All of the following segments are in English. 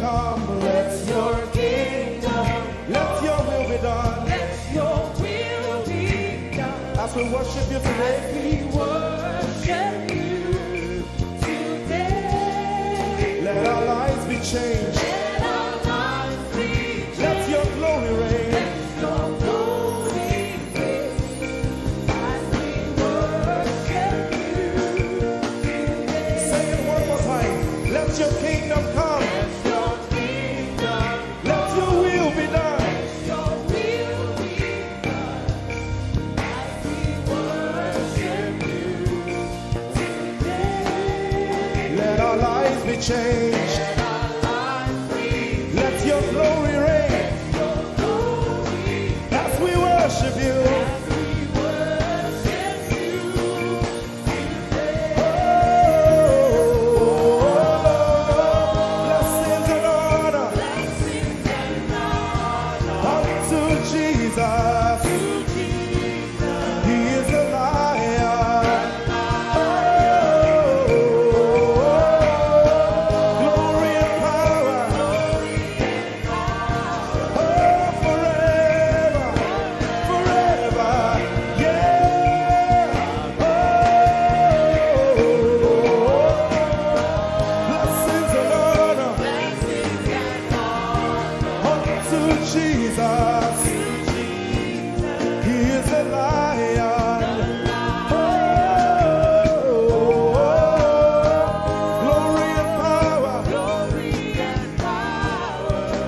come. Let your kingdom, let your will be done. Let your will be done. As we worship you today, we worship you today. let our lives be changed. Let our lives be changed. Let your glory reign. Let your glory reign. As we worship you today. Say it one more time. Let your kingdom come. Let your kingdom, Let your will be done. let your will be done. As we worship you today. Let our lives be changed. Let our lives be Let your glory reign. your glory. As we worship you. As we worship you today. Blessings and honor Blessings and honor unto Jesus. to Jesus. He is a lion. Glory and power. Forever. Forever. Yeah. Blessings and honor Blessings and honor unto Jesus. to Jesus. He is a lion. Glory and power Glory and power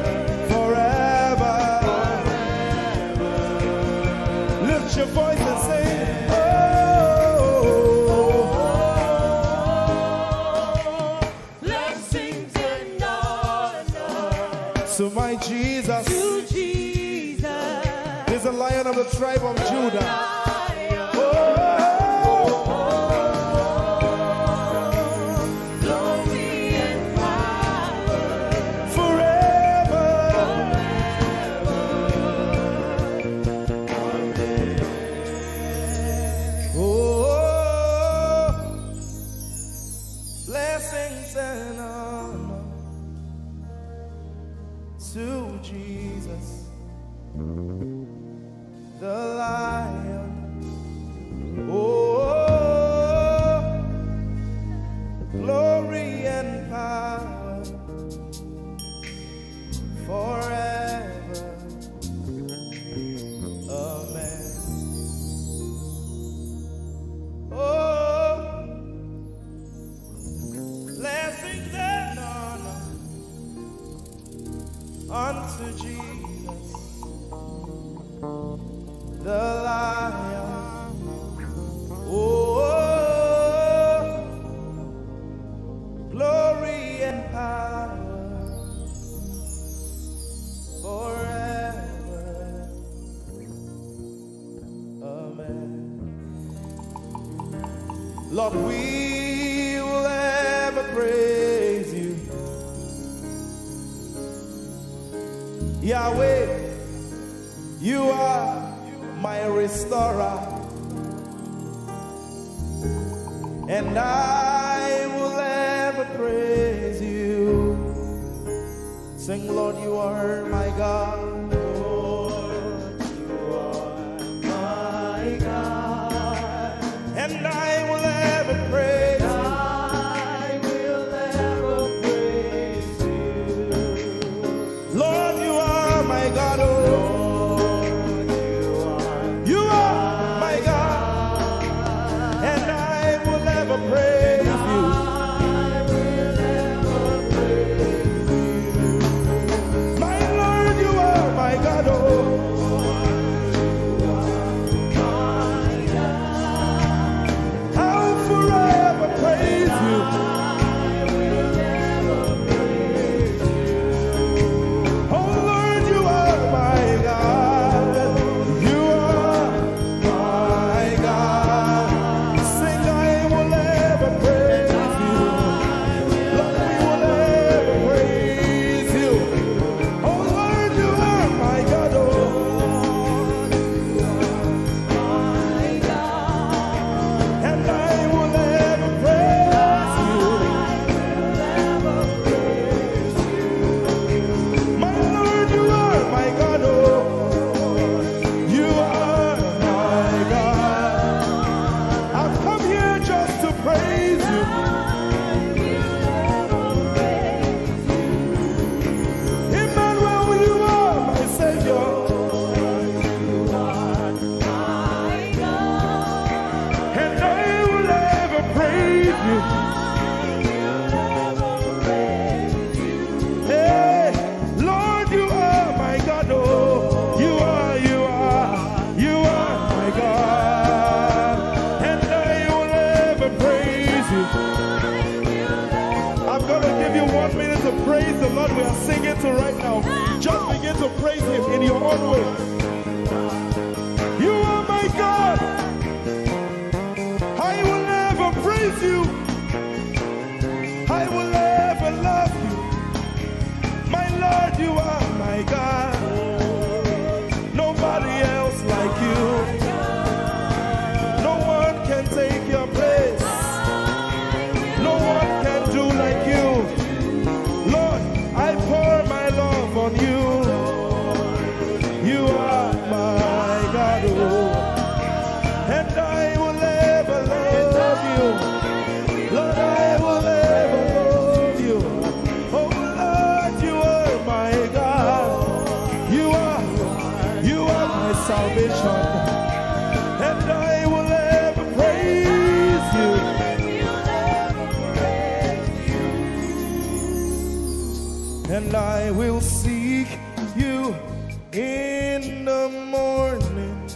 forever. Lift your voice and sing. blessings and honor To my Jesus to Jesus. is the Lion of the tribe of Judah. Lion. Oh, Glory and power forever. Oh, blessings and honor to Jesus, the Lion. Oh, glory and power forever. Amen. Oh, blessings and honor unto Jesus, the Lion. Oh, glory and power forever. Amen. Lord, we will ever praise you. Yahweh, you are my restorer, and I will ever praise you. Sing, Lord, you are my God. Lord, you are my God, and I will ever praise you. I will ever praise you. Lord, you are my God. Oh, you are my God, and I will ever praise you. My Lord, you are you. I'm going to give you 1 minute to praise the Lord. We are singing to right now. Just begin to praise him in your own way. You are my God. I will never praise you. I will never love you. My Lord, you are my God. Nobody else like you. No one can take your place. No one can do like you. Lord, I pour my love on you. You are my God, oh. And I will ever love you. Lord, I will ever love you. Oh Lord, you are my God. You are my salvation. And I will ever praise you. And I will seek you in the morning.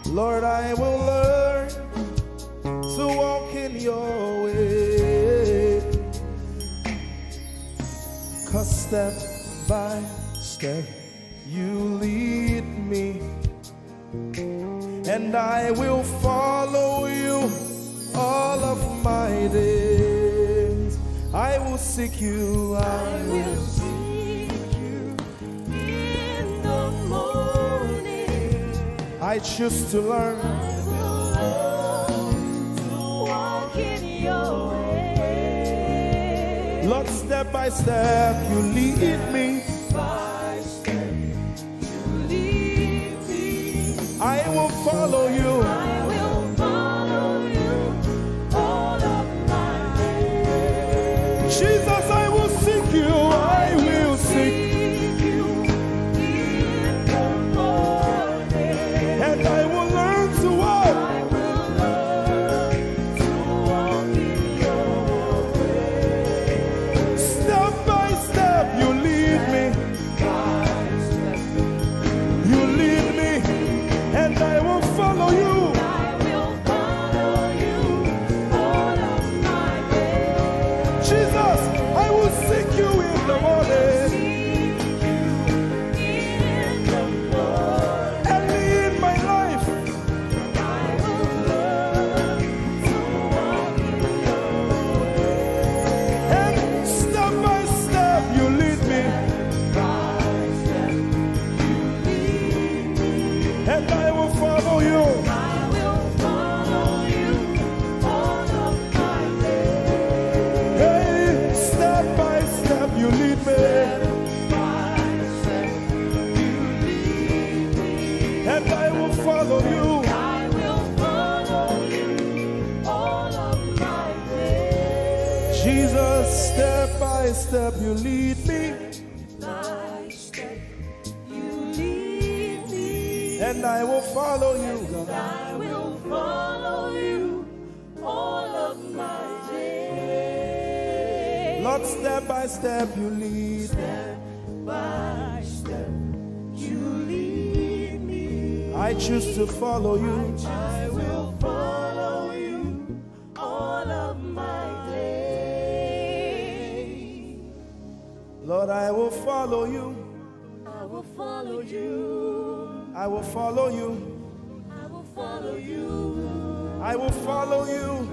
Lord, I will learn to walk in your way. 'Cause step by step you lead me, and I will follow you all of my days. I will seek you, I will seek you in the morning. I choose to learn. I will learn to walk in your way. Lord, step by step you lead me. By step you lead me. I will follow you. I will follow you all of my days. Jesus, I will seek you. I will seek you in the morning. And I will learn to walk. I will learn to walk in your way. Step by step you lead me. You lead me, and I will follow you. I will follow you all of my days. Jesus, I will seek you in the morning. Early in my life, I will learn to walk in your way. And step by step you lead me. And I will follow you. I will follow you all of my days. Hey, step by step you lead me. Step by step you lead me. And I will follow you. I will follow you all of my days. Jesus, step by step you lead me. By step you lead me. And I will follow you, God. I will follow you all of my days. Lord, step by step you lead. Step by step you lead me. I choose to follow you. I will follow you all of my days. Lord, I will follow you. I will follow you. I will follow you. I will follow you. I will follow you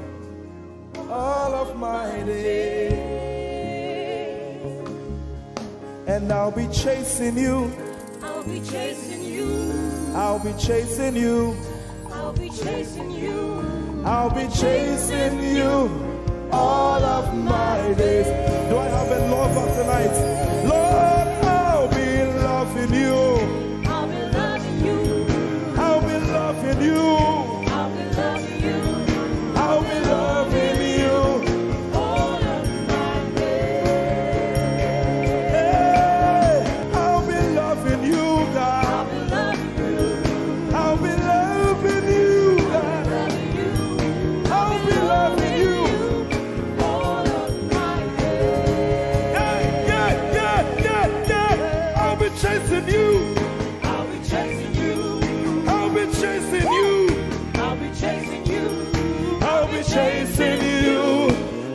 all of my days. And I'll be chasing you. I'll be chasing you. I'll be chasing you. I'll be chasing you. I'll be chasing you all of my days. Do I have a lover tonight? Lord, I'll be loving you. I'll be loving you. I'll be loving you. I'll be loving you. I'll be loving you all of my days. Hey, I'll be loving you, God. I'll be loving you. I'll be loving you, God. I'll be loving you all of my days. chasing you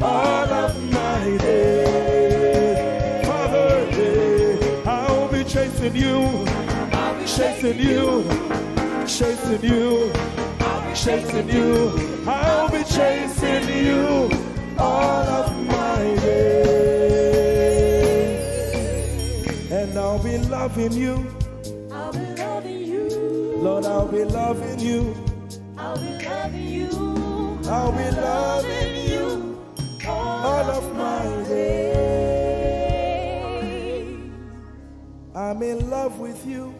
all of my days. Father, I'll be chasing you, chasing you, chasing you, chasing you. I'll be chasing you all of my days. And I'll be loving you. I'll be loving you. Lord, I'll be loving you. I'll be loving you. I'll be loving you all of my days. I'm in love with you.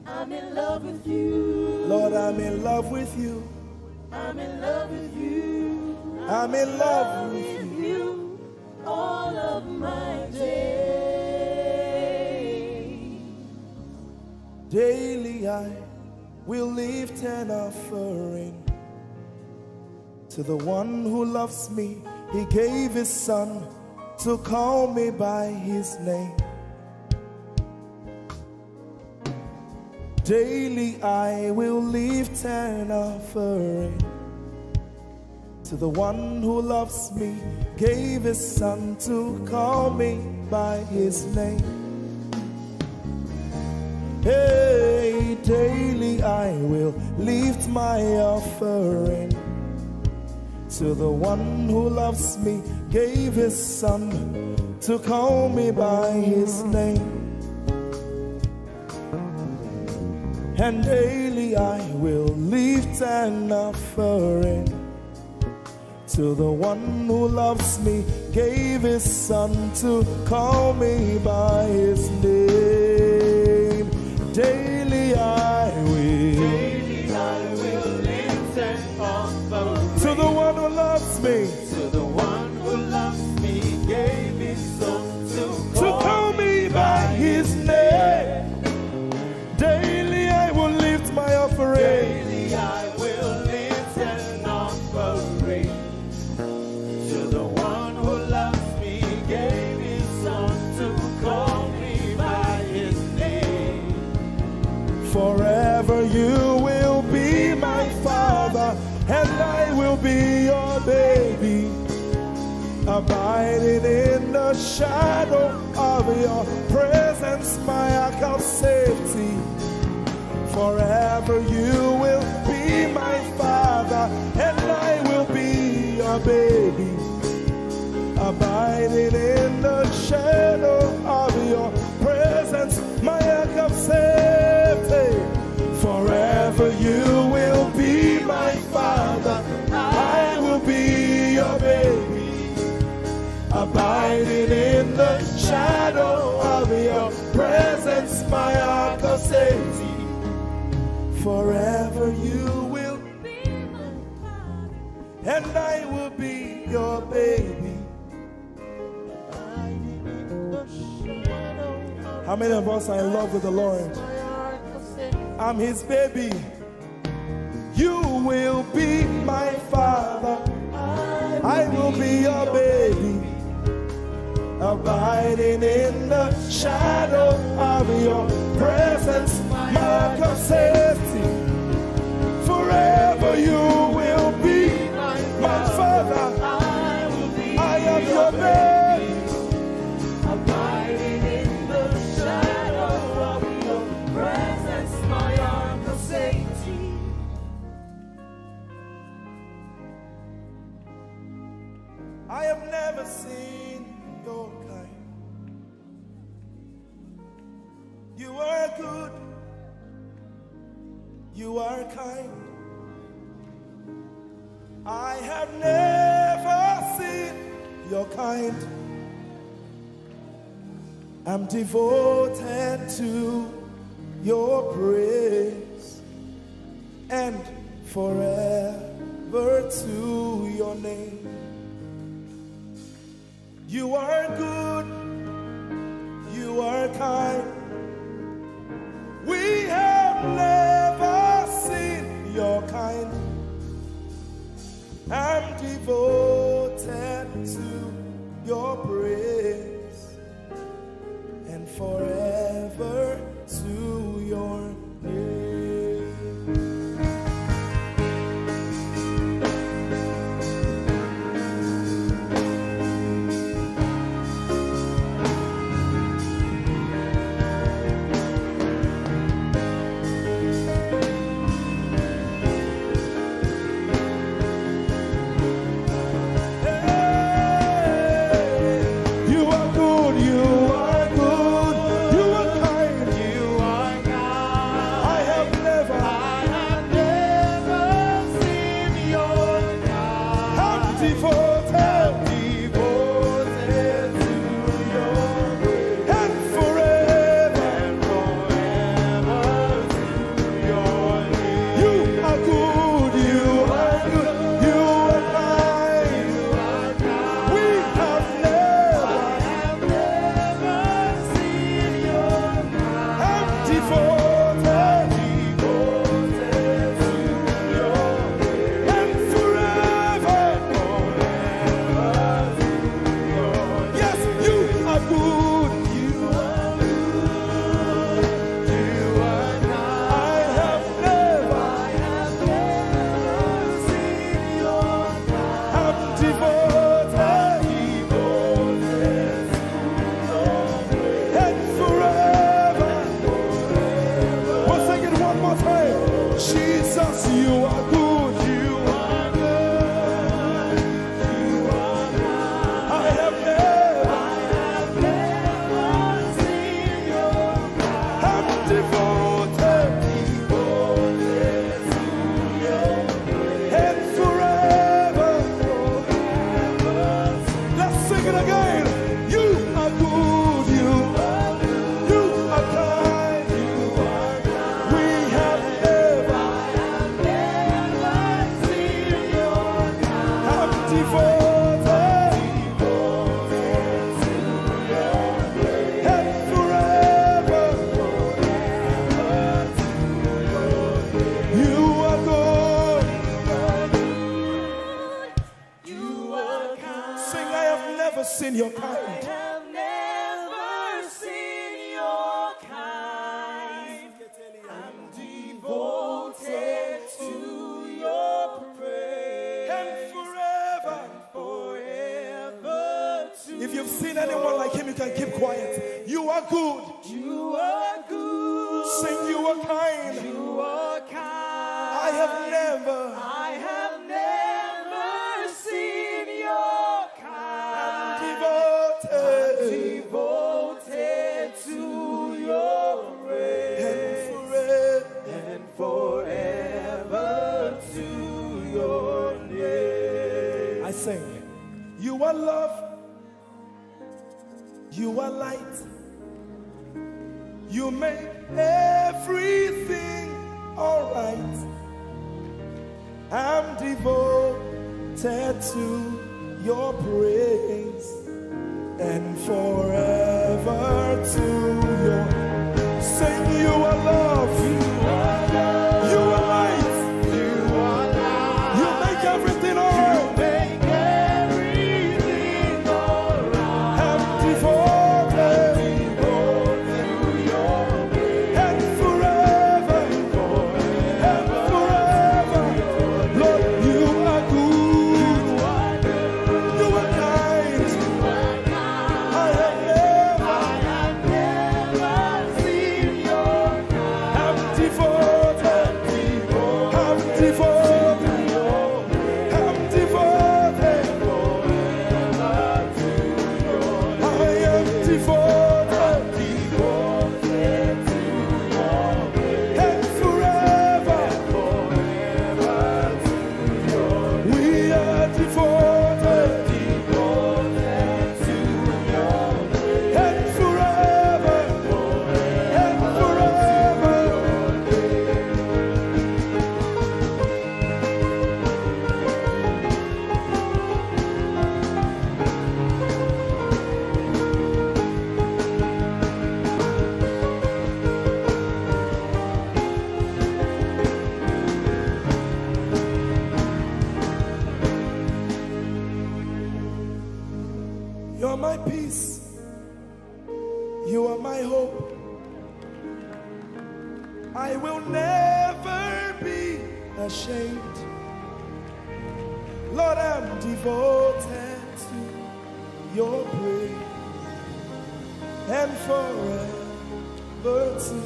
I'm in love with you. Lord, I'm in love with you. I'm in love with you. I'm in love with you all of my days. Daily I will lift an offering to the one who loves me. He gave his son to call me by his name. Daily I will lift an offering to the one who loves me, gave his son to call me by his name. Hey, daily I will lift my offering to the one who loves me, gave his son to call me by his name. And daily I will lift an offering to the one who loves me, gave his son to call me by his name. Daily I will lift an offering to the one who loves me, To the one who loves me, gave his son to call me by his name. Daily I will lift my offering. Daily I will lift an offering to the one who loves me, gave his son to call me by his name. Forever you will be my father, and I will be your baby, abiding in the shadow of your presence, my ark of safety. Forever you will be my father, and I will be your baby, abiding in the shadow of your presence, my ark of safety. Forever you will be my father, I will be your baby, abiding in the shadow of your presence, my ark of safety. Forever you will be my father, and I will be your baby. How many of us are in love with the Lord? I'm his baby. You will be my father, I will be your baby, abiding in the shadow of your presence, my ark of safety. Forever you will be my father, I am your baby, Abiding in the shadow of your presence, my ark of safety. I have never seen your kind. You are good, you are kind. I have never seen your kind. I'm devoted to your praise, and forever to your name. You are good, you are kind. We have never seen your kind. I'm devoted to your praise, and forever to your name. devoted. devoted to your grace. And forever. And forever to your name. You are good, you are good, you are kind. We have never. Seen your I'm devoted. devoted to your grace. And forever. Yes, you are good. You are good. You are I kind. have never. Seen your I'm devoted. devoted And forever. We'll sing it one more time. Jesus, you are good. You are good. You are kind. I have never. Seen your I'm devoted. And forever. Let's sing it again. You are good. You are kind. We have never. I'm devoted. And forever. You are good. You are kind. Sing, I have never seen your kind. Have never seen your kind. I'm devoted to your praise. And forever. Forever to If you've seen anyone like him, you can keep quiet. You are good. you are good. Sing, you are kind. You are kind. I have never. I have never seen your kind. Devoted. Devoted to your praise. And forever. And forever to your name. I sing. You are love. You are light. You make everything alright. I'm devoted to your praise and forever to your. Sing, you are love. You are light. You are light. You make everything alright. Make everything alright. I'm devoted. Devoted to your praise. And forever. And forever. Lord, you are good. You are kind. I have never seen your kind. I'm devoted. I'm devoted. I'm devoted. I am devoted. And forever. We are devoted. And forever. And forever. You're my peace. You are my hope. I will never be ashamed. Lord, I'm devoted to your praise and forever to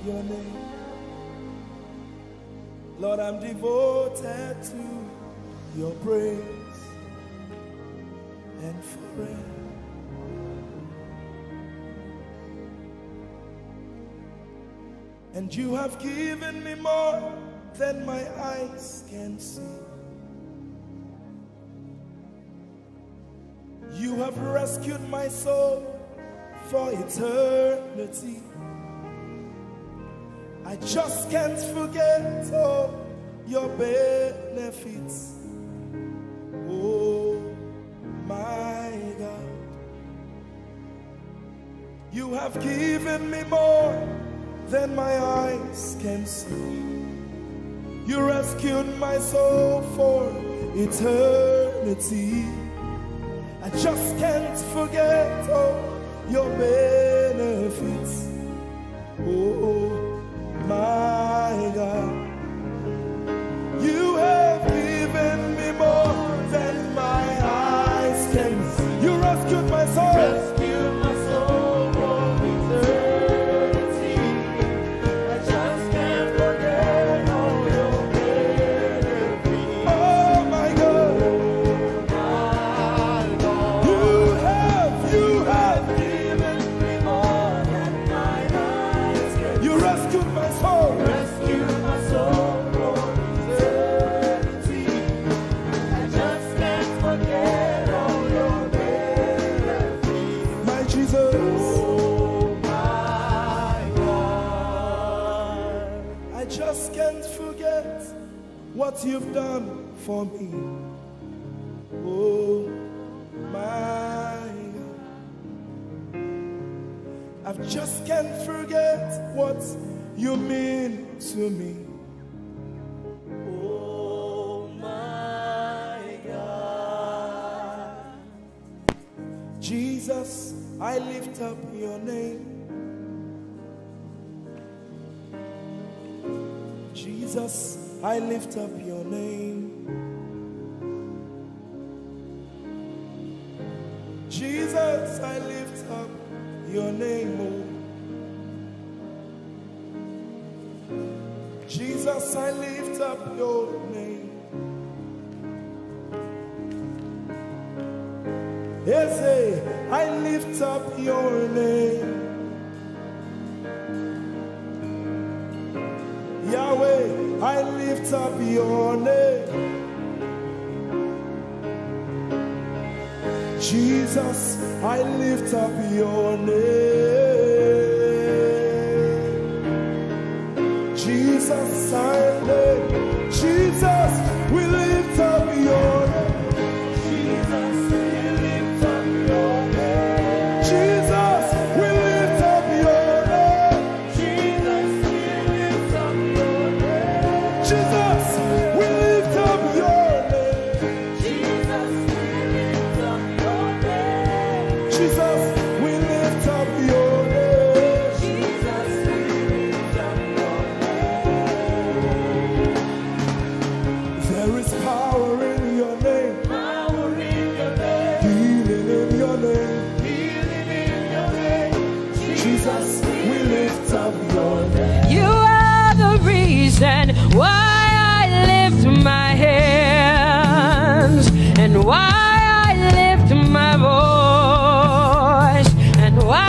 your name. Lord, I'm devoted to your praise and forever. And you have given me more than my eyes can see. You have rescued my soul for eternity. I just can't forget all your benefits. Oh my God, you have given me more than my eyes can see. You rescued my soul for eternity. I just can't forget all your benefits. Oh my God, you have given me more than my eyes can see. You rescued my soul. Rescued my soul from eternity. I just can't forget all your benefits. Oh my God, My God, you have given me more than my eyes can you rescued my soul. rescue my soul from eternity. I just can't forget all your benefits. My Jesus, Oh my God, I just can't forget what you've done for me. Oh my God, I just can't forget what you mean to me. oh my God. Jesus, I lift up your name. Jesus, I lift up your name. Jesus, I lift up your name. Oh. Jesus, I lift up your name. Ese, I lift up your name. Yahweh, I lift up your name. Jesus, I lift up your name. Jesus, I lift. Jesus, we lift up your name. Jesus, we lift up your name. Jesus, we lift up your name. Jesus, we lift up your name. Jesus, we lift up your name. Jesus, we lift up your name. Jesus, we lift up your name. Jesus, we lift up your name. There is power in your name, Power in your name, healing in your name. healing in your name. Jesus, we lift up your name. You are the reason why I lift my hands and why I lift my voice and why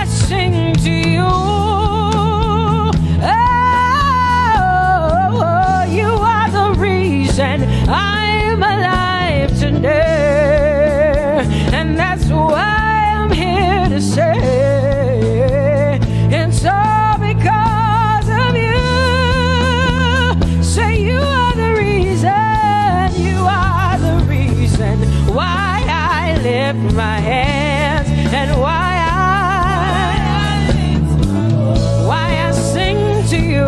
I sing to you. Oh, you are the reason I'm alive today, and that's why I'm here to say it's all because of you. Say you are the reason, you are the reason why I lift my hands and why I sing to you.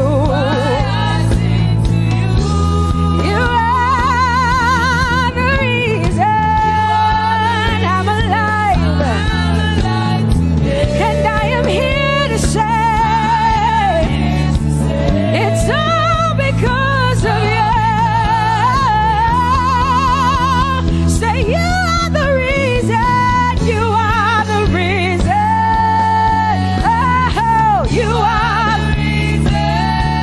You are the reason I'm alive, and I am here to say it's all because of you. Say you are the reason, you are the reason. Oh, you are the reason.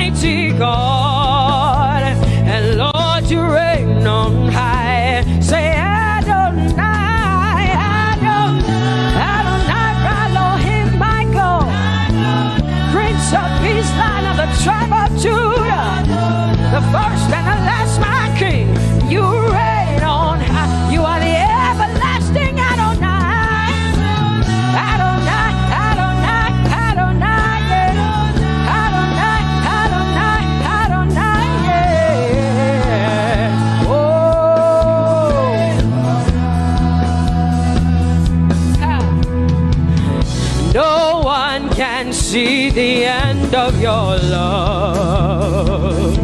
mighty God, and Lord, you reign on high. Say Adonai, Adonai, Adonai, Elohim, my God, Prince of Peace, Lion of the tribe of Judah, the first and the last, my King. You reign on high. You are the everlasting Adonai, Adonai, Adonai, Adonai, yeah. Adonai, Adonai, Adonai, yeah. Oh, no one can see the end of your love.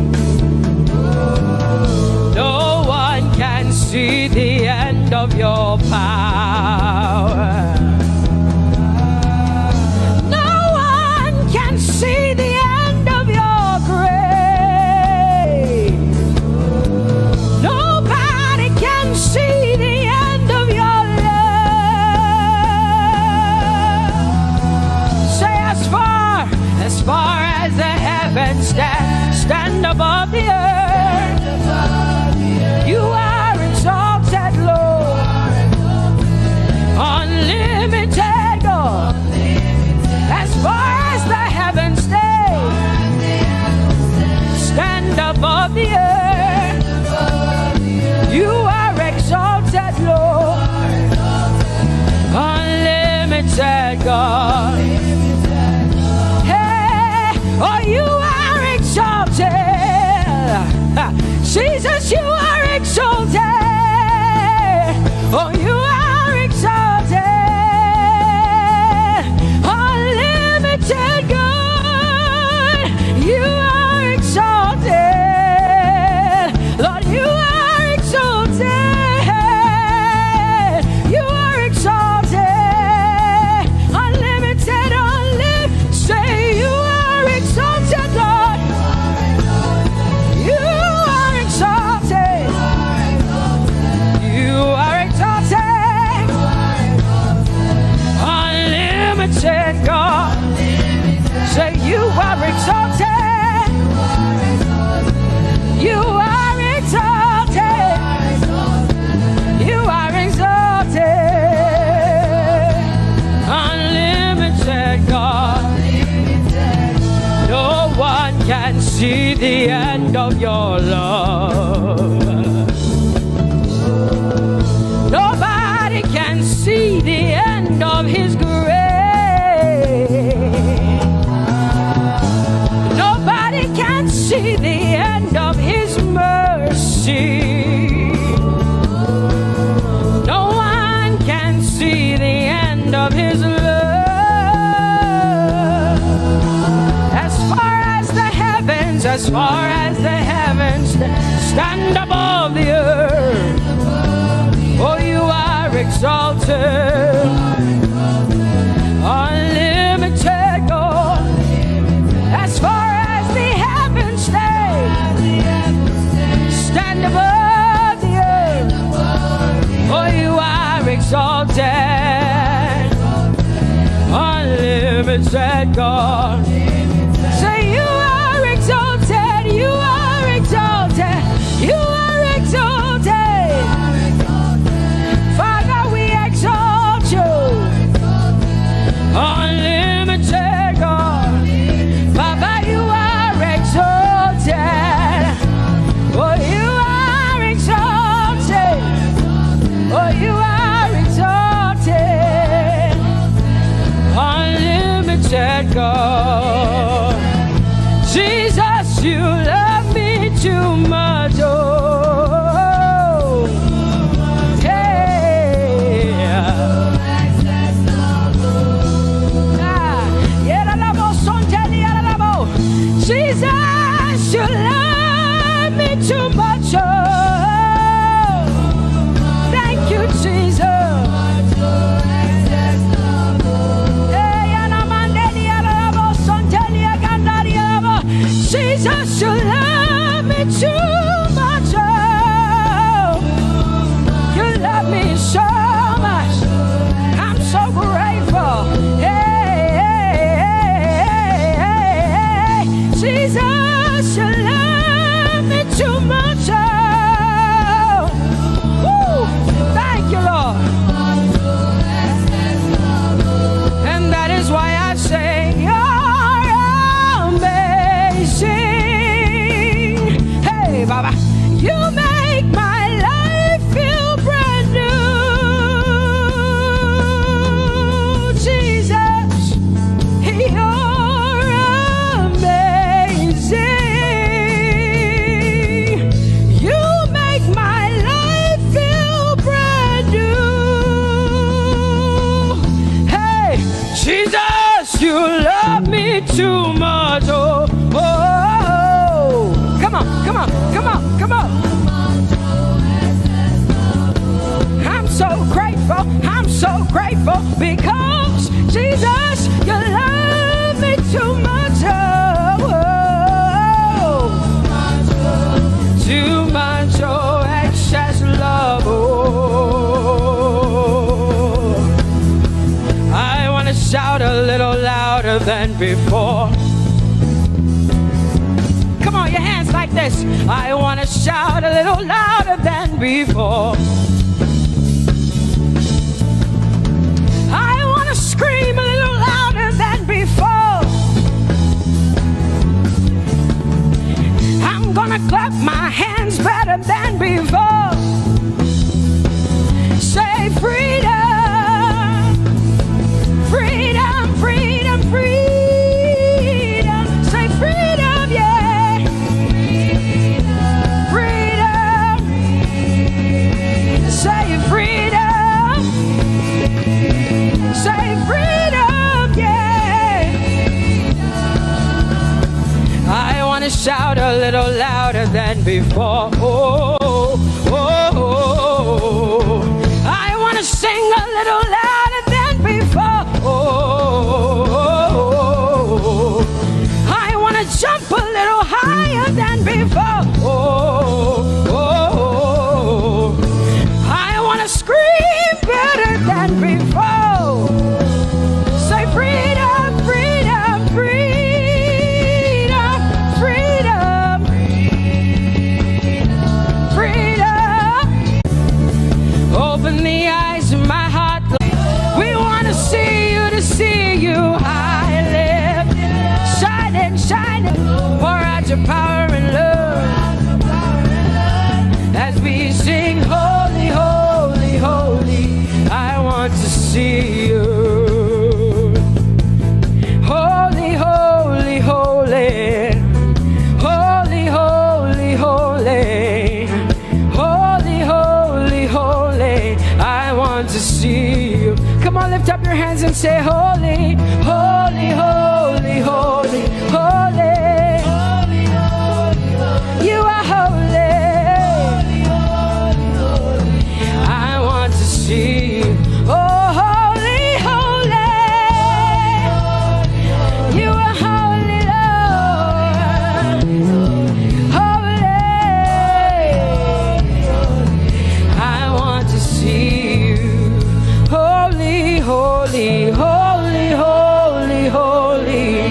No one can see the end of your power. No one can see the end of your grace. Nobody can see the end of your love. Say as far as the heavens stand above the earth, you are exalted, Lord, unlimited God. As far as the heavens stand above the earth, you are exalted, Lord, unlimited God. Hey, oh, you are exalted. Jesus, you are exalted. Oh, you are exalted. Unlimited God, you are exalted. Lord, you are exalted. You are exalted. Unlimited, unlimited. Say you are exalted, Lord. You are exalted. You are exalted. Unlimited God. Say you are exalted. You are exalted. You are exalted. Unlimited God. No one can see the end of your love. Nobody can see the end of his grace. Nobody can see the end of his mercy. No one can see the end of his love. As far as the heavens stand above the earth, oh, you are exalted. Unlimited God. As far as the heavens stand above the earth, oh, you are exalted. Unlimited God. Say you are exalted. You are exalted. You are exalted. Father, we exalt you. Unlimited God. Baba, you are exalted. Oh, you are exalted. Oh, you are exalted. Unlimited God. Come on, come on, come on. I'm so grateful because Jesus, you love me too much. Oh, too much, oh, excess love. Oh, I want to shout a little louder than before. Come on, your hands like this. I want to shout a little louder than before. I want to scream a little louder than before. I'm gonna clap my hands better than before. Say freedom, freedom, freedom, freedom. Say freedom, yeah. Freedom. Say freedom. Say freedom, yeah. I want to shout a little louder than before. Oh, oh, oh. I want to sing a little louder than before. Oh, I want to jump a little higher than before. Oh, I want to scream better than before. Say freedom, freedom, freedom, freedom, freedom. Open the eyes of my heart. We want to see you high lifted, shining, shining. Pour out your power and love as we sing holy, holy, holy. I want to see you. Holy, holy, holy. Holy, holy, holy. Holy, holy, holy. I want to see you. Come on, lift up your hands and say holy, holy, holy, holy, holy. You are holy. I want to see you. Oh, holy, holy. You are holy, Lord. Holy. I want to see you. Holy, holy, holy, holy, holy.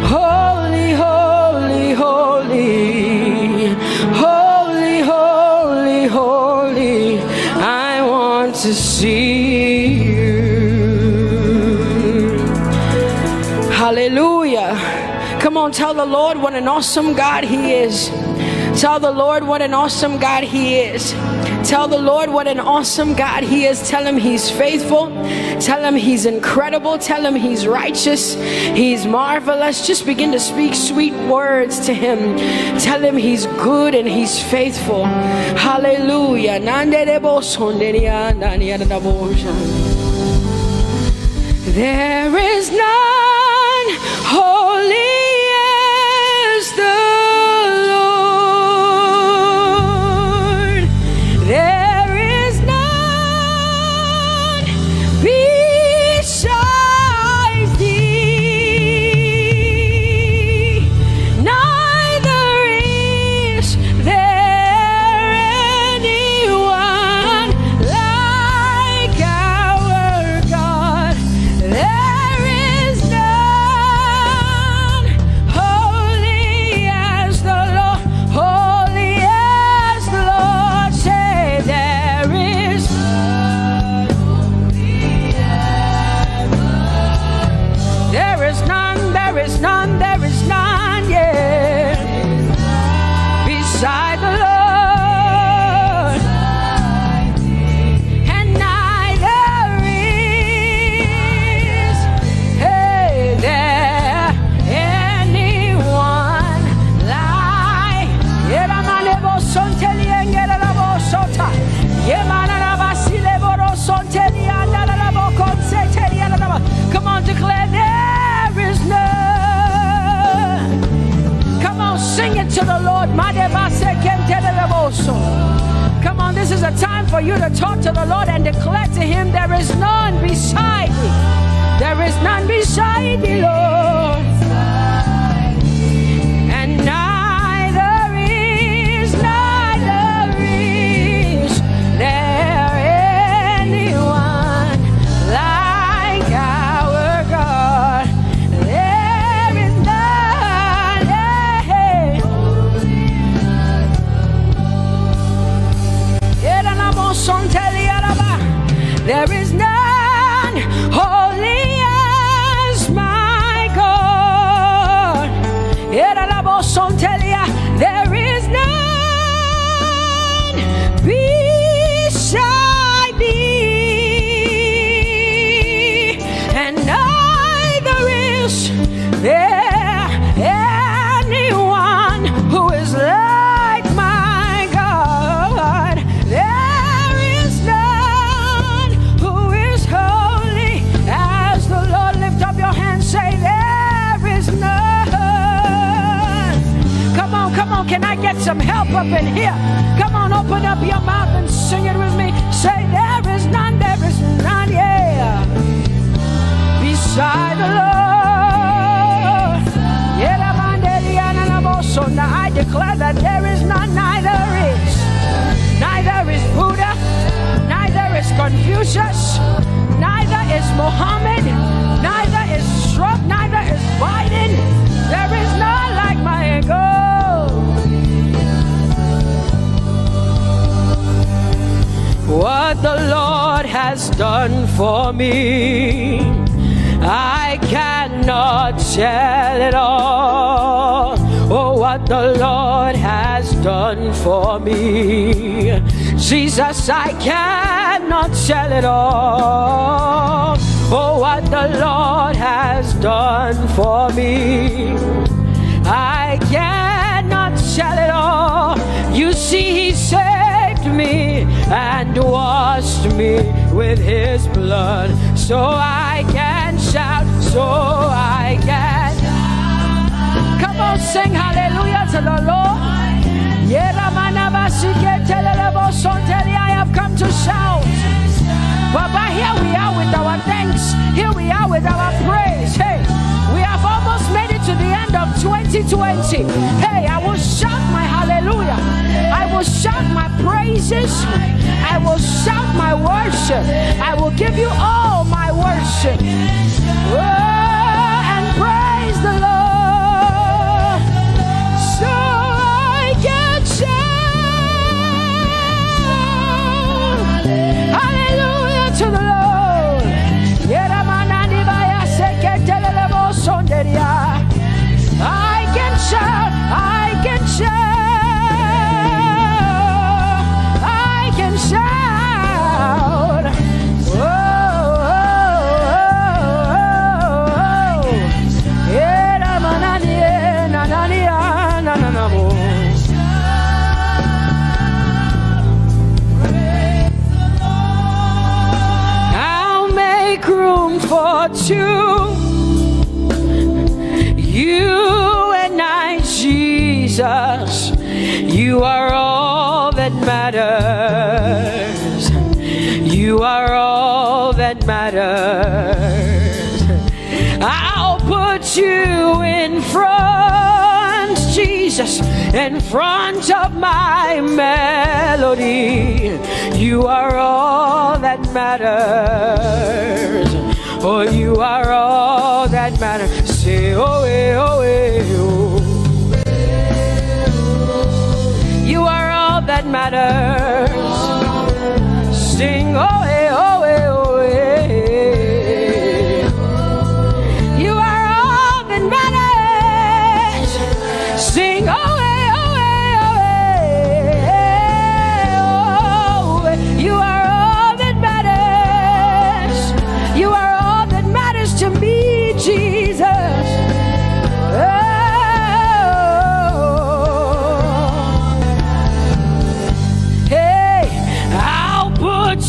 Holy, holy, holy. Holy, holy, holy. I want to see you. Hallelujah. Come on, tell the Lord what an awesome God He is. Tell the Lord what an awesome God He is. Tell the Lord what an awesome God He is. Tell Him He's faithful. Tell Him He's incredible. Tell Him He's righteous. He's marvelous. Just begin to speak sweet words to Him. Tell Him He's good and He's faithful. Hallelujah. There is none holy as the Lord. There is none besides Thee. Neither is there anyone like our God. There is none is a time for you to talk to the Lord and declare to him, there is none beside me. There is none beside thee, Lord. And neither is there anyone like our God. There is none. There is none holy as my God. There is none beside thee, and neither is there anyone who is like my God. There is none who is holy as the Lord. Lift up your hands, say there is none. Come on, can I get some help up in here? Come on, open up your mouth and sing it with me. Say there is none, yeah, beside the Lord. Now I declare that there is none, neither is Buddha, neither is Confucius, neither is Muhammad, neither is Trump, neither is Biden. There is none like my God. What the Lord has done for me, I cannot tell it all. Oh, what the Lord has done for me, Jesus, I cannot tell it all. Oh, what the Lord has done for me, I cannot tell it all. You see, he saved me and washed me with his blood, so I can shout, so I can. Come on, sing hallelujah to the Lord. I have come to shout. Baba, here we are with our thanks. Here we are with our praise. Hey, we have almost made it to the end of 2020. Hey, I will shout my hallelujah. I will shout my praises. I will shout my worship. I will give you all my worship. Oh, and praise the Lord. So I can shout hallelujah to the Lord. I can shout, I can shout, I can shout. Oh, I'll make room for two. You and I, Jesus, you are all that matters. You are all that matters. I'll put you in front, Jesus, in front of my melody. You are all that matters. Oh, you are all that matters. Say, oh, oh, oh. You are all that matters. Sing, oh, oh, oh, oh. You are all that matters. Sing, oh, oh, oh, oh. You are all that matters. You are all that matters to me, Jesus.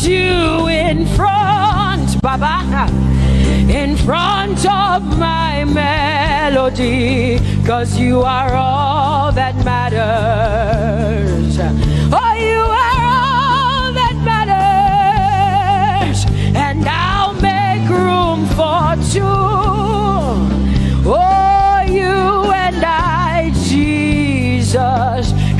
You in front, Baba, in front of my melody, 'cause you are all that matters. Oh, you are all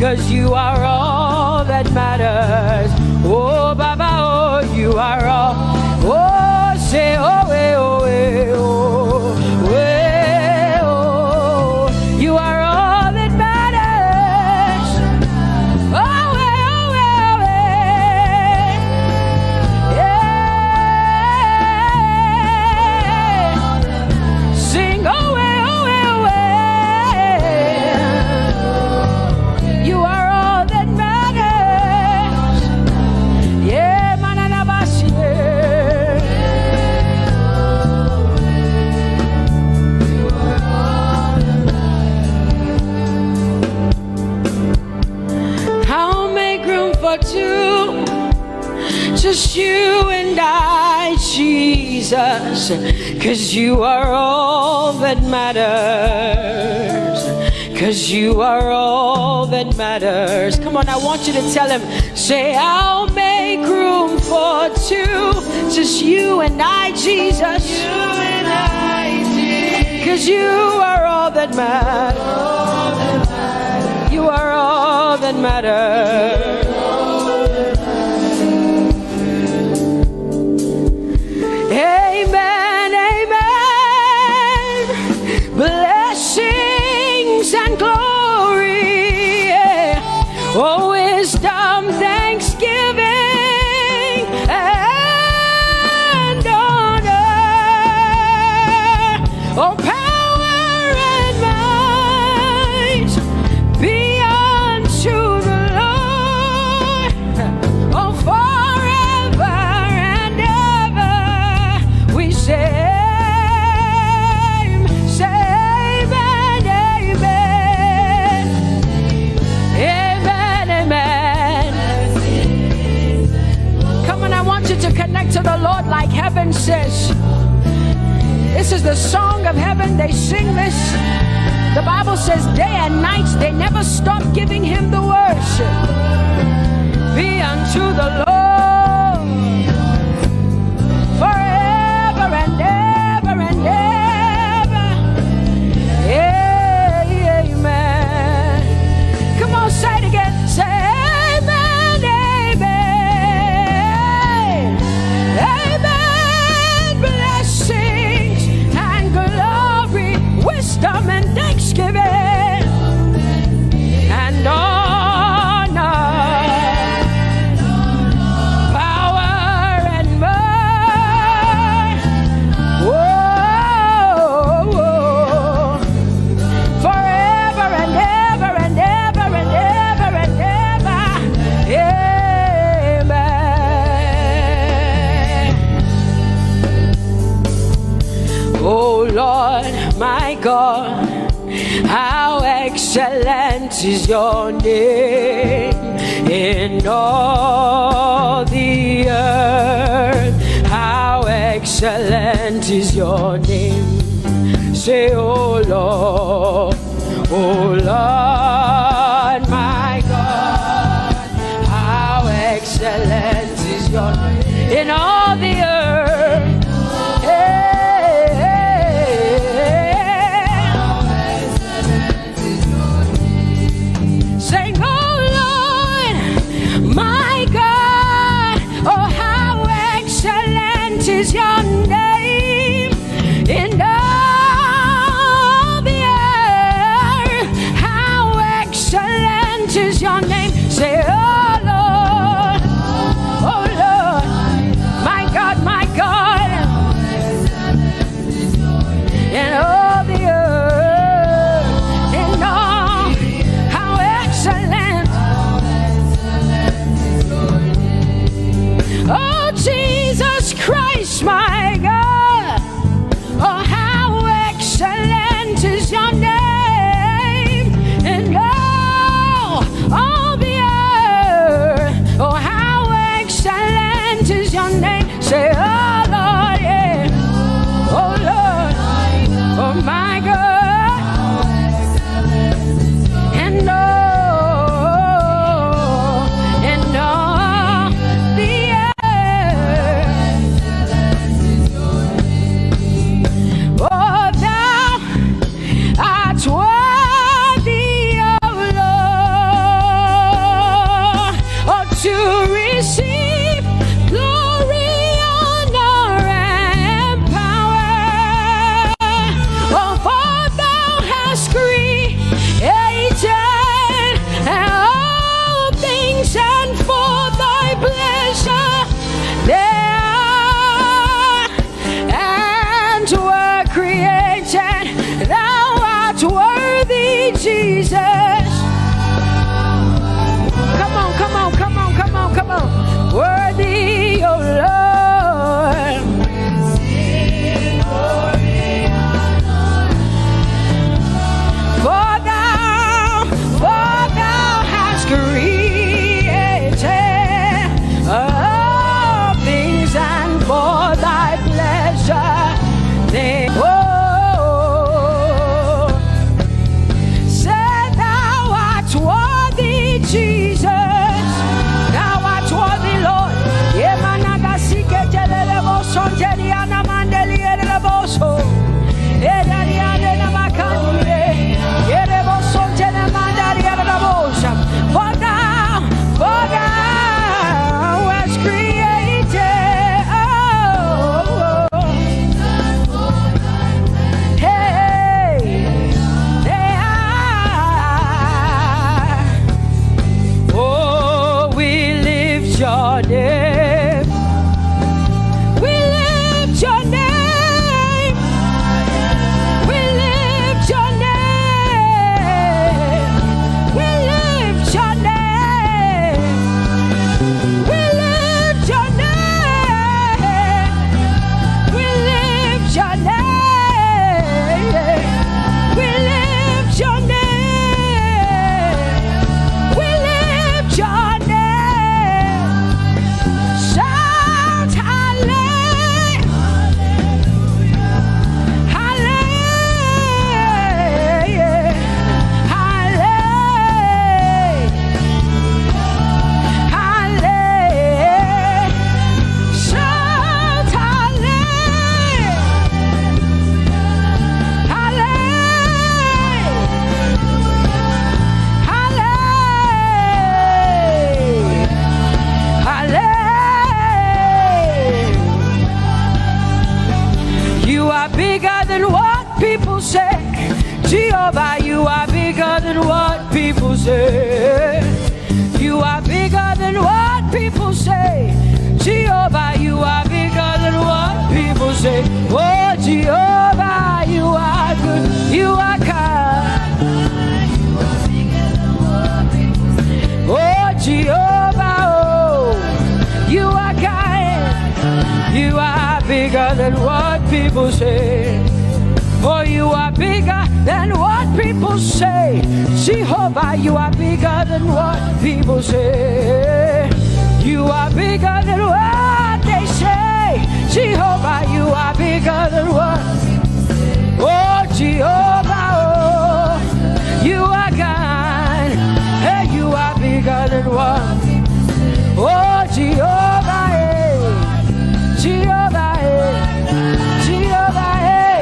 'cause you are all that matters. Oh, Baba, oh, you are all. Oh, say, oh, eh, oh, eh, oh, eh, oh. You are all that matters. Oh, eh, oh, eh, oh, eh. Yeah. Sing, oh, eh, oh, eh, oh, eh. You are all that matters. Yeah, manana basi. I'll make room for two, just you and I, Jesus, 'cause you are all that matters. 'Cause you are all that matters. Come on, I want you to tell him, say, I'll make room for two, just you and I, Jesus. You and I, Jesus. 'Cause you are all that matters. You are all that matters. Amen, amen. Blessings and glory, yeah. Oh, wisdom, thanksgiving, and honor. Oh, power and might be unto the Lord. Oh, forever and ever we say, amen, amen. Amen, amen. Come on, I want you to connect to the Lord like heaven says. This is the song of heaven. They sing this. The Bible says day and night they never stop giving him the worship. Be unto the Lord forever and ever and ever. Amen. Come on, say it again. Say amen, amen. Amen. Blessings and glory, wisdom and thanksgiving, and honor, power and might. Whoa, whoa. Forever and ever and ever and ever and ever. Amen. Oh Lord, my God, how excellent is your name in all the earth. How excellent is your name. Say, oh Lord, my God, how excellent is your name in all the earth. Sing, oh Lord, my God, oh how excellent is your name in all the earth. How excellent is your name. Say, oh Lord, my God, in all the earth, in all, how excellent. Oh Jesus Christ, my God, oh how excellent is your name in all the to receive glory, honor, and power. Oh, for thou hast created all things, and for thy pleasure they are and were created. Thou art worthy, Jesus. Come on, come on, come on, come on, come on. Worthy, oh Lord. For thou hast created all things, and for thy pleasure they said thou art worthy, Jesus. Thou art worthy, Lord. Yemanaga sike telelebo sonjeliana mandelielebo so. Edariane na makandile. Yerebo sonjele mandelielebo so. For thou hast created. Hey, they are. Oh, we lift your name. We lift your name. We lift your name. We lift your name. We lift your name. We lift your name. We lift your name. We lift your name. Shout hallelujah. Hallelujah. Hallelujah. Hallelujah. Shout hallelujah. Hallelujah. Hallelujah. You are bigger than what people say. Jehovah, you are bigger than what people say. You are bigger than what people say. Jehovah, you are bigger than what people say. Oh, Jehovah, you are good. You are kind. Oh, Jehovah, oh, you are kind. You are bigger than what people say. Oh, you are bigger than what people say. Jehovah, you are bigger than what people say. You are bigger than what they say. Jehovah, you are bigger than what. Oh, Jehovah, oh, you are kind. Hey, you are bigger than what. Oh, Jehovah, hey. Jehovah, hey. Jehovah, hey.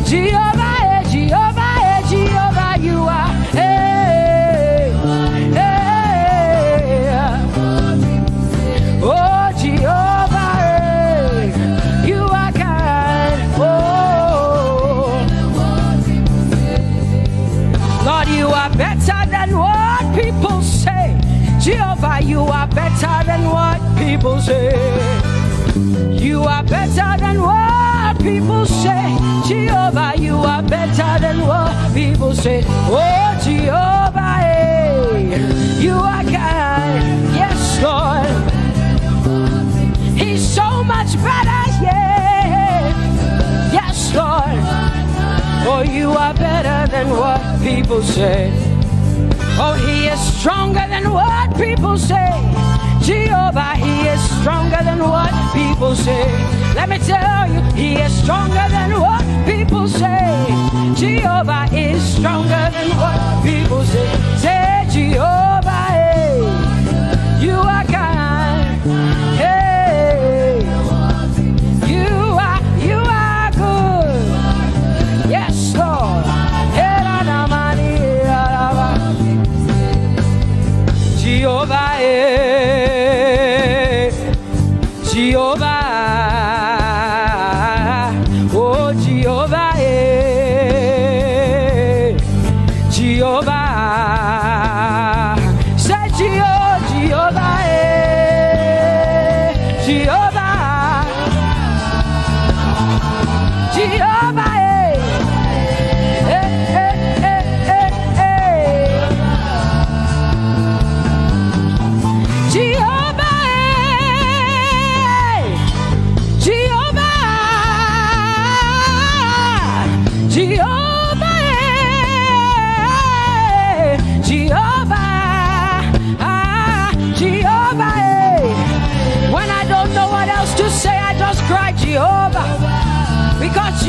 Jehovah, hey. Jehovah, hey. Jehovah, you are. Hey, hey. Oh, Jehovah, hey. You are kind. Oh, Lord, you are better than what people say. Jehovah, you are better than what people say. You are better than what people say. Jehovah, you are better than what people say. Oh, Jehovah, hey, you are kind. Yes, Lord. He's so much better, yeah. Yes, Lord. Oh, you are better than what people say. Oh, he is stronger than what people say. Jehovah, he is stronger than what people say. Let me tell you, he is stronger than what people say. Jehovah is stronger than what people say. Say, Jehovah, hey, you are kind. Hey, you are good. Yes, Lord. Jehovah, hey.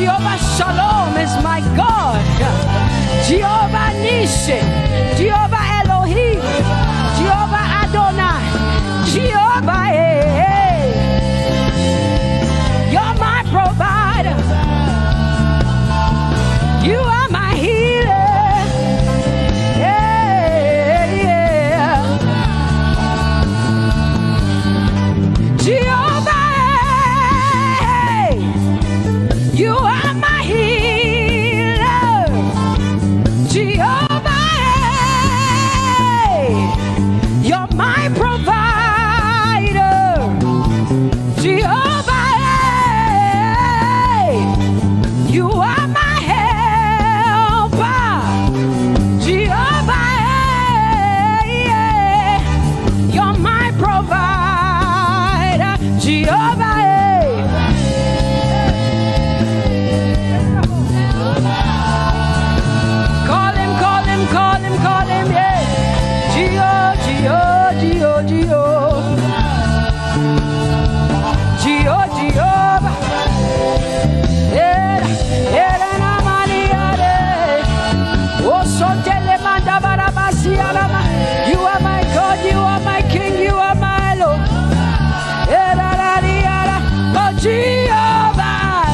Jehovah Shalom is my God. Jehovah Nissi, Jehovah Elohim, Jehovah Adonai, Jehovah, you're my provider. You are my healer. Jehovah, you are my healer. Jehovah, you're my provider. Jehovah, you are my helper. Jehovah, you're my provider. Jehovah, call him, yeah. Jehovah. You are my God, you are my King, you are my Lord. Oh, Jehovah,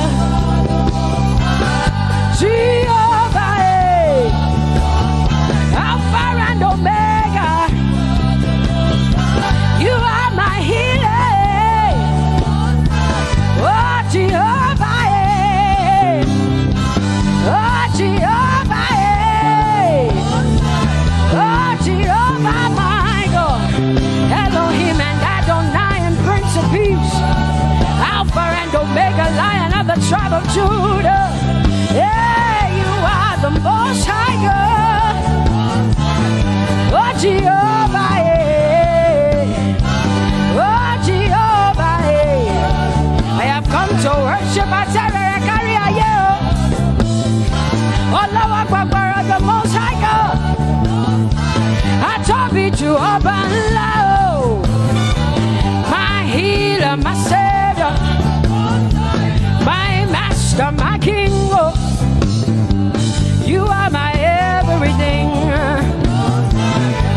Jehovah, Alpha and Omega. You are my healer. Oh, Jehovah, oh, Jehovah, oh, Jehovah, my God. Elohim and Adonai and Prince of Peace. Alpha and Omega, Lion of the tribe of Judah. Yeah, you are the Most High God. Oh, Jehovah, oh, Jehovah, I have come to worship at Terekaria, oh, Lord, the Most High God. I Tope Jehovah, my healer, my savior, my master, my king. Oh, you are my everything.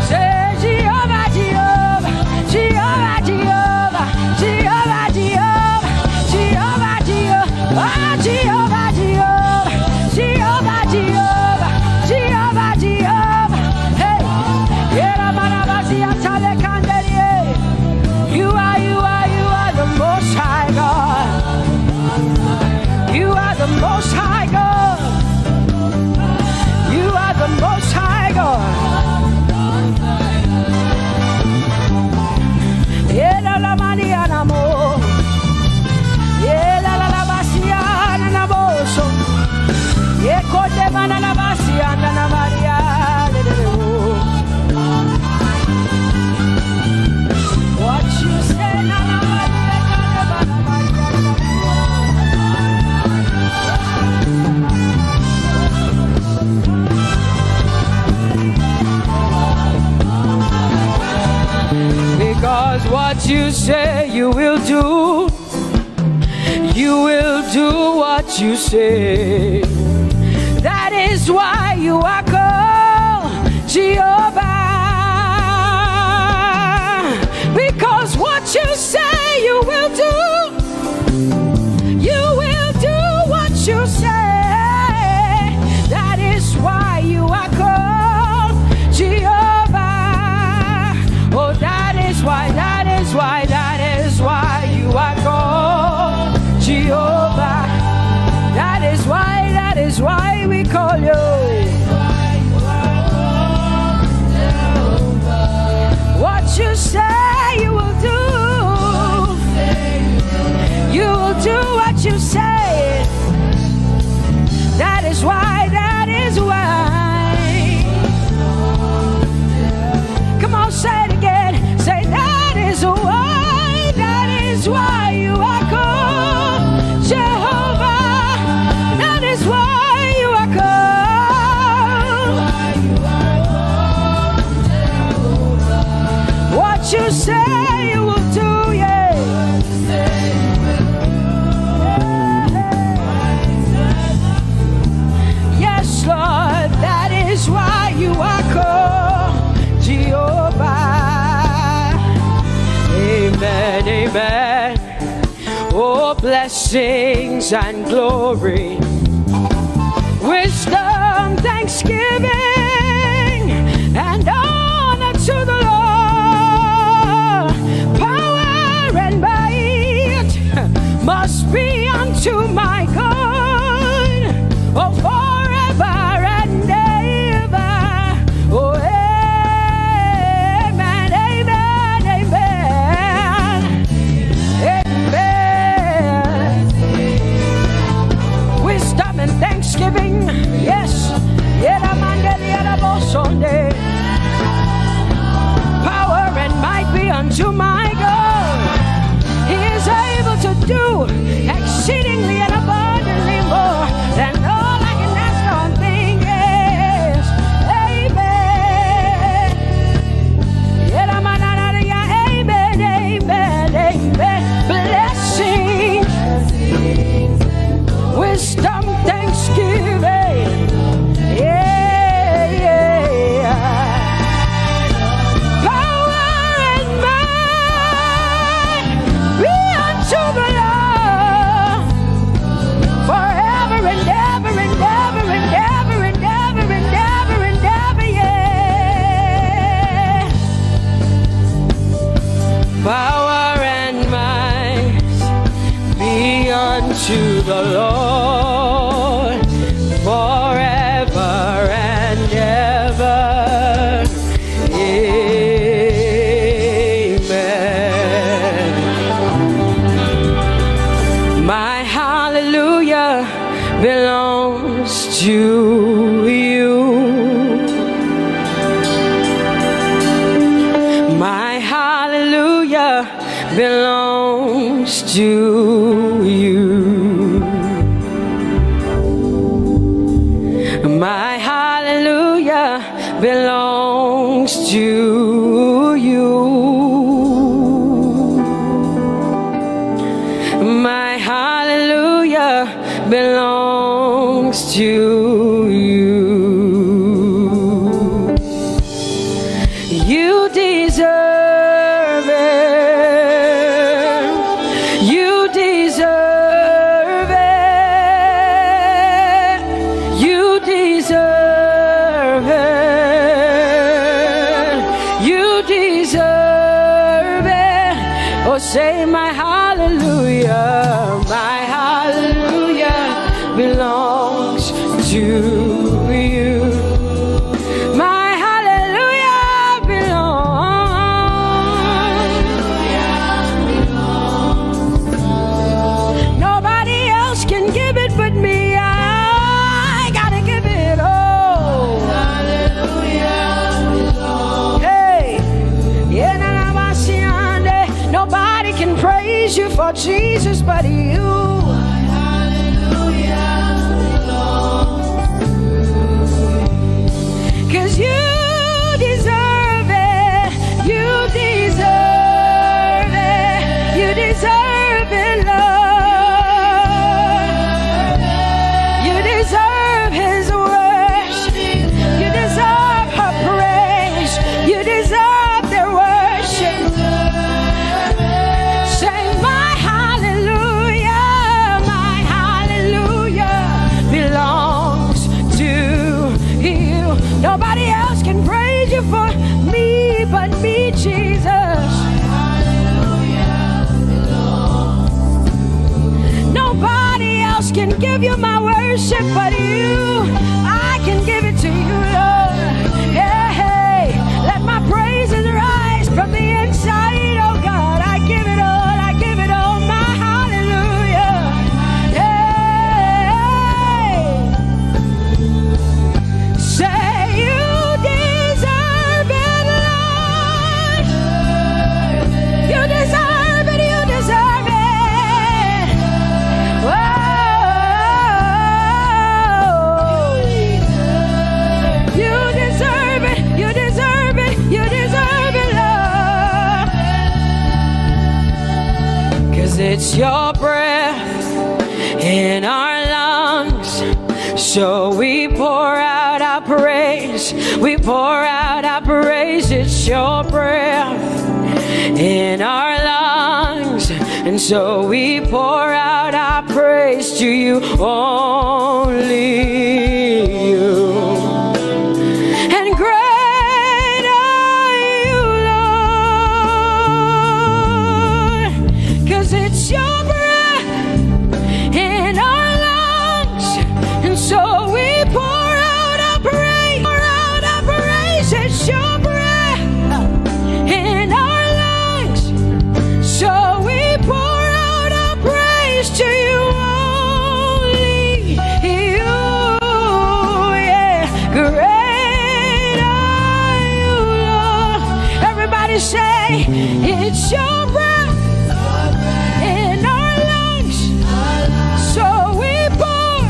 Say Jehovah, Jehovah, Jehovah, Jehovah, Jehovah, Jehovah, Jehovah, Jehovah, Jehovah, Jehovah, Jehovah, Jehovah, Jehovah. Hey, you are the Most High God. You are the Most High God. You are the Most High God. La la maniana mo. La la la basiana na boso. Kote manana basiana na Maria. What you say na because what you say you will do what you say. That is why you are called Jehovah. Because what you say you will do what you say. That is why you are called Jehovah. Oh, that is why you are called Jehovah. That is why we call you. What you say you will do. You will do what you say. That is why. Come on, say it again. Say that is why you are called Jehovah. That is why you are called. What you say you will do, yeah. blessings and glory, wisdom, thanksgiving, and honor to the Lord. Power and might must be unto my God, oh, forever and ever. Oh, amen, amen, amen, amen. Wisdom and thanksgiving, yes. Power and might be unto my God. He is able to do exceedingly and abundantly more than all I can ask or think. Yes, amen. Amen, amen, amen. Blessings, wisdom, thanksgiving. Power and might be unto the Lord forever and ever. Amen. My hallelujah belongs to you. My hallelujah belongs to you. My hallelujah belongs to you. My hallelujah belongs to you. You deserve it. You deserve it. You deserve it. You deserve it. Oh, say my hallelujah. My hallelujah belongs to you. My hallelujah belongs. Nobody else can give it but me. I gotta give it all. Hallelujah belongs. Hey, nobody can praise you for Jesus but you. Cause you deserve it, you deserve it, you deserve it, Lord. You deserve His worship, you deserve her praise, you deserve their worship. Say my hallelujah belongs to you. Nobody else can praise you for me but me, Jesus. Nobody else can give you my worship but you. I can give it to you, Lord. Hey, hey, let my praises rise from the inside, oh God. I give it all, I give it all, my hallelujah. Hey, say you deserve it, Lord. You deserve it, you deserve it. Whoa. You deserve it, you deserve it, you deserve it, Lord. Cause it's your breath in our lungs, so we pour out our praise, we pour out our praise. It's your breath in our lungs, and And so we pour out our praise to you, only you. And great are you, Lord, 'cause it's your breath in our lungs. And so we pour out our praise, it's your breath in our lungs. So we pour out our praise to you, only you, yeah. Great are you, Lord. Everybody say, it's your breath in our lungs. So we pour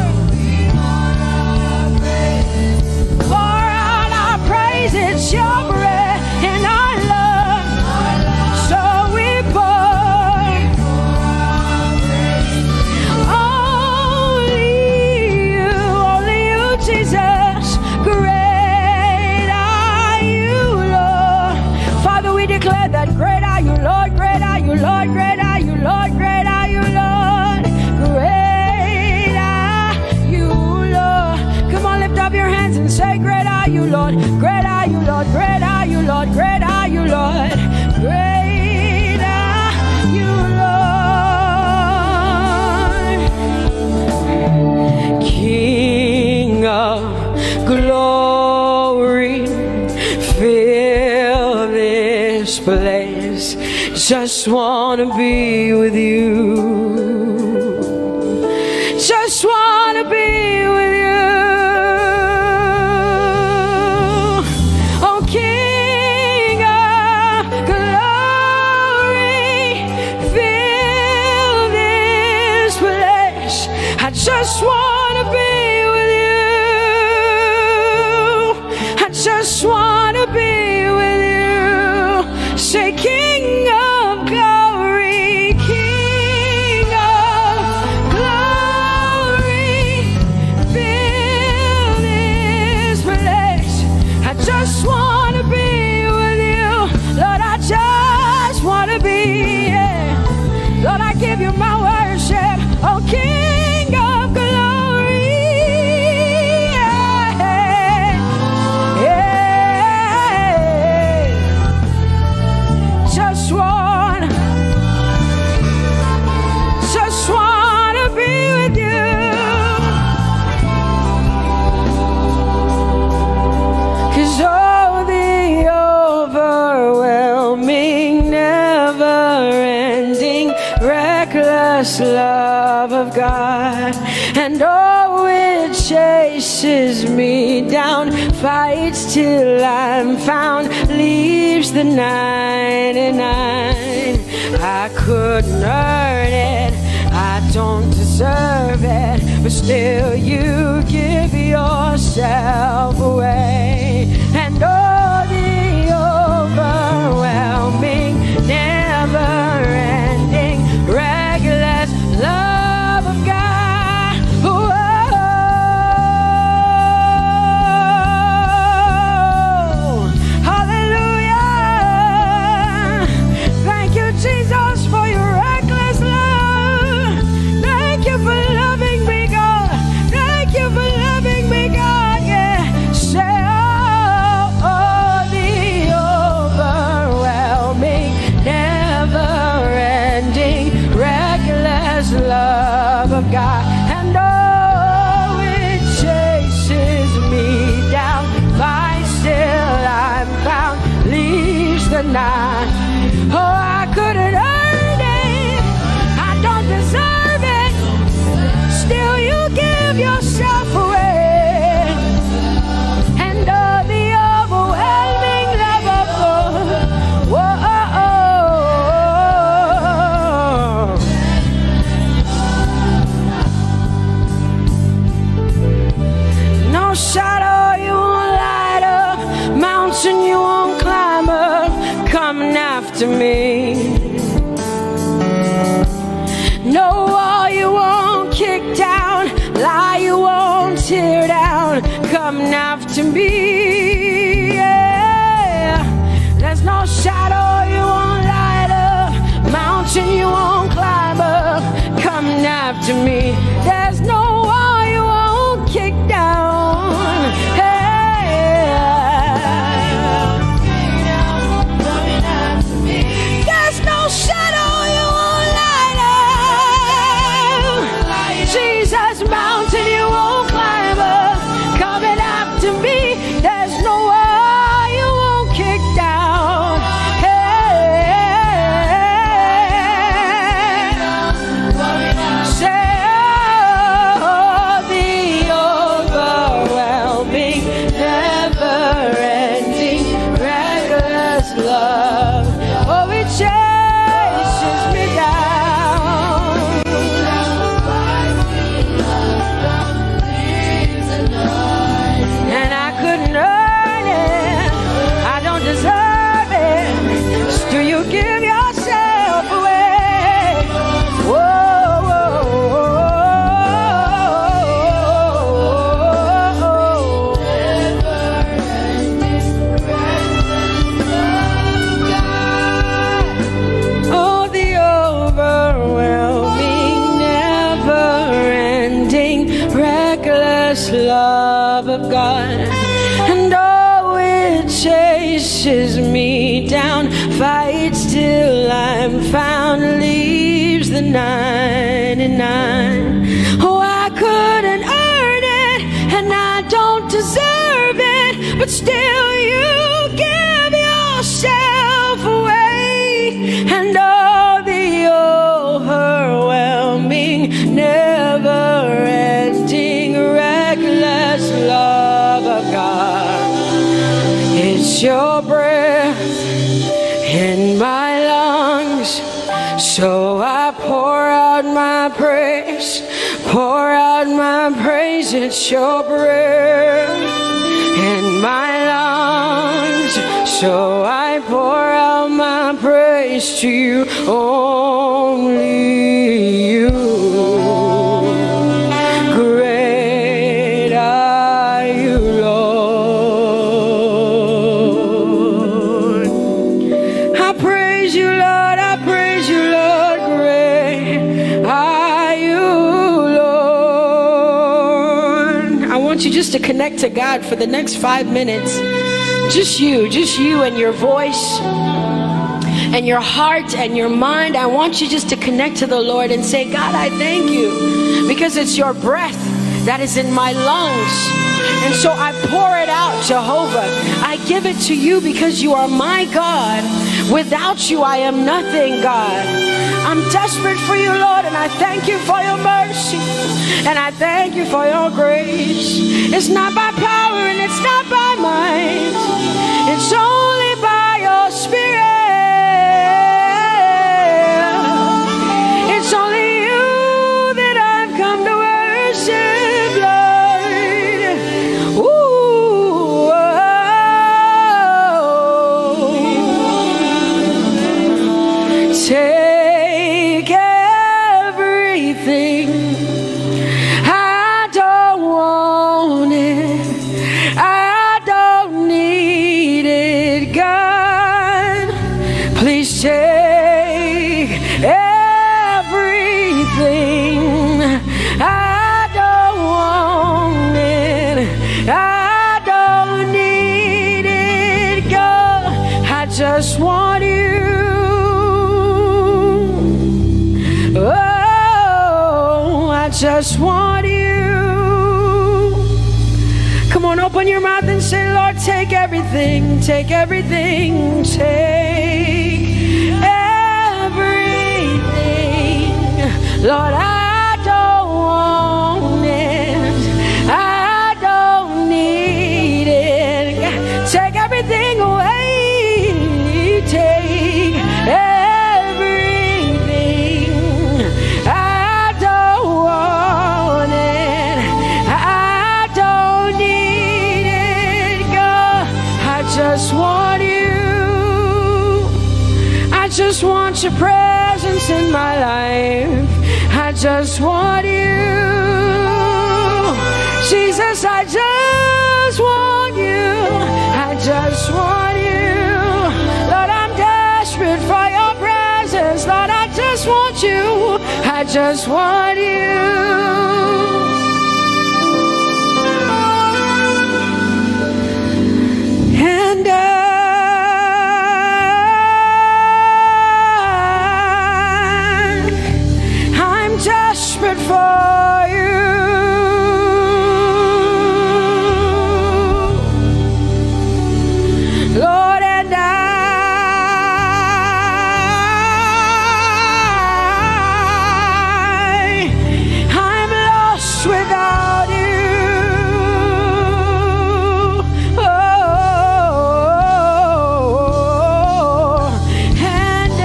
out our praise. It's your breath in our lungs. So we pour only you, Jesus. Great are you, Lord. Father, we declare that great are you, Lord. Great are you, Lord. Great are you, Lord. Great are you, Lord. Great are you, Lord. Come on, lift up your hands and say, great are you, Lord. Great are you, Lord. Great are you, Lord. Great are you, Lord. Great are you, Lord. King of glory, fill this place. Just wanna be with you. Just wanna be with you. Oh, King of glory, fill this place. I just wanna be with you. I just wanna be with you. Say, King of glory, King of glory, fill this place. I just wanna be with you. Lord, I just wanna be, yeah. Lord, I give you my worship. Oh, King of glory, yeah. Yeah. Just wanna be with you. 'Cause oh, the overwhelming, never-ending, reckless love of God, and oh, it chases me down, fights till I'm found, leaves the 99. I couldn't earn it, I don't deserve it, but still you give yourself away. And oh, the overwhelming, never-ending, reckless love of God. Whoa. Hallelujah. Thank you, Jesus, for your reckless love. Thank you for loving me, God. Thank you for loving me, God. Yeah. Say, oh, the overwhelming, never-ending, reckless love of God. And oh, it chases me down, finds till I'm found, leaves the 9. Oh, I couldn't earn it, I don't deserve it, still you give yourself away. And oh, the overwhelming love of God. Whoa. No shadow you won't light up, mountain you won't climb up, coming after me. No wall you won't kick down, lie you won't tear down, coming after me. Yeah. There's no shadow you won't light up, mountain you won't climb fights till I'm found, leaves the 99. Oh, I couldn't earn it, and I don't deserve it, but still you give yourself away, and all the overwhelming, never-ending, reckless love of God. It's your breath in my lungs, so I pour out my praise, pour out my praise. It's your breath in my lungs, so I pour out my praise to you, only you. Great are you, Lord. I praise you, Lord. I praise you, Lord. Great are you, Lord. I want you just to connect to God for the next 5 minutes. Just you and your voice and your heart and your mind. I want you just to connect to the Lord and say, God, I thank you because it's your breath that is in my lungs. And so I pour it out, Jehovah. I give it to you because you are my God. Without you, I am nothing, God. I'm desperate for you, Lord, and I thank you for your mercy. And I thank you for your grace. It's not by power and it's not by might. It's only by your Spirit. It's only you that I've come to worship, Lord. Ooh, oh. Take everything. I don't want it. I don't need it, God. Please take everything. I don't want it. I don't need it, God. I just want you. Oh, I just want you. Come on, open your mouth and say, Lord, take everything, take everything, take everything. Lord, I don't want it. I don't need it. Take everything away. Take everything. I don't want it. I don't need it, God. I just want you. I just want your presence in my life. I just want you. Jesus, I just want you. I just want you. Lord, I'm desperate for your presence. Lord, I just want you. I just want you. And I'm desperate for you. Lord, and I'm lost without you. Oh, and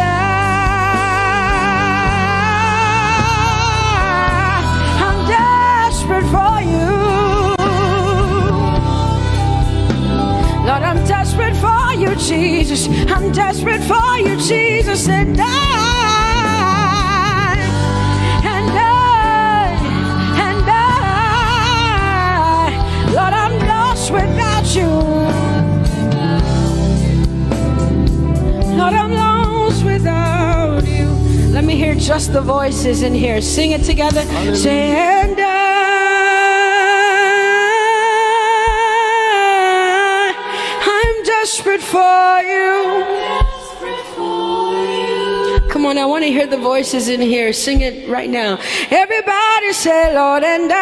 I'm desperate for you. Lord, I'm desperate for you, Jesus. I'm desperate for you, Jesus. And Lord, I'm lost without you. Lord, I'm lost without you. Let me hear just the voices in here. Sing it together. Say, and I'm desperate for you. Come on, I want to hear the voices in here. Sing it right now. Everybody say, Lord, and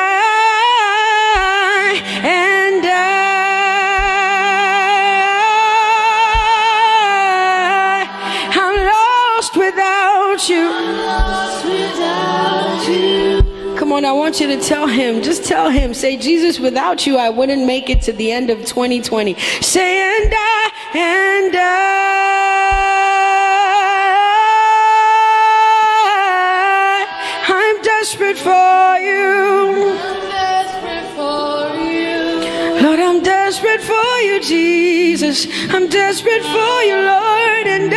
I'm lost without you. Come on, I want you to tell him. Just tell him. Say, Jesus, without you, I wouldn't make it to the end of 2020. Say, and I'm desperate for you. I'm desperate for you. Lord, I'm desperate for you, Jesus. I'm desperate for you, Lord, and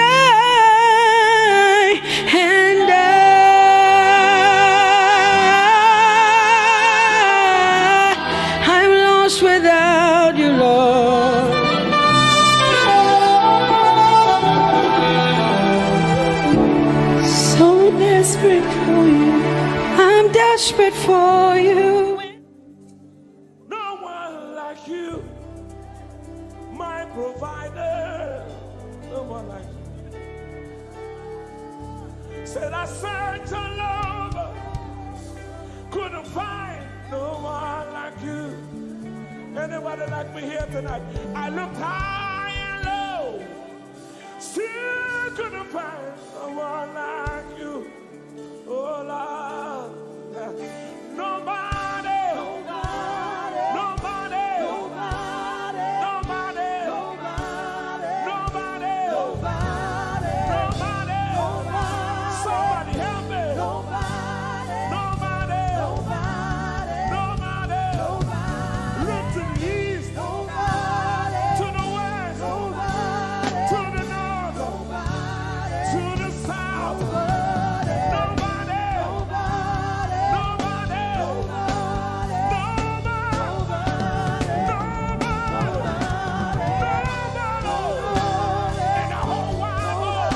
I'm lost without you, Lord. So desperate for you. I'm desperate for you. No one like you, my provider. No one like you. Said I searched all over, couldn't find no one like you. Anybody like me here tonight? I looked high and low, still couldn't find no one like you. Oh Lord, nobody, nobody, nobody, nobody, nobody, nobody, nobody, nobody, somebody help me. Nobody, nobody, nobody, nobody, look to the east, nobody, to the west, nobody, to the north, nobody, to the south, nobody, nobody, nobody, in the whole wide world,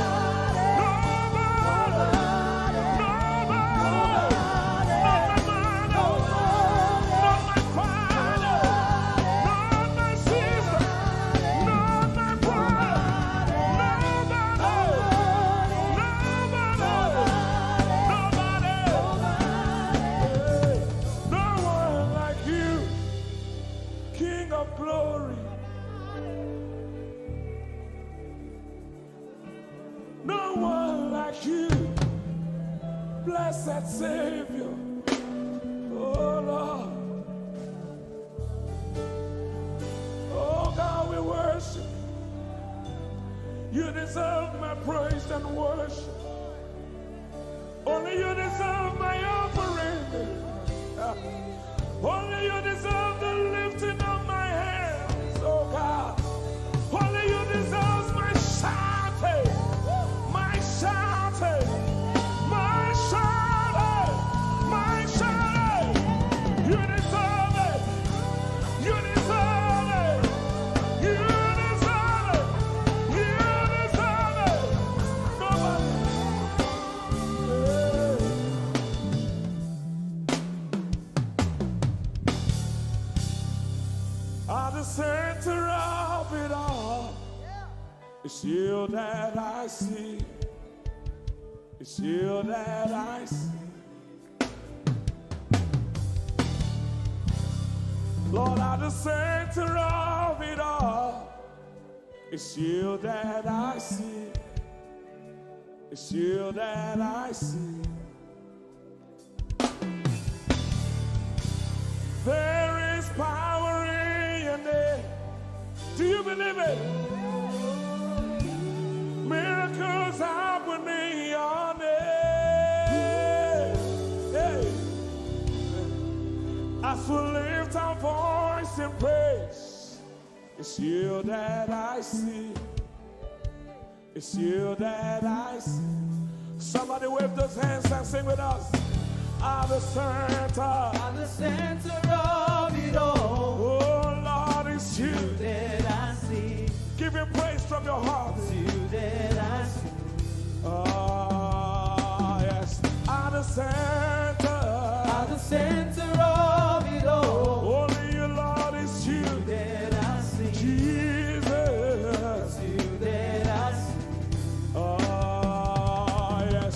no one like you, King of glory. No one like you, blessed Savior. Oh Lord, oh God, we worship. You deserve my praise and worship. Only you deserve my offering. Only you deserve the lifting of my hands, oh God. Only you deserve my shouting, my shouting, my shouting, my shouting. You deserve it. You deserve it. You deserve it. You deserve it. Nobody. At the center of it all, it's you that I see. It's you that I see. Lord, at the center of it all, it's you that I see. It's you that I see. There is power in your name. Do you believe it? Miracles happen in your name. Hey. As we lift our voice in praise, it's you that I see. It's you that I see. Somebody wave those hands and sing with us. At the center of it all. Oh Lord, it's you that I see. Give him praise from your heart. It's you that I see. Oh yes. At the center of it all. Only you, Lord, it's you that I see. Jesus. It's you that I see. Oh yes.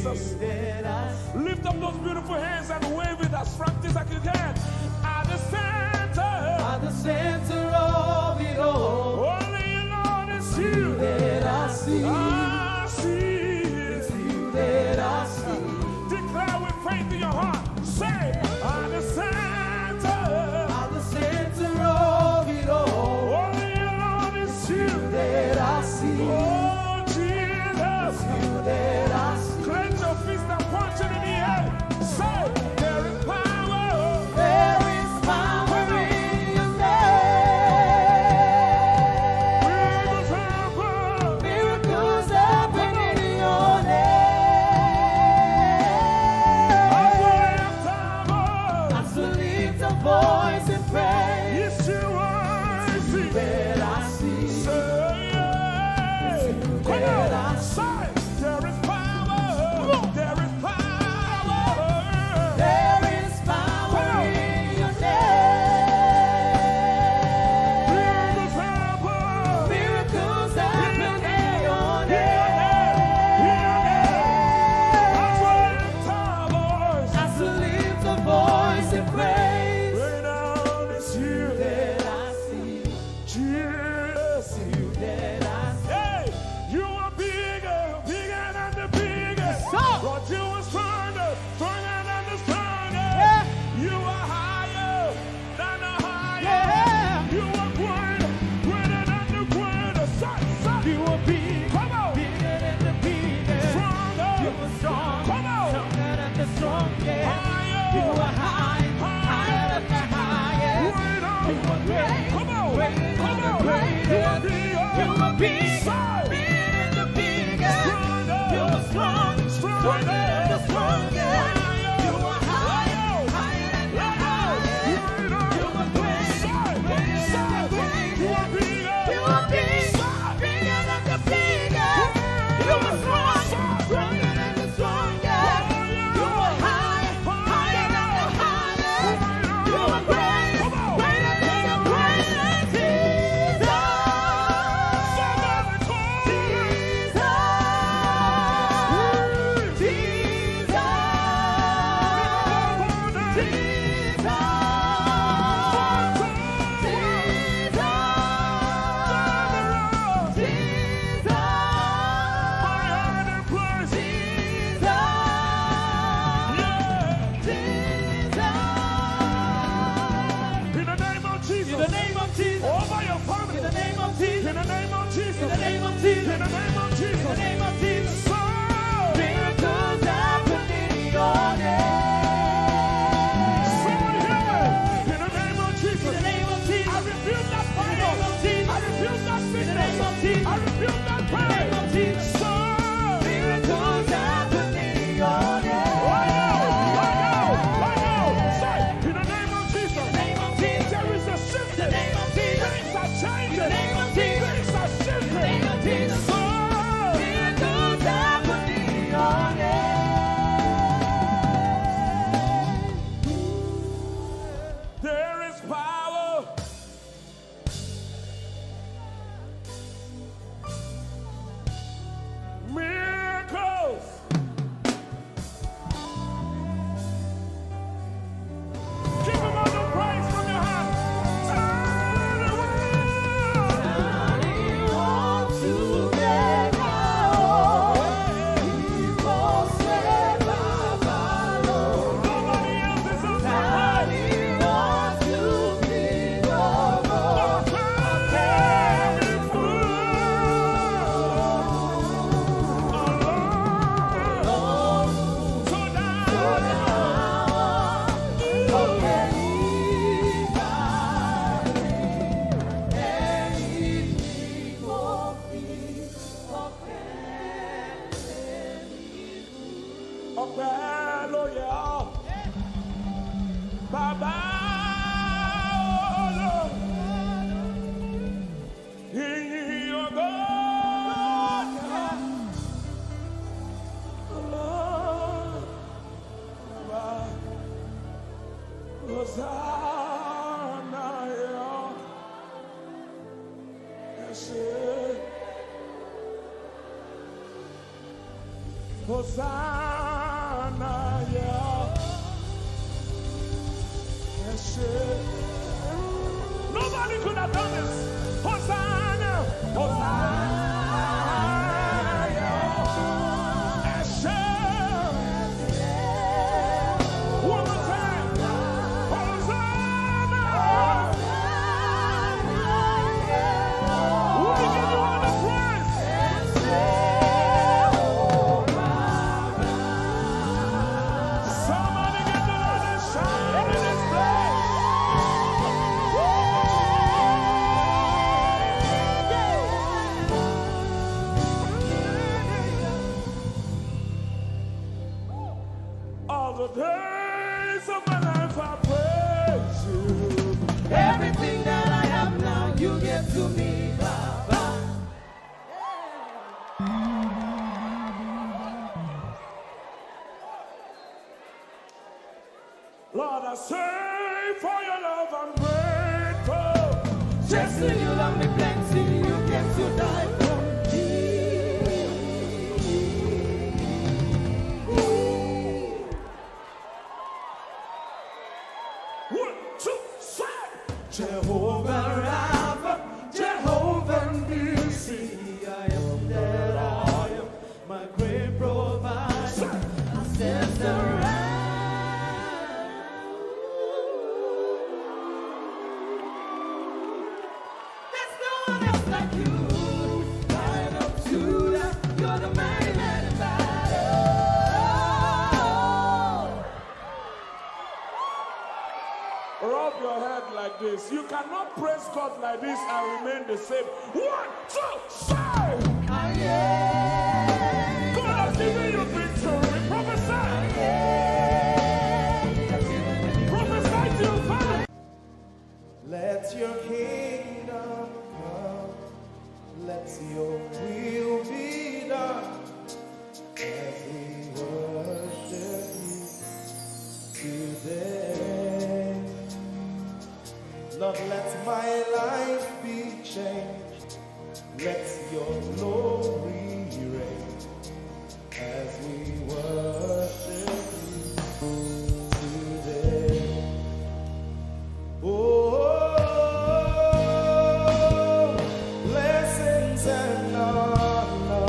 Jesus. Lift up those beautiful hands and wave it as practice as you can. At the center of it all, only Lord is you that I see. I see. It's you that I see. Declare with faith in your heart. Say, at the center of it all, only Lord is you that I see. Oh, Jesus. It's you that I see. Clench your fist and punch it in the air. Say, there is power. There is power in your name. Miracles happen in your name. I still lift a voice and praise. Yes, you are. It's you that I see. Come on, say, there is power. There is power. There is power in your name. Miracles happen in your name. I still lift a voice and praise. That I see. Jesus. You that I see. Hey, you are bigger, bigger than the biggest. Lord, you are stronger, stronger than the strongest. Yeah. You are higher than the highest. Yeah. You are greater, greater than the greatest. You are big, Come on. bigger than the biggest. Stronger. You are strong, Come on. stronger than the strongest. Higher. You are high, higher than the highest. Greater. You are great, Come on. greater Come than the on. greatest. You are bigger. You are big, Say. bigger than the biggest. Stronger. You are strong, stronger than the strongest. You are high, higher than the highest. You are great, greater than the greatest. You are big, bigger than the biggest. You are strong, stronger than the strongest. You are high, higher than the highest. You are great, greater than the greatest. In the name of Jesus. Over your family. In the name of Jesus. In the name of Jesus. In the name of Jesus. In the name of Jesus. In the name of Jesus. So, Miracles happen in your name. someone hear me. In the name of Jesus. In the name of Jesus. I rebuke that In the fire. name of Jesus. I rebuke that In the sickness. name of Jesus. I rebuke that In the pain. name of Jesus. So, Miracles happen in your name. right now. Say, in the name of Jesus. In the name of Jesus. There is a shift. In the name of Jesus. Things are changing. In the name of Jesus. Things are shifting. In the name of Jesus. So, Miracles happen in your name. there is power. Miracles. Give him all the praise from your heart. Turn the world. Nobody else is on the ọpẹ́ ló yẹ ọ́. Bàbá olóò, ìyìn ògo yẹ. Bàbá, Hosanna yẹ ọ́. Ẹ ṣé. Hosanna. Nobody could have done this. Hosanna, Hosanna, Eshe. One more time, Hosanna. We give you all the praise. Somebody get the Lord and shout in this place. All the days of my life I praise you. Everything that I have now, you give to me, Baba. Lord, I say for your love I'm grateful. Just to you love me plenty, you came to die for me. 1, 2, 3. Jehovah Rapha, Jehovah Nissi, I am that I am, my great provider. I stand around. There's no one else like you. Lion of Judah, you're the mighty man in battle. Rub your head like this. You cannot praise God like this and remain the same. 1, 2, 3. God has given you victory. Prophesy. Prophesy to your family. Let your kingdom come, let your will be done, as we worship you today. Lord, let my life be changed, let your glory reign, as we worship you today. Oh, blessings and honor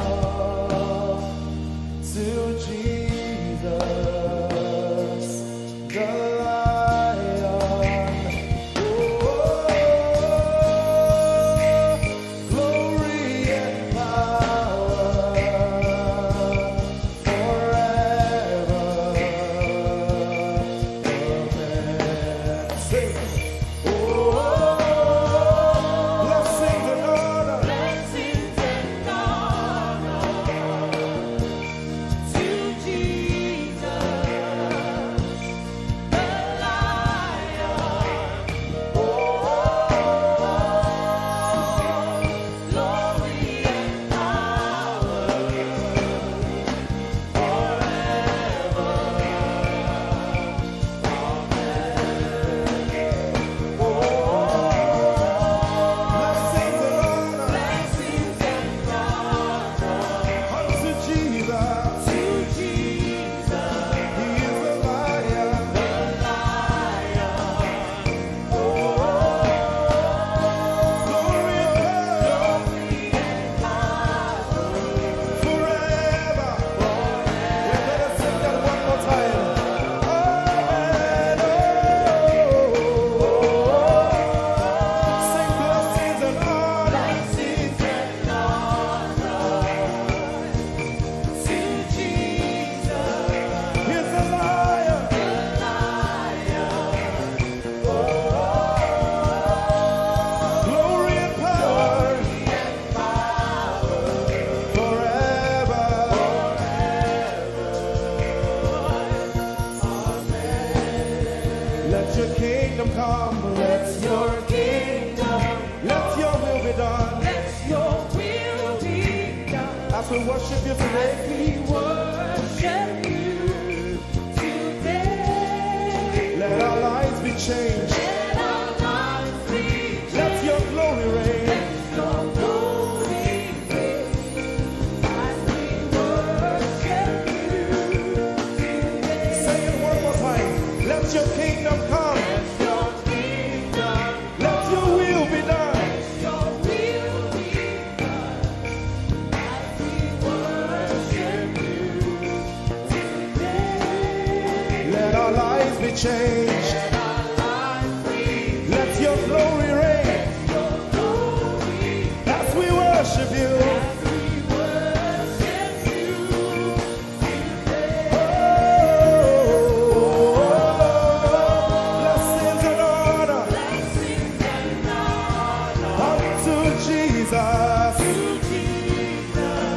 to Jesus, the Lion. Oh, glory and power forever. Amen. Sing. Blessings and honor to Jesus, the Lion. Oh, glory and power forever. Blessings and honor unto Jesus. He is the Lion. Oh, glory and power forever. We better sing that one more time. Amen. Sing blessings and honor to Jesus. He's the Lion. Glory and power forever. Let your kingdom come. Let your will be done. As we worship you today, let our lives be changed. Let your glory reign. As we worship you today. changed. Let your glory reign as we worship you. Blessings and honor unto Jesus.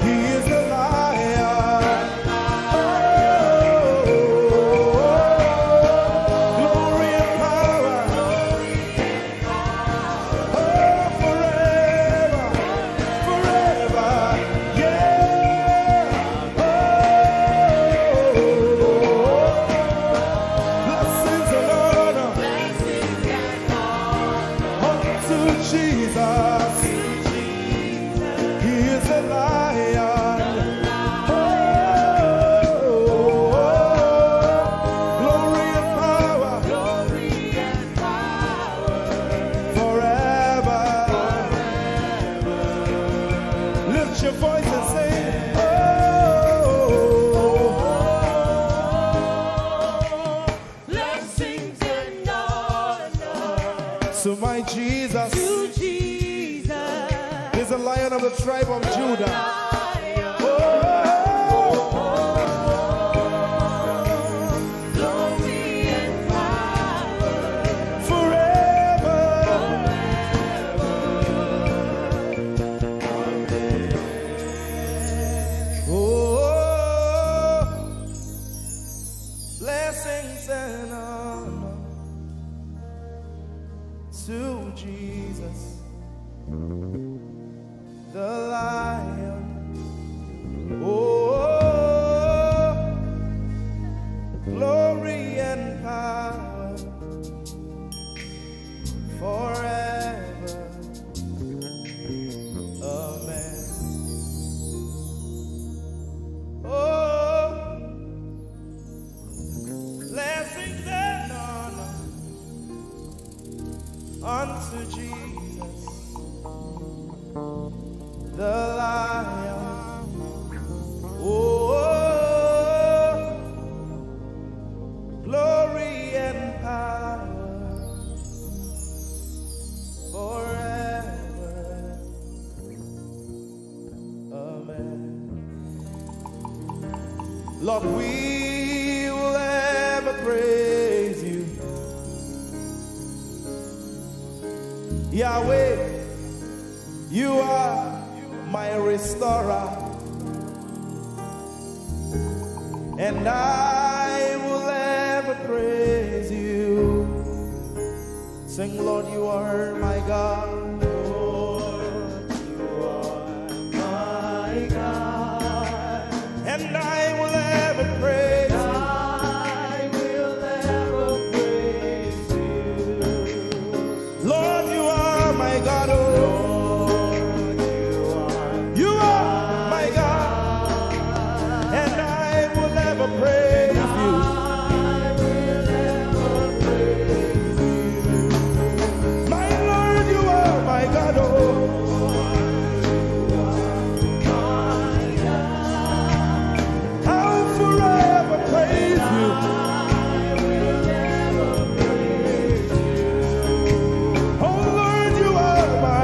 He is the Lion. Glory and power. Forever, forever, yeah. Blessings and honor unto Jesus. He is the Lion. Glory and power forever. Lift your voice and sing. Blessings and honor To my Jesus to Jesus. is the Lion of the tribe of Judah. Glory and power Forever. Oh, blessings and honor to Jesus, the Lion. Oh, glory and power forever. Amen. Oh, blessings and honor unto Jesus, the Lion. Oh, glory and power forever. Amen. Lord, we will ever praise you. Yahweh, you are my restorer, and I will ever praise you. Sing, Lord, you are my God. Lord, you are my God, and I will ever praise you. I will ever praise you. Lord, you are my God. Oh, you are my God, and I will ever praise you. My Lord, you are my God. Oh, I'll forever praise you. Oh Lord, you are my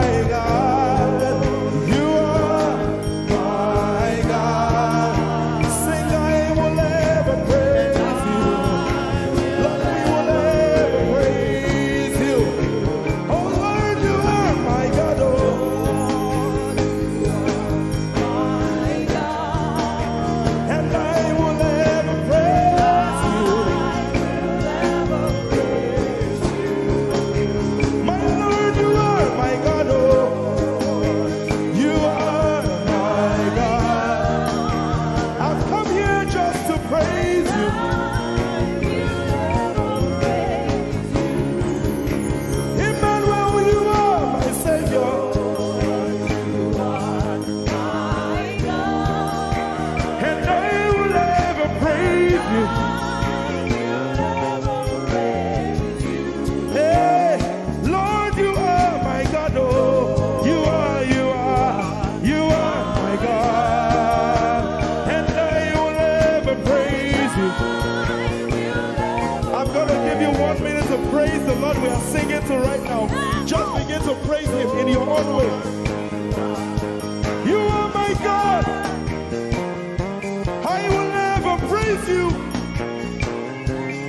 praise the Lord we are singing to right now. Just begin to praise him in your own way. You are my God. I will never praise you.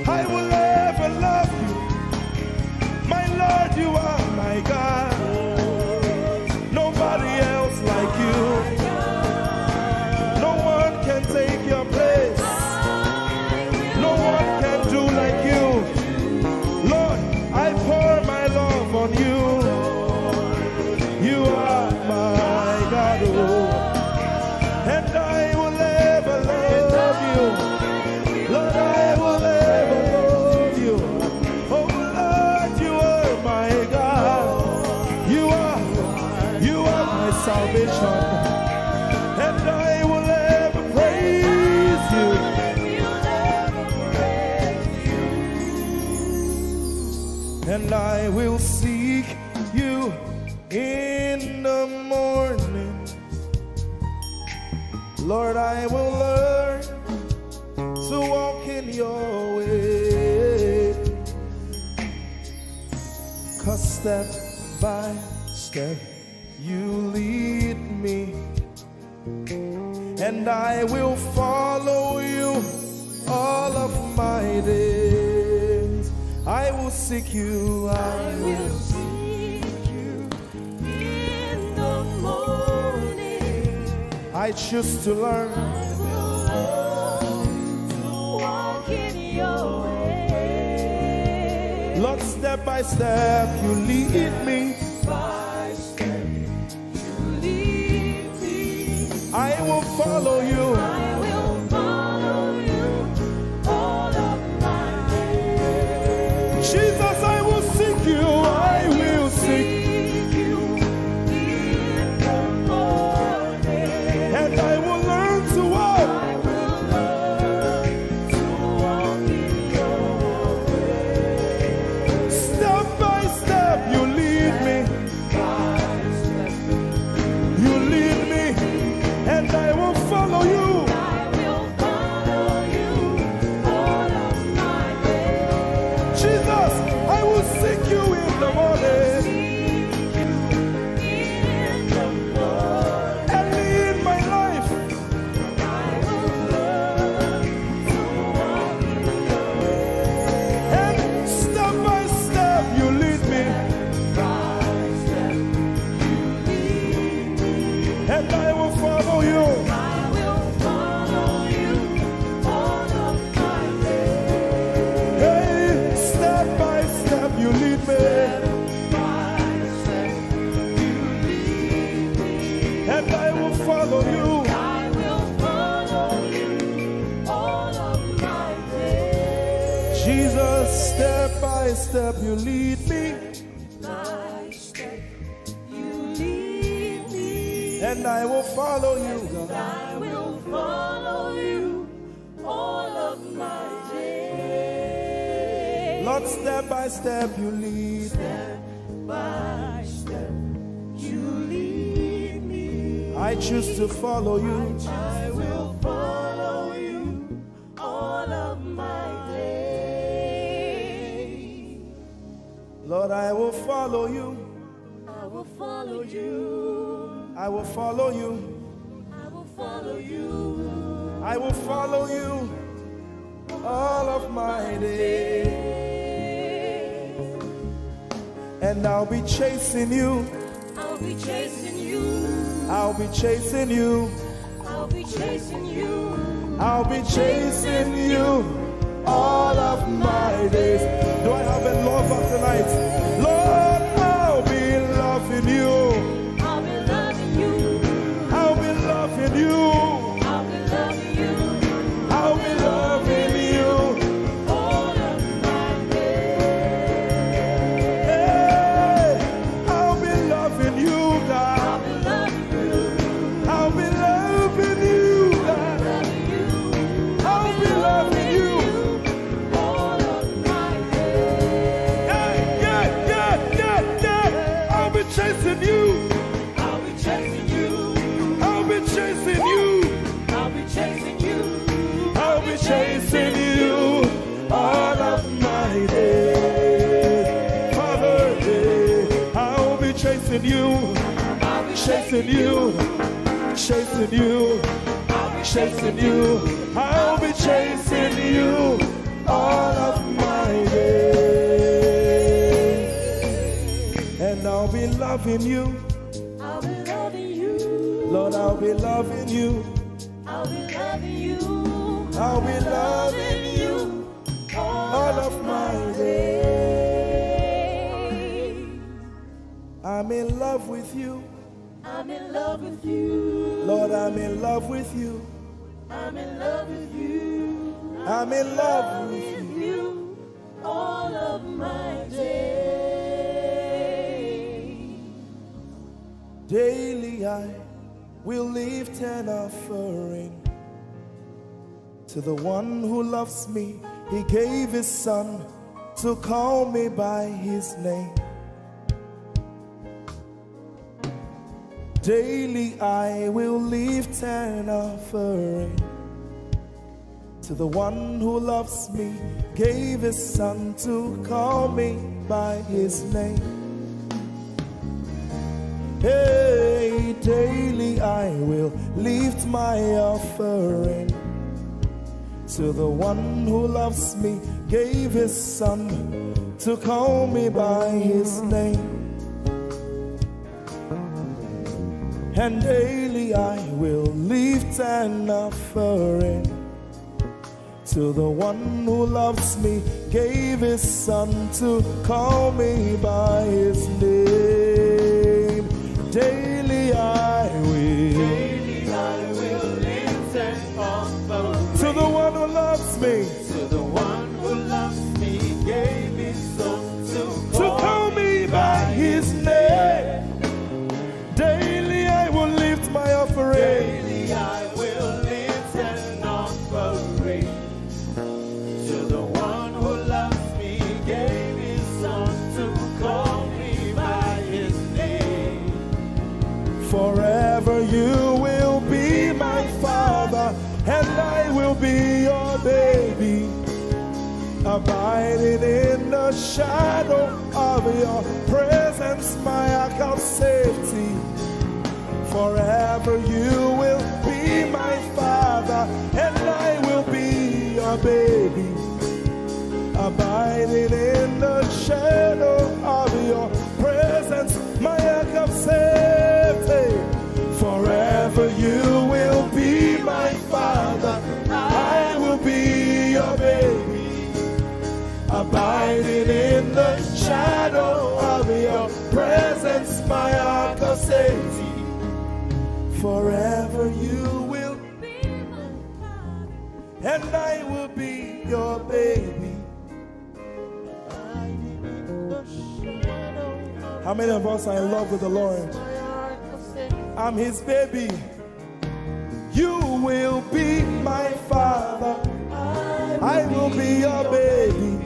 I will ever love you. My Lord, you are my God. Nobody else like you. No one can take your place. No one can do like you. Lord, I pour my love on you. You are my God, oh. And I will ever love you. Lord, I will ever love you. Oh Lord, you are my God. You are my salvation. And I will ever praise you. And I will seek you in the morning. Lord, I will learn to walk in your way. 'Cause step by step you lead me, and I will follow you all of my days. I will seek you, I will seek you in the morning. I choose to learn. I will learn to walk in your way. Lord, step by step you lead me. By step you lead me. I will follow you. I will follow you all of my days. Jesus, I will seek you. I will seek you in the morning. And I will learn to walk. I will learn to walk in your way. Step by step you lead me. By step you lead me. And I will follow you. I will follow you all of my days. Jesus, I will seek you in the morning. Early in my life. I will learn to walk in your way. And step by step you lead me. By step you lead me. And I will follow you. I will follow you all of my days. Hey, step by step you lead me. By step you lead me. And I will follow you. I will follow you all of my days. Jesus, step by step you lead me. By step you lead me. And I will follow you, God. I will follow you all of my days. Lord, step by step you lead. Step by step you lead me. I choose to follow you. I will follow you all of my days. Lord, I will follow you. I will follow you. I will follow you. I will follow you. I will follow you all of my days. And I'll be chasing you. I'll be chasing you. I'll be chasing you. I'll be chasing you. I'll be chasing you all of my days. Do I have a lover tonight? Lord, I'll be loving you. I'll be loving you. I'll be loving you. I'll be loving you. I'll be loving you all of my days. Hey, I'll be loving you, God. I'll be loving you, God. I'll be loving you all of my days. Hey, chasing you, chasing you, chasing you, chasing you. I'll be chasing you all of my days. And I'll be loving you. I'll be loving you. Lord, I'll be loving you. I'll be loving you. I'll be loving you all of my days. I'm in love with you. I'm in love with you. Lord, I'm in love with you. I'm in love with you. I'm in love with you all of my days. Daily I will lift an offering to the one who loves me. He gave his son to call me by his name. Daily I will lift an offering to the one who loves me, gave his son to call me by his name. Hey, daily I will lift my offering to the one who loves me, gave his son to call me by his name. And daily I will lift an offering to the one who loves me, gave his son to call me by his name. Daily I will lift an offering to the one who loves me, to the one who loves me, gave his son to call me by his name. Daily I will lift my offering. Daily I will lift an offering to the one who loves me, gave his son to call me by his name. Forever you will be my father, and I will be your baby, abiding in the shadow of your presence, my ark of safety. Forever you will be my father, and I will be your baby, abiding in the shadow of your presence, my ark of safety. Forever you will be my father, I will be your baby, abiding in the shadow of your presence, my ark of safety. Forever you will be my father, and I will be your baby. How many of us are in love with the Lord? I'm his baby. You will be my father, I will be your baby,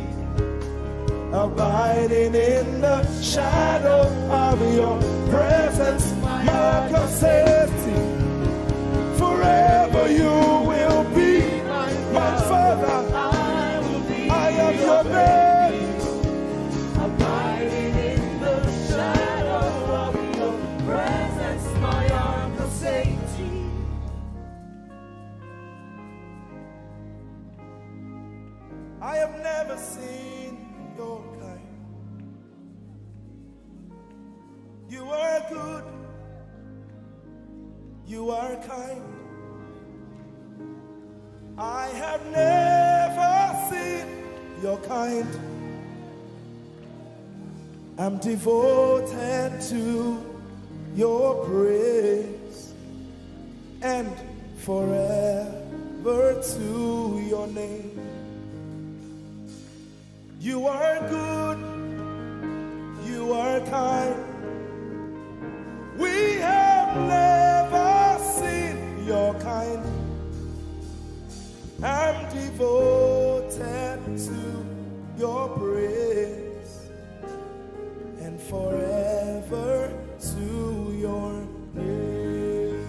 abiding in the shadow of your presence, mark of safety. Forever you will be my father, I am your baby, Abiding in the shadow of your presence, my ark of safety. I have never seen your kind. You are good, you are kind. I have never seen your kind. I'm devoted to your praise and forever to your name. You are good, you are kind. We have never seen your kind. I'm devoted to your praise and forever to your name.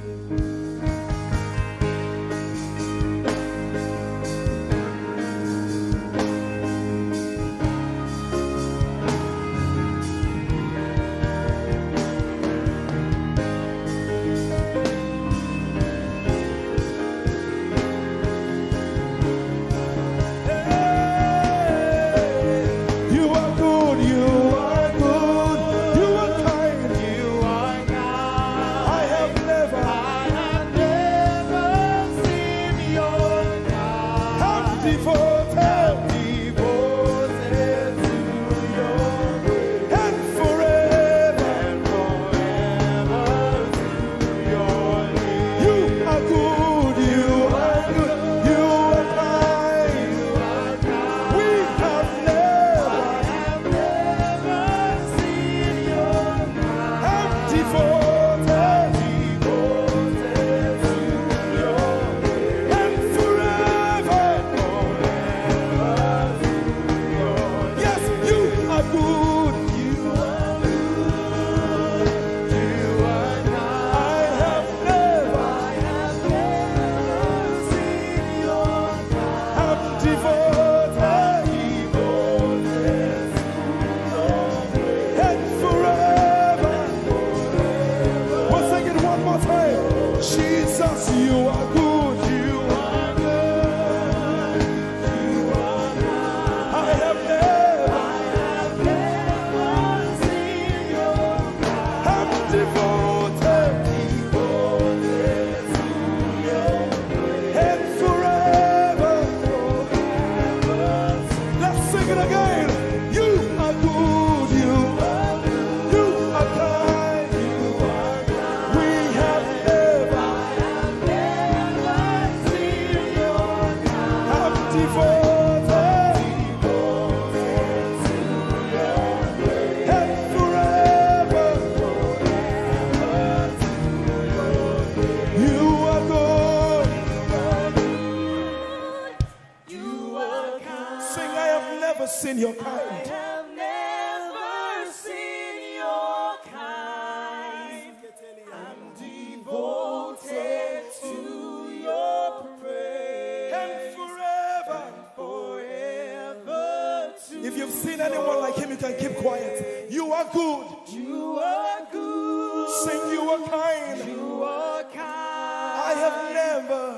and keep quiet. You are good. You are good. Sing, you are kind. You are kind. I have never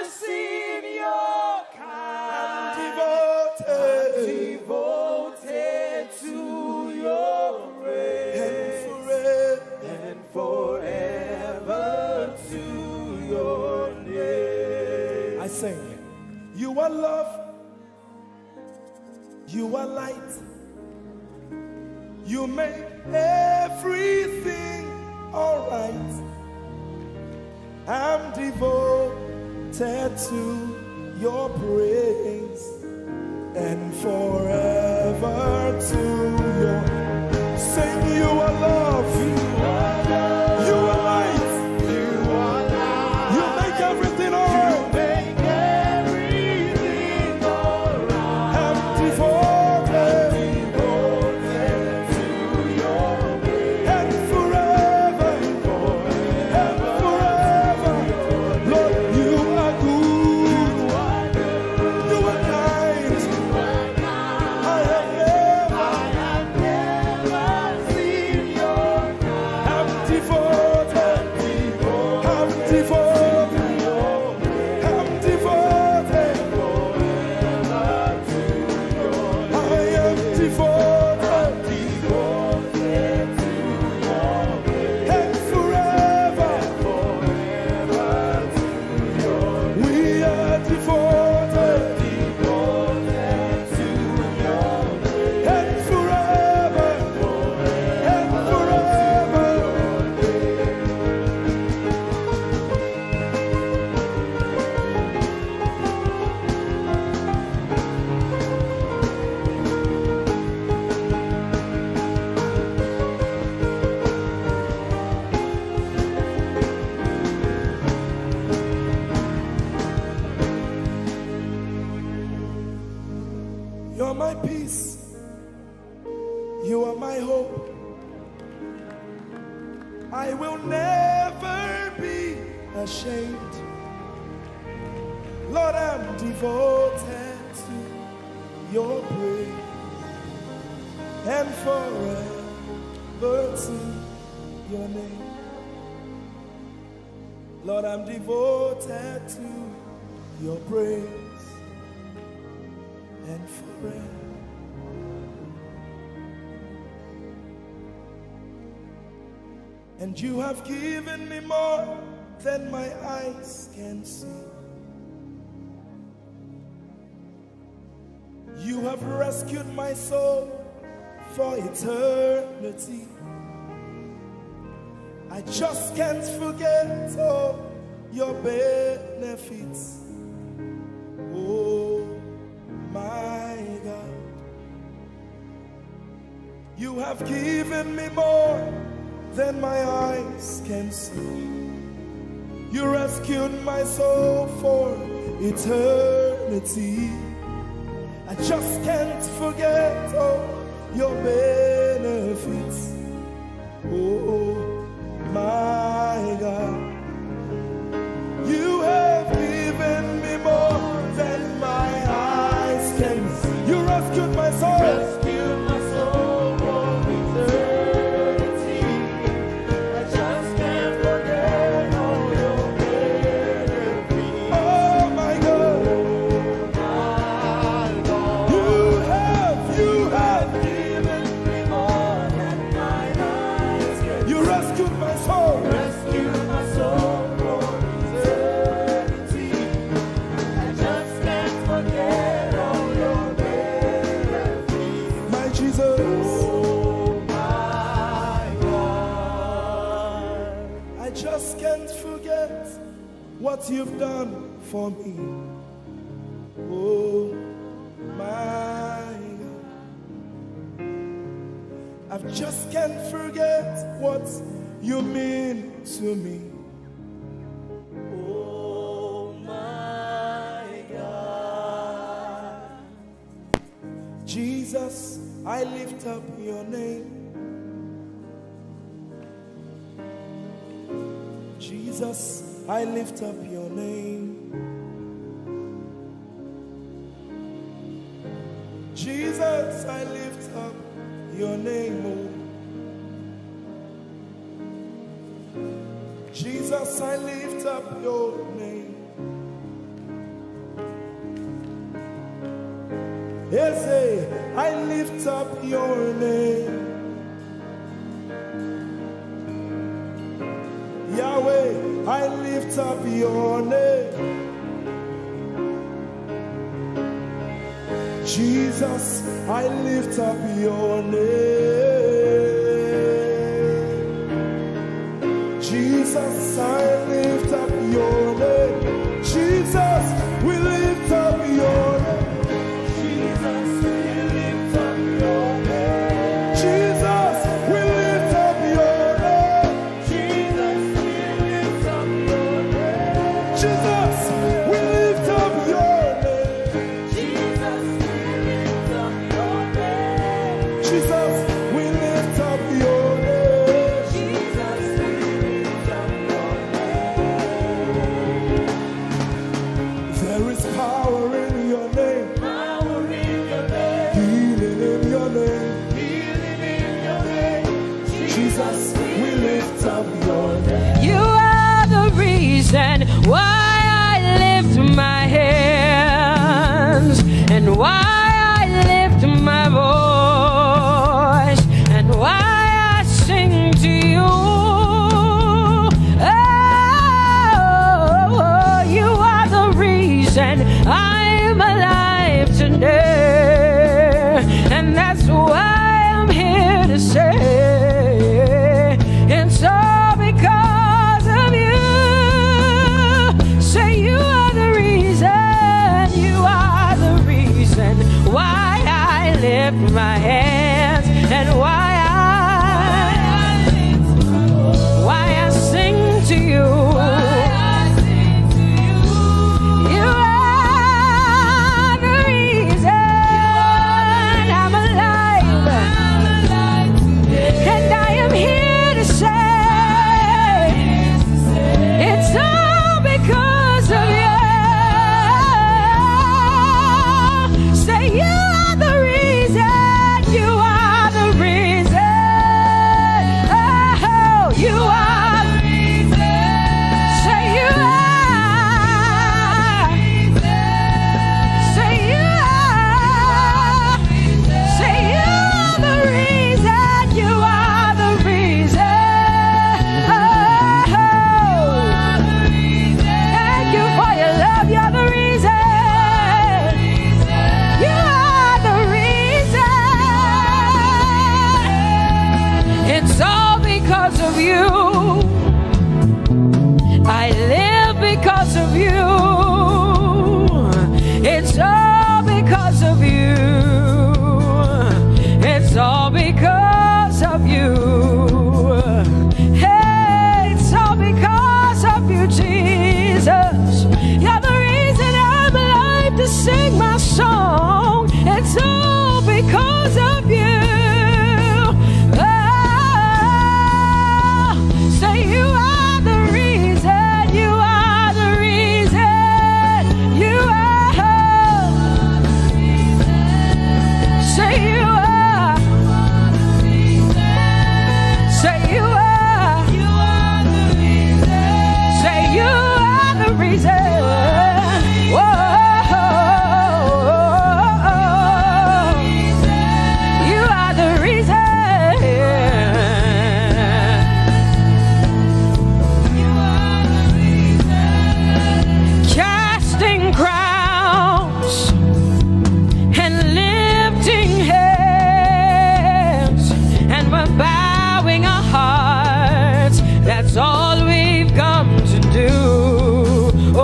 seen your kind. devoted To your praise. and Forever to your name. I sing. You are love. You are light. You make everything alright. I'm devoted to your praise and forever to your. Sing, you are love. You are love. You are light. You are light. You make everything alright. Make everything alright. I'm devoted to your praise. and forever. And forever. Lord, you are good. You are kind. I have never Seen your kind. I'm devoted. I'm devoted. I'm devoted. I am devoted. And forever. We are devoted. And forever. And forever. You're my peace. You are my hope. I will never be ashamed. Lord, I'm devoted to your praise and forever to your name. Lord, I'm devoted to your praise and forever. And you have given me more than my eyes can see. You have rescued my soul for eternity. I just can't forget all your benefits. Oh my God, you have given me more than my eyes can see. You rescued my soul for eternity. I just can't forget all your benefits. Oh my God, you have given me more than my eyes can see. You rescued my soul. Rescue my soul from eternity. I just can't forget all your benefits. Oh my God, you have given me more than my eyes can you rescued my soul. rescue my soul from eternity. I just can't forget all your benefits. My Jesus, Oh my God. I just can't forget what you've done for me. Oh my God, I just can't forget what you mean to me. Oh my God. Jesus, I lift up your name. Jesus, I lift up your name. Jesus, Jesus, I lift up your name, oh. Jesus, I lift up your name. Ese, I lift up your name. Yahweh, I lift up your name. Jesus, I lift up your name. Jesus, I lift up your name. Jesus, we lift up your name. Jesus, we lift up your name. Jesus, we lift up your name. Jesus, we lift up your name. Jesus, we lift up your name. Jesus, we lift up your name. Jesus, we lift up your name. Jesus, we lift up your name. There is power in your name. Power in your name. Healing in your name. Healing in your name. Jesus, we lift up your name. You are the reason why I lift my hands and why I lift my voice and why I sing to you. Oh, you are the reason I'm alive today, and that's why I'm here to say it's all because of you. Say you are the reason, you are the reason why I lift my hands and why I sing to you. You are the reason I'm alive, and I am here to say it's all because of you. Say you are the reason, you are the reason. Oh, you are the reason. Say you are. Say you are. Say you are the reason, you are the reason. Oh, thank you for your love, you're the reason. You are the reason. It's all because of you. I live because of you. It's all because of you. It's all because of you. Hey, it's all because of you, Jesus. You're the reason I'm alive to sing my song. It's all because of you. Oh, say you are the reason. You are the reason. You are. Say you are. Say you are. Say you are the reason. Whoa. You are the reason. Casting crowns and lifting hands, and we're bowing our hearts. That's all we've come to do. Oh,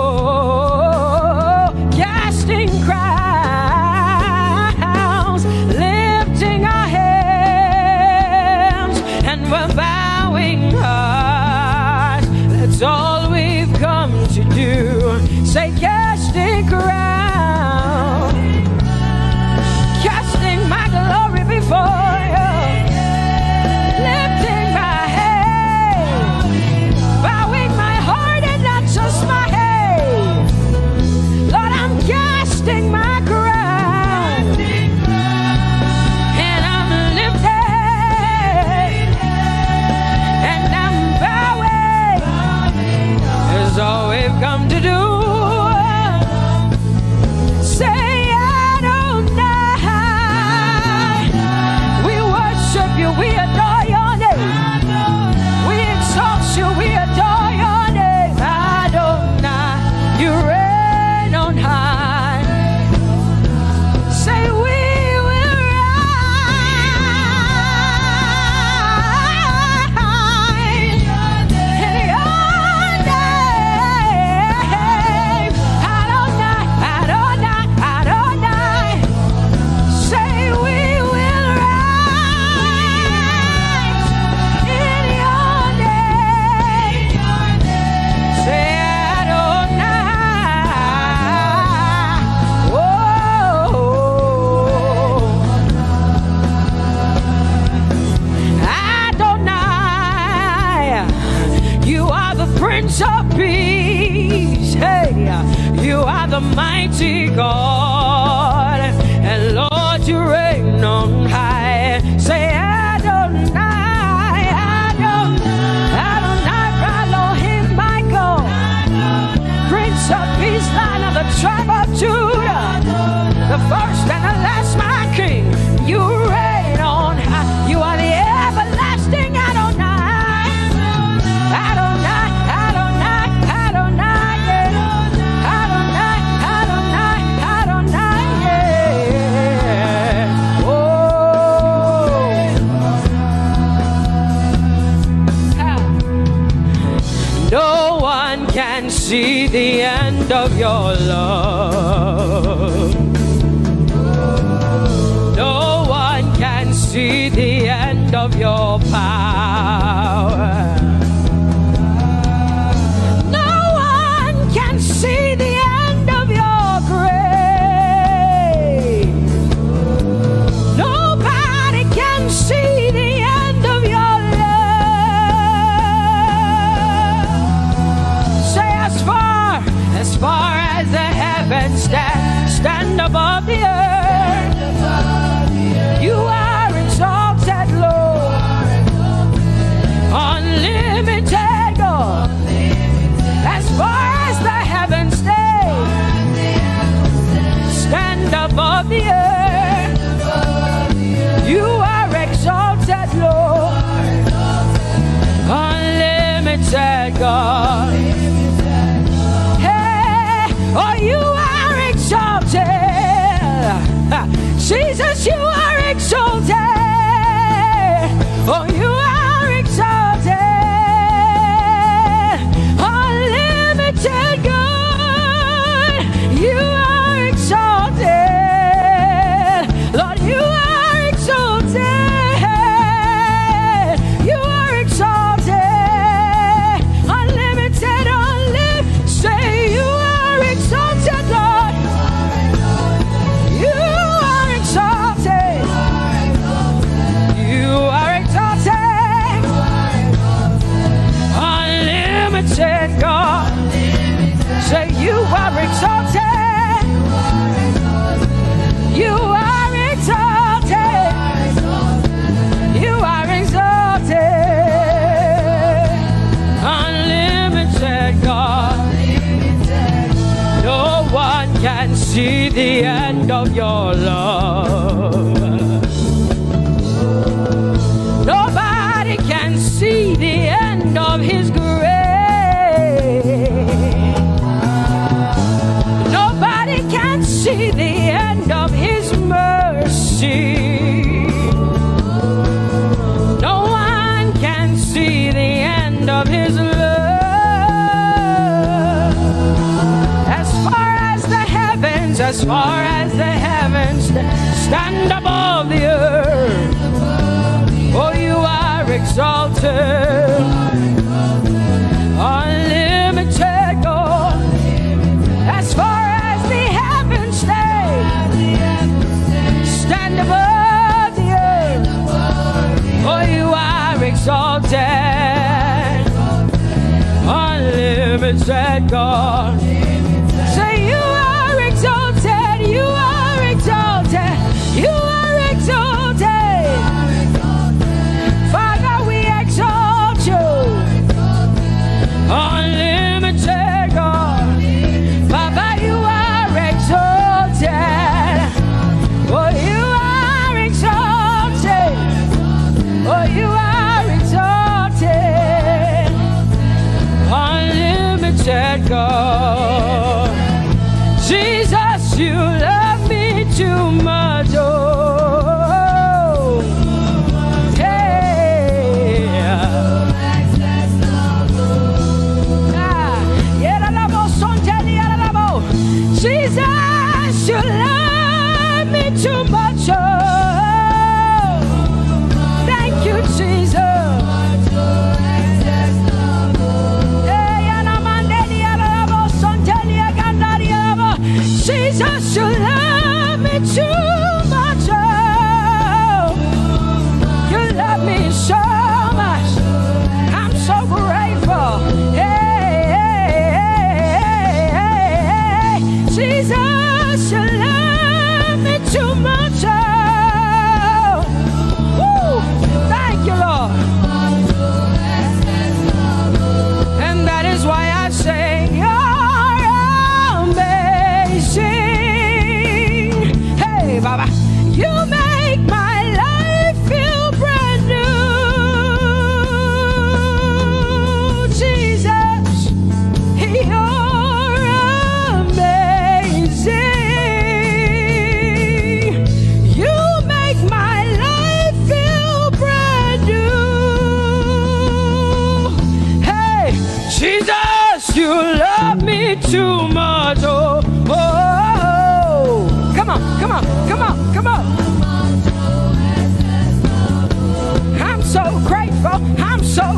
a mighty God, and Lord, you reign on high. Say Adonai, Adonai, Adonai, Elohim, Michael, Prince of Peace, Lion of the tribe of Judah, the first and the last, my King. You reign on high. You are the everlasting Adonai, Adonai, Adonai, Adonai, yeah. Adonai, Adonai, Adonai, yeah. Oh, no one can see the end of your love. No one can see the end of your power. No one can see the end of your grace. Nobody can see the end of your love. Say as far as the heavens stand above the earth, you are exalted, Lord, unlimited God. As far as the heavens stand above the earth, you are exalted, Lord, unlimited God. Hey, oh, you are exalted. Jesus, you are exalted. Oh, you are exalted. Unlimited God, you are exalted. Lord, you are exalted. You are exalted. Unlimited, say you are exalted, Lord. You are exalted. You are exalted. Unlimited God. Say you are exalted. You are exalted. You are exalted. Unlimited God. No one can see the end of your love. Nobody can see the end of his grace. Nobody can see the end of his mercy. No one can see the end of his love. As far as the heavens stand above the earth, oh, you are exalted. Unlimited God. As far as the heavens stand above the earth, oh, you are exalted. Unlimited God. Say you are exalted. You are exalted. You are exalted. Father, we exalt you. Unlimited God. Papa, you are exalted. Oh, you are exalted. Oh, you are exalted. Unlimited God. me too much. Oh, oh, oh. Come on, come on, come on, come on. I'm so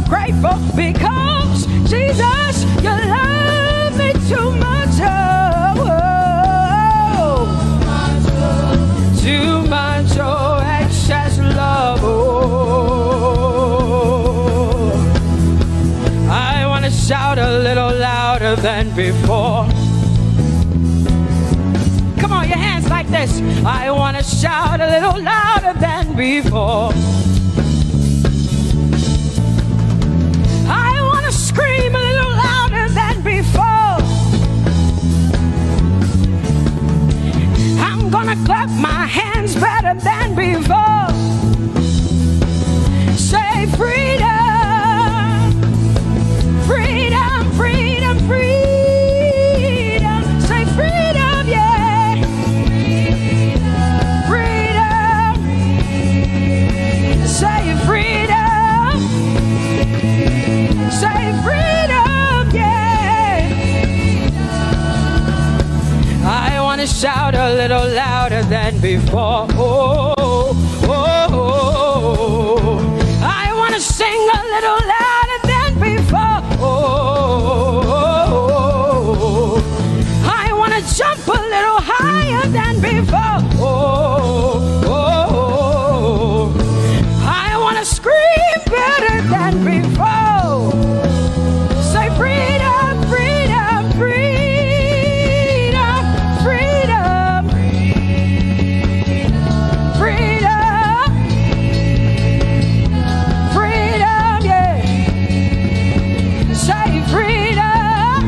grateful because Jesus, you love me too much. Oh, oh. Too much, oh, excess love. Oh, I want to shout a little louder than before. Come on, your hands like this. I want to shout a little louder than before. I want to scream a little louder than before. I'm gonna clap my hands better than before. Say freedom, freedom, freedom, freedom. Say freedom, yeah. Freedom. Say freedom. Say freedom, yeah. I want to shout a little louder than before. Oh, oh, oh, oh. I want to sing a little louder than before. Oh, oh, oh. I want to jump a little higher than before. Oh, oh, oh. I want to scream better than before. Say freedom, freedom, freedom, freedom, freedom, freedom, yeah. Say freedom,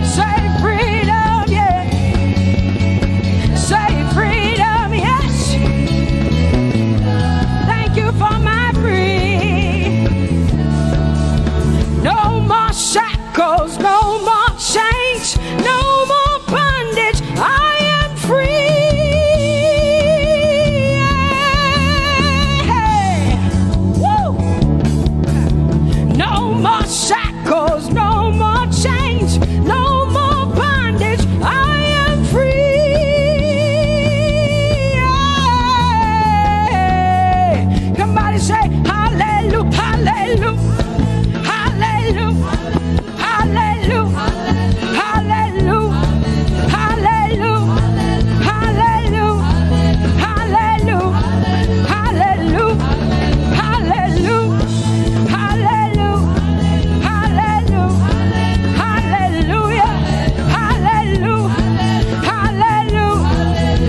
say freedom, yeah. Say freedom, yes. Thank you for my freedom. No more shackles, no more chains, no more bondage. I am free. Hey. Woo. No more shackles, no more chains, no more bondage. I am free. Hey. Somebody say hallelujah, hallelujah. Hallelujah, hallelujah, hallelujah, hallelujah, hallelujah, hallelujah, hallelujah, hallelujah, hallelujah, hallelujah, hallelujah, hallelujah,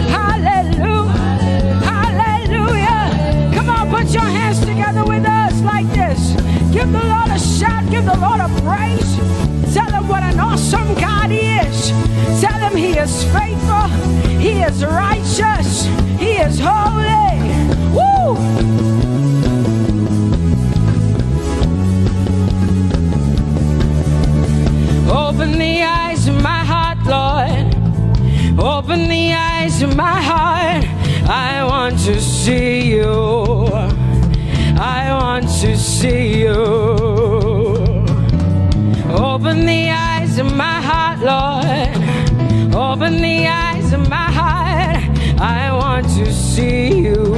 hallelujah, hallelujah. Come on, put your hands together with us like this. Give the Lord a shout, give the Lord a praise. Tell him what an awesome God he is. Tell him he is faithful, he is righteous, he is holy. Woo! Open the eyes of my heart, Lord. Open the eyes of my heart. I want to see you. I want to see you. Open the eyes of my heart, Lord. Open the eyes of my heart. I want to see you.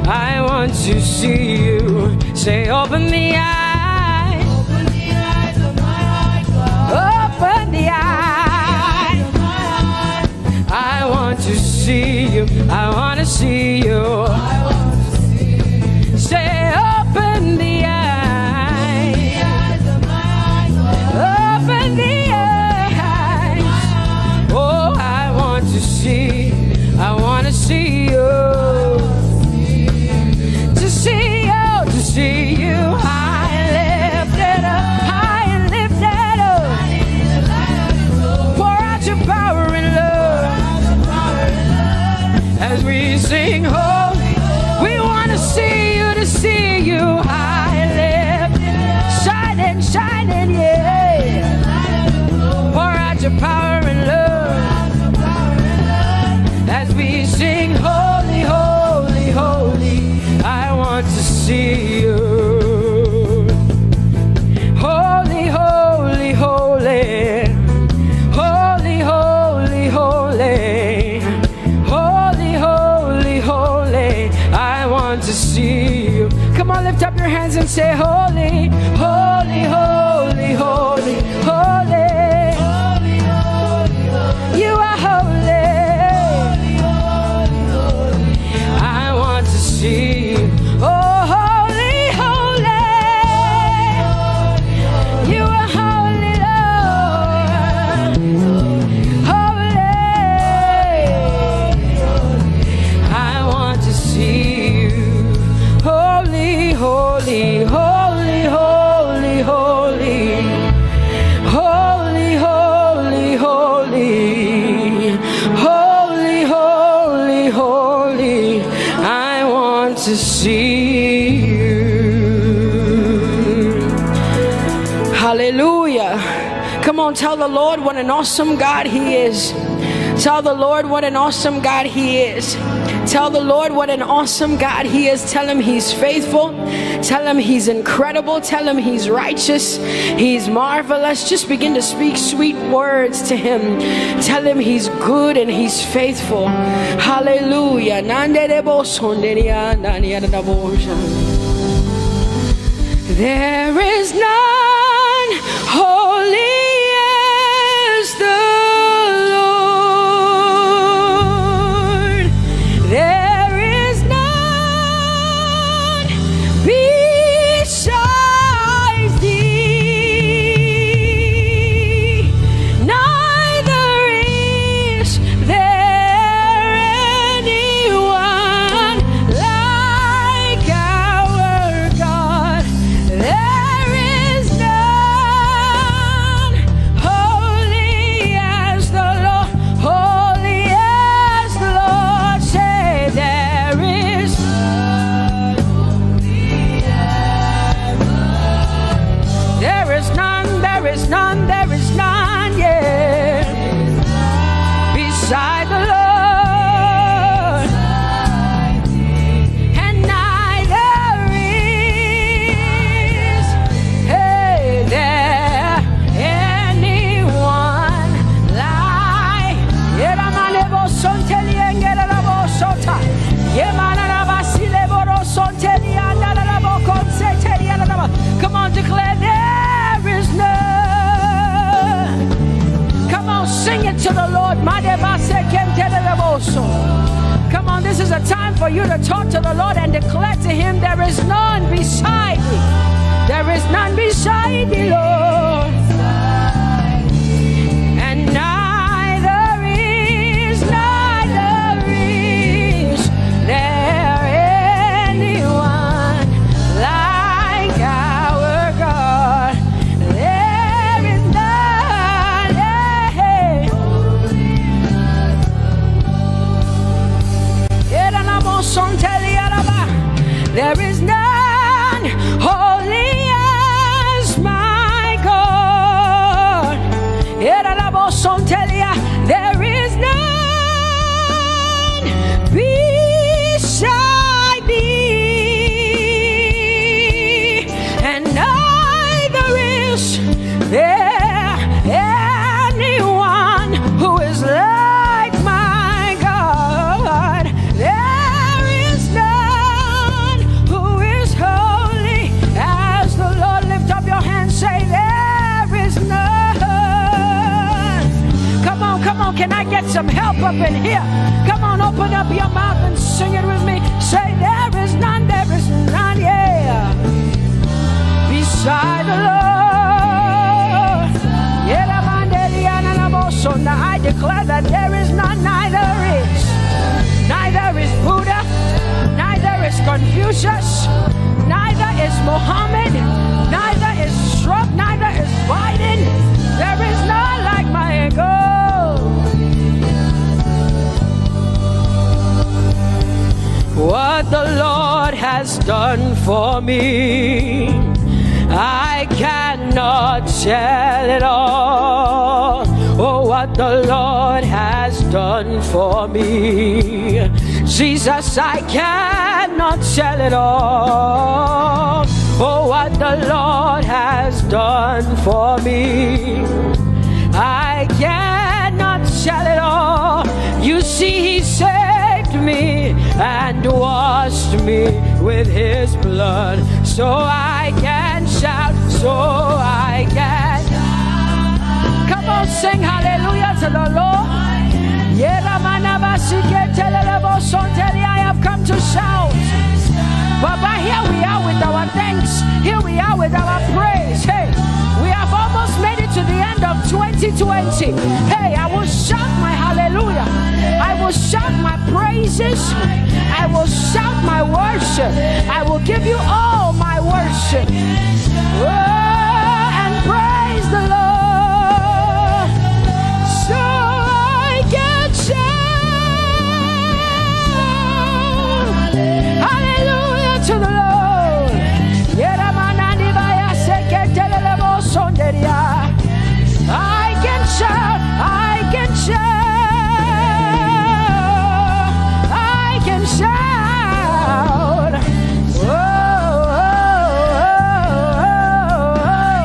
I want to see you. Say, open the eyes. Open the eyes of my heart, God. Open the eyes of my heart. I want to see you. I want to see you. I want to see you. Say, open the eyes. The eyes of my heart, God. Open the eyes. Oh, I want to see. I want to see you. To see you. To see you. I want to see you. Come on, lift up your hands and say, holy, holy, holy, holy, holy. Holy, holy, holy. You are holy. Holy, holy, holy. I want to see you. Oh, holy, holy. You are holy, Lord. Holy. I want to see you. Holy, holy, holy, holy, holy. Holy, holy, holy. Holy, holy, holy. I want to see you. Hallelujah. Come on, tell the Lord what an awesome God He is. Tell the Lord what an awesome God He is. Tell the Lord what an awesome God He is. Tell Him He's faithful. Tell Him He's incredible. Tell Him He's righteous. He's marvelous. Just begin to speak sweet words to Him. Tell Him He's good and He's faithful. Hallelujah. There is none holy as the Lord. There is none besides thee. Neither is there anyone like our God. There is none holy as the Lord, holy as the Lord. Say there is none holy as the Lord. There is none, there is none, there is none, yeah, beside the Lord. And neither is there anyone like Come on, declare there is none. Come on, sing it to the Lord. Come on, this is a time for you to talk to the Lord and declare to Him there is none beside thee. There is none beside thee, Lord. And neither is there anyone like our God. There is none. There is none holy as my God. There is none beside thee, and neither is there anyone who is like my God. There is none who is holy as the Lord. Lift up your hands, say there is none. Come on, can I get some help up in here? Come on, open up your mouth and sing it with me. Say there is none, yeah, beside the Lord. Now I declare that there is none, neither is Buddha, neither is Confucius, neither is Muhammad, neither is Trump, neither is Biden. There is none like my God. What the Lord has done for me, I cannot tell it all. Oh, what the Lord has done for me, Jesus, I cannot tell it all. Oh, what the Lord has done for me, I cannot tell it all. You see, He saved me and washed me with his blood, so I can shout, so I can. Come on, sing hallelujah to the Lord. I have come to shout. Baba, here we are with our thanks. Here we are with our praise. Hey, we have almost made it to the end of 2020. Hey, I will shout my hallelujah. I will shout my praises. I will shout my worship. I will give you all my worship. Oh, and praise the Lord. So I can shout hallelujah to the Lord. I can shout, I can shout, I can shout. Oh, oh, oh, oh.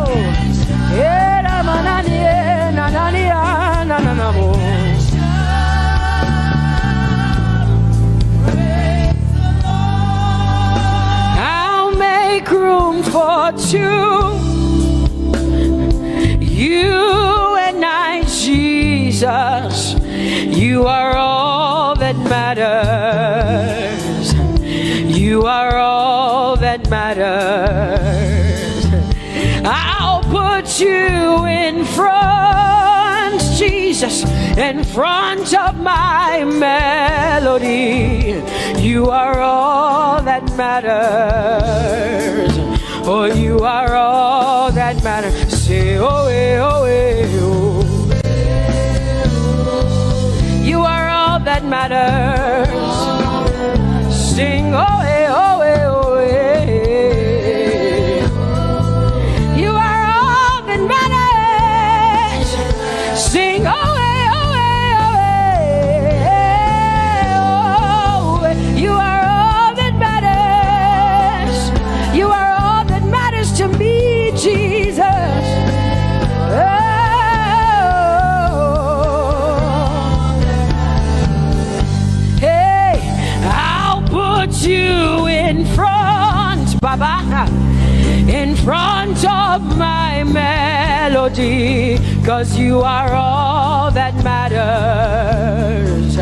I'll make room for two. You and I, Jesus, you are all that matters. You are all that matters. I'll put you in front, Jesus, in front of my melody. You are all that matters. Oh, you are all that matters. Say, oh, oh, oh. You are all that matters. Sing, oh, oh, oh, oh. You are all that matters. Sing, oh, oh, oh, oh. You are all that matters. You are all that matters to me, Jesus. You in front, Baba, in front of my melody, 'cause you are all that matters.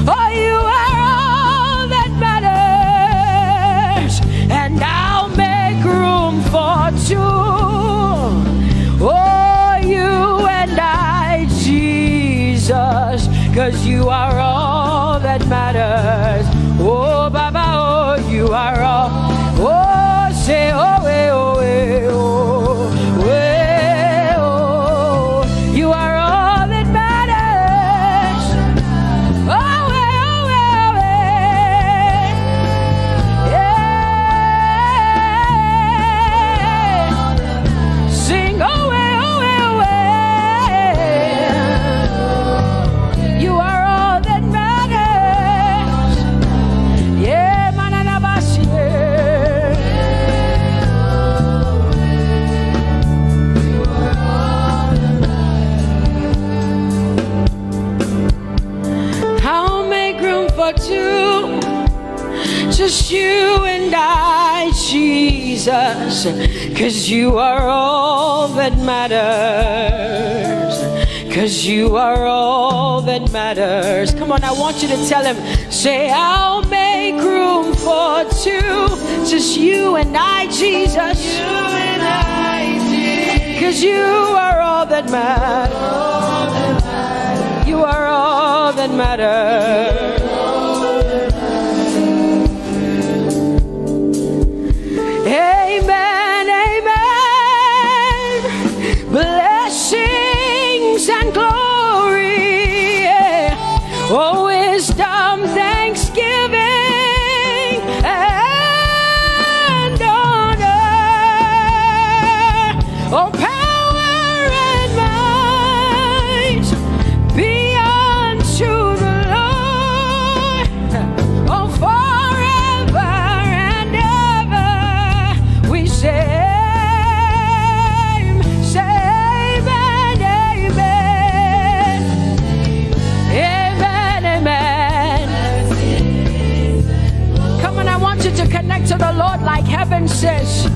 Oh, you are all that matters, and I'll make room for two. Oh, you and I, Jesus, 'cause you are all that matters. Oh, Baba, oh, you are all. Oh, say, oh, eh, oh, eh, oh, eh, oh. You are all that matters. Oh, eh, oh, eh, oh, eh. Yeah. Sing, oh, eh, oh, eh, oh, eh. You are all that matters. Yeah, manana basi. I'll make room for two, just you and I, Jesus, 'cause you are all that matters. 'Cause you are all that matters. Come on, I want you to tell him, say, I'll make room for two, just you and I, Jesus. You and I, Jesus. 'Cause you are all that matters. You are all that matters. Amen, amen. Blessings and glory, yeah. Oh, wisdom, thanksgiving, and honor. Oh, power and might be unto the Lord. to the Lord like heaven says.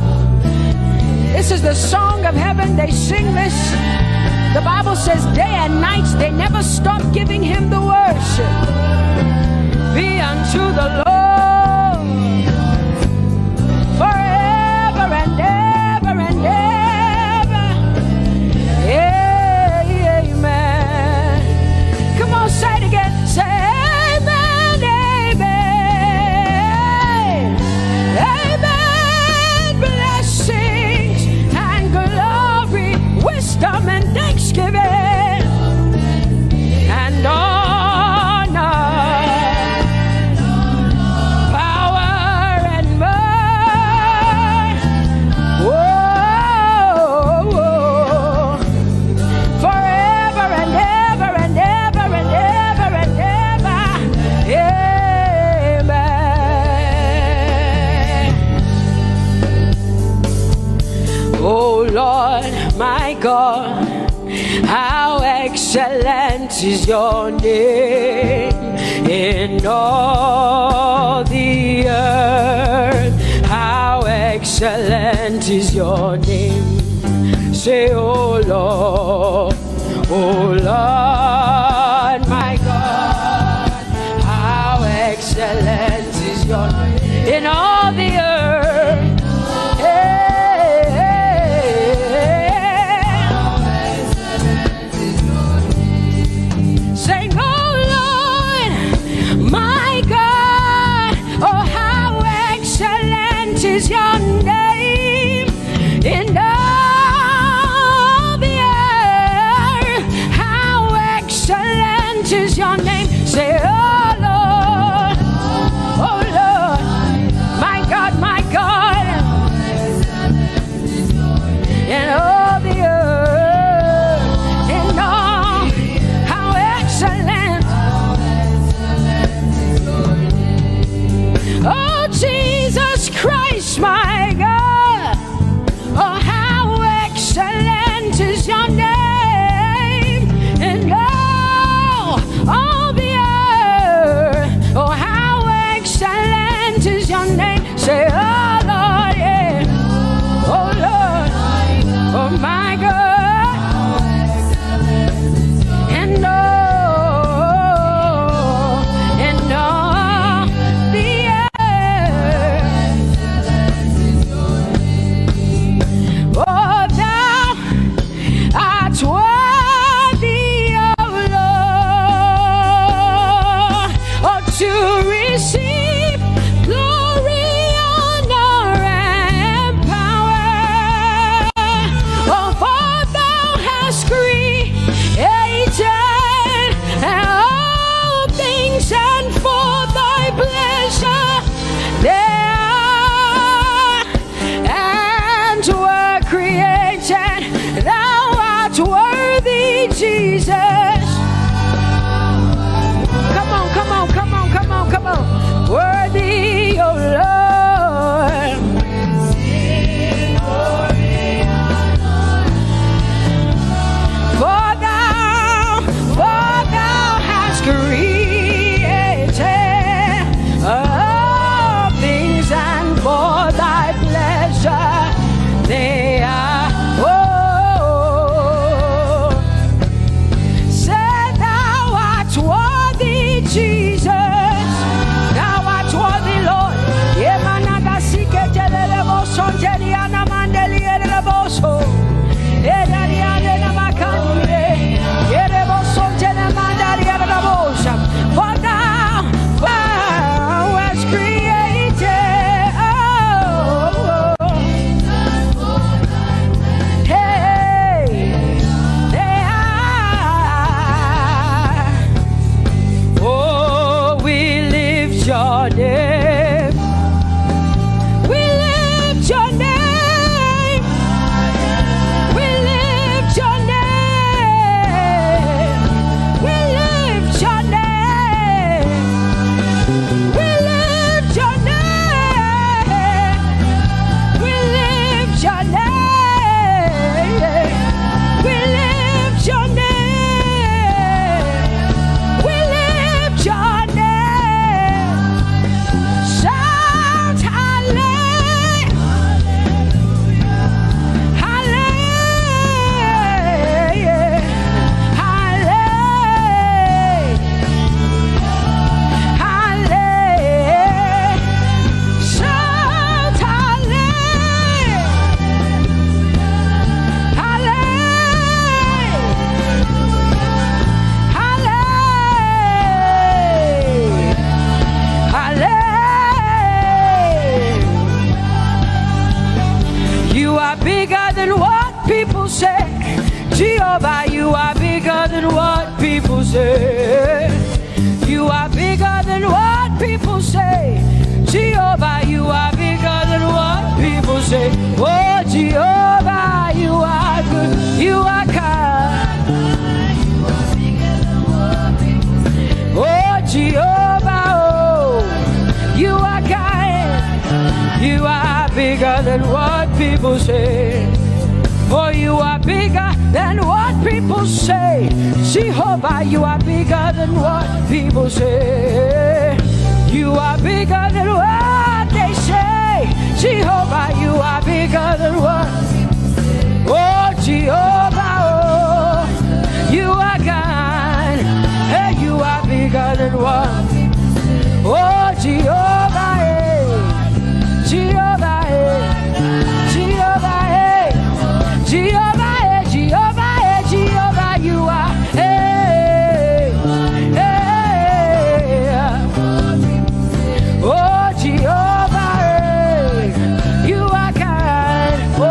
This is the song of heaven. They sing this. The Bible says day and night they never stop giving him the worship. Be unto the Lord forever and ever and ever. Amen. Come on, say it again. Say amen, amen. Amen. Blessings and glory, wisdom and thanksgiving and honor, power and might. Whoa, forever and ever and ever and ever and ever. Amen. Oh Lord, my God, how excellent is your name in all the earth. How excellent is your name. Say, oh Lord, my God, how excellent is your name in all the earth. Sing, oh Lord, my God, oh how excellent is your name in all the earth. How excellent is your name. Say, oh Lord, my God, in all the earth, in all, how excellent. Oh Jesus Christ, my God, oh how excellent is your name in all the earth. Oh how excellent is your name. Say, oh Lord, yeah. Oh Lord, oh my God, and all the earth. Oh, thou art worthy, oh Lord, oh to receive glory, honor, people say. Jehovah, you are bigger than what people say. You are bigger than what people say. Jehovah, you are bigger than what people say. Oh, Jehovah, you are good. You are kind. Oh, Jehovah, oh, you are kind. You are bigger than what people say. Oh, you are bigger than what people say. Jehovah, you are bigger than what people say. You are bigger than what they say. Jehovah, you are bigger than what. Oh, Jehovah, oh, you are kind. Hey, you are bigger than what. Oh, Jehovah, hey. Jehovah, hey. Jehovah, hey. Jehovah, hey. Jehovah, hey. Jehovah, you are. Hey, hey. Oh, Jehovah, hey. You are kind. Oh,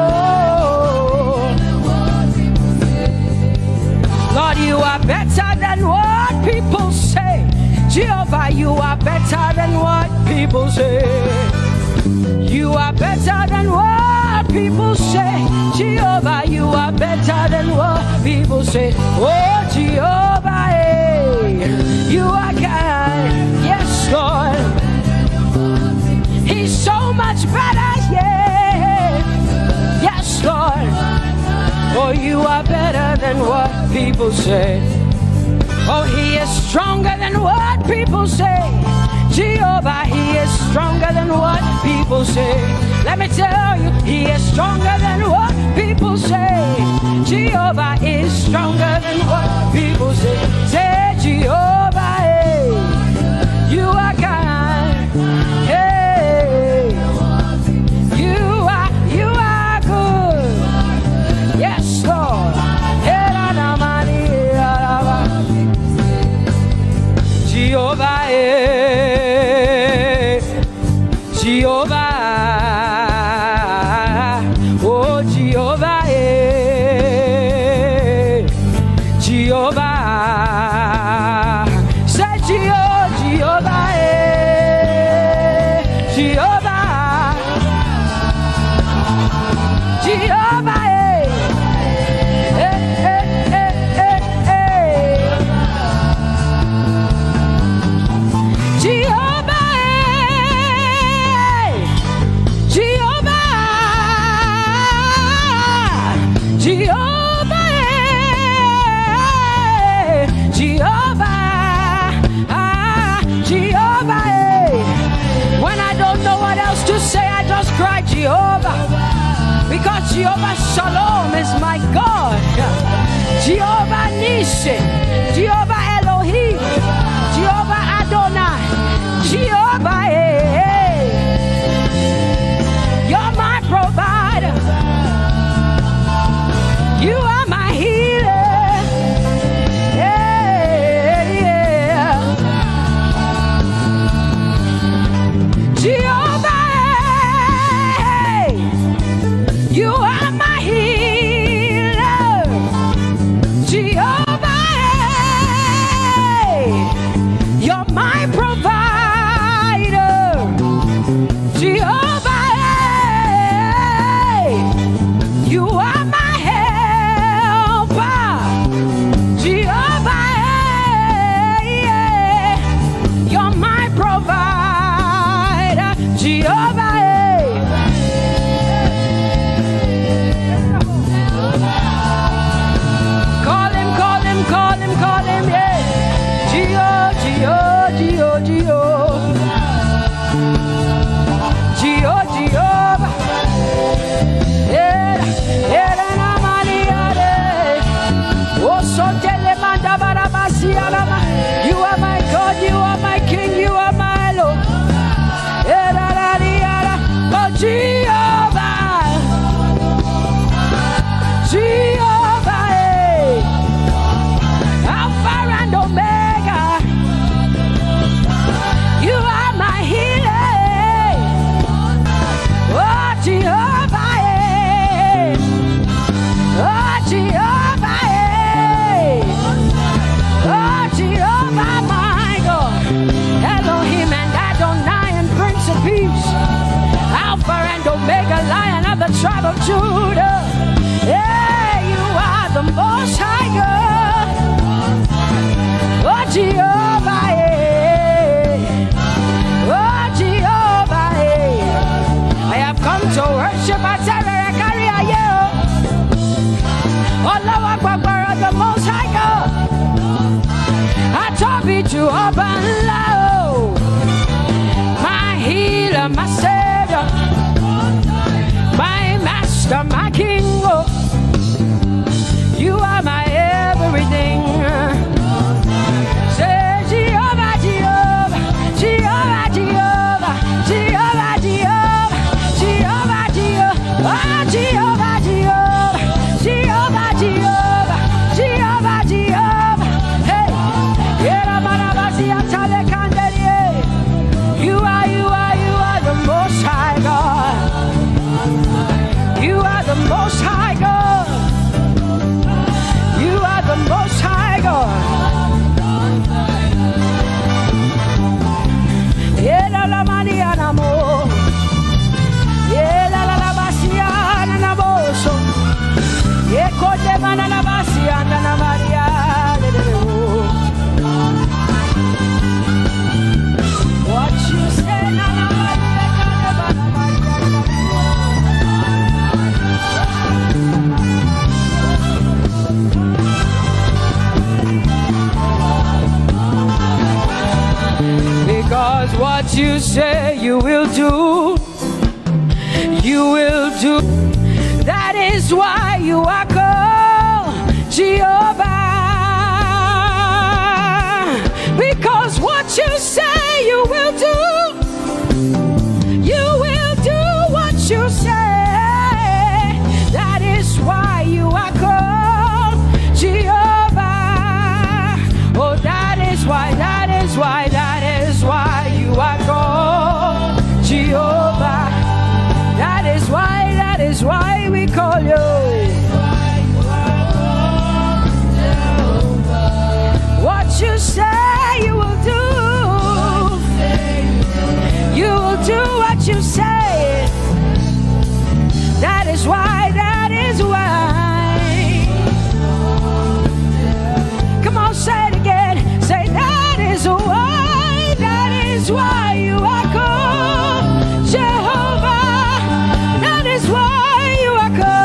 Lord, you are better than what people say. Jehovah, you are better than what people say. You are better than what people say. Jehovah, you are better than what people say. Oh, Jehovah, hey, you are kind. Yes, Lord. He's so much better, yeah. Yes, Lord. Oh, you are better than what people say. Oh, he is stronger than what people say. Jehovah, he is stronger than what people say. Let me tell you, he is stronger than what people say. Jehovah is stronger than what people say. Say, Jehovah, hey, you are kind. Hey, you are good. Yes, Lord. Jehovah, Jehovah, oh Jehovah, Jehovah, say Jehovah, Jehovah, Jehovah, Jehovah, because Jehovah Shalom is my God. Jehovah Nissi, Jehovah Elohim, Jehovah Adonai, Jehovah, hey, you're my provider. You are my healer. Yeah, yeah. Jehovah, you are my healer, Jehovah, you're my provider, Jehovah, you are my helper, Jehovah, you're my provider, Jehovah. Call him, yeah. Gio, Gio, Gio, Gio. of Judah. Yeah, you are the Most High God. Oh, Jehovah, oh, Jehovah, I have come to worship at Terekaria. Oh, Lord, the Most High God. I Tope to open low. My healer, my savior, my master, my king. Oh, you are my everything. Say Jehovah, Jehovah, Jehovah, Jehovah, Jehovah, Jehovah, Jehovah, Jehovah, Jehovah, Jehovah, Jehovah, Jehovah, Jehovah. Hey, you are the Most High God. You are the Most High God. You are the Most High God. Yeah, la mania namo. Yeah, la basia namo. Yeah, kote mana basia na Maria. What you say na because what you say you will do, you will do. That is why you are called Jehovah. Because what you say you will do, you will do what you say. That is why you are called Jehovah. Oh, that is why you are called Jehovah. That is why we call you. What you say you will do, you will do what you say. That is why, come on, say it again. Say that is why you are called Jehovah. That is why you are called.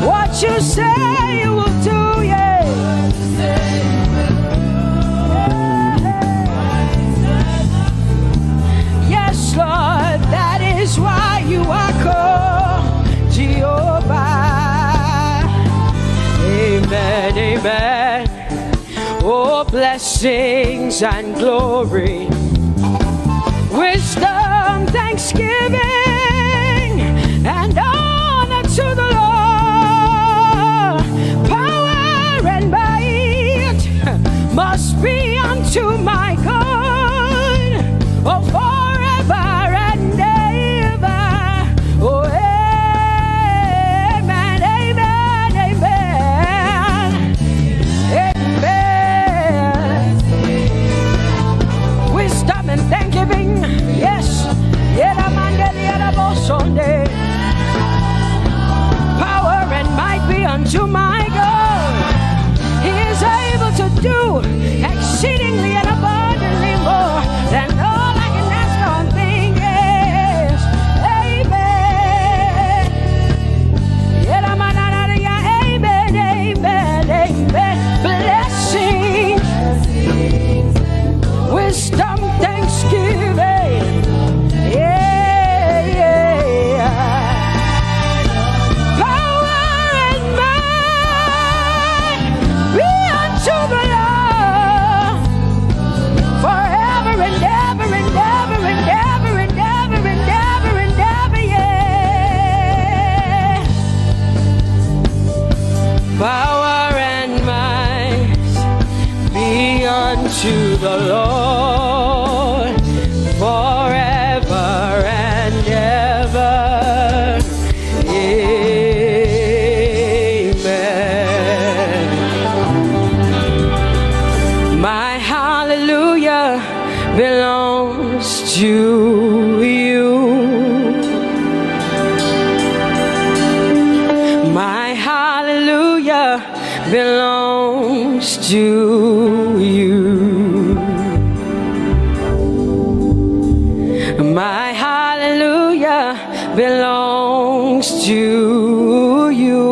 What you say you will do, yeah. Yes, Lord, that is why you are called Jehovah. Amen, amen. Oh, blessings and glory, wisdom, thanksgiving, and honor to the Lord. Power and might must be unto my God. Oh, forever and ever. Oh, amen, amen, amen, amen. Wisdom and thanksgiving, yes. Power and might be unto my God. He is able to do exceedingly and abundantly more than all I can ask or think. Yes, amen. Amen, amen, amen. Blessings, wisdom, thanksgiving. Yeah, yeah. Power and might be unto the Lord forever and ever and ever and ever and ever and ever and ever, yeah. Power and might be unto the Lord forever and ever. Amen. My hallelujah belongs to you. My hallelujah belongs to you. My hallelujah belongs to you.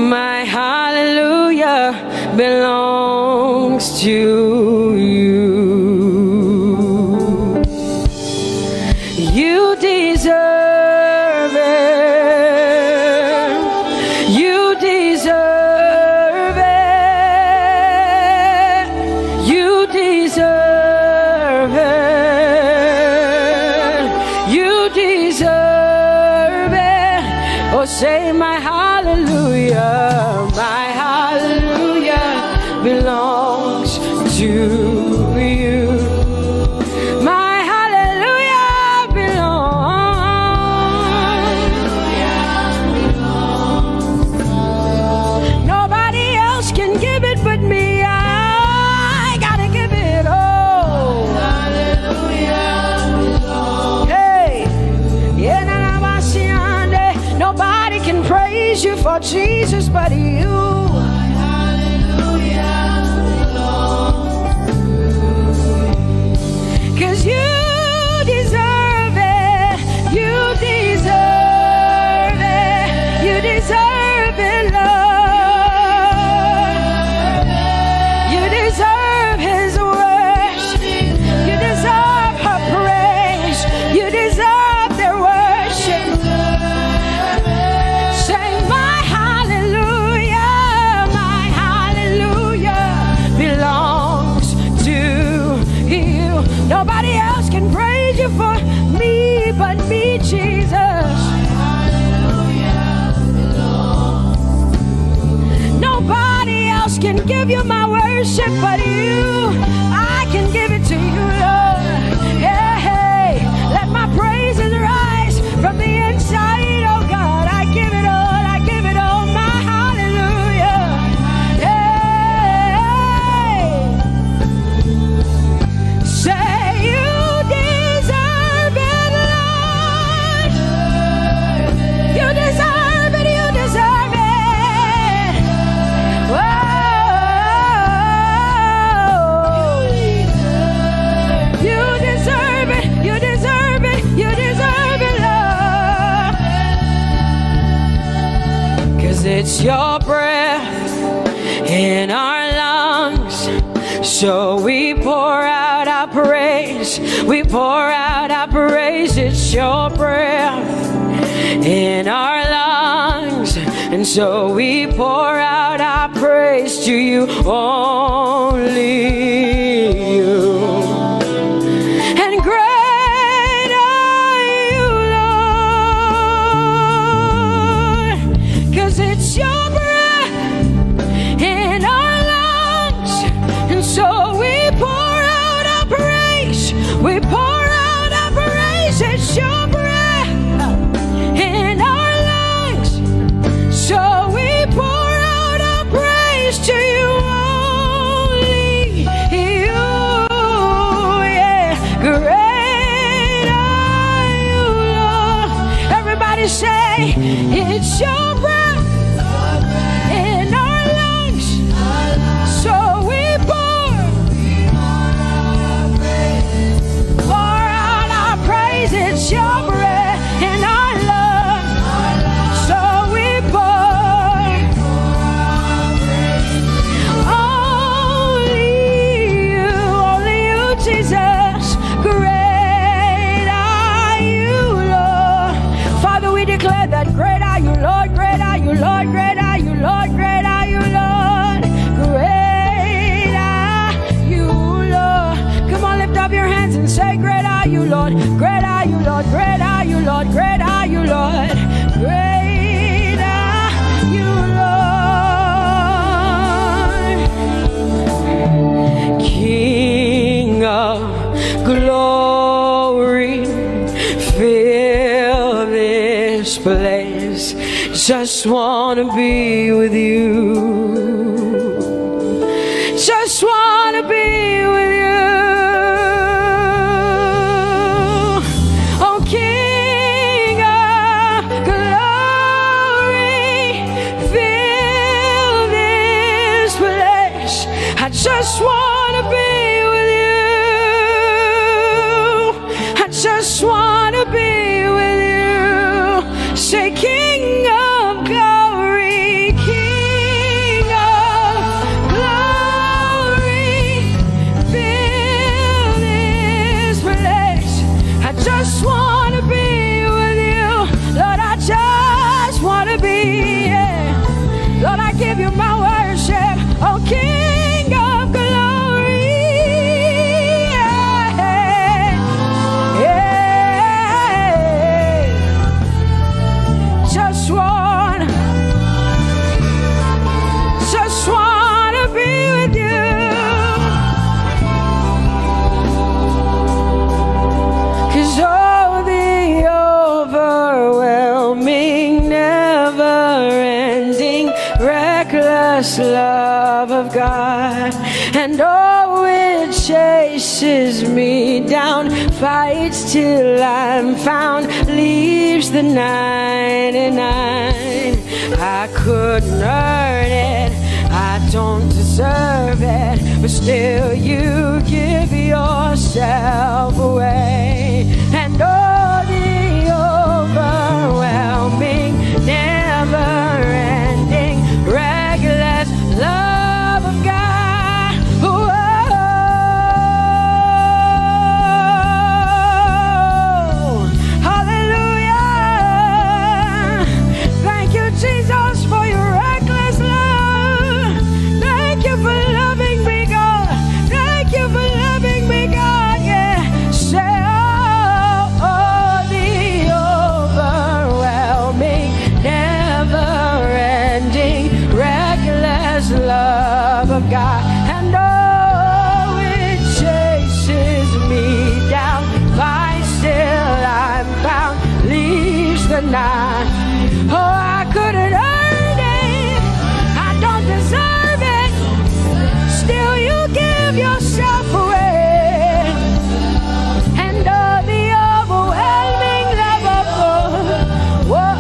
My hallelujah belongs to you. You deserve it. You deserve it. You deserve it. You deserve it. Oh, say my hallelujah. My hallelujah belongs to you. My hallelujah belongs. Nobody else can give it but me. I gotta give it all. Hallelujah. Hey, nobody can praise you for Jesus but you. Cause you deserve it, you deserve it, you deserve it, Lord. You deserve His worship, you deserve her praise, you deserve their worship. Say my hallelujah belongs to you. Nobody else can praise you for me but me, Jesus. Nobody else can give you my worship but you. I can give it to you, Lord. Yeah, hey, let my praises rise from the inside, oh God. I give it all, I give it all, my hallelujah. Yeah. Say you deserve it, Lord. You deserve it, you deserve it. Whoa. You deserve it, you deserve it, you deserve it, Lord. 'Cause it's your breath in our lungs, so we pour out our praise, we pour out our praise. It's your breath in our lungs, and so we pour out our praise to you, only you. And great are you, Lord, 'cause it's your breath in our lungs, and so we pour out our praise, we pour out our praise. It's your breath in our lungs, so we pour out our praise to you, only you. Yeah, great are you, Lord. Everybody say, it's your breath in our lungs, so we pour out our praise. It's your breath in our lungs, so we pour only you, Jesus. Great are you, Lord. Father, we declare that great are you, Lord, great are you, Lord, great are you, Lord, great are you, Lord. Great are you, Lord. Come on, lift up your hands and say, great are you, Lord, great are you, Lord, great are you, Lord, great are you, Lord. Great are you, Lord. King of glory, fill this place. Just wanna be with you. just want to be with you. Oh, King of glory, fill this place. I just want to be with you. I just want to be with you. Say, King of glory, King of glory, fill this place. I just want to be with you. Lord, I just want to be, yeah. Lord, I give you my worship. Oh, King of glory, yeah, yeah. Just want to be with you. 'Cause oh, the overwhelming, never-ending, reckless love of God, and oh, it chases me down, fights till I'm found, leaves the 99. I couldn't earn it, I don't deserve it, but still you give yourself away. And oh, the overwhelming, never-ending, reckless love of God. Whoa. Hallelujah. Thank you, Jesus, for your reckless love. Thank you for loving me, God. Thank you for loving me, God. Yeah. Say, oh, the overwhelming, never-ending, reckless love of God. And oh, it chases me down, finds till I'm found, leaves the 9. Oh, I couldn't earn it, I don't deserve it, still you give yourself away. And oh, the overwhelming love of God. Whoa.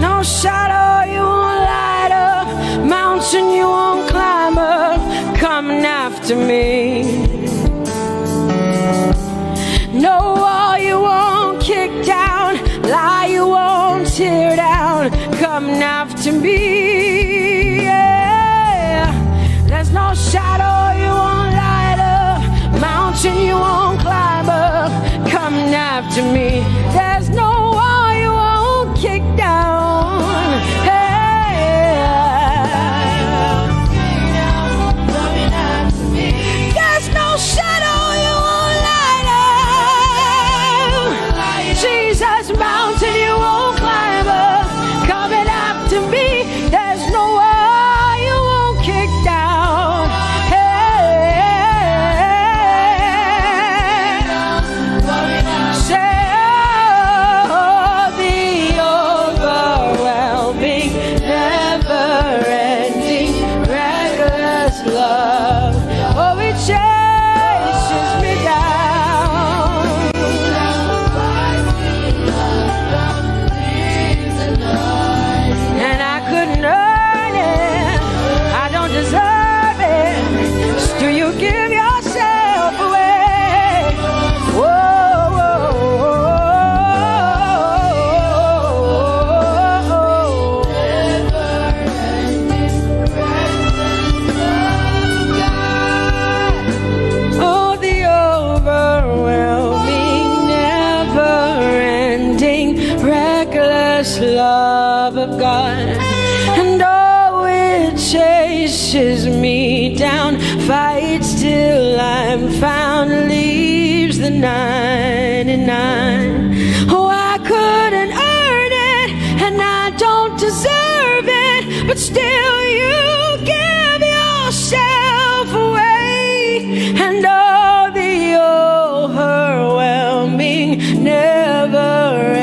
No shadow you won't light up, mountain you won't climb up, coming after me. No wall you won't kick down, lie you won't tear down, coming after me. Yeah. There's no shadow you won't light up, mountain you won't climb up, coming after me. There's no wall you won't kick down. Hey. There's no shadow you won't light up. Jesus, mountain you won't climb up, coming after me. There's no wall you won't kick down. Hey. Say, oh, the overwhelming, never-ending, reckless love. Oh, it chases me down. And I couldn't earn it, I don't deserve it, still you give yourself away. Whoa, whoa, whoa. Oh, the overwhelming, never-ending, reckless love of God. And oh, it chases me down, fights till I'm found, leaves the 99. Oh, I couldn't earn it, and I don't deserve it, but still you give yourself away. And oh, the overwhelming, never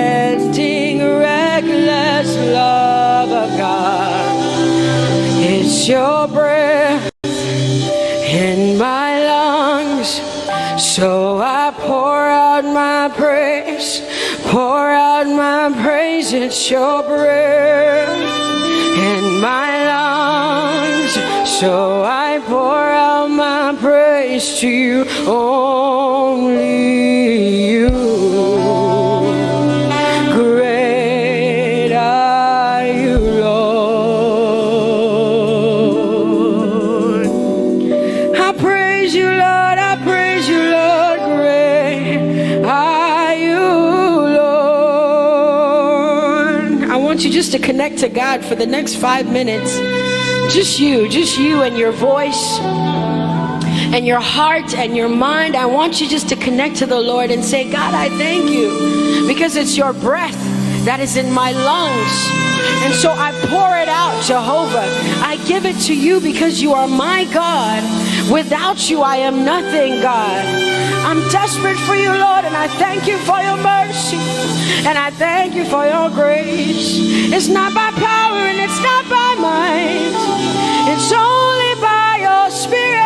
It's your breath in my lungs, so I pour out my praise, pour out my praise. It's your breath in my lungs, so I pour out my praise to you, only you. Great are you, Lord. I praise you, Lord. I praise you, Lord. Great are you, Lord. I want you just to connect to God for the next 5 minutes. Just you and your voice and your heart and your mind. I want you just to connect to the Lord and say, God, I thank you because it's your breath that is in my lungs. And so I pour it out, Jehovah. I give it to you because you are my God. Without you, I am nothing, God. I'm desperate for you, Lord, and I thank you for your mercy. And I thank you for your grace. It's not by power and it's not by might. It's only by your Spirit.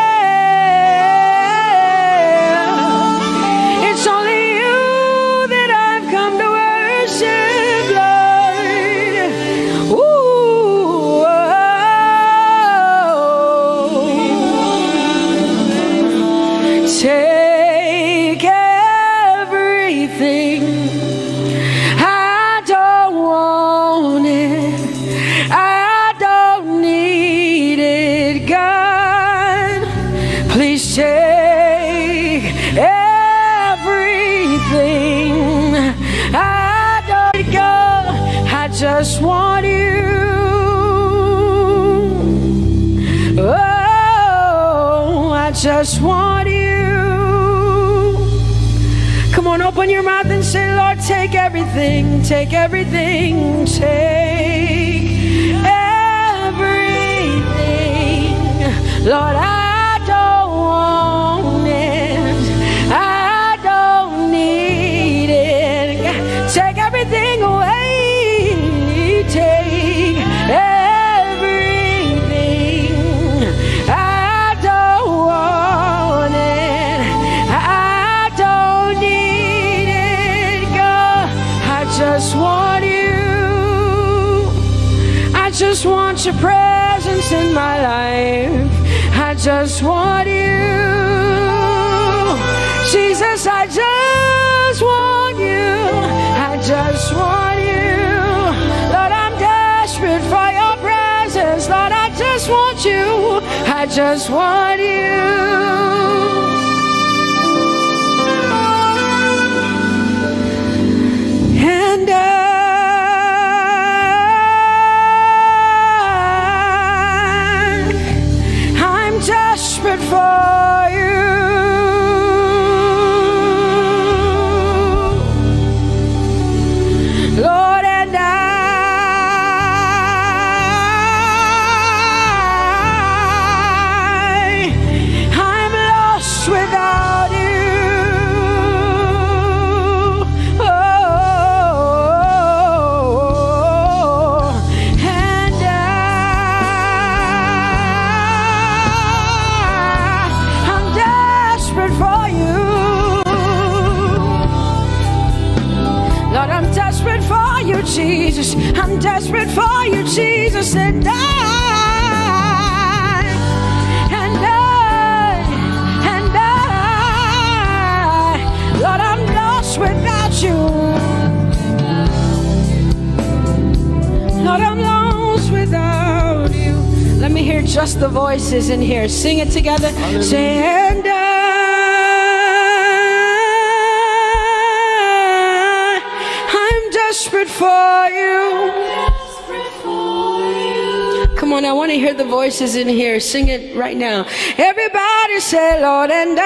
It's only you that I've come to worship, Lord. Ooh, oh. Take everything. I don't want it. I don't need it, God. Please take everything. I don't go. I just want you. Oh, I just want you. Come on, open your mouth and say, Lord, take everything, take everything, take everything. Lord, I don't want it. I don't need it. Take everything away. Take everything. I don't want it. I don't need it, God. I just want you. I just want your presence in my life. I just want you. Jesus, I just want you. I just want you. Lord, I'm desperate for your presence. Lord, I just want you. I just want you. And I'm desperate for you. Lord, and I'm lost without you. Oh, and I'm desperate for you. Lord, I'm desperate for you, Jesus. I'm desperate for you, Jesus. And Lord, I'm lost without you. Lord, I'm lost without you. Let me hear just the voices in here. Sing it together. Say, and I'm desperate for you. Come on, I want to hear the voices in here. Sing it right now. Everybody say, Lord, and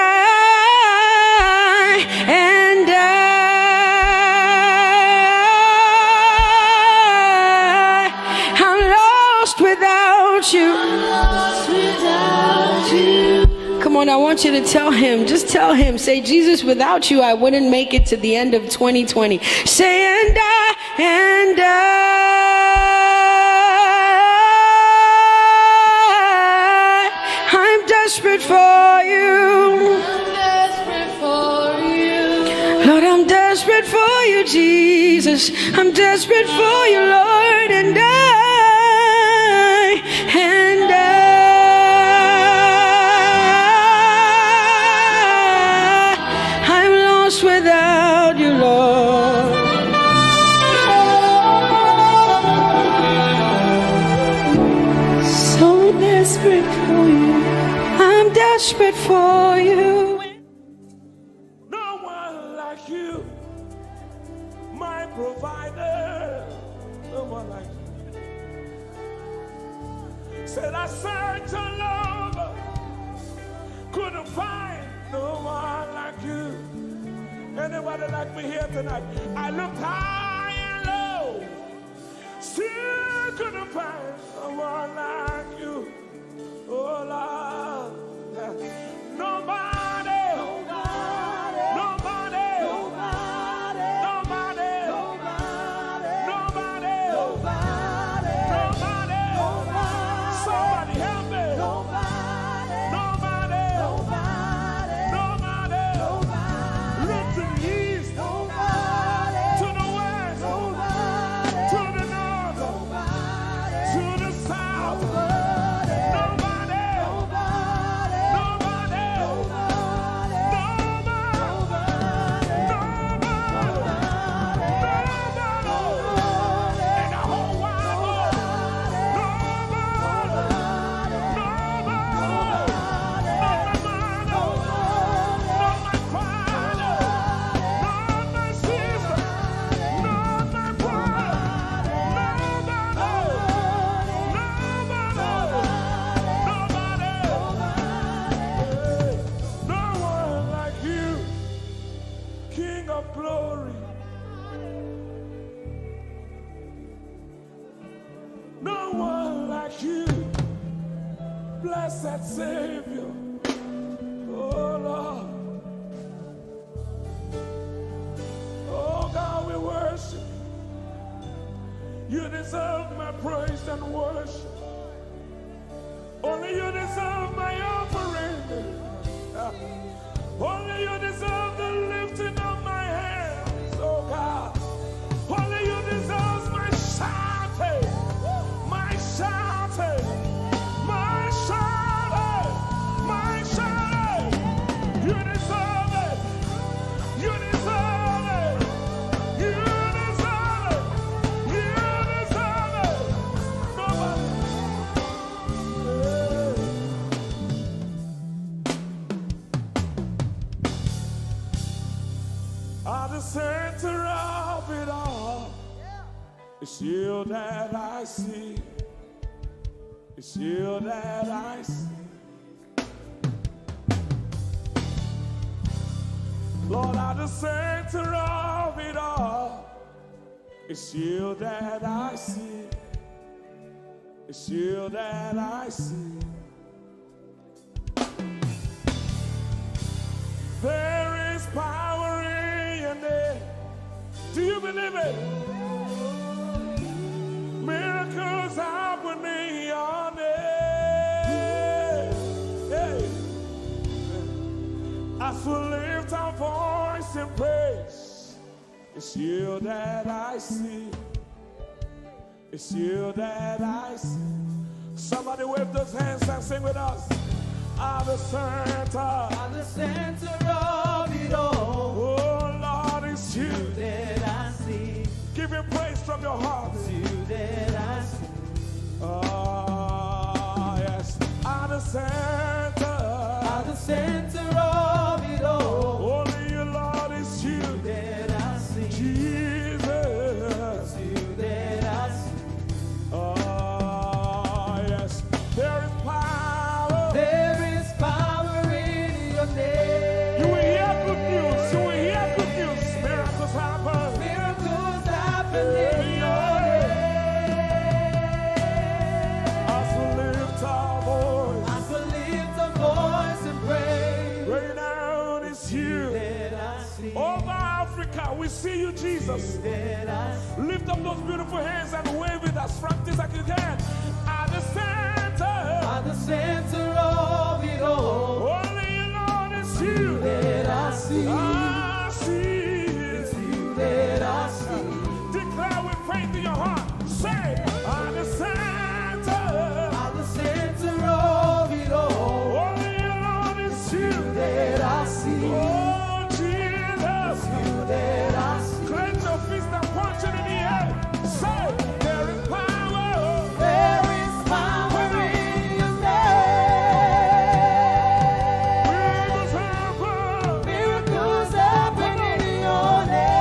I'm lost without you. Come on, I want you to tell him. Just tell him. Say, Jesus, without you, I wouldn't make it to the end of 2020. Say, and desperate for you. I'm desperate for you. Lord, I'm desperate for you, Jesus. I'm desperate for you, Lord, and I'm lost without you, Lord. So desperate for you. I'm desperate for you. No one like you, my provider. No one like you. Said I searched all over, couldn't find no one like you. Anybody like me here tonight? I looked high and low, still couldn't find no one like you. Oh Lord, nobody, nobody, nobody, nobody, nobody, nobody, nobody, nobody, somebody help me. Nobody, nobody, nobody, nobody. Look to the east, nobody, to the west, nobody, to the north, nobody, to the south, nobody, nobody, nobody, nobody, in the whole wide world, no one like you, King of glory. No one like you, blessed Savior. Oh Lord, oh God, we worship you. You deserve my praise and worship. Only you deserve my offering. Only you deserve the lifting of my hands, oh God. Only you deserve my shouting, my shouting, my shouting, my shouting. You deserve it. You deserve it. You deserve it. You deserve it. Nobody. At the center of it all, it's you that I see. It's you that I see. Lord, at the center of it all, it's you that I see. It's you that I see. There is power in your name. Do you believe it? Miracles happen in your name. Hey. As we lift our voice in praise, it's you that I see. It's you that I see. Somebody wave those hands and sing with us. At the center of it all. Oh Lord, it's you that I see. Give him praise from your heart. It's you that I see. Oh yes. At the center of it all. Only you, Lord, it's you that I see. Jesus. It's you that I see. Oh yes. There is power. There is power in your name. You will hear good news. You will hear good news. Miracles happen. Miracles happen in your name. As we lift our voice. As we lift our voice and pray. Right now it's you. That I see. Over Africa, we see you, Jesus. That I see. Lift up those beautiful hands and wave it as frantic as you can. At the center of it all. Only Lord is you. That I see. I see. It's you that I see. Declare with faith in your heart. Say, I'm the center. I'm the center of it all. Only Lord is you. That I see. Oh, Jesus. You that I see. Cleanse your fist and punch it in the air. Say, there is power. There is power in your name. Miracles happen. Miracles happen in your name.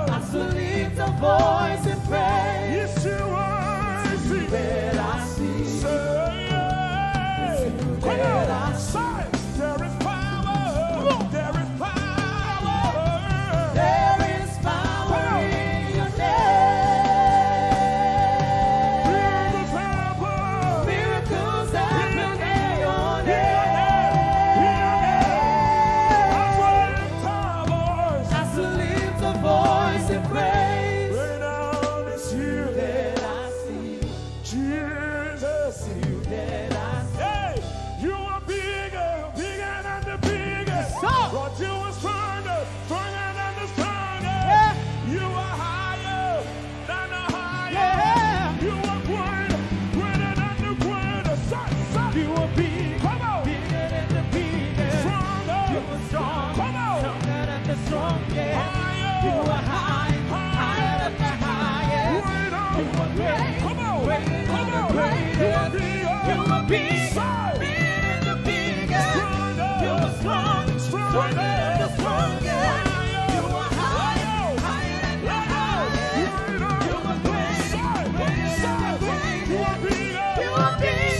I still lift a voice and pray. Yes, you are. See. That I see. Say, come on. Say, there is power. There is power. There is power in your Miracles name. happen. Miracles happen in your name. I still lift a voice and praise. That I see. Jesus, You that I see. hey, you are bigger, bigger than the biggest. Lord, you are stronger, stronger than the strongest. You are higher than the highest. You are greater, greater than the greatest. You are big, come on, Bigger than the biggest. stronger, You are strong. come on, Stronger than the strongest. higher, You are high. Higher than the highest. greater, You are great. come on, Greater than come the on, greatest. you are bigger, You are big. Say, Bigger than the biggest. stronger, You are strong. Stronger than the strongest. You are high. Higher than the highest. You are great. Greater than the greatest. You are big.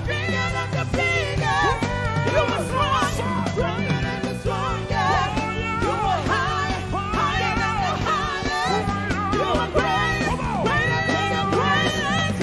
Bigger than the biggest. You are strong. Stronger than the strongest. You are high. Higher than the highest. You are great. Greater than the greatest.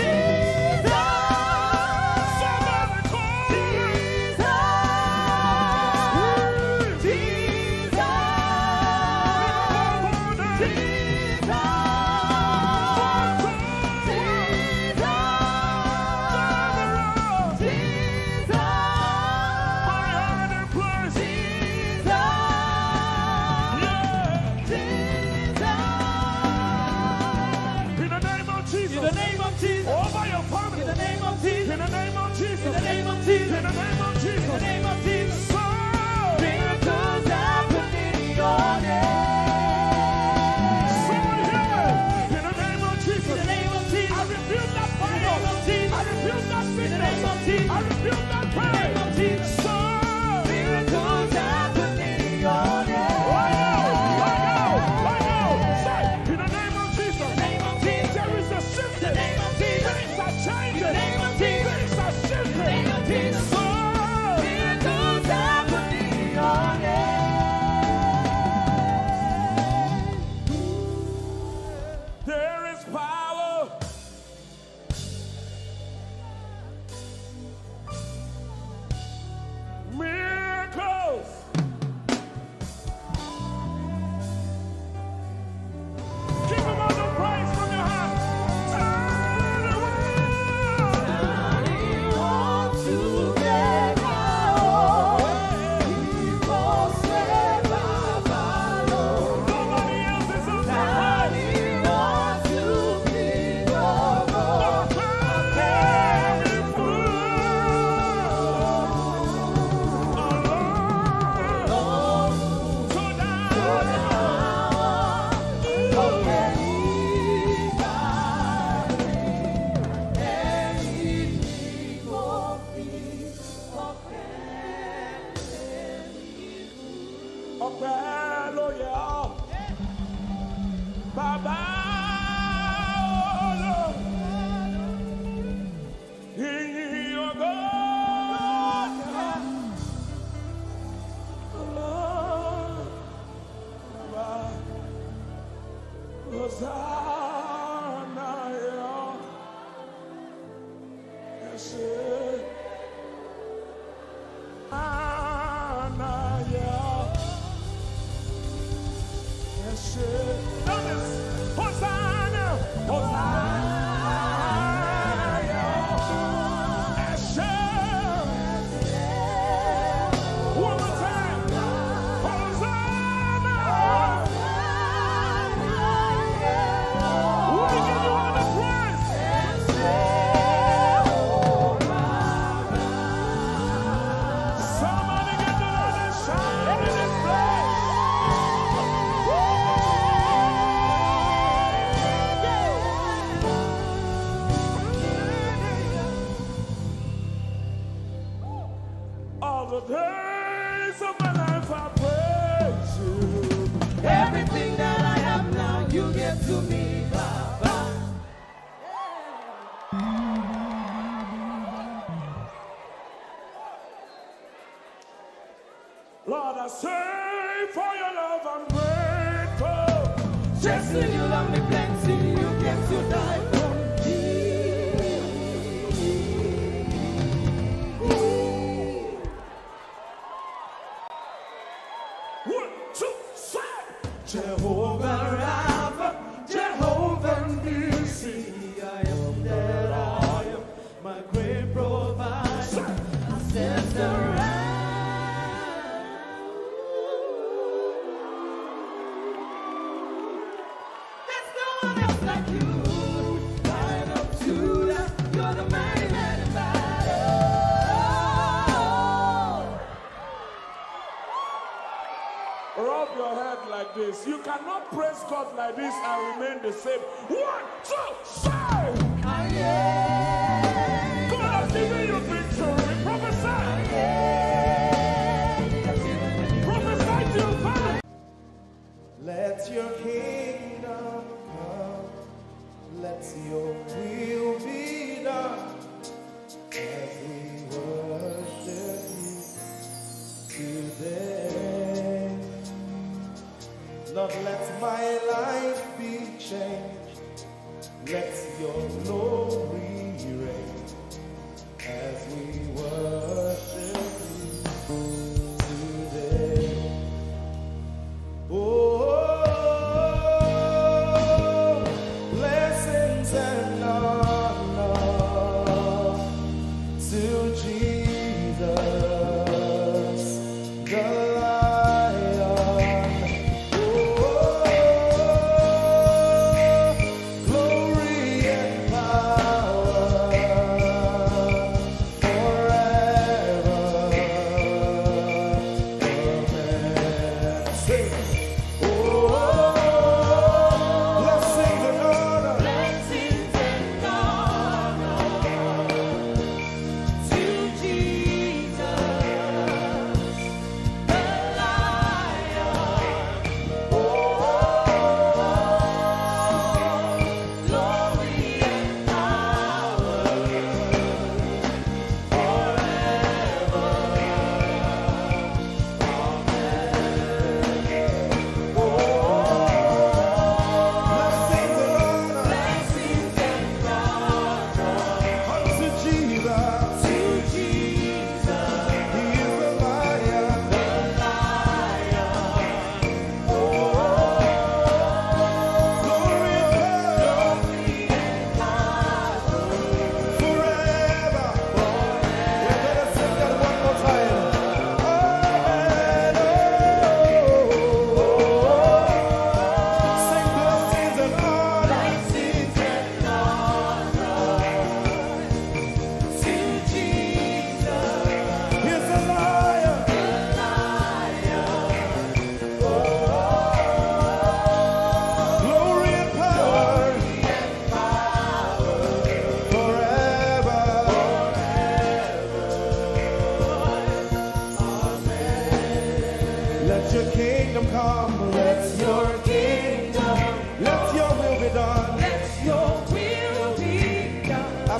In the name of Jesus, over your family. In the name of Jesus. In the name of Jesus. In the name of Jesus. In the name of Jesus. In the name of Jesus. So, Miracles happen in your name. in the name of Jesus. In the name of Jesus. I rebuke that fire. In the name of Jesus. I rebuke that In the name of sickness. Jesus. I rebuke that In the name of pain. Jesus. So, Miracles happen in your name. Say, in the name of Jesus. In the name of Jesus. There is a shift. In the name of Jesus. Things are changing. In the name of Jesus. Things are shifting. In the name of Jesus. So, Miracles happen in your name. there is power. Miracles. Give him all the praise from your heart. Turn the world. I want to get out. People say, Baba, Lord. Nobody else is on the I want to be your Lord. Ọpẹ́ ló yẹ ọ́. Bàbá olóore, ìyìn ògo yẹ. Hosanna yẹ ọ́. Ẹ ṣé. Hosanna yẹ ọ́. Ẹ ṣé. Notice, Hosanna, Hosanna yẹ ọ́. life I praise you. Everything that I have now, you give to me, Baba. Lord, I say for your love I'm grateful. Just when you love me plenty, you get to die for me. One, two, three. Jehovah Rapha, Jehovah Nissi, I am that I am, my great provider. I stand around. There's no one else like you. Lion of Judah, you're the mighty man in battle. Rub your head like this. You cannot praise God like this and remain the same. 1, 2, 3. God has given you victory. Prophesy. Prophesy to your family. Let your kingdom come, let your will be done, as we worship you today. Lord, let my life be changed, let your glory reign, as we worship you today. Oh, blessings and honor to Jesus, the Lion. Oh, glory and power forever. Amen. Sing.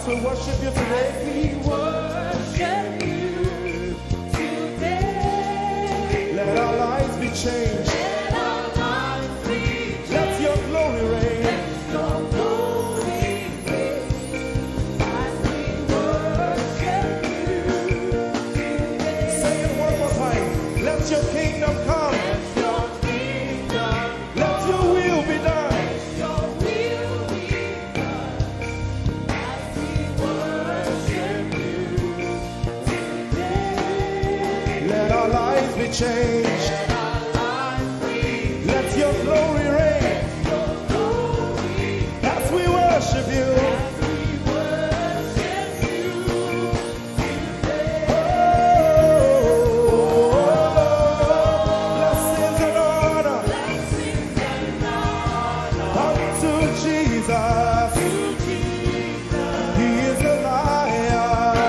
We worship you today. We worship you today. Let our lives be changed. Let our lives be changed. Let your glory reign. Let your glory reign. As we worship you today. Say it one more time. Let your kingdom come. Let your kingdom. Let your will be done. Change. Let your glory reign as we worship you. Blessings and honor unto Jesus. He is the Lion.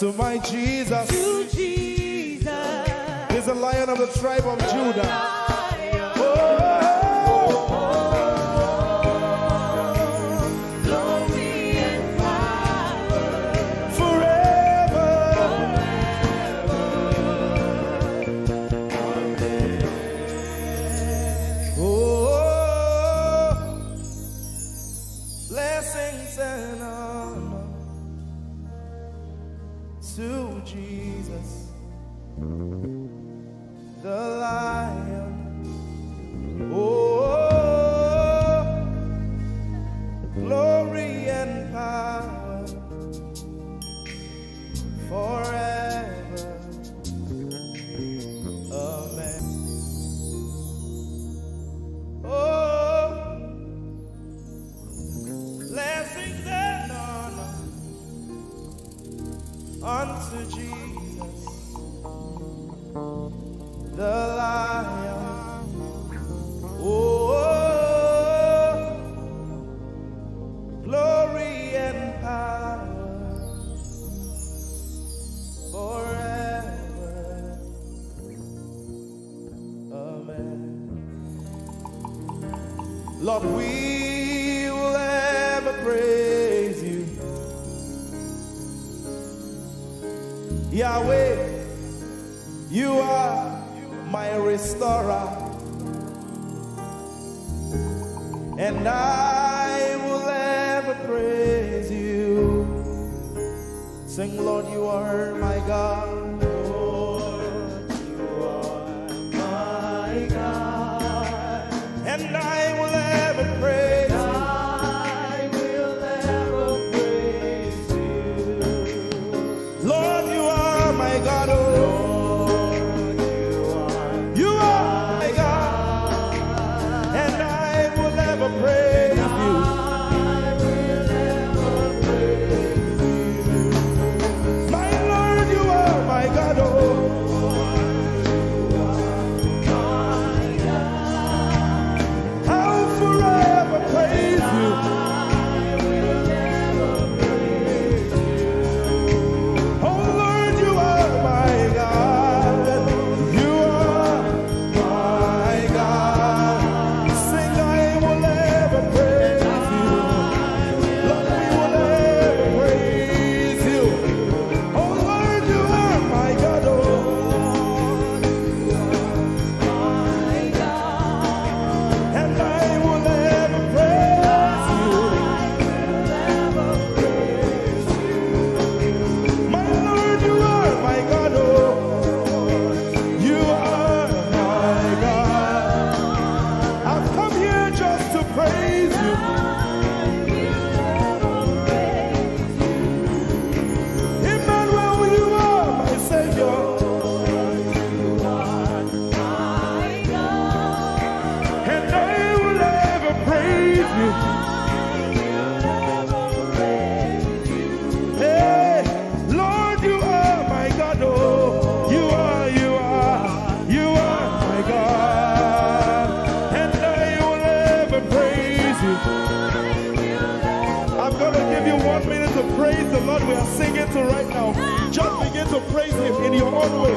to my Jesus. To Jesus. He's the Lion of the tribe of Judah. Lord, we will ever praise you. Yahweh, you are my restorer, and I will ever praise you. Sing, Lord, you are my God. Lord, you are my God, and I will ever praise you. I will ever praise you. Lord, you are my God. Oh, Lord, you are my God, and I will ever praise you. I will ever praise you. My Lord, you are my God. Oh, praise the Lord. We are singing to right now. Just begin to praise Him in your own way.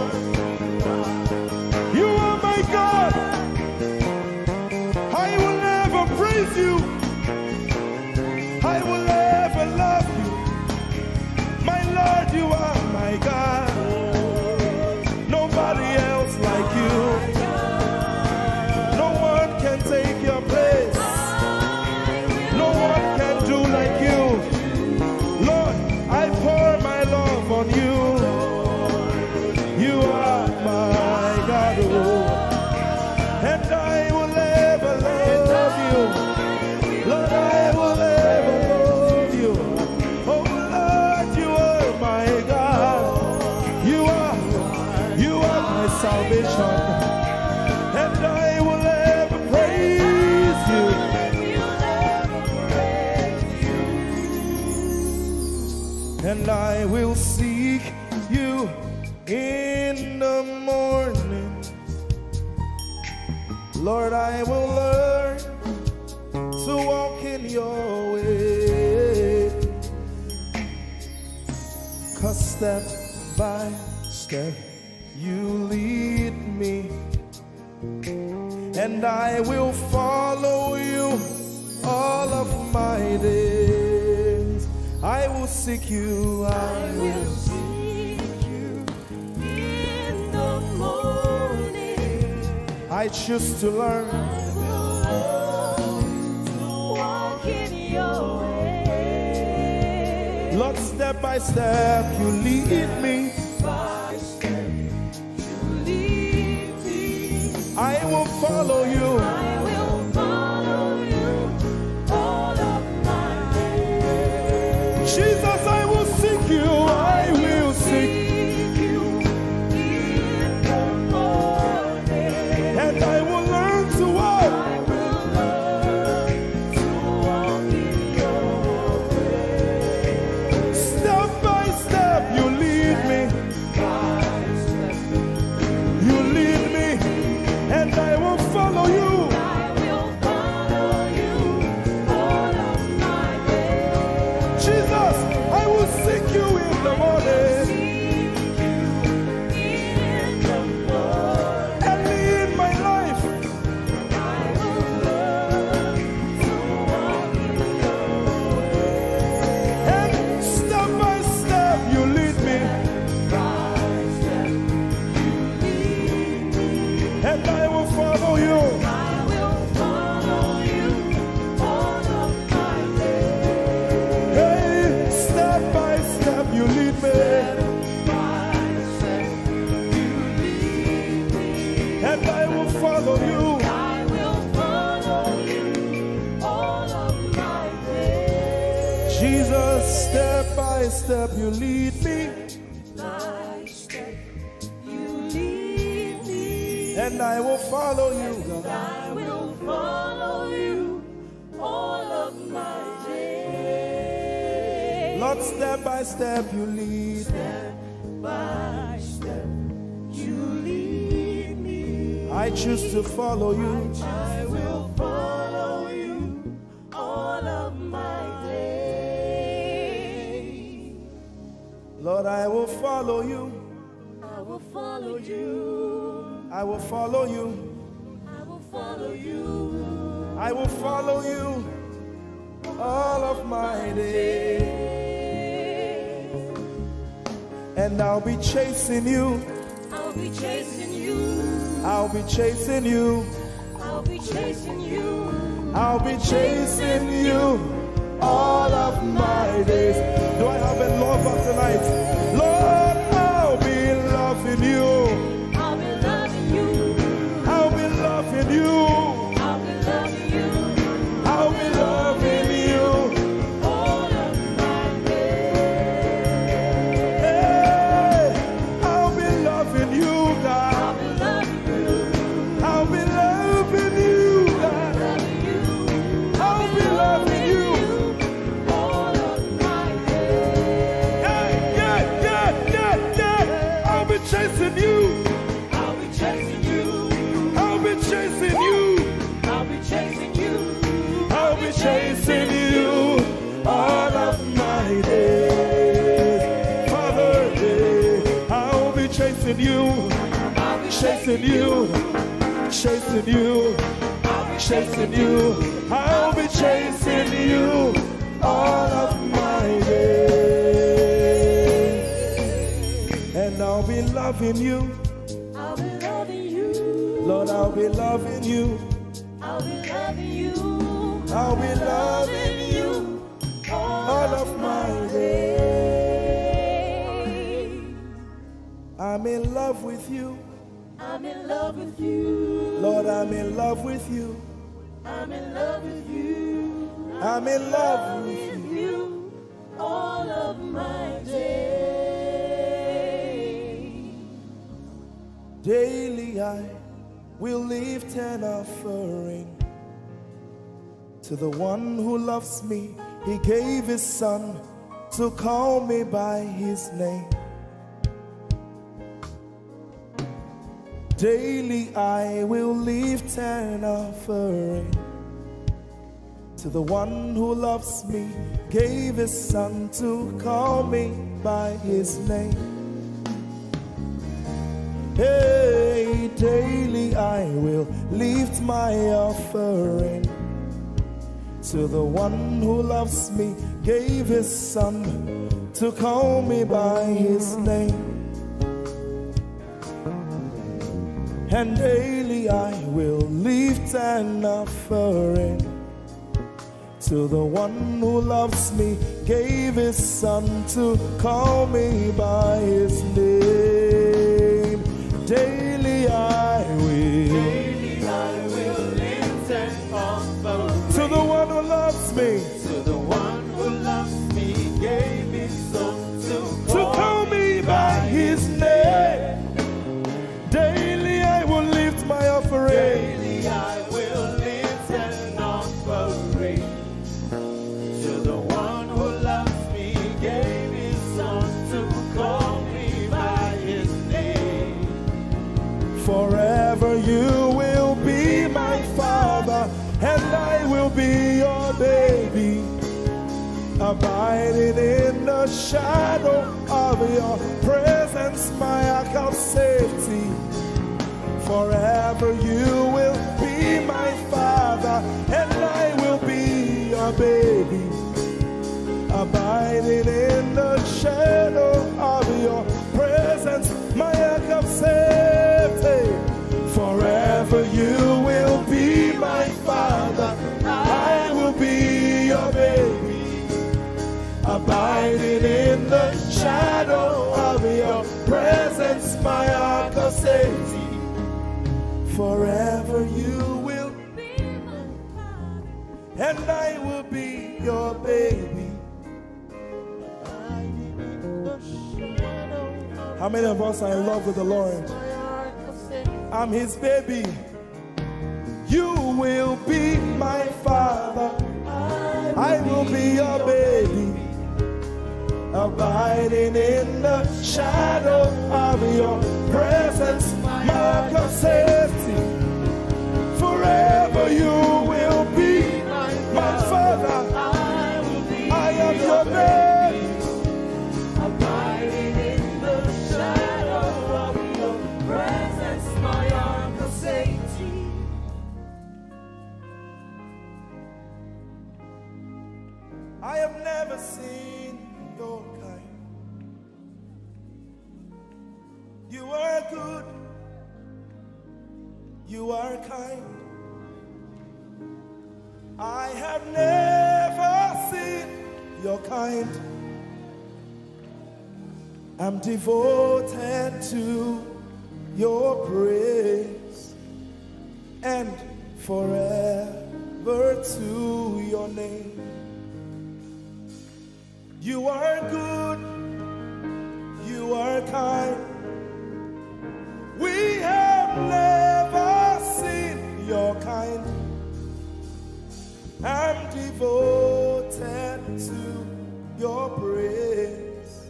You are my God. I will never praise you. I will never love you. My Lord, you are my God. Nobody else like you. No one can take your place. No one can do like you. I pour my love on you. You are my God, oh, and I will ever love you. Lord, I will ever love you. Oh Lord, you are my God. You are my salvation, and I will ever praise you. And I will seek you in the morning. Lord, I will learn to walk in your way. 'cause step by step you lead me, and I will follow you all of my days. I will seek you, I will seek you in the morning. I choose to learn. I will learn to walk in your way. Lord, step by step you lead me. By step you lead me. I will follow you. I will follow you all of my days. Jesus, I will seek you. I will seek you in the morning. and I will learn to walk. I will learn to walk in your way. Step by step you lead me. By step You lead me and I will follow you. I will follow you all of my days. Jesus, I will seek you in the morning. In the morning. Early in my life, I will learn to walk in your way. and step by step you lead me, By step you lead me. and I will follow you. I will follow you all of my days. Hey, step by step you lead me, By step you lead me. and I will follow you. I will follow you all of my days. Jesus, step by step you lead me, By step you lead me. and I will follow you, God. I will follow you all of my days. Lord, step by step you lead. Step by step you lead me. I choose to follow you. I will follow you all of my days. Lord, I will follow you. I will follow you. I will follow you. I will follow you. I will follow you all of my days. And I'll be chasing you. I'll be chasing you. I'll be chasing you. I'll be chasing you. I'll be chasing you all of my days. Do I have a lover tonight? Lord, I'll be loving you. I'll be loving you. I'll be loving you. I'll be loving you I'll be loving you. all of my days. Hey, I'll be loving you, God. I'll be loving you. I'll be loving you, God. Loving you. I'll be loving you. All of my days. Yeah, yeah, yeah, yeah, yeah. I'll be chasing you. I'll be chasing you. I'll be chasing you. I'll be chasing you. I'll be chasing you all of my days. Father, I'll be chasing you. I'll be Chasing you. Chasing you. Chasing you. I'll be chasing you all of my days. And I'll be loving you. I'll be loving you. Lord, I'll be loving you. I'll be loving you. I'll be loving you all of my days. I'm in love with you. I'm in love with you. Lord, I'm in love with you. I'm in love with you. I'm in love with you. With you all of my days. Daily I will lift an offering to the one who loves me. He gave his son to call me by his name. Daily I will lift an offering to the one who loves me, gave his son to call me by his name. Hey, daily I will lift my offering to the one who loves me, gave his son to call me by his name. And daily I will lift an offering to the one who loves me, gave his son to call me by his name. Daily I will lift an offering to the one who loves me, to the one who loves me, gave his son to call me by his name. Daily I will lift my offering. Daily I will lift an offering to the one who loves me, gave his son to call me by his name. Forever you will be my father, and I will be your baby, abiding in the shadow of your presence, my ark of safety. Forever you will be my father, and I will be your baby, abiding in the shadow of your presence, my ark of safety. Forever you will be my father, I will be your baby, abiding in the shadow of your presence, my ark of safety. Forever you will be my father, and I will be your baby. How many of us are in love with the Lord? I'm his baby. You will be my father, I will be your baby, abiding in the shadow of your presence, mark of safety. Forever you will be my father, I am your baby, Abiding in the shadow of your presence, my ark of safety. I have never seen your kind. You are good, you are kind. I have never seen your kind. I'm devoted to your praise, and forever to your name. You are good, you are kind. We have never seen your kind. I'm devoted to your praise,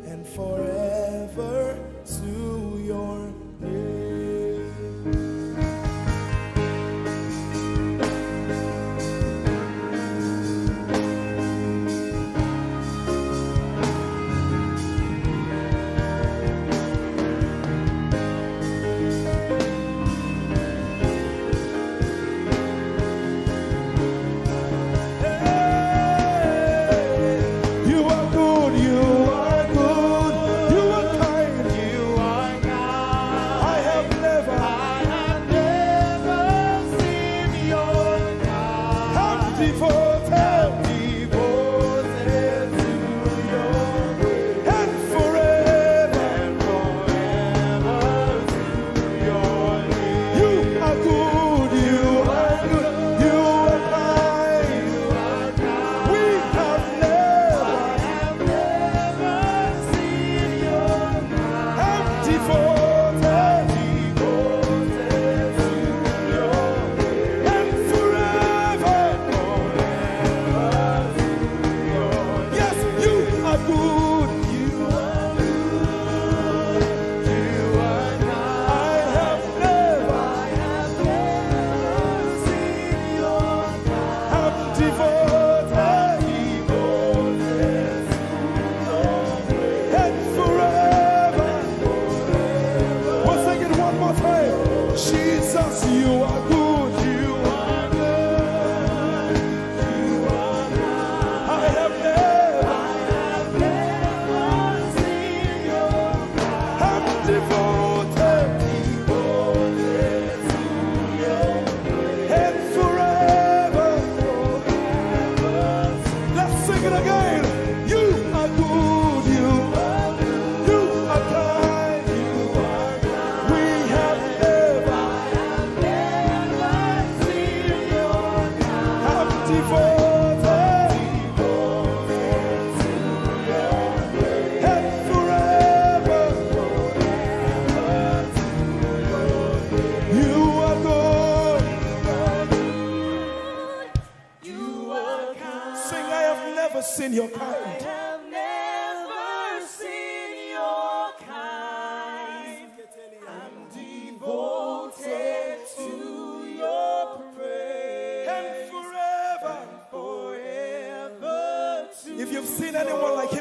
and forever to your name.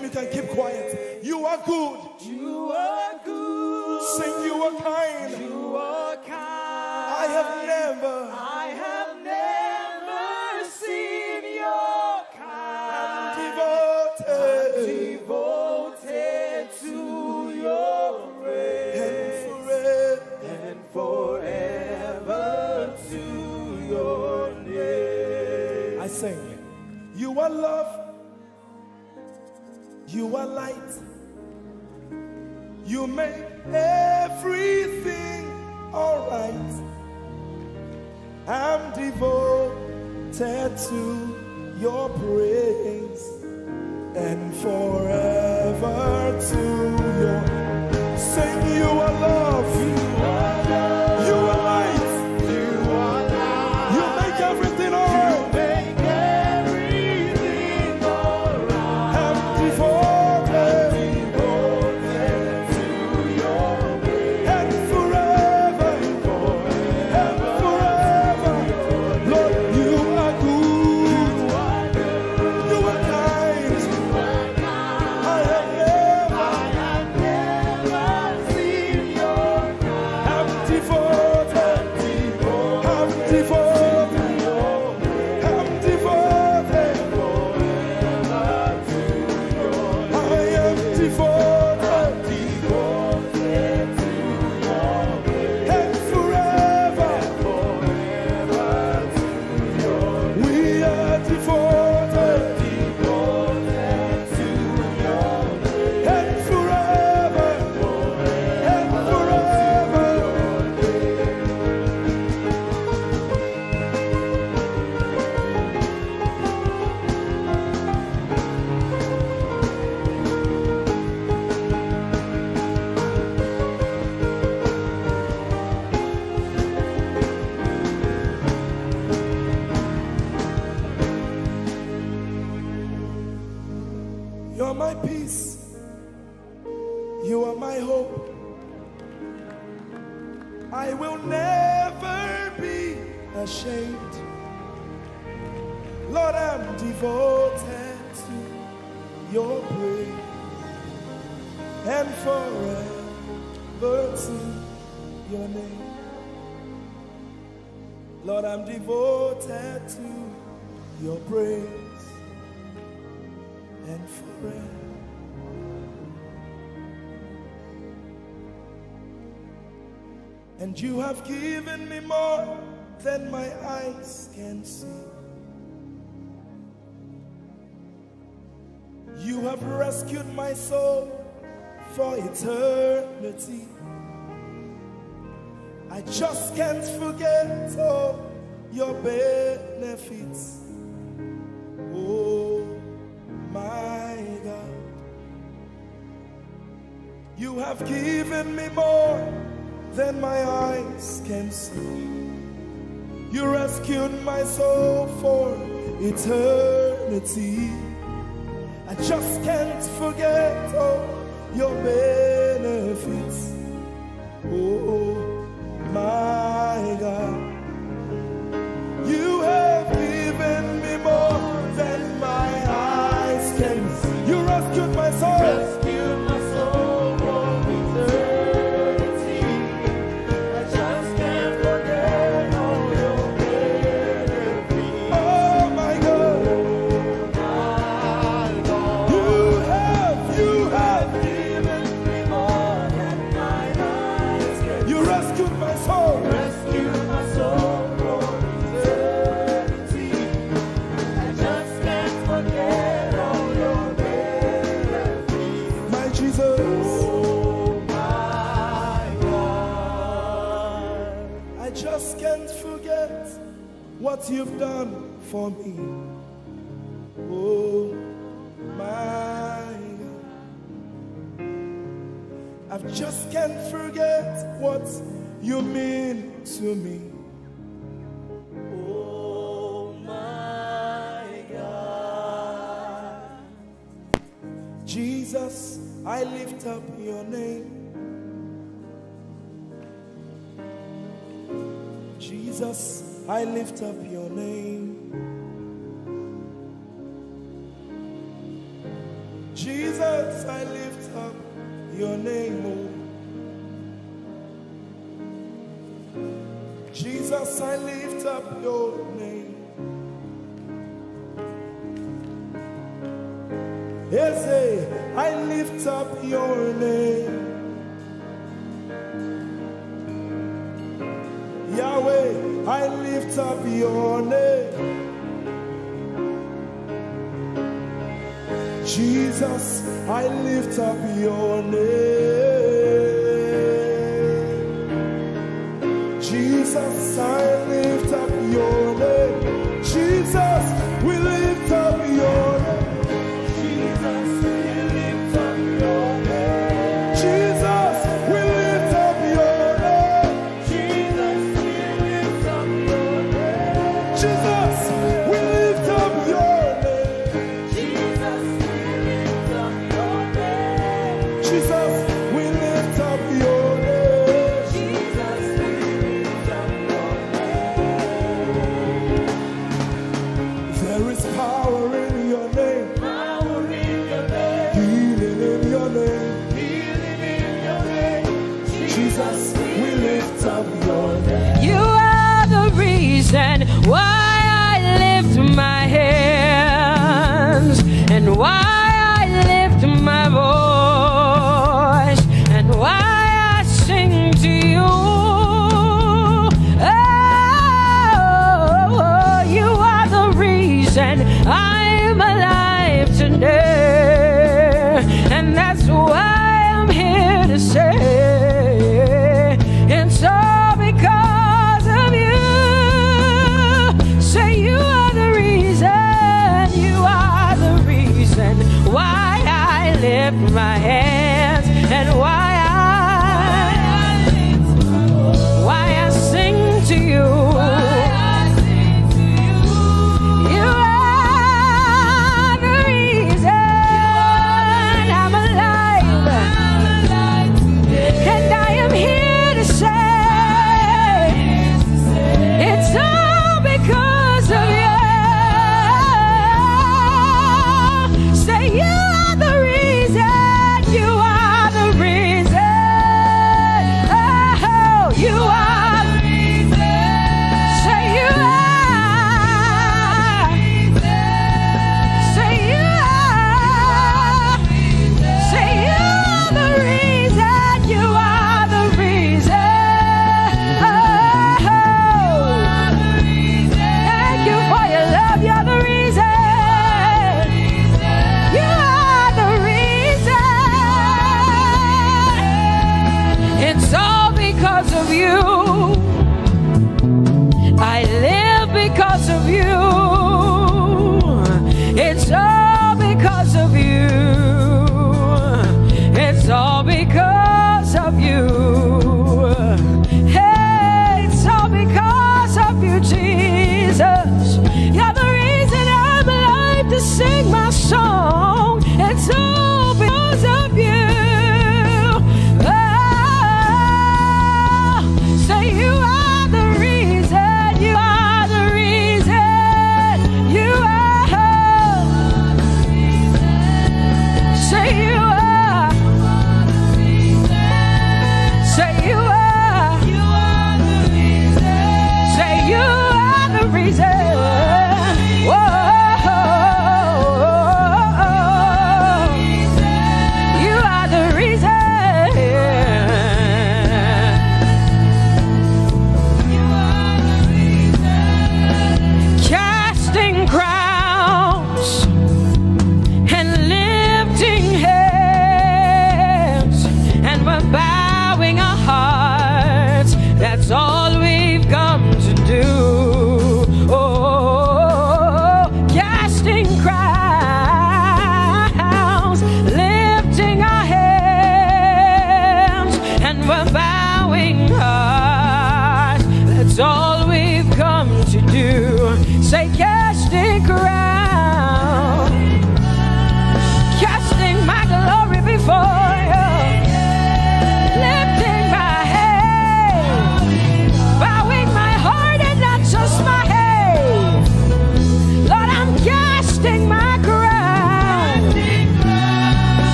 him, you can keep quiet. You are good. You are good. Sing, you are kind. You are kind. I have never seen your kind. devoted To your praise. and And forever to your name. I sing. You are love. You are light. You make everything alright. I'm devoted to your praise and forever to your. Sing, you are love. You are love. You are light. You are light. You make everything alright. Make everything alright. I'm devoted To your praise. and forever. And forever. Lord, you are good. You are kind. I have never seen your kind. I'm devoted. I'm devoted. I'm devoted. I am devoted. And forever. We are devoted. And forever. And forever. You're my peace. You are my hope. I will never be ashamed. Lord, I'm devoted to your praise and forever to your name. Lord, I'm devoted to your praise and forever. And you have given me more than my eyes can see. You have rescued my soul for eternity. I just can't forget all your benefits. Oh my God, you have given me more than my eyes can see. You rescued my soul for eternity. I just can't forget all your benefits. Oh my God, you have given me more than my eyes can see. You rescued my soul. Rescue my soul from eternity. I just can't forget all your benefits. Oh my God, you have given me more than my eyes can. you rescued my soul. Rescue my soul from eternity. I just can't forget all your benefits. My Jesus, Oh my God. I just can't forget what you've done for me. Oh my God, I just can't forget what you mean to me. Oh my God. Jesus, I lift up your name. Jesus, I lift up your name. Jesus, Jesus, I lift up your name, oh. Jesus, I lift up your name. Ese, I lift up your name. Yahweh, I lift up your name. Jesus, I lift up your name. Jesus, I lift up your name. Jesus, we lift up your name. Jesus, we lift up your name. Jesus, we lift up your name. Jesus, we lift up your name. Jesus, we lift up your name. Jesus, we lift up your name. Jesus, we lift up your name. Jesus, we lift up your name. There is power in your name. Power in your name. Healing in your name. Healing in your name. Jesus, we lift up your name. You are the reason why I lift my hands and why I lift my voice and why I sing to you. Oh, you are the reason I'm alive today, and that's why I'm here to say it's all because of you. Say you are the reason, you are the reason why I lift my hands and why I sing to you. You are the reason I'm alive, and I am here to say it's all because of you. Say you are the reason, you are the reason.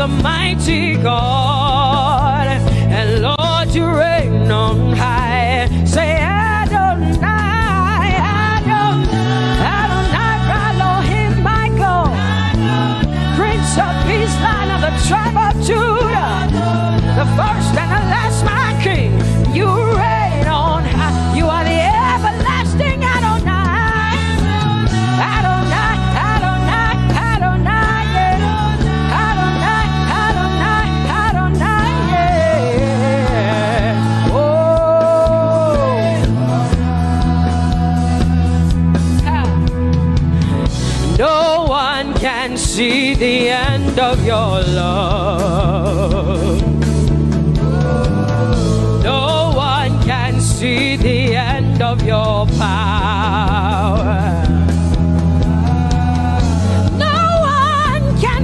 the mighty God, and Lord, you reign on high. Say Adonai, Adonai, Adonai, Elohim, Michael, Prince of Peace, Lion of the tribe of Judah, the first and the last, my King. You reign on high. You are the everlasting Adonai. Adonai, Adonai, Adonai, yeah. Adonai, Adonai, Adonai, yeah. Oh. No one can see the end of your love. No one can see the end of your power.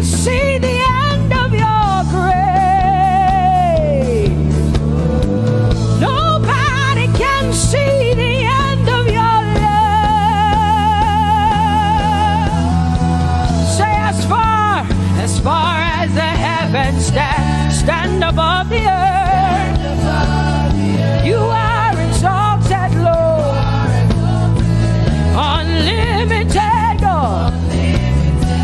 See the end of your grace. Nobody can see the end of your love. Say as far as the heavens stand above the earth, you are exalted, Lord, unlimited God.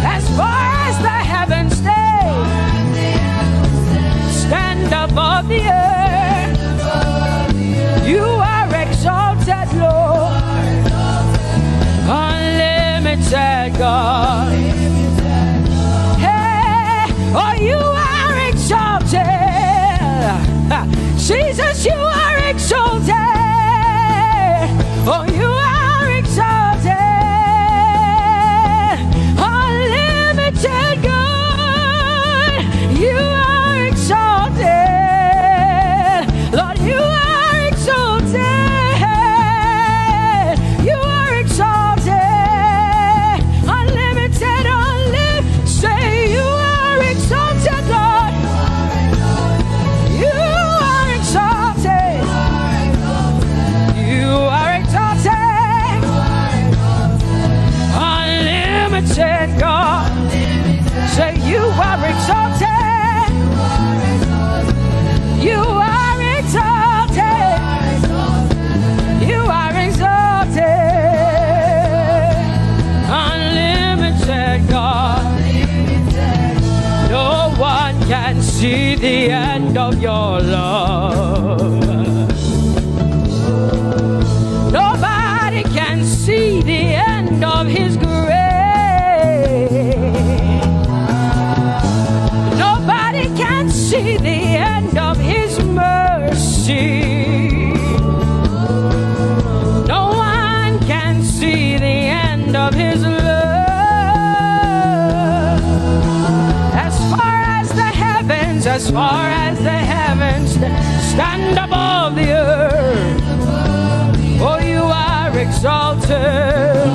As far as the heavens stand above the earth, you are exalted, Lord, unlimited God. Hey, oh, you are exalted. Jesus, you are exalted. Oh, you are exalted. God, you are exalted. Lord, you are exalted. You are exalted. Unlimited, unlimited. Say you are exalted, Lord. You are exalted. You are exalted. Unlimited, God. Say you are exalted. You are exalted. You are exalted. Unlimited God. No one can see the end of your love. Nobody can see the end of his grace. See the end of his mercy. No one can see the end of his love. As far as the heavens stand above the earth, oh, you are exalted.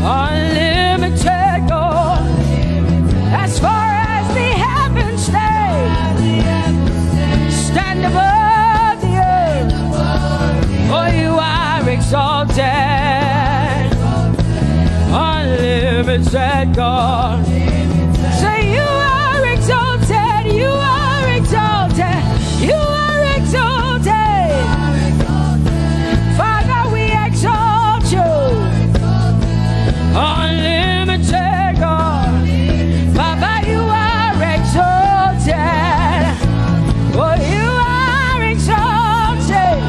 Unlimited God. As far stand above the earth, oh, you are exalted, unlimited God. Say you are exalted, you are exalted, you are exalted. Father, we exalt you, unlimited God. Baba, you are exalted. Oh, you are exalted.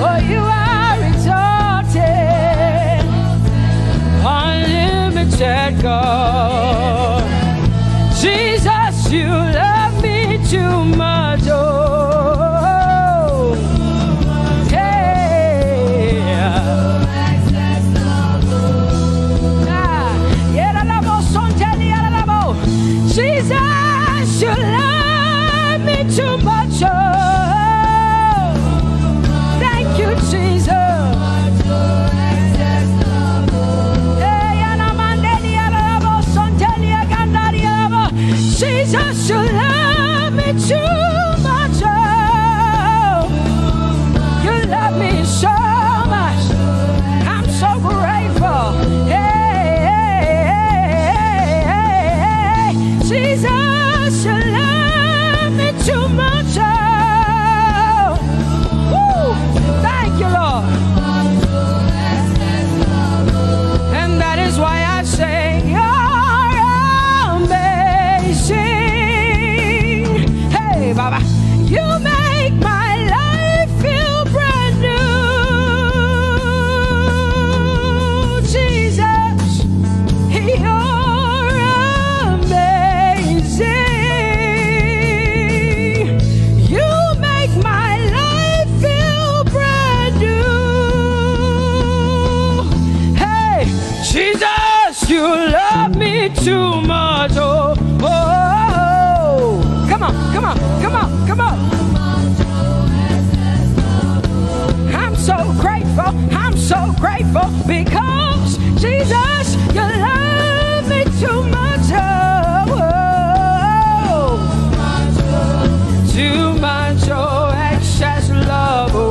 Oh, you are exalted. Unlimited God. Jesus, you love me too much. Oh, Jesus, you love me too much. Oh, thank you, Jesus. too much. Oh, oh, oh. Come on, come on, come on, come on. I'm so grateful because Jesus, you love me too much. Oh, oh. Too much, oh, excess love. Oh,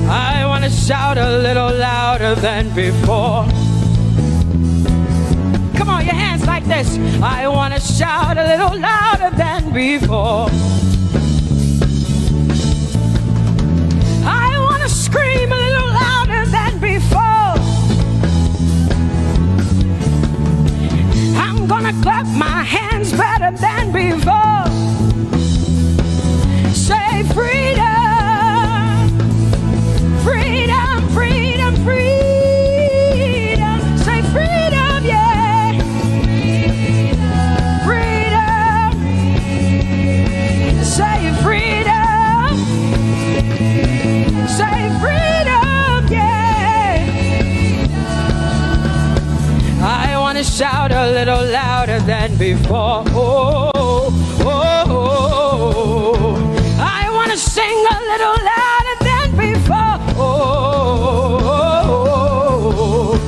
I want to shout a little louder than before. Come on, your hands like this. I want to shout a little louder than before. I want to scream a little louder than before. I'm gonna clap my hands better than before. Say freedom, freedom, freedom, freedom. Say freedom, yeah. Freedom. Say freedom. Say freedom, yeah. I want to shout a little louder than before. Oh, oh, oh, oh. I want to sing a little louder than before. Oh, oh, oh.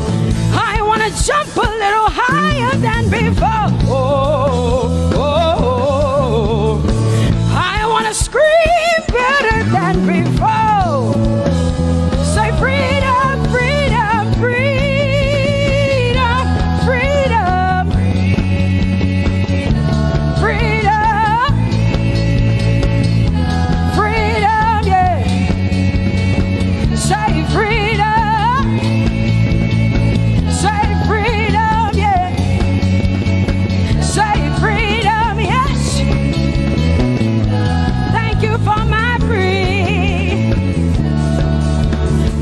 I want to jump a little higher than before. Oh, oh, oh. I want to scream better than before. Say freedom, freedom, freedom, freedom, freedom, freedom, yeah. Say freedom, say freedom, yeah. Say freedom, yes. Thank you for my free.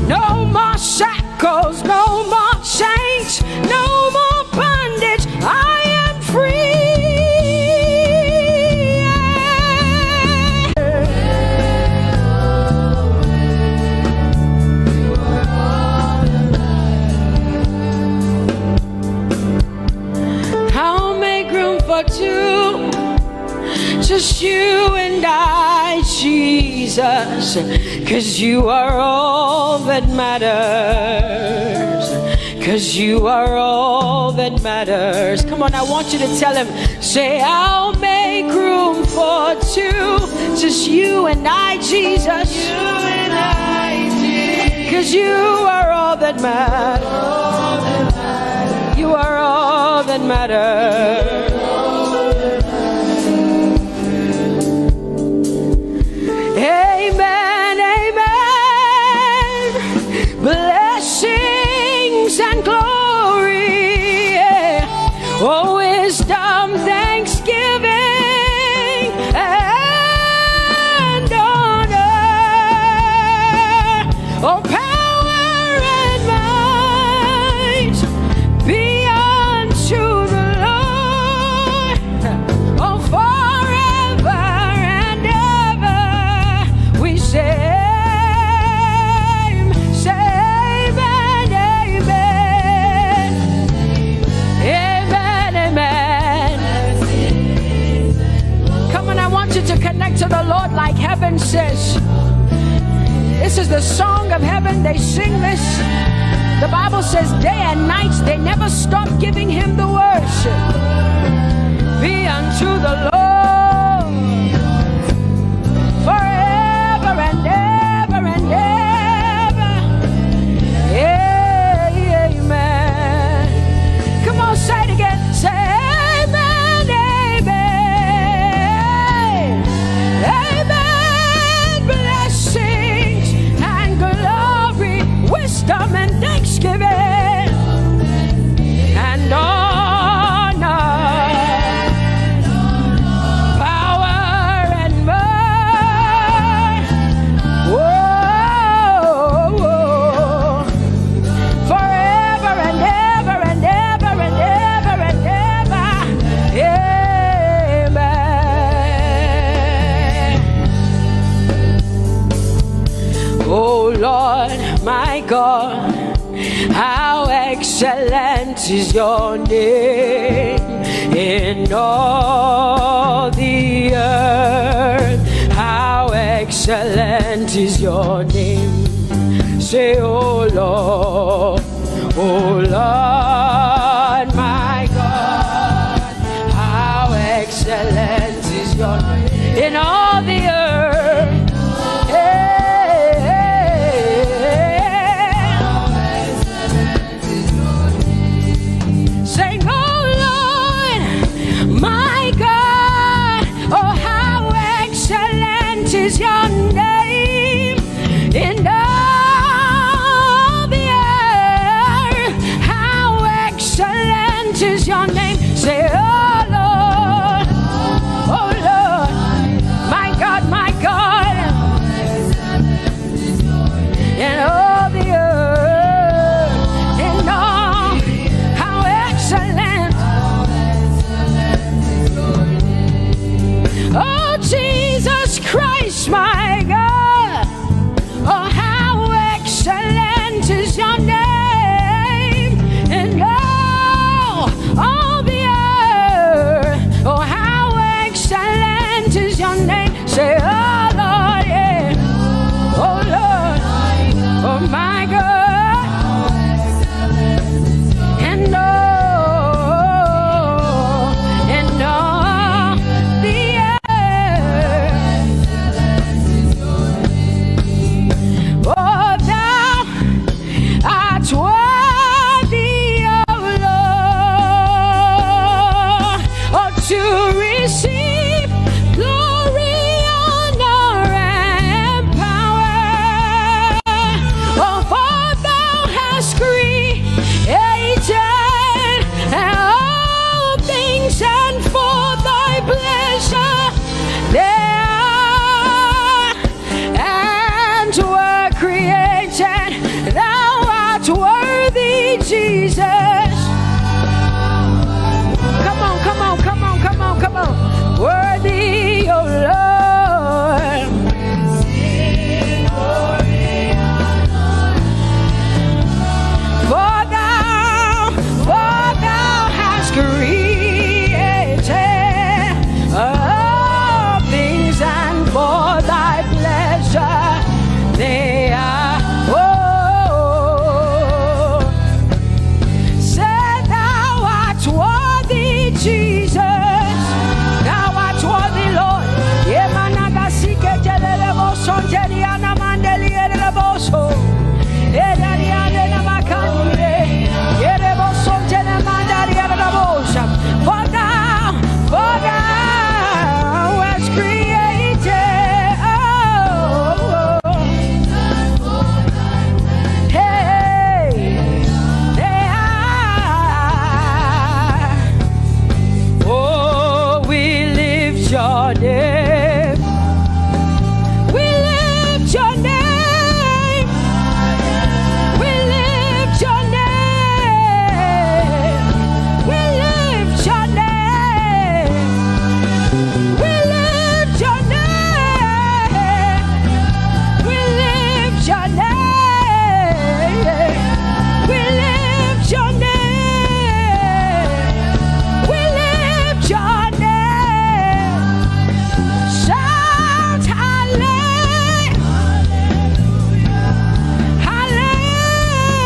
No more shackles, no more chains, no more bondage. I am free. I'll make room for two. Just you and I, Jesus, 'cause you are all that matters. 'Cause you are all that matters. Come on, I want you to tell him, say, I'll make room for two. Just you and I, Jesus. You and I, Jesus. 'Cause you are all that matters. You are all that matters. Amen, amen. Blessings and glory, yeah. Oh, wisdom, thanksgiving, and honor. Oh, power and might be unto the Lord. Oh, forever and ever. We say, amen, amen. Amen, amen. Come on, I want you to connect to the Lord like heaven says. This is the song of heaven. They sing this. The Bible says day and night they never stop giving him the worship. Be unto the Lord forever and ever and ever. Amen. Come on, say it again. Say amen, amen. Amen. Blessings and glory, wisdom and thanksgiving, and honor, power and might. Whoa, whoa. Forever and ever and ever and ever and ever. Amen. Oh Lord, my God, how excellent is your name in all the earth. How excellent is your name. Say, oh Lord, my God, how excellent is your name in all the earth. Sing, oh Lord, my God, oh how excellent is your name in all the earth. How excellent is your name. Say, oh Lord, my God, in all the earth, in all, how excellent. Oh Jesus Christ, my God, oh how excellent is your name in all the earth. Oh how excellent is your name. Say, oh Lord, yeah. Oh Lord, oh my God, and all the earth. Oh, thou art worthy, oh Lord, oh to receive glory, honor, and power. Oh, for thou hast created all things, and for thy pleasure they are and were created. Thou art worthy, Jesus. Come on, come on, come on, come on, come on. Worthy, oh Lord. For thou hast created all things, and for thy pleasure they are. Oh, say thou art worthy, Jesus. Thou art worthy, Lord. Yemanagasike jelelebo sonjeriana mandelierebo so. Edariane namakande. Yerebo sonjene mandarierebo so. For thou hast created. Oh, hey, they are. Oh, we lift your name. We lift your name. We lift your name. We lift your name. We lift your name. We lift your name. We lift your name. We lift your name. Shout hallelujah. Hallelujah.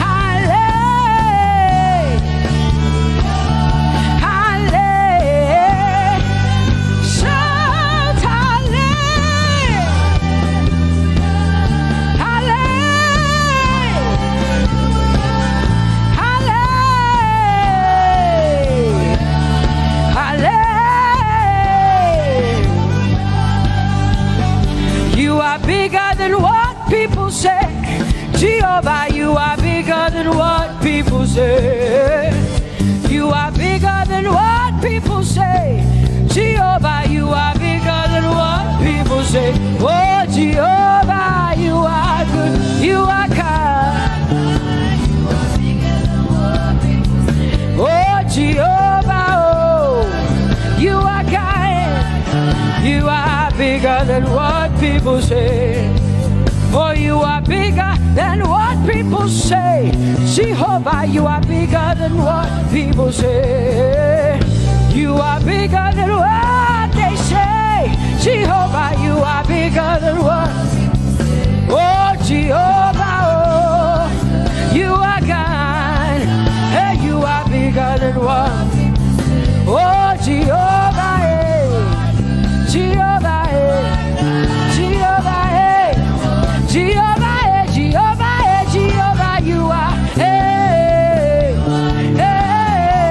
Hallelujah. Hallelujah. Shout hallelujah. Hallelujah. Hallelujah. You are bigger than what people say. Jehovah, you are bigger than what people say. You are bigger than what people say. Jehovah, you are bigger than what people say. Oh, Jehovah, you are good. You are kind. Oh, Jehovah, oh, you are kind. You are bigger than what people say. Oh, you are bigger than what people people say. Jehovah, you are bigger than what people say. You are bigger than what they say. Jehovah, you are bigger than what. Oh, Jehovah, oh, you are God. Hey, you are bigger than what. Oh, Jehovah, hey, Jehovah, hey, Jehovah, hey, Jehovah, hey, Jehovah, hey, Jehovah, you are, hey, hey,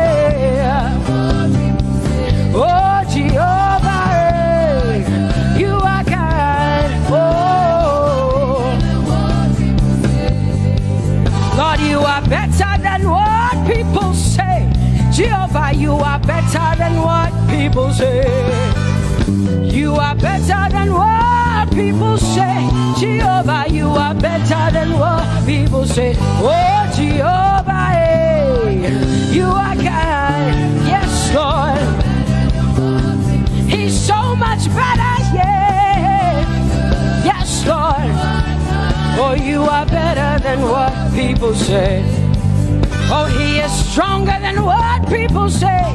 oh, Jehovah, hey, you are God, oh, Lord, you are better than what people say. Jehovah, you are better than what people say. You are better than what people say. Jehovah, you are better than what people say. Oh, Jehovah, hey, you are God. Yes, Lord. He's so much better, yeah. Yes, Lord. Oh, you are better than what people say. Oh, he is stronger than what people say.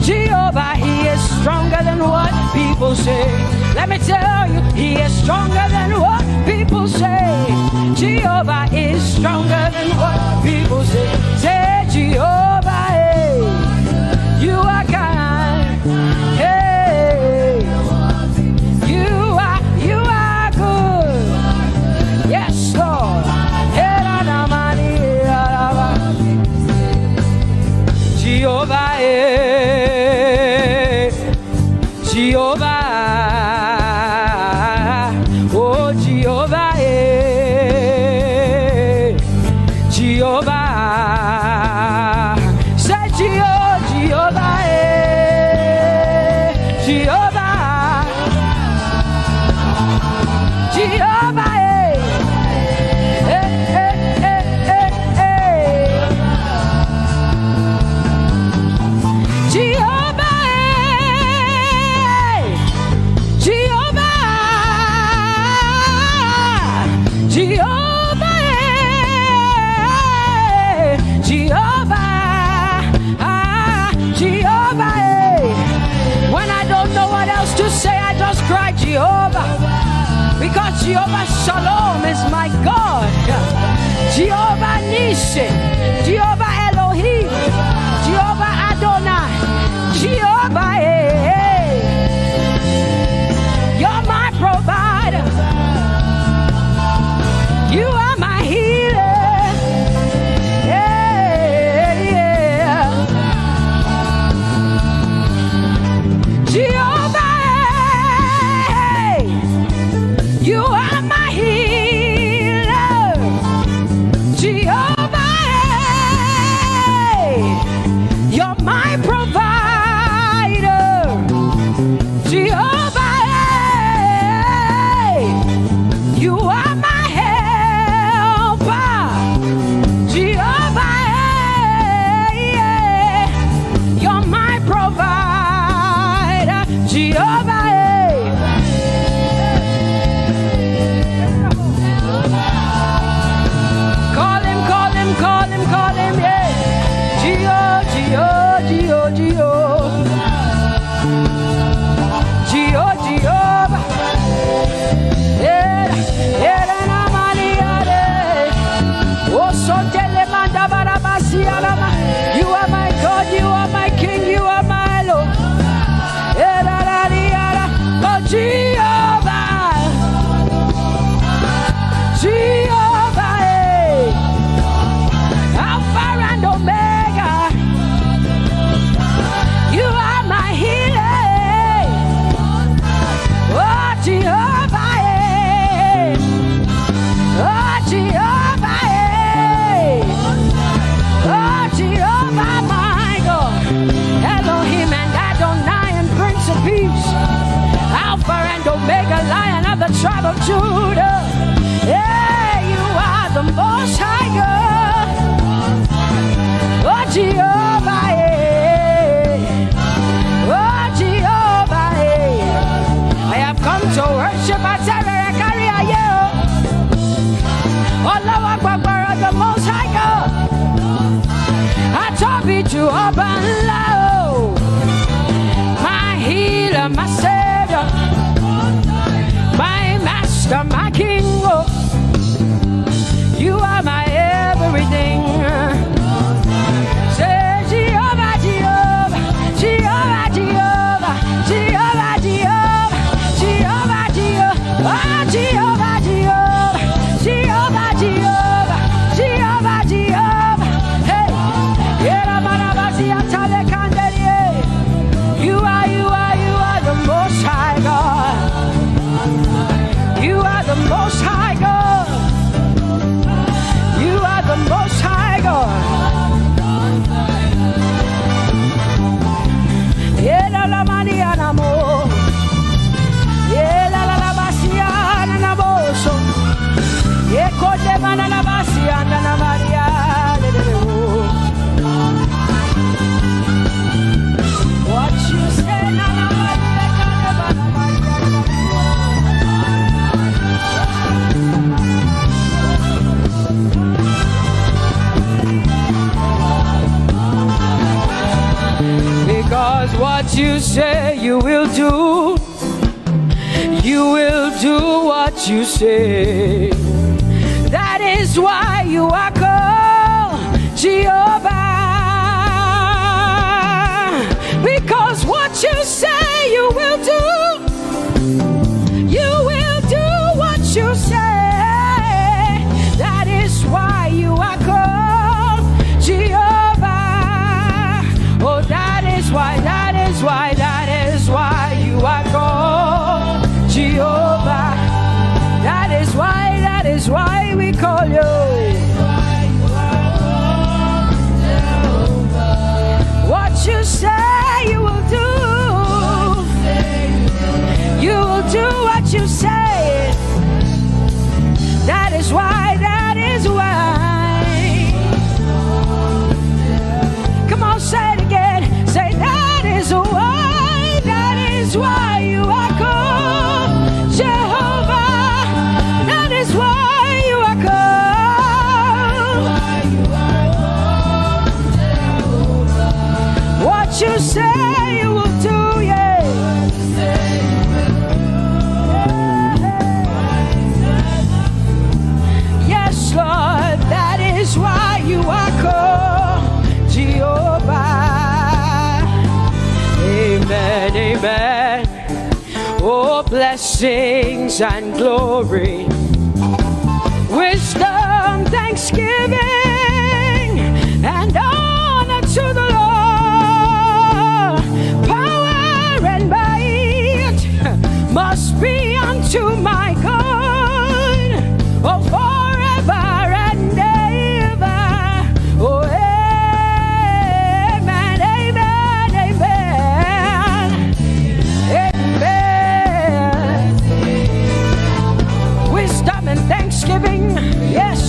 Jehovah, he is stronger than what people say. Let me tell you, he is stronger than what people say. Jehovah is stronger than what people say. Say, Jehovah, hey, you are kind. Hey, you are good. Yes, Lord. Jehovah, Jehovah, oh Jehovah, Jehovah, say Jehovah, Jehovah, Jehovah, Jehovah, because Jehovah Shalom is my God. Jehovah Nissi, Jehovah Elohim, Jehovah Adonai, Jehovah, hey, you're my provider. You are my healer. Yeah, yeah. Jehovah, you are my healer, Jehovah, you're my provider, Jehovah, you are my helper, Jehovah, you're my provider, Jehovah. Call him, yeah. Jehovah. You are my God, you are my King, you are my Lord. Oh, Jehovah. Jehovah, Alpha and Omega. You are my healer. Oh, Jehovah, oh, Jehovah, oh, Jehovah, my God. Elohim and Adonai and Prince of Peace. Alpha and Omega, Lion of the tribe of Judah. Yeah, you are the Most High God. Oh, Jehovah, oh, Jehovah, I have come to worship at Carry you. Oh, Lord, the Most are my Savior, my Master, my King. Oh, you are my everything. Say Jehovah, Jehovah, Jehovah, Jehovah, Jehovah, Jehovah, Jehovah, Jehovah, ah, Jehovah, Jehovah, Jehovah, Jehovah, Jehovah, Jehovah. Hey, Yera Manabasi Atale Kanderie. You are the Most High God. You are the Most High God. You are the Most High God. Yela la Mariana Mo. Yela la Basiana Naboso. Yeko de Manana Basiana na Maria. What you say, Nana because what you say you will do. You will do what you say. That is why you are called Jehovah. Because what you say you will do. You will do what you say. That is why you are called Jehovah. Oh, that is why you are called Jehovah. That is why we call you. What you say you will do. You will do what you say. That is why. Come on, say it again. Say that is why you are called Jehovah. That is why you are called. What you say you will do, yeah. Yes, Lord, that is why you are called Jehovah. Amen, amen. Oh, blessings and glory, wisdom, thanksgiving, and honor to the Lord. Power and might must be unto my God. Oh, forever and ever. Oh, amen, amen, amen, amen. Wisdom and thanksgiving, yes.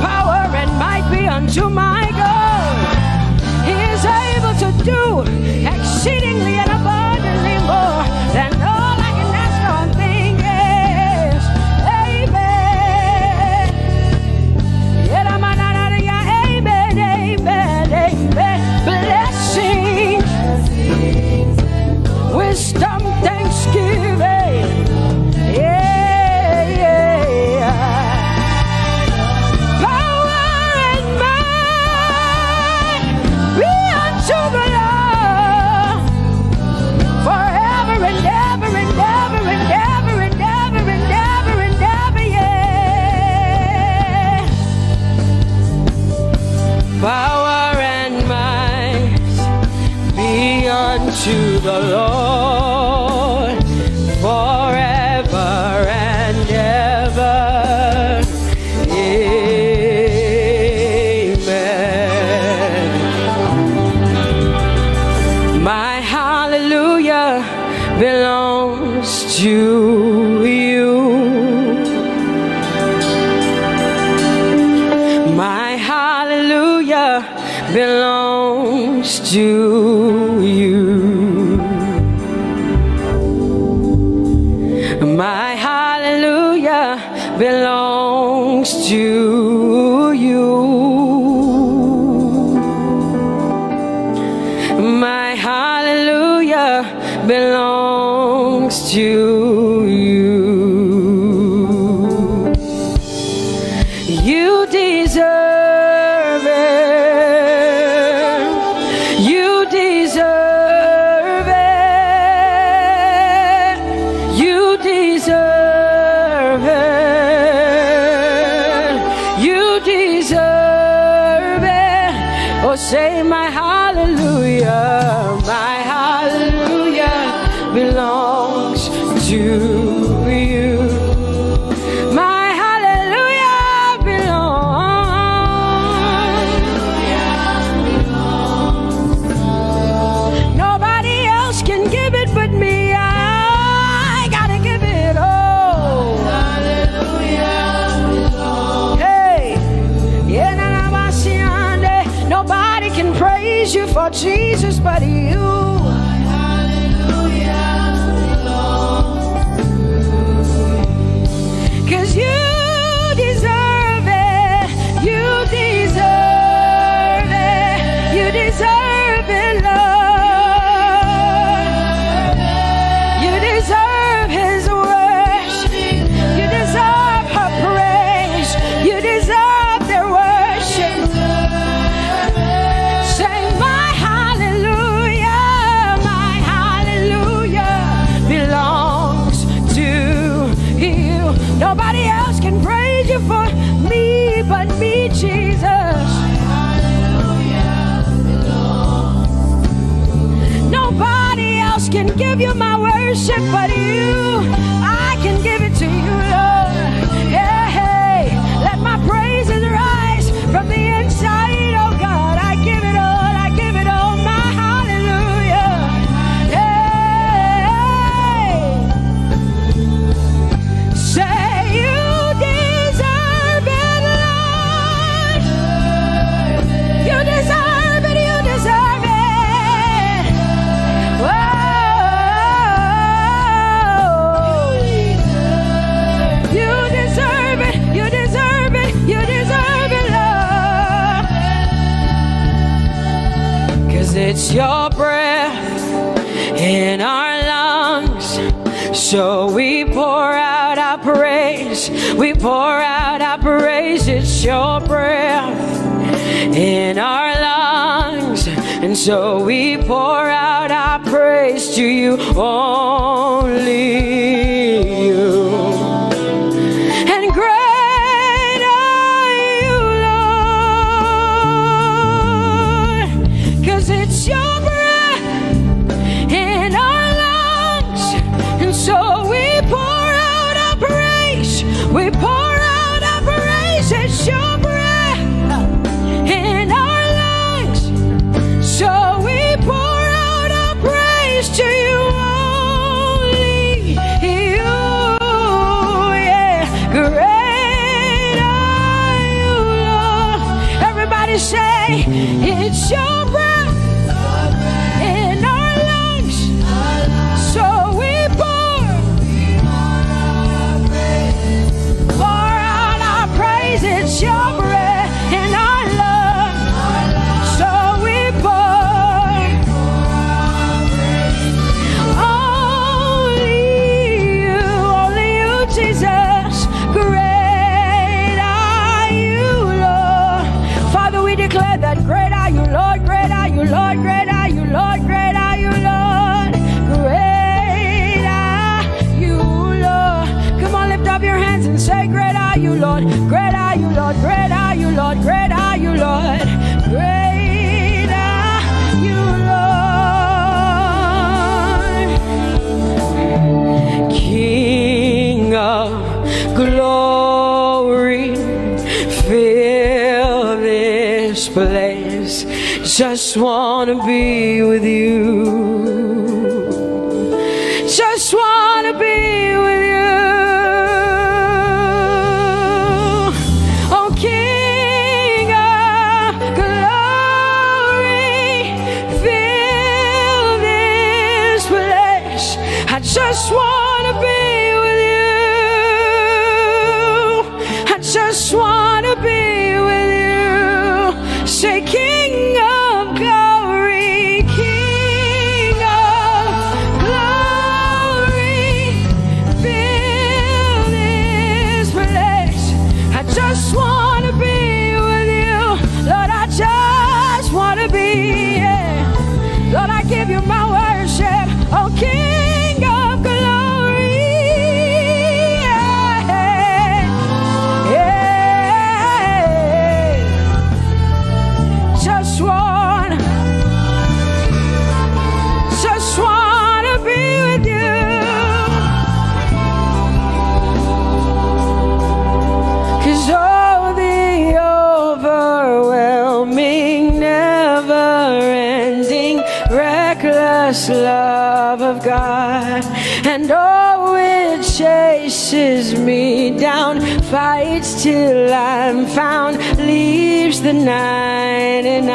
Power and might be unto my God. He is able to do exceedingly and abundantly more than all I can ask or think. Yes, amen. Amen, amen, amen. Blessings, wisdom, thanksgiving. Power and might be unto the Lord forever and ever. Amen. My hallelujah belongs to you. My hallelujah belongs to you. My hallelujah belongs to you. My hallelujah belongs to you. You deserve it. You deserve it. You deserve it. You deserve it. Oh, say my hallelujah. My hallelujah belongs to you. My hallelujah belongs. Nobody else can give it but me. I gotta give it all. Hey, nobody can praise you for Jesus but you. Cause you deserve it. You deserve it. You deserve it, Lord. You deserve His worship. You deserve her praise. You deserve their worship. Say my hallelujah. My hallelujah belongs to you. Nobody else can praise you for me but me, Jesus. Nobody else can give you my worship but you. I can give it to you, Lord. Yeah, hey, let my praises rise from the inside, oh God. I give it all, I give it all, my hallelujah. Hey, say you deserve it, Lord. You deserve it, you deserve it. Whoa. You deserve it, you deserve it, you deserve it, Lord. Cause it's your breath in our lungs. So we pour out our praise. We pour out our praise. It's your breath in our lungs. And so we pour out our praise to you, only you. And great are you, Lord. Cause it's your breath in our lungs. And so we pour out our praise. We pour out our praise. It's your breath in our lungs. So we pour out our praise to you, only you. Yeah, great are you, Lord. Everybody say, it's your breath in our lungs. So we pour out our praise. It's your breath in our lungs. So we pour only you, Jesus. Great are you, Lord. Father, we declare that great are you, Lord. Great are you, Lord. Great are you, Lord. Great are you, Lord. Great are you, Lord. Come on, lift up your hands and say, great are you, Lord. Great are you, Lord. Great are you, Lord. Great are you, Lord. Great are you, Lord. King of glory, fill this place. Just wanna be with you. Just wanna be with you. Oh, King of glory, fill this place. I just wanna be with you. I just wanna be with you. Say, King of glory, King. reckless love of God, and oh, it chases me down, fights till I'm found, leaves the 99.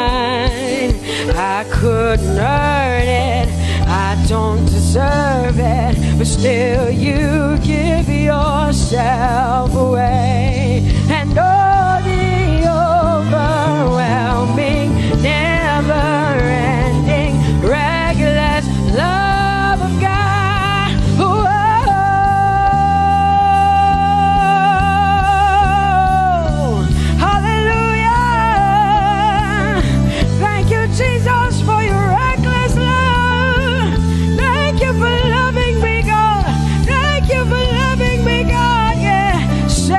I couldn't earn it, I don't deserve it, but still you give yourself away. And oh, the overwhelming, never-ending, reckless love of God. Whoa. Hallelujah. Thank you, Jesus, for your reckless love. Thank you for loving me, God. Thank you for loving me, God. Yeah. Say,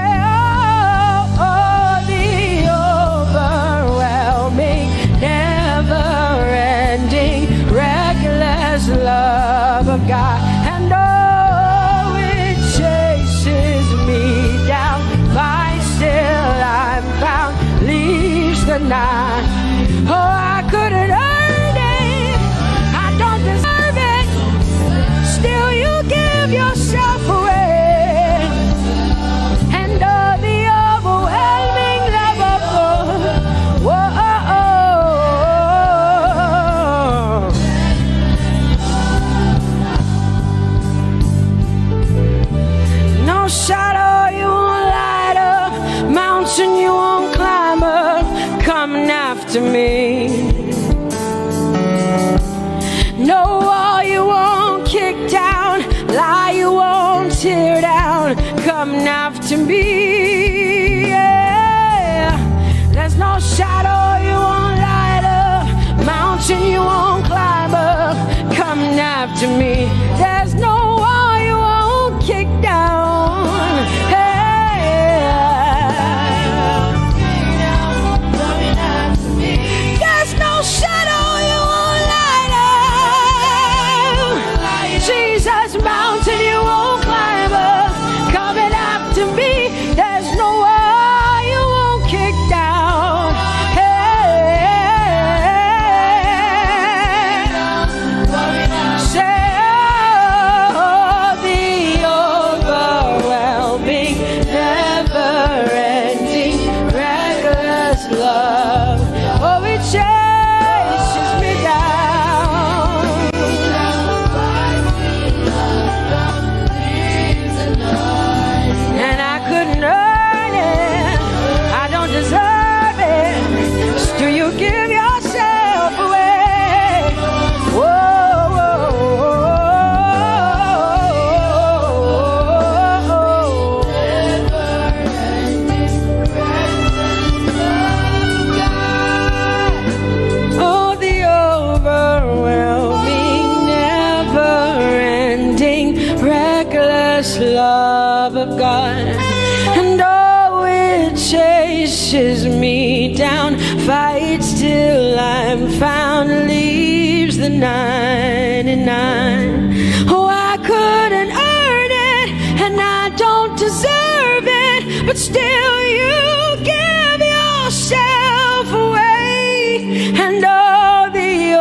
oh, the overwhelming, never-ending, reckless love of God. And oh, it chases me down, finds till I'm found, leaves the 9. Oh, I couldn't earn it, I don't deserve it, still you give yourself away. And oh, the overwhelming love of God. Whoa. No shadow you won't light up, mountain you won't climb up, coming after me. No wall you won't kick down, lie you won't tear down, coming after me. Yeah. There's no shadow you won't light up, mountain you won't climb up, coming after me. There's no wall you won't kick down. Hey. There's no shadow you won't light up, Jesus, mountain you won't climb up, coming after me. There's no wall you won't kick down. Hey. Say, oh, the overwhelming, never-ending, reckless love. Oh, it chases me down. And I couldn't earn it, I don't deserve it, still you give yourself away. Whoa, whoa, whoa. Oh, the overwhelming, never-ending, reckless love of God. And oh, it chases me down, fights till I'm found, leaves the 99. Oh, I couldn't earn it, and I don't deserve it, but still you give yourself away. And oh, the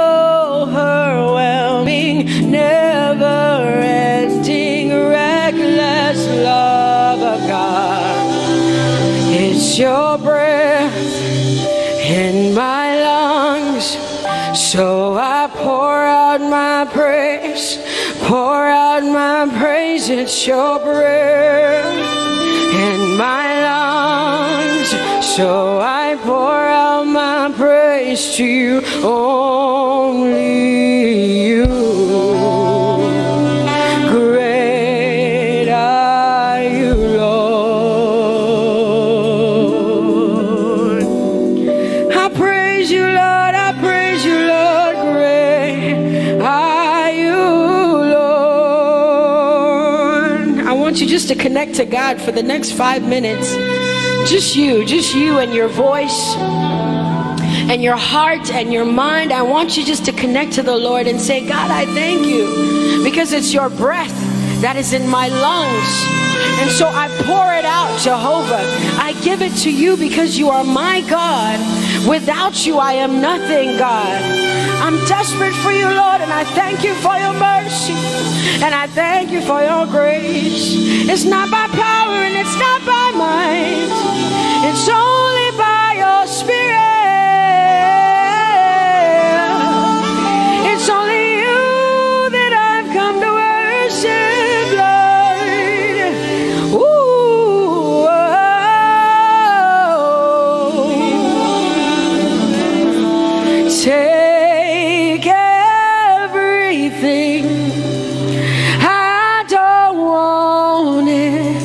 overwhelming, never-ending, reckless love of God. It's your breath in my lungs, so I pour out my praise, pour out my praise. It's your breath in my lungs, so I pour out my praise to you, only you. Great are you, Lord. I praise you, Lord, I praise you, Lord. Great are you, Lord. I want you just to connect to God for the next 5 minutes. Just you and your voice and your heart and your mind. I want you just to connect to the Lord and say, God, I thank you because it's your breath that is in my lungs. And so I pour it out, Jehovah. I give it to you because you are my God. Without you, I am nothing, God. I'm desperate for you, Lord, and I thank you for your mercy, and I thank you for your grace. It's not by power and it's not by might, it's only by your Spirit. It's only you that I've come to worship, Lord. Ooh, take everything. I don't want it.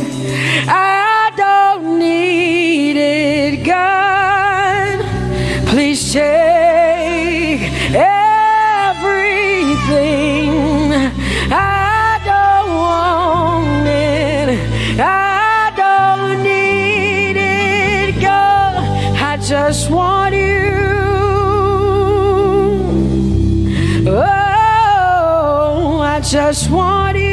I don't need it, God. Please take everything. I don't want it. I don't need it, God. I just want you. Oh, I just want you.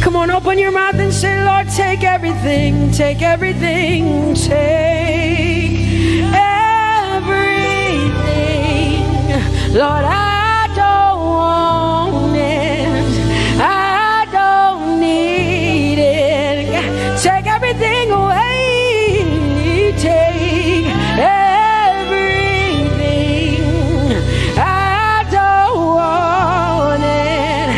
Come on, open your mouth and say, Lord, take everything, take everything, take everything. Lord, I don't want it. I don't need it. Take everything away. Take everything. I don't want it.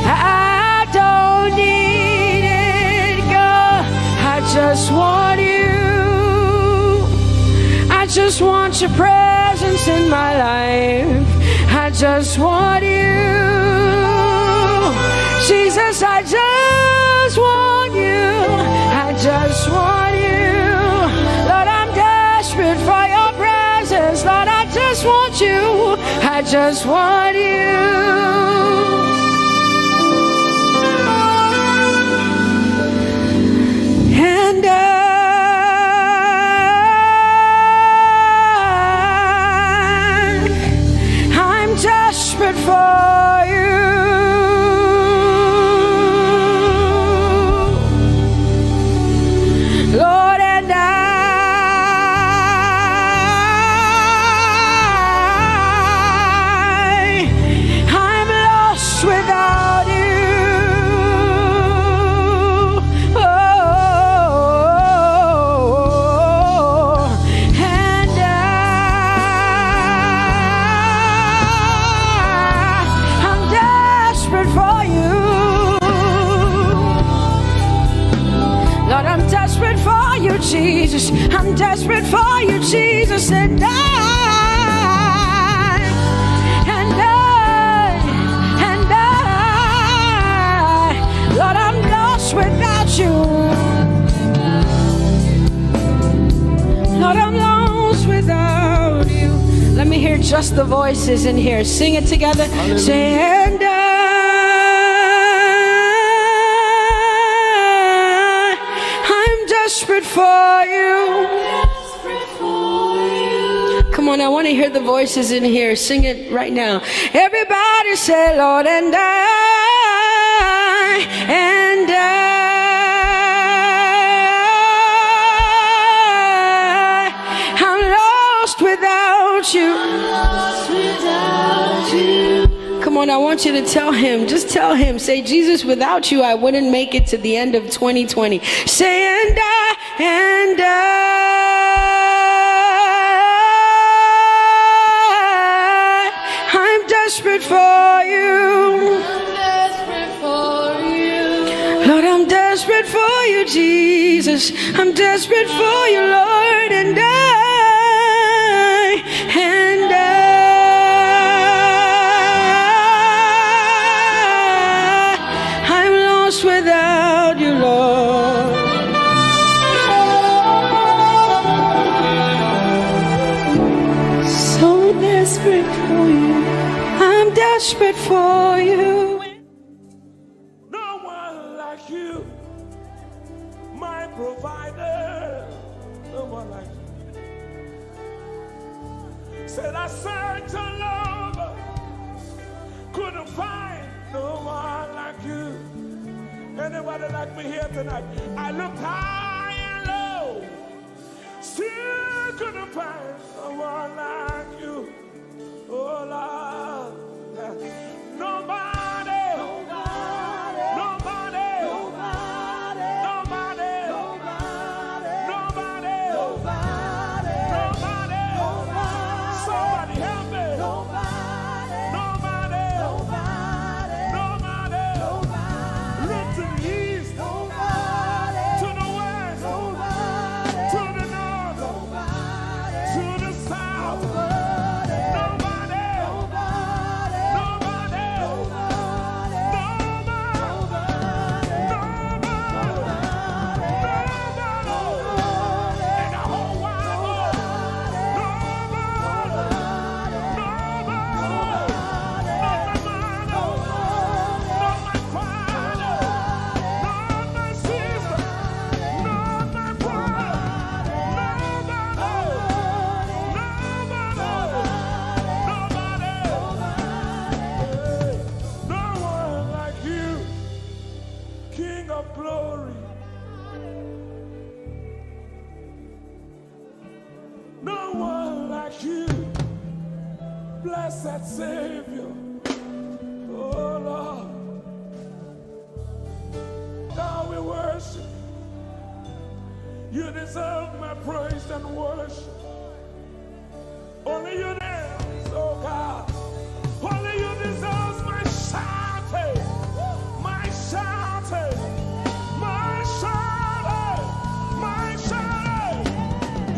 I don't need it, God. I just want you. I just want your presence in my life. I just want you. Jesus, I just want you. I just want you. Lord, I'm desperate for your presence. Lord, I just want you. I just want you. And I'm desperate for you. Lord, and I'm lost without you. Oh, and I'm desperate for you. Lord, I'm desperate for you, Jesus. I'm desperate for you, Jesus. And Lord, I'm lost without you. Lord, I'm lost without you. Let me hear just the voices in here. Sing it together. Say, and I'm desperate for you. Come on, I want to hear the voices in here. Sing it right now. Everybody say, Lord, and I'm lost without you. Come on, I want you to tell him. Just tell him. Say, Jesus, without you, I wouldn't make it to the end of 2020. Say, and I'm desperate for you. I'm desperate for you. Lord, I'm desperate for you, Jesus. I'm desperate for you, Lord, and I'm lost without you, Lord. So desperate for you. I'm desperate for you. No one like you, my provider. No one like you. Said I searched all over, couldn't find no one like you. Anybody like me here tonight? I looked high and low, still couldn't find no one like you. blessed Savior. Oh Lord, now we worship. You deserve my praise and worship. Only you deserve, oh God. Only you deserve my shouting, my shouting, my shouting, my shouting.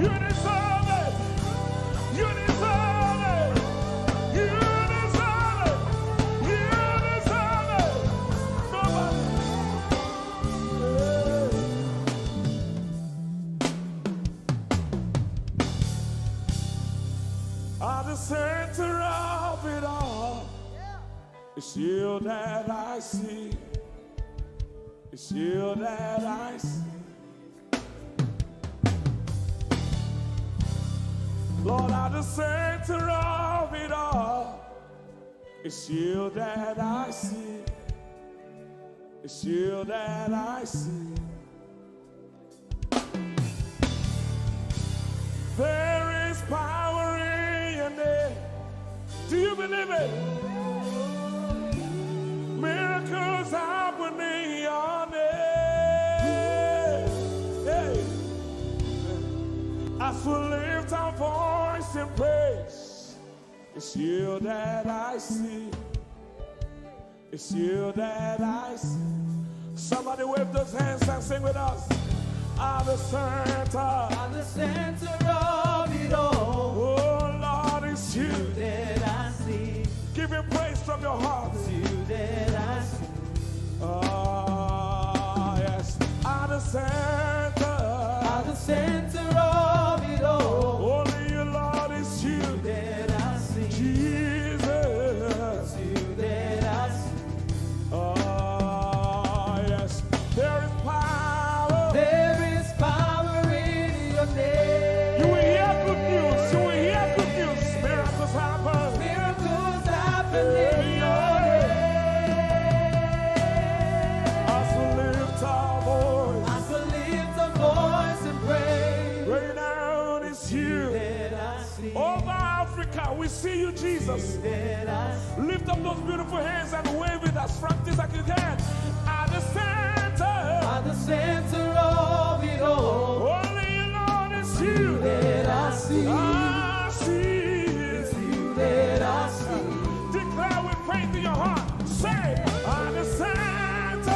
You deserve it. You deserve it. You deserve it. You deserve it. Nobody. At the center of it all, it's you that I see. It's you that I see. Lord, at the center of it all, it's you that I see. It's you that I see. There is power in your name. Do you believe it? Miracles happen in your name. Hey. As we lift our voice in praise, it's you that I see. It's you that I see. Somebody wave those hands and sing with us. At the center of it all. Oh Lord, it's you that I see. Give him praise from your heart. It's you that I see. Oh yes. At the center of it all. Only you, Lord, it's you that I see. Jesus. It's you that I see. Oh yes. There is power. There is power in your name. You will hear good news. You will hear good news. Miracles happen. Miracles happen in your name. As we lift our voice. As we lift our voice and praise. Right now it's you. That I see. Over Africa, we see you, Jesus. That I see. Lift up those beautiful hands and wave it as practice as you can. At the center of it all. Only you, Lord, it's you that I see. I see. It's you that I see. Declare with faith in your heart. Say, at the center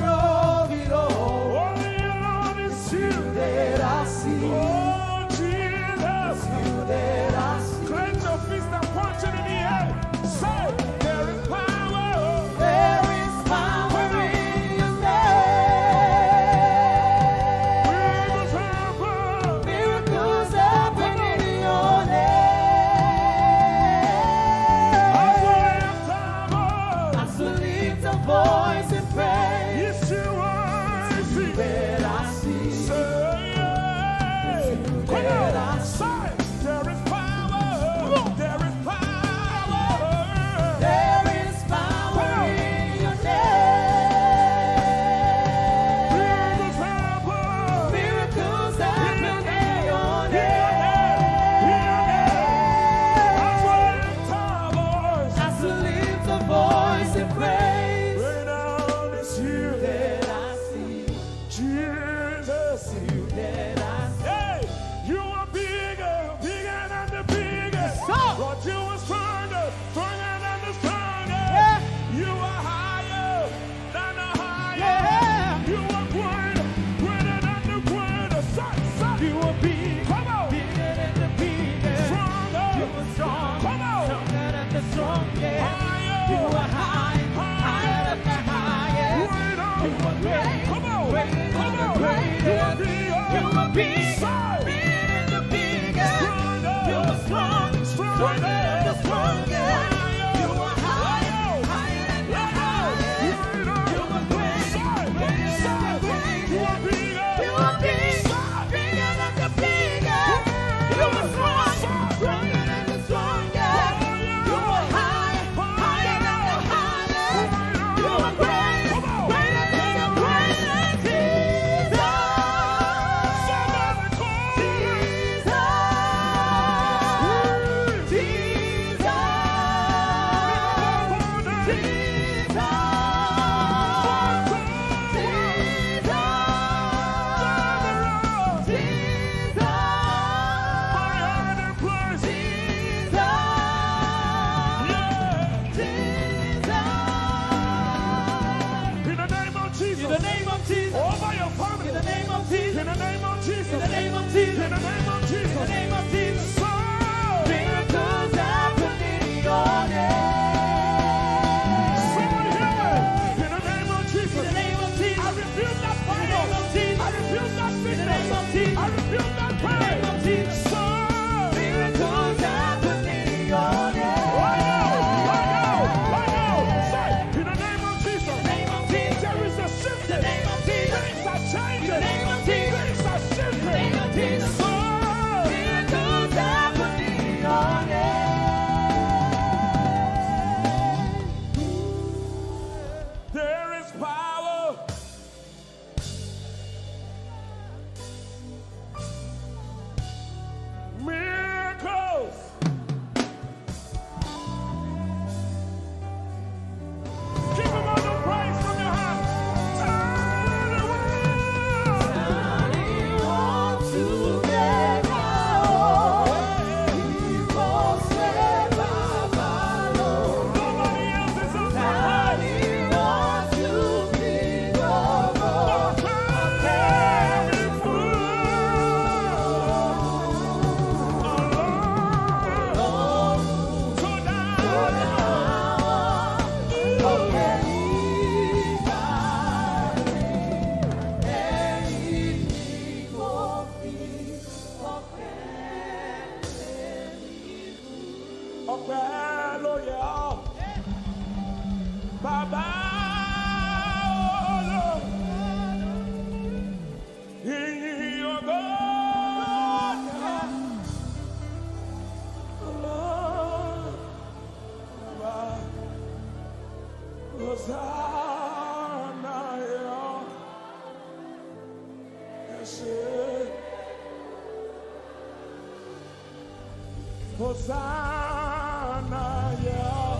of it all. Only you, Lord, it's you that I see. Oh, Jesus. It's you that I see. Clench your fist and punch it in the air. Say, there is power. There is power in your name. Miracles happen in your name. As we lift our voice and praise. Yes, you are. That I see. Come on, say, there is power. There is power. There is power in your name. Miracles happen. Miracles happen in your name. As we lift our voice and praise. Right now it's you. That I see. Jesus. You that I see. Hey, you are bigger, bigger than the biggest. Lord, you are stronger, stronger than the strongest. You are higher than the highest. You are greater, greater than the greatest. You are big, come on, Bigger than the biggest. stronger, You are strong. come on, Stronger than the strongest. higher, You are high. Higher than the highest. greater, You are great. come on, Greater than come the on, greatest. you are bigger, You are big. Say, Bigger than the biggest. stronger, You are strong. Stronger than the strongest. You are high. Higher than the highest. You are great. Greater than the greatest. You are big. Bigger than the biggest. You are strong. Stronger than the strongest. You are high. Higher than the highest. You are great. Greater than the greatest. Jesus. Jesus. ọpẹ́ ló yẹ ọ́. Bàbá olóò, ìyìn ògo yẹ. Bàbá, Hosanna yẹ ọ́. Ẹ ṣé. Hosanna, yeah.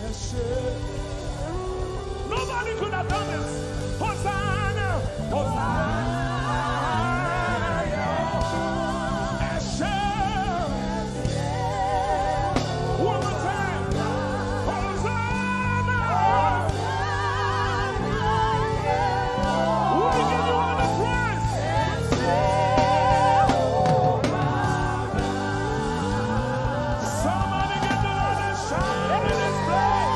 Yes, nobody could have done this. Hosanna, Hosanna, yeah. Yes, one more time. Hosanna, we give you all the praise. Somebody get the Lord and shout in this place.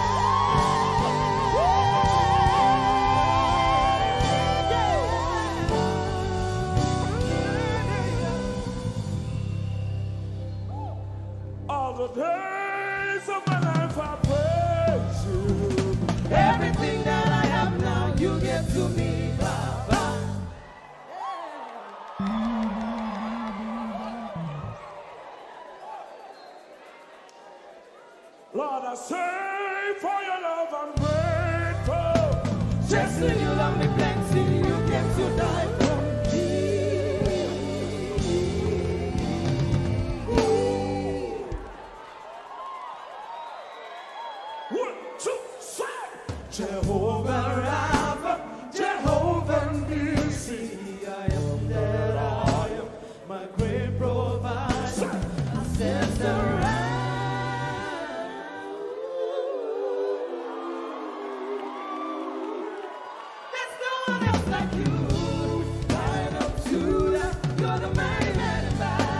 All the days of my life I praise you. Everything that I have now, you give to me, Baba. Lord, I say for your love I'm grateful. Just when you love me plenty, you came to die for me. One, two, three. Jehovah Rapha, Jehovah Nissi, I am that I am, my great provider. I sense the there's no one else like you. Lion of Judah, you're the mighty man in battle.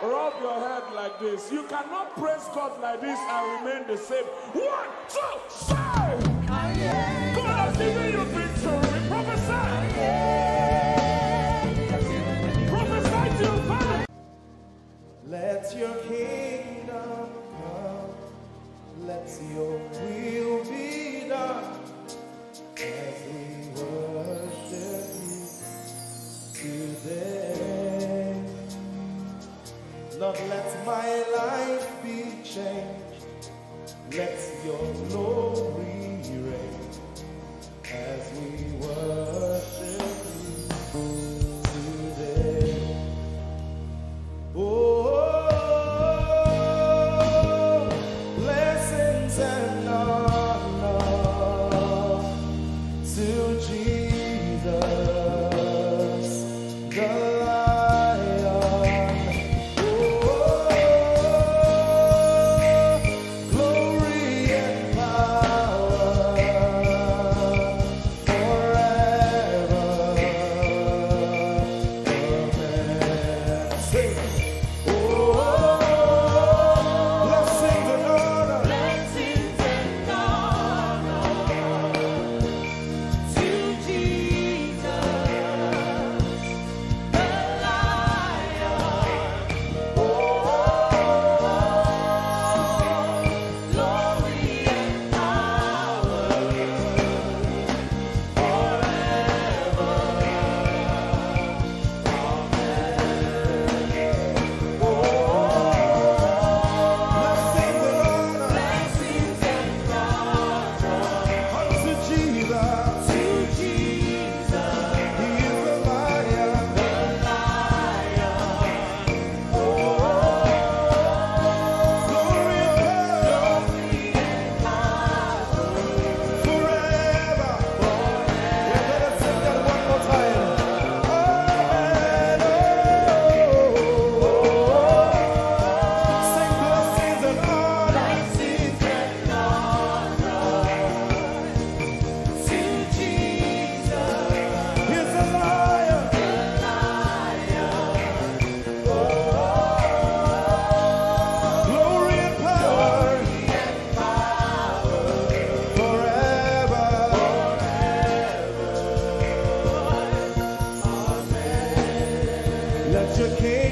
Rub your head like this. You cannot praise God like this and remain the same. One, two, three. God has given you victory. Prophesy. Prophesy to your family. Let your kingdom come, let your will be done, as we worship you today. Lord, let my life be changed, let your glory reign, as we worship you today. Oh, blessings and honor to Jesus, the Lion. Oh, glory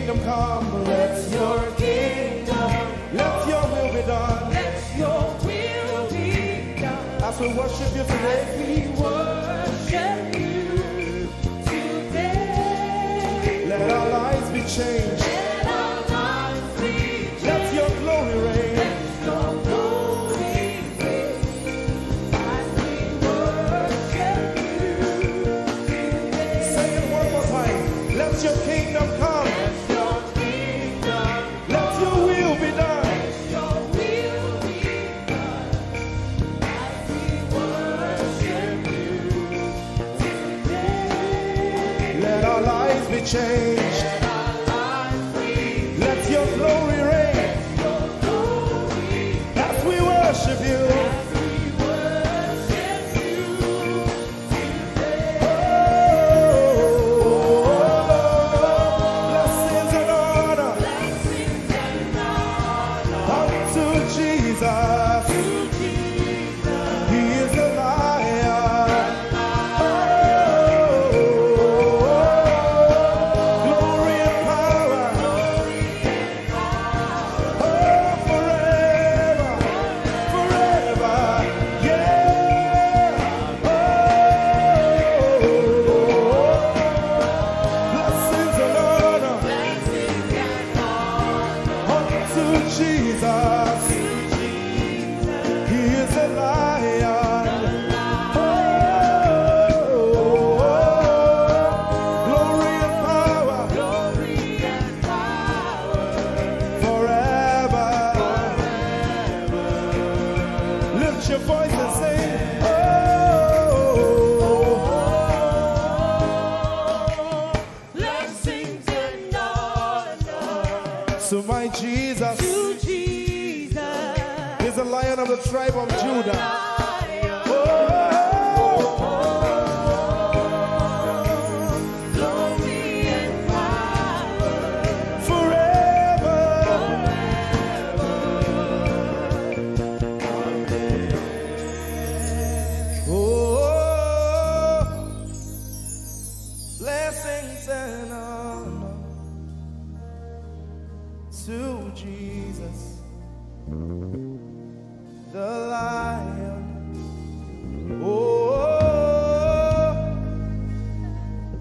kingdom come. Let your kingdom, Let your will be done. let your will be done. As we worship you today, We worship you today. let our lives be changed. Let our lives be changed. Let your glory reign. Let your glory reign. As we worship you today. Say it one more time. Let your kingdom come. Let your kingdom, Let your will be done. your will be done. As we worship you today. Let our lives be changed. Let our lives be Let your glory reign. your glory. As we worship you. We worship you today. Blessings and honor Blessings and honor unto Jesus. to Jesus. He is a lion. Glory and power. Forever. Forever. Yeah. Blessings and honor Blessings and honor unto Jesus. He is a lion. Glory and power forever. Lift your voice and sing. blessings and honor So my Jesus to Jesus. is the lion of the tribe of Judah. Lion, glory and power Forever. Blessings and honor to Jesus, the lion.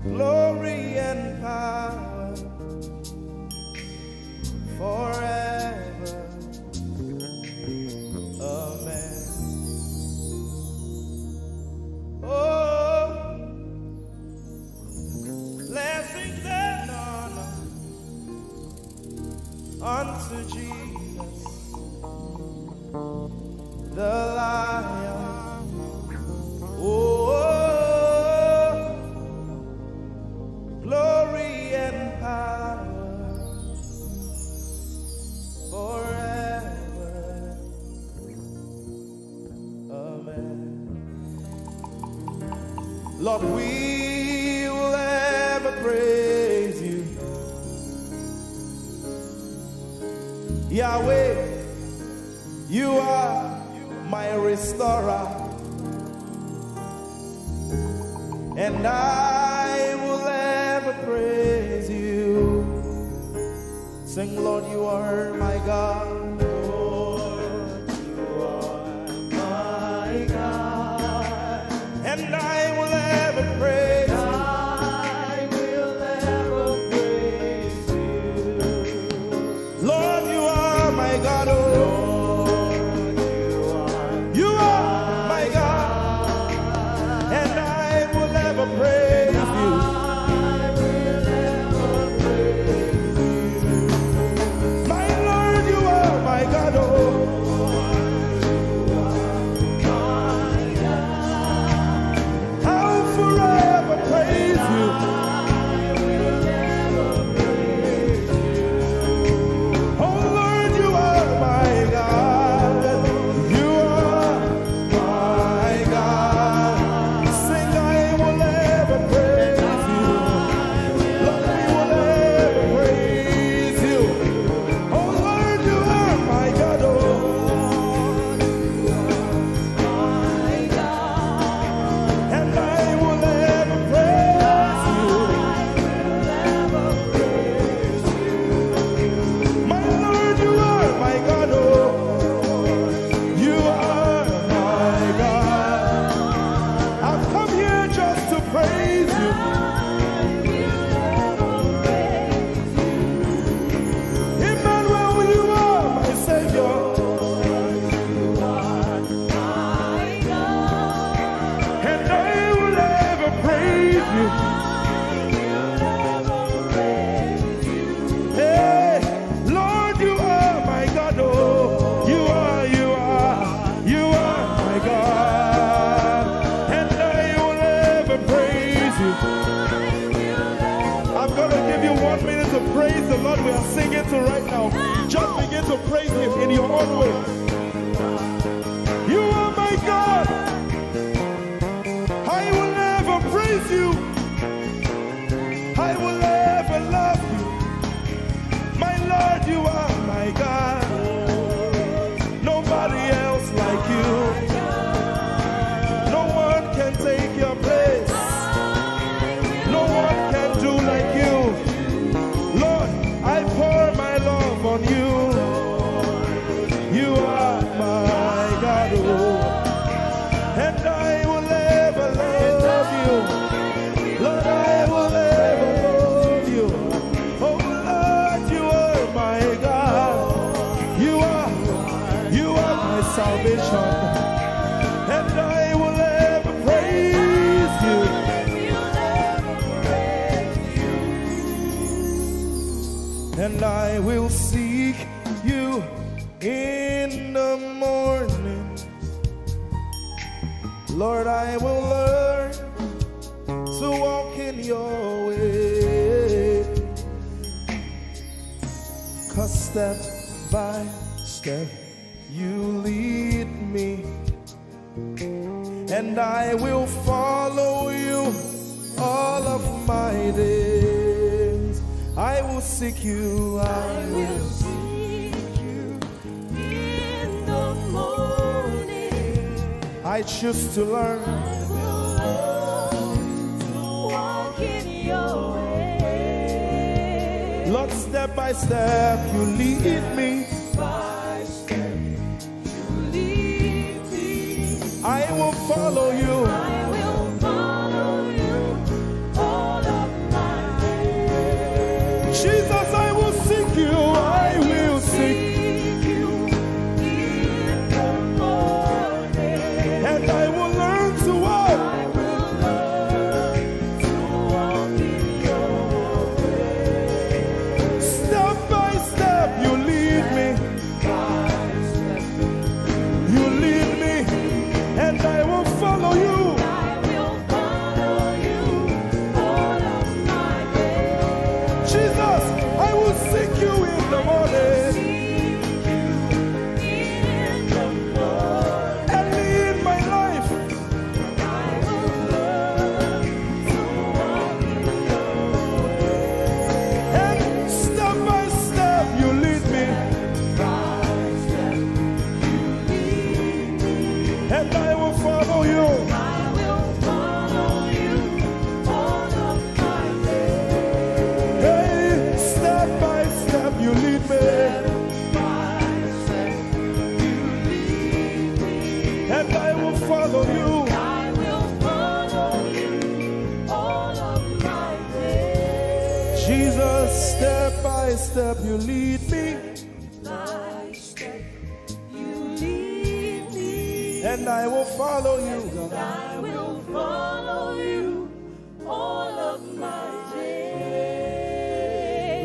Glory and power forever. Amen. Blessings and honor unto Jesus, the lion. Glory and power forever. Amen. Lord, we will ever praise you. Yahweh, you are my restorer, and I will ever praise you. Sing, Lord, you are my God. Lord, you are my God, and I will ever praise you. I will ever praise you. Lord, you are my God. Oh, you are my God, and I will ever praise you. My Lord, you are you. I'm going to give you 1 minute to praise the Lord. We are singing to right now. Just begin to praise him in your own way. You are my God. I will never praise you. I will never love you. My Lord, you are my God. Nobody else like you. No one can take your place. No one can do like you. Lord, I pour my love on you. You are my God, oh. And I will ever love you. Lord, I will ever love you. Oh Lord, you are my God. You are my salvation. And I will ever praise you. And I will seek you in the morning. Lord, I will learn to walk in your way. 'Cause step by step you lead me, and I will follow you all of my days. I will seek you, I will seek you in the morning. I choose to learn. I will learn to walk in your way. Lord, step by step you lead me. By step you lead me. I will follow you. I will follow you all of my days. Jesus, I will seek you. I will seek you in the morning. And I will learn to walk. I will learn to walk in your way. Step by step you lead me. You lead me, and I will follow you. I will follow you all of my days. Jesus, I will seek you in the morning. Early in my life, I will learn to walk in your way. And step by step you lead me. And I will follow you. I will follow you all of my days. Hey, step by step you lead me. Step by step you lead me. And I will follow you. I will follow you all of my days. Jesus, step by step you lead me. And I will follow you, God. I will follow you all of my days.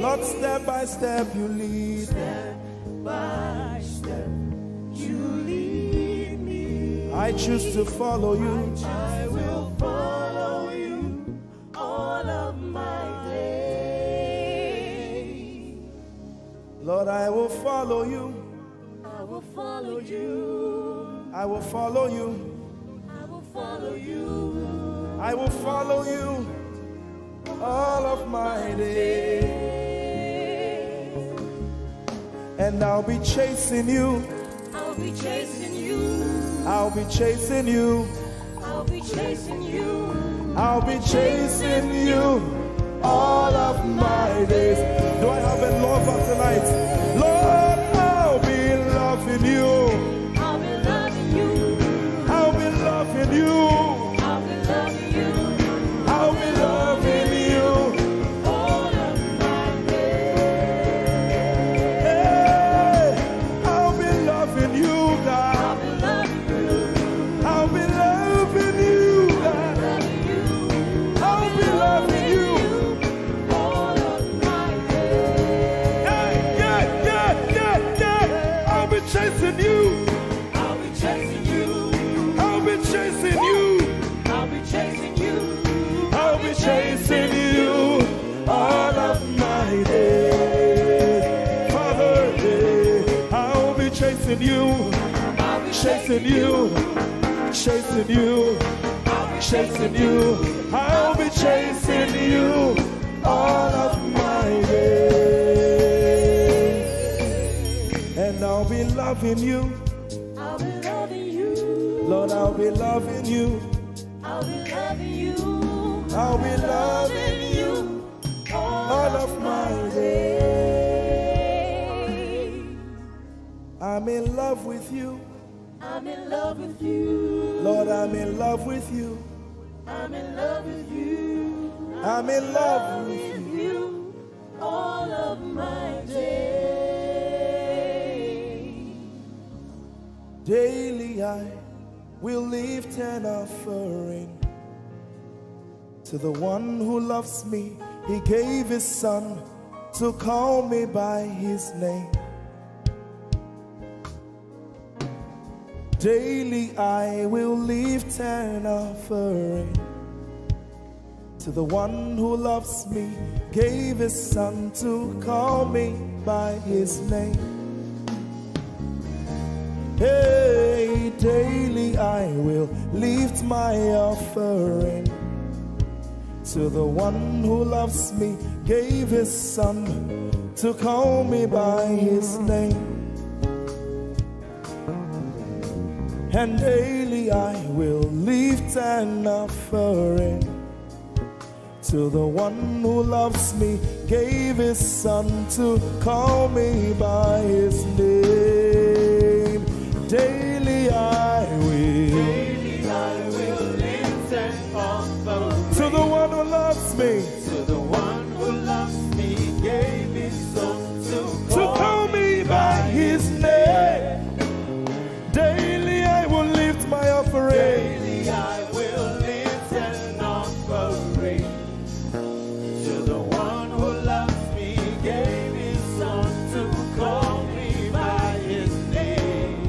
Lord, step by step you lead. Step by step you lead me. I choose to follow you. I will follow you all of my days. Lord, I will follow you. I will follow you. I will follow you. I will follow you. I will follow you all of my days. And I'll be chasing you. I'll be chasing you. I'll be chasing you. I'll be chasing you. I'll be chasing you all of my days. Do I have a lover tonight? Lord, I'll be loving you. You. I'll be loving you. I'll be loving you all of my days. Hey, I'll be loving you, God. I'll be loving you. I'll be loving you, God. I'll be loving you all of my chasing you all of my days. Father, I'll be chasing you, chasing you, chasing you, chasing you. I'll be chasing you all of my days. And I'll be loving you. I'll be loving you. Lord, I'll be loving you. I'll be loving you. I'll be loving you all of my days. I'm in love with you. I'm in love with you. Lord, I'm in love with you. I'm in love with you. I'm in love with you all of my days. Daily I will lift an offering to the one who loves me. He gave his son to call me by his name. Daily I will lift an offering to the one who loves me, gave his son to call me by his name. Hey, daily I will lift my offering to the one who loves me, gave his son to call me by his name. And daily I will lift an offering to the one who loves me, gave his son to call me by his name. Daily I will lift an offering to the one who loves me, to the one who loves me, gave his son to call me by his name. Daily I will lift my offering. Daily I will lift an offering to the one who loves me, gave his son to call me by his name.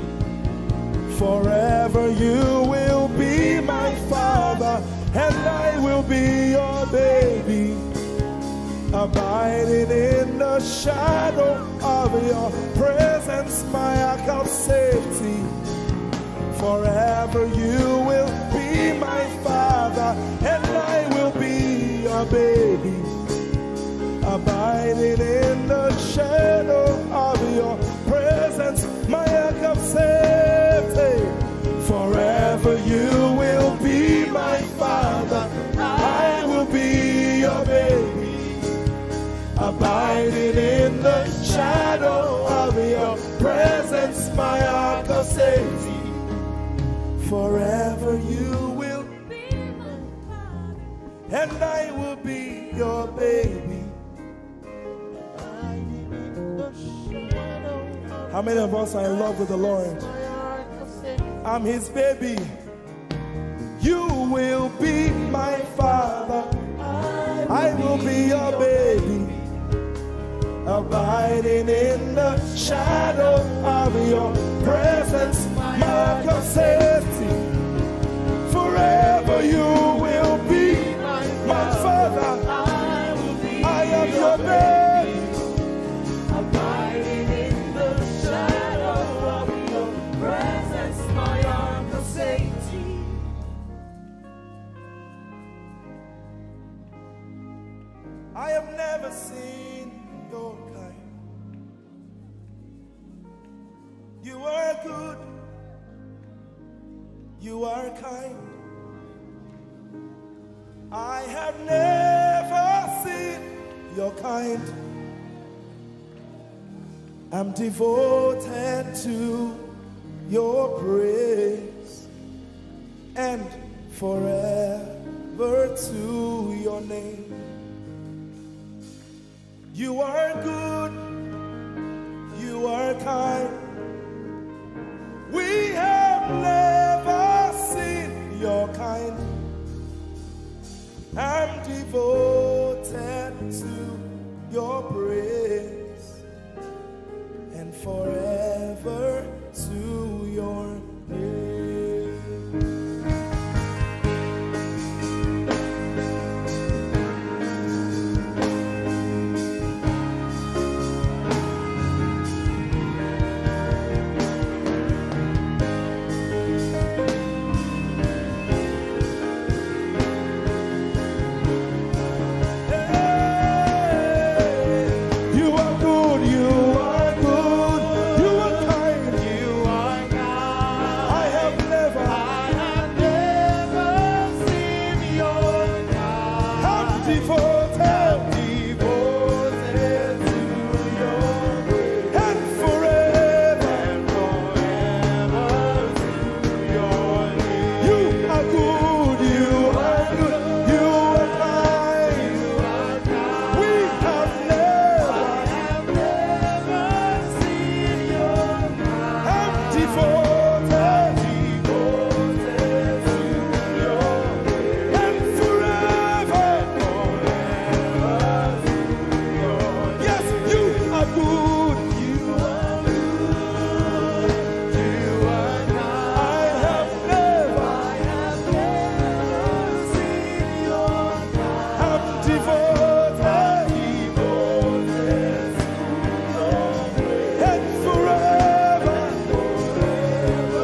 Forever you will be my father, and I will be your baby, abiding in the shadow of your presence, my ark of safety. Forever you will be my father, and I will be your baby, abiding in the shadow of your presence, my ark of safety. Forever you will be my father, I will be your baby, abiding in the shadow of your presence, my ark of safety. Forever you will be my father, and I will be your baby. How many of us are in love with the Lord? I'm his baby. You will be my father, I will be your baby, abiding in the shadow of your presence, my ark of safety. Forever you will be my father, I am your baby, Abiding in the shadow of your presence, my ark of safety. I have never seen your kind. You are good, you are kind. I have never seen your kind. I'm devoted to your praise and forever to your name. You are good, you are kind. We have never seen your kind. I'm devoted to your praise and forever to your name. devoted. And forever.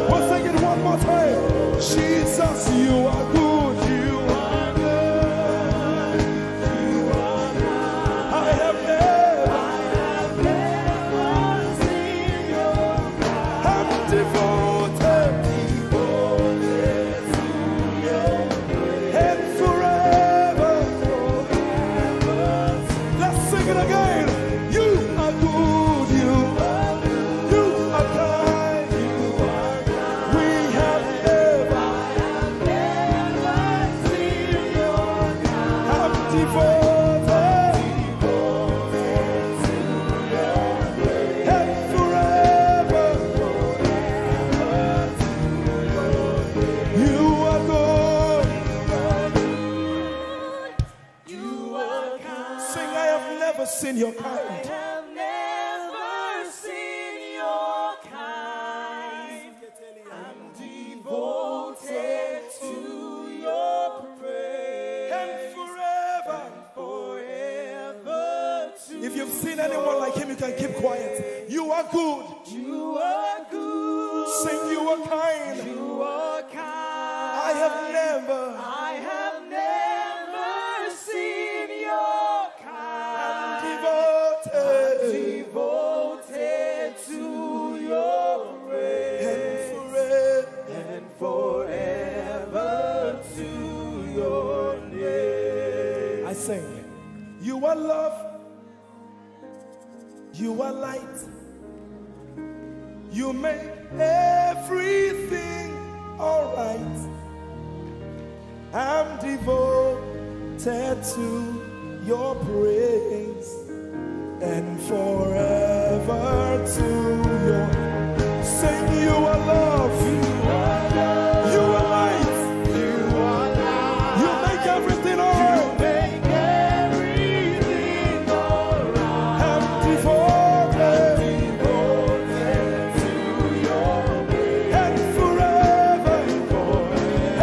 We'll sing it one more time. Jesus, you are good. You are good. You are good. I have never seen your God. I'm devoted. And forever. Let's sing it again. You are good. You are kind. We have never seen your God. I'm devoted. And forever. You are good. Sing, I have never seen your kind. And forever. If you've seen anyone like him, you can keep quiet. You are good. You are good. Sing, you are kind. You are kind. I have never. I have never seen your kind. Devoted. Devoted to your praise. And forever. And forever to your name. I sing. You are love. You are light. You make everything alright. I'm devoted to your praise and forever to your. Sing, you are love. You are love. You are light. You are light. You make everything alright. Make everything alright. I'm devoted. Devoted to your praise. And forever.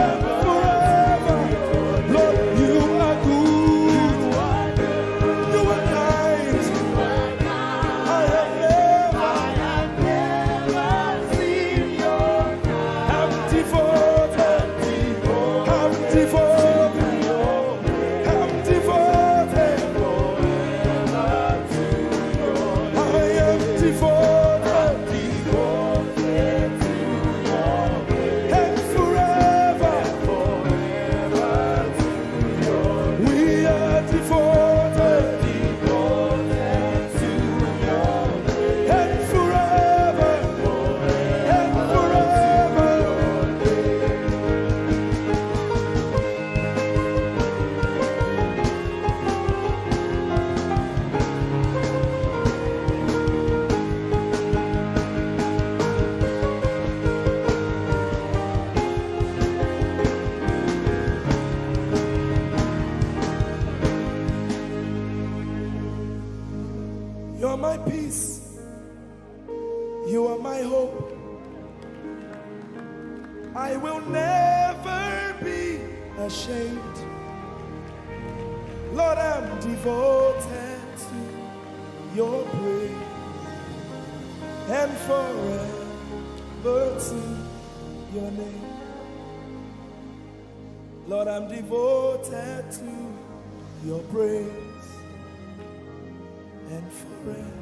And forever. Lord, you are good. You are kind. I have never seen your kind. I'm devoted. I'm devoted. I'm devoted. I am devoted. And forever. We are devoted. And forever. And forever. You are my peace. You are my hope. I will never be ashamed. Lord, I'm devoted to your praise and forever to your name. Lord, I'm devoted to your praise and forever.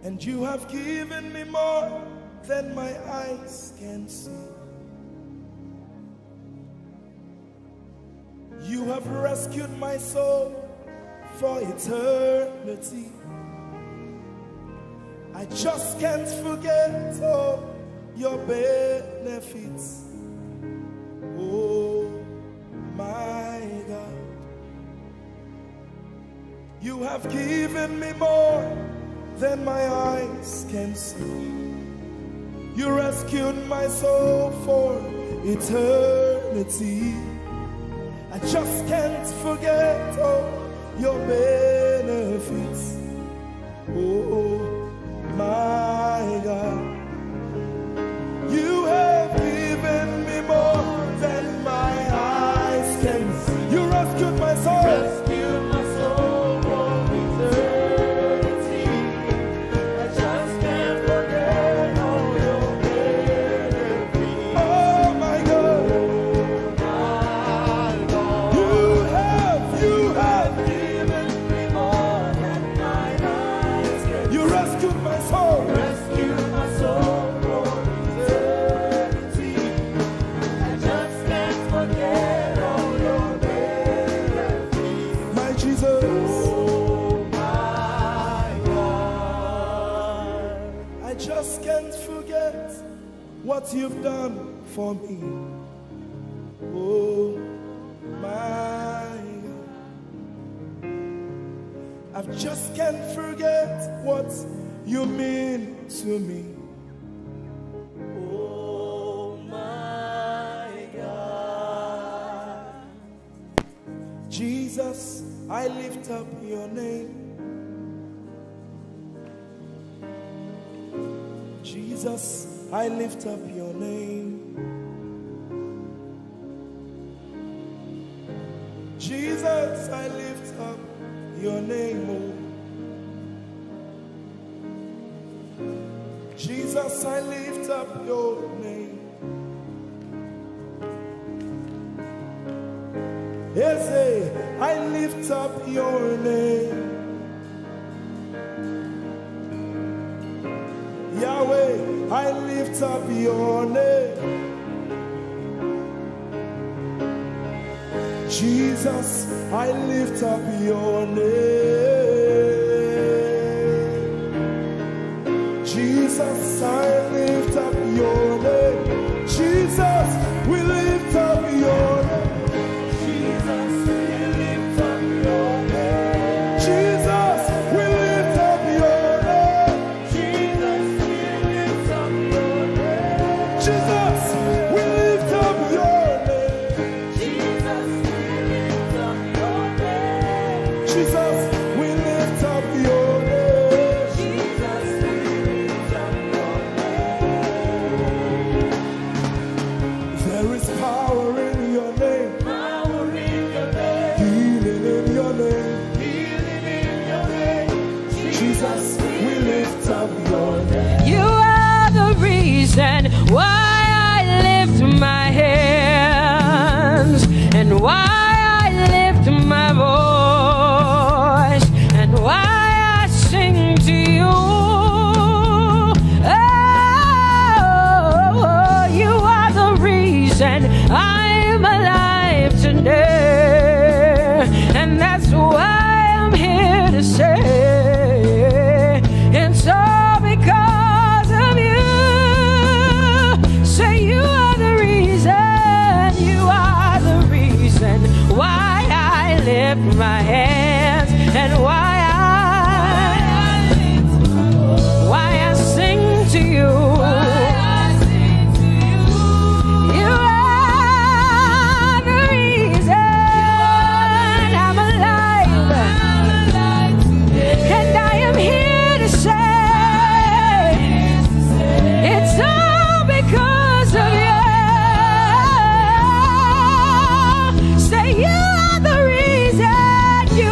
And you have given me more than my eyes can see. You have rescued my soul for eternity. I just can't forget all your benefits. Oh my God, you have given me more than my eyes can see. You rescued my soul for eternity. I just can't forget all your benefits. Oh my God, you have given me more what you've done for me. Oh my God, I just can't forget what you mean to me. Oh my God, Jesus, I lift up your name. Jesus, I lift up your name. Jesus, I lift up your name. Oh. Jesus, I lift up your name. Ese, I lift up your name. Yahweh, I lift up your name. Jesus, I lift up your name. Jesus, I lift up your name. Jesus, we lift up your name. Jesus, we lift up your name. Jesus, we lift up your name. Jesus, we lift up your name. Jesus, we lift up your name. Jesus, we lift up your name. Jesus, we lift up your name. Jesus, we lift up your name. There is power in your name. Power in your name. Healing in your name. Healing in your name. Jesus, we lift up your name. You are the reason why I lift my hands and why I lift my voice and why I sing to you. Oh, you are the reason I'm alive today, and that's why I'm here to say it's all because of you. Say you are the reason why I lift my hands and why I sing to you. You are the reason I'm alive, and I am here to say it's all because of you. Say you are the reason. You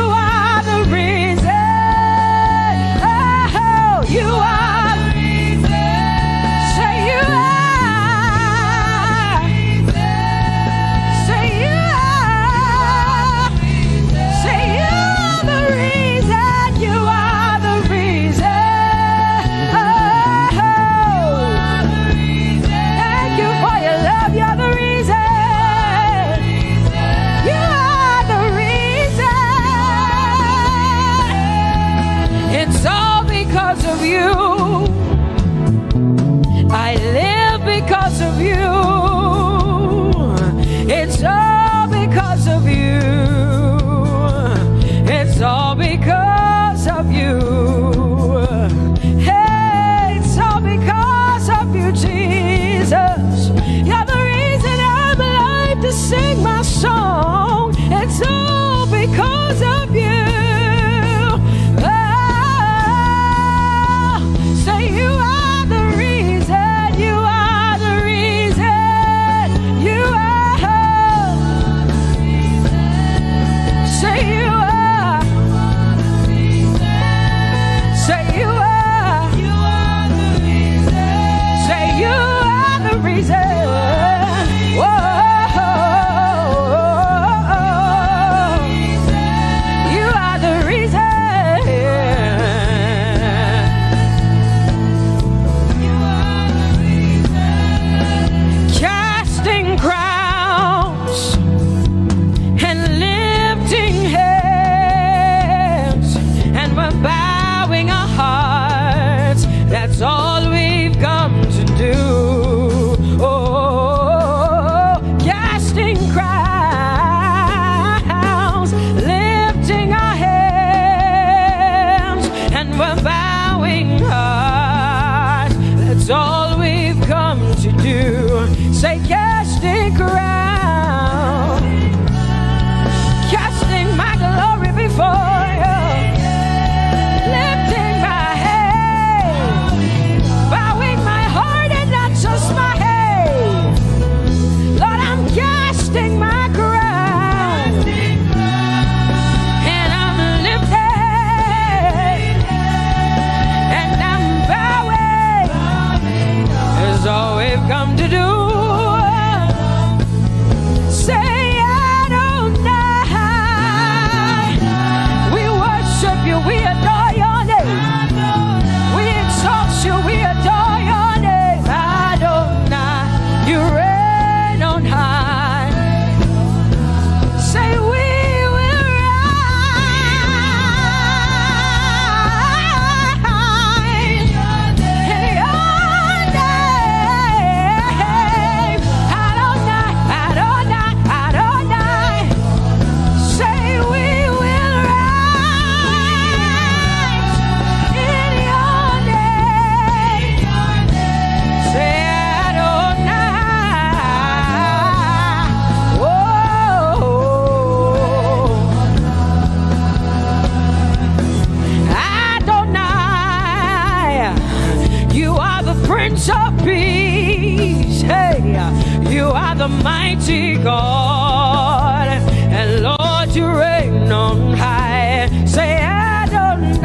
mighty God, and Lord, you reign on high. Say Adonai,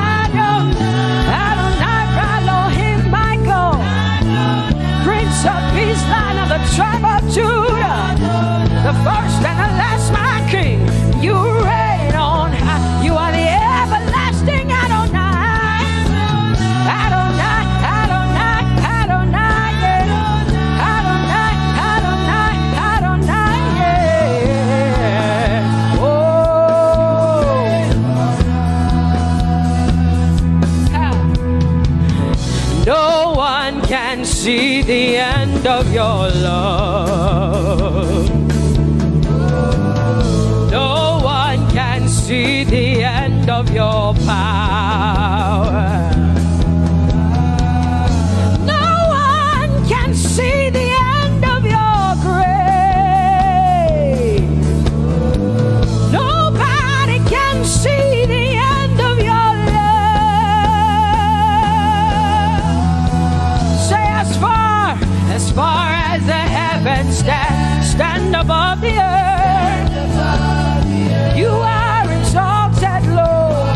Adonai, Adonai, Elohim, Michael, Prince of Peace, Lion of the tribe of Judah, the first and the last, my King. You reign on high. You are the everlasting Adonai. Adonai, Adonai, Adonai, yeah. Adonai, Adonai, Adonai, yeah. Oh. No one can see the end of your love. No one can see the end of your power. No one can see the end of your grace. Nobody can see the end of your love. Say as far as the heavens stand above the earth, you are exalted, Lord,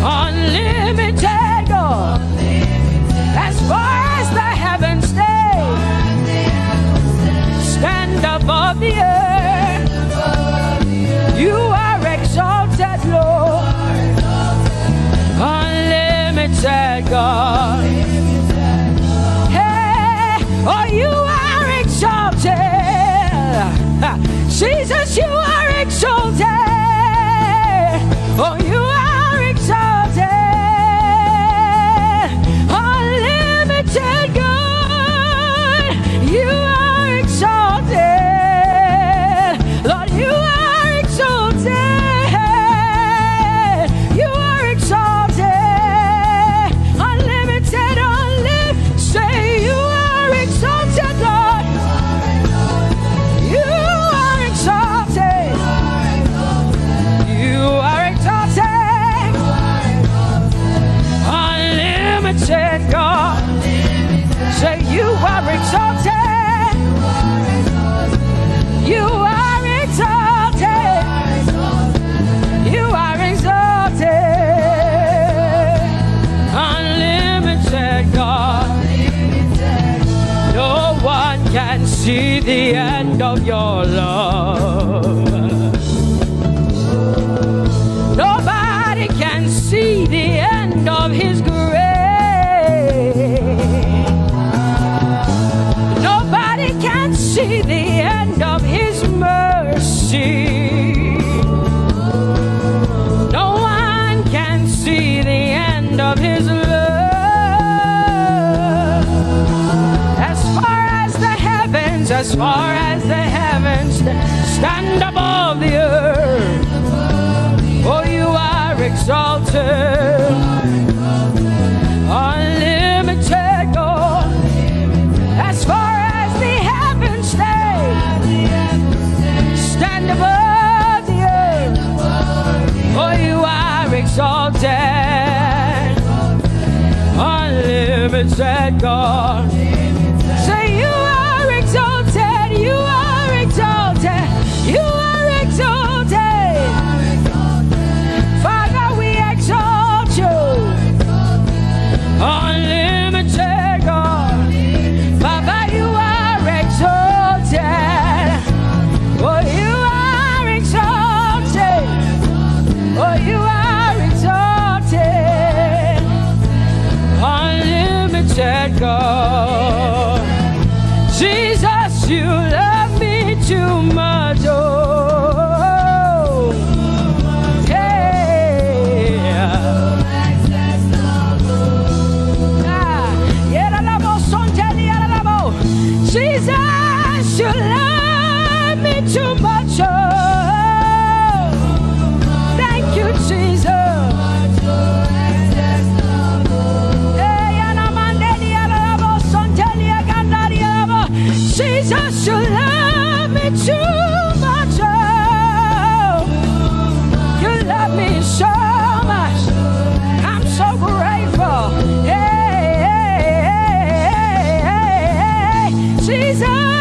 unlimited God. As far as the heavens stand above the earth, you are exalted, Lord, unlimited God. Hey, oh, you are exalted. Jesus, you are exalted. Oh, you are exalted. Unlimited God, you are exalted. Lord, you are exalted. You are exalted. Unlimited, unlimited. Say you are exalted, Lord. You are exalted. You are exalted. Unlimited God. Say you are exalted. You are exalted. You are exalted. Unlimited God. No one can see the end of your love. Nobody can see the end of his grace. Nobody can see the end of his mercy. No one can see the end of his love. As far as the heavens stand above the earth, oh, you are exalted. Unlimited God. As far as the heavens stand above the earth, oh, you are exalted. Unlimited God. Say you are exalted. You are exalted. You are exalted. Father, we exalt you. Unlimited God. Father, you are exalted. Oh, you are exalted. Oh, you are exalted. Unlimited God. Jesus, you love me too much. Oh, Jesus, you love me too much. Oh, thank you, Jesus. Jesus, you love me too much. Oh, you love me so much. I'm so grateful. Hey, hey, hey, hey, hey. Jesus.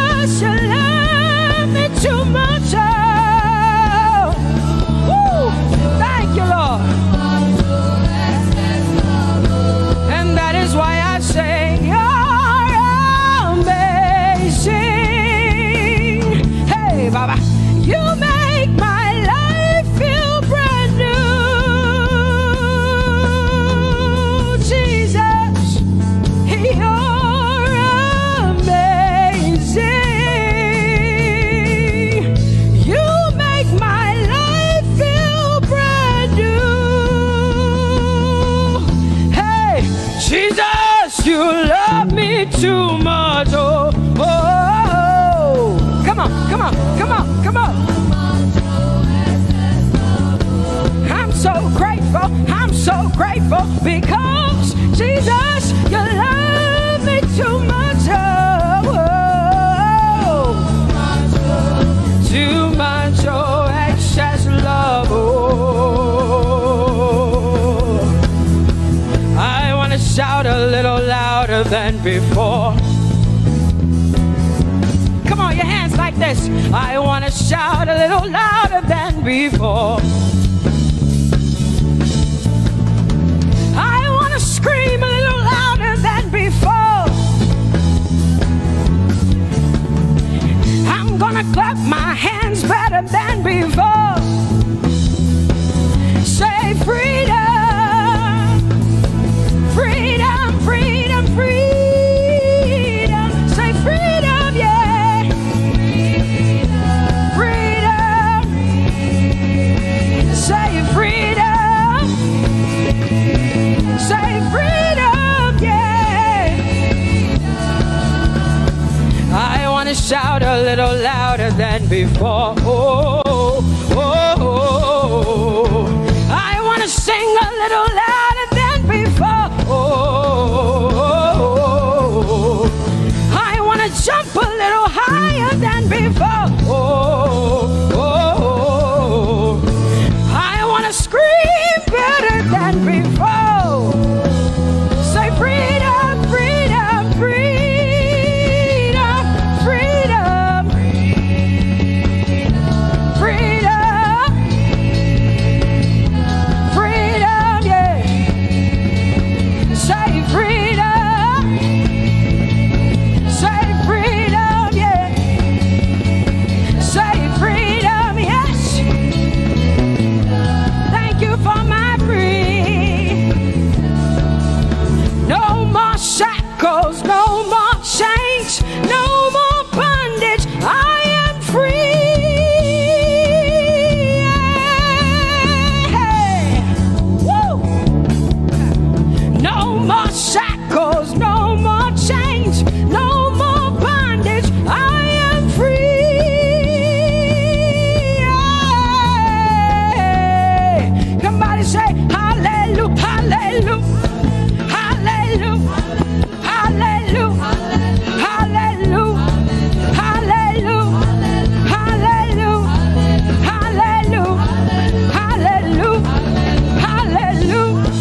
than before. Come on, your hands like this. I want to shout a little louder than before. I want to scream a little louder than before. I'm gonna clap my hands better than before. Say freedom, freedom, freedom, freedom. Say freedom, yeah. Freedom. Say freedom. Say freedom, yeah. I want to shout a little louder than before. Oh, oh, oh, oh. I want to sing a little louder than before. Oh, oh, oh. I want to jump a little higher than before. Oh, oh, oh. I want to scream better than before. Say freedom, freedom, freedom, freedom, freedom, freedom, yeah. Say freedom, say freedom, yeah. Say freedom, yes. Thank you for my free. No more shackles, no more chains, no more bondage. I am free. Hey. Woo. No more shackles, no more chains, no more bondage. I am free. Hey. Somebody say hallelujah, hallelujah, hallelujah, hallelujah, hallelujah, hallelujah, hallelujah, hallelujah, hallelujah, hallelujah,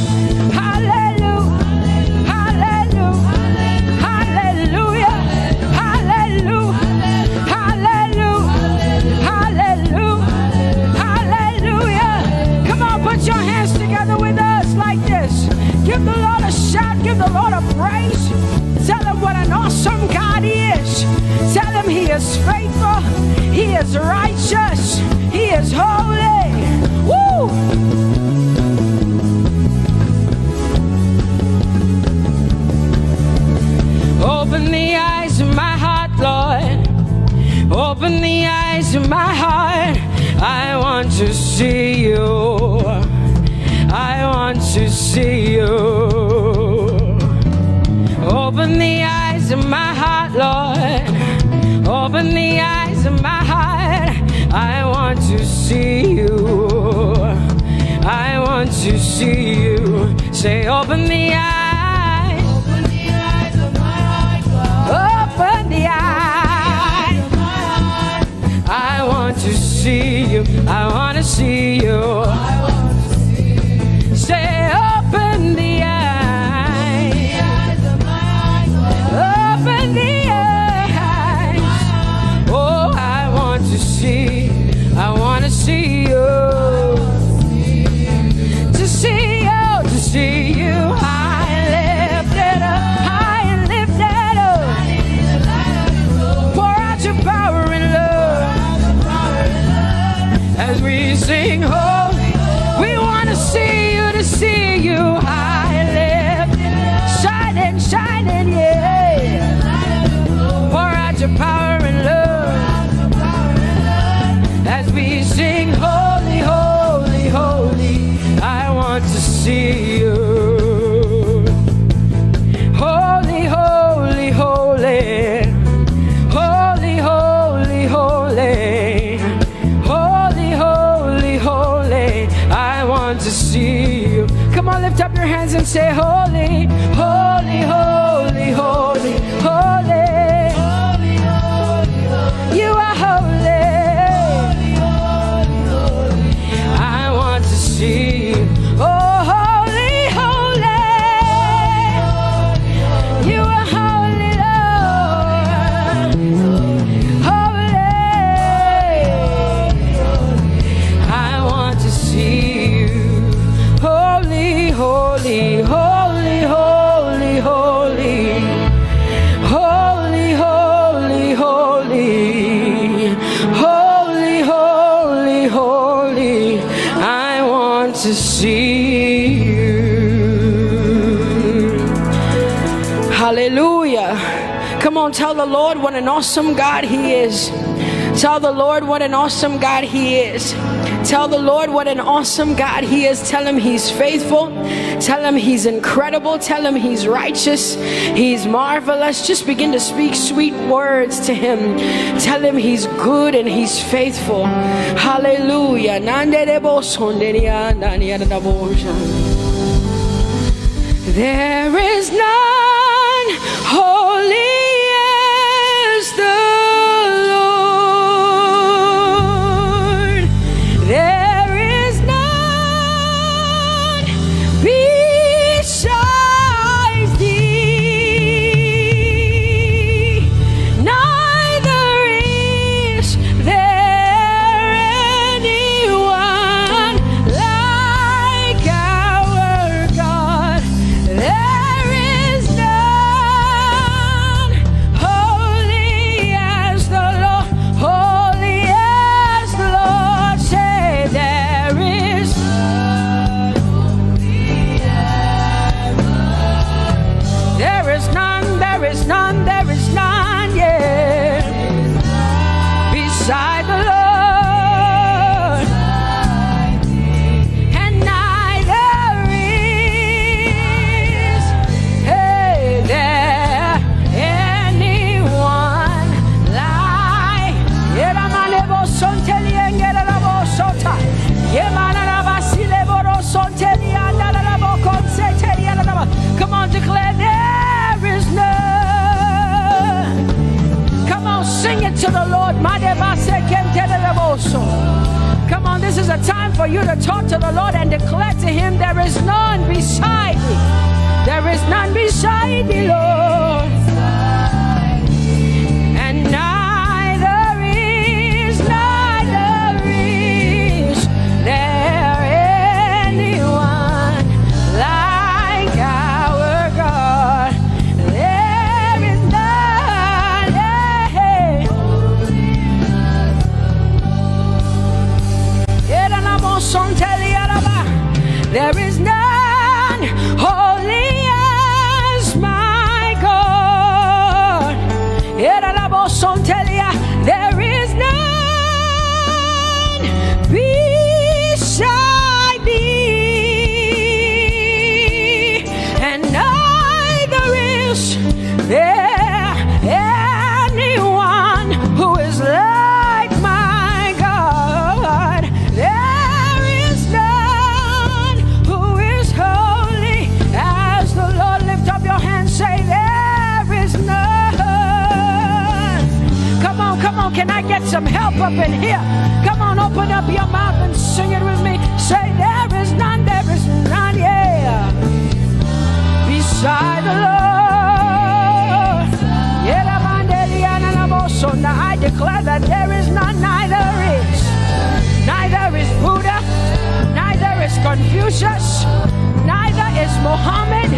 hallelujah, hallelujah, hallelujah, hallelujah, hallelujah, hallelujah. Come on, put your hands together with us like this. Give the Lord a shout, give the Lord a praise. Tell him what an awesome God he is. Tell him he is faithful, he is righteous, he is holy. Woo! Open the eyes of my heart, Lord. Open the eyes of my heart. I want to see you. I want to see you. Open the eyes of my heart, Lord. Open the eyes of my heart. I want to see you. I want to see you. Say, open the eyes. Open the eyes of my heart, God. Open the eyes of my heart. I want to see you. I want to see you. I want to see you. Say, open the eyes. The eyes of my heart, God. Open the eyes. Oh, I want to see. I want to see you. To see you. To see you. High and lifted up. High and lifted up. Pour out your power and love. As we sing holy, we want to see you, to see you high and lifted, shining, shining, yeah. Pour out your power and love. As we sing holy, holy, holy, I want to see you. Holy, holy, holy. Holy, holy, holy. Holy, holy, holy, I want to see you. Come on, lift up your hands and say holy, holy, holy, holy, holy. Holy, holy, holy. You are holy. Holy, holy, holy. I want to see you. Oh, holy, holy. You are holy. on, tell the Lord what an awesome God He is. Tell the Lord what an awesome God He is. Tell the Lord what an awesome God He is. Tell Him He's faithful. Tell Him He's incredible. Tell Him He's righteous. He's marvelous. Just begin to speak sweet words to Him. Tell Him He's good and He's faithful. Hallelujah. There is none holy as the Lord. There is none besides Thee. Neither is there anyone like our God. There is none holy as the Lord, holy as the Lord. Say there is none, yeah, beside the Lord, and neither is there anyone like. Come on, declare there is none. Come on, sing it to the Lord. Come on, this is a time for you to talk to the Lord and declare to Him there is none beside Thee. There is none beside Thee, Lord. And neither is there anyone like our God. There is none, there is none holy as my God. There is none beside Thee, and neither is there anyone who is like my God. There is none who is holy as the Lord. Lift up your hands, say there is none. Come on, can I get some help up in here? Come on, open up your mouth and sing it with me. Say there is none, yeah, beside the Lord. So now I declare that there is none, neither is Buddha, neither is Confucius, neither is Muhammad,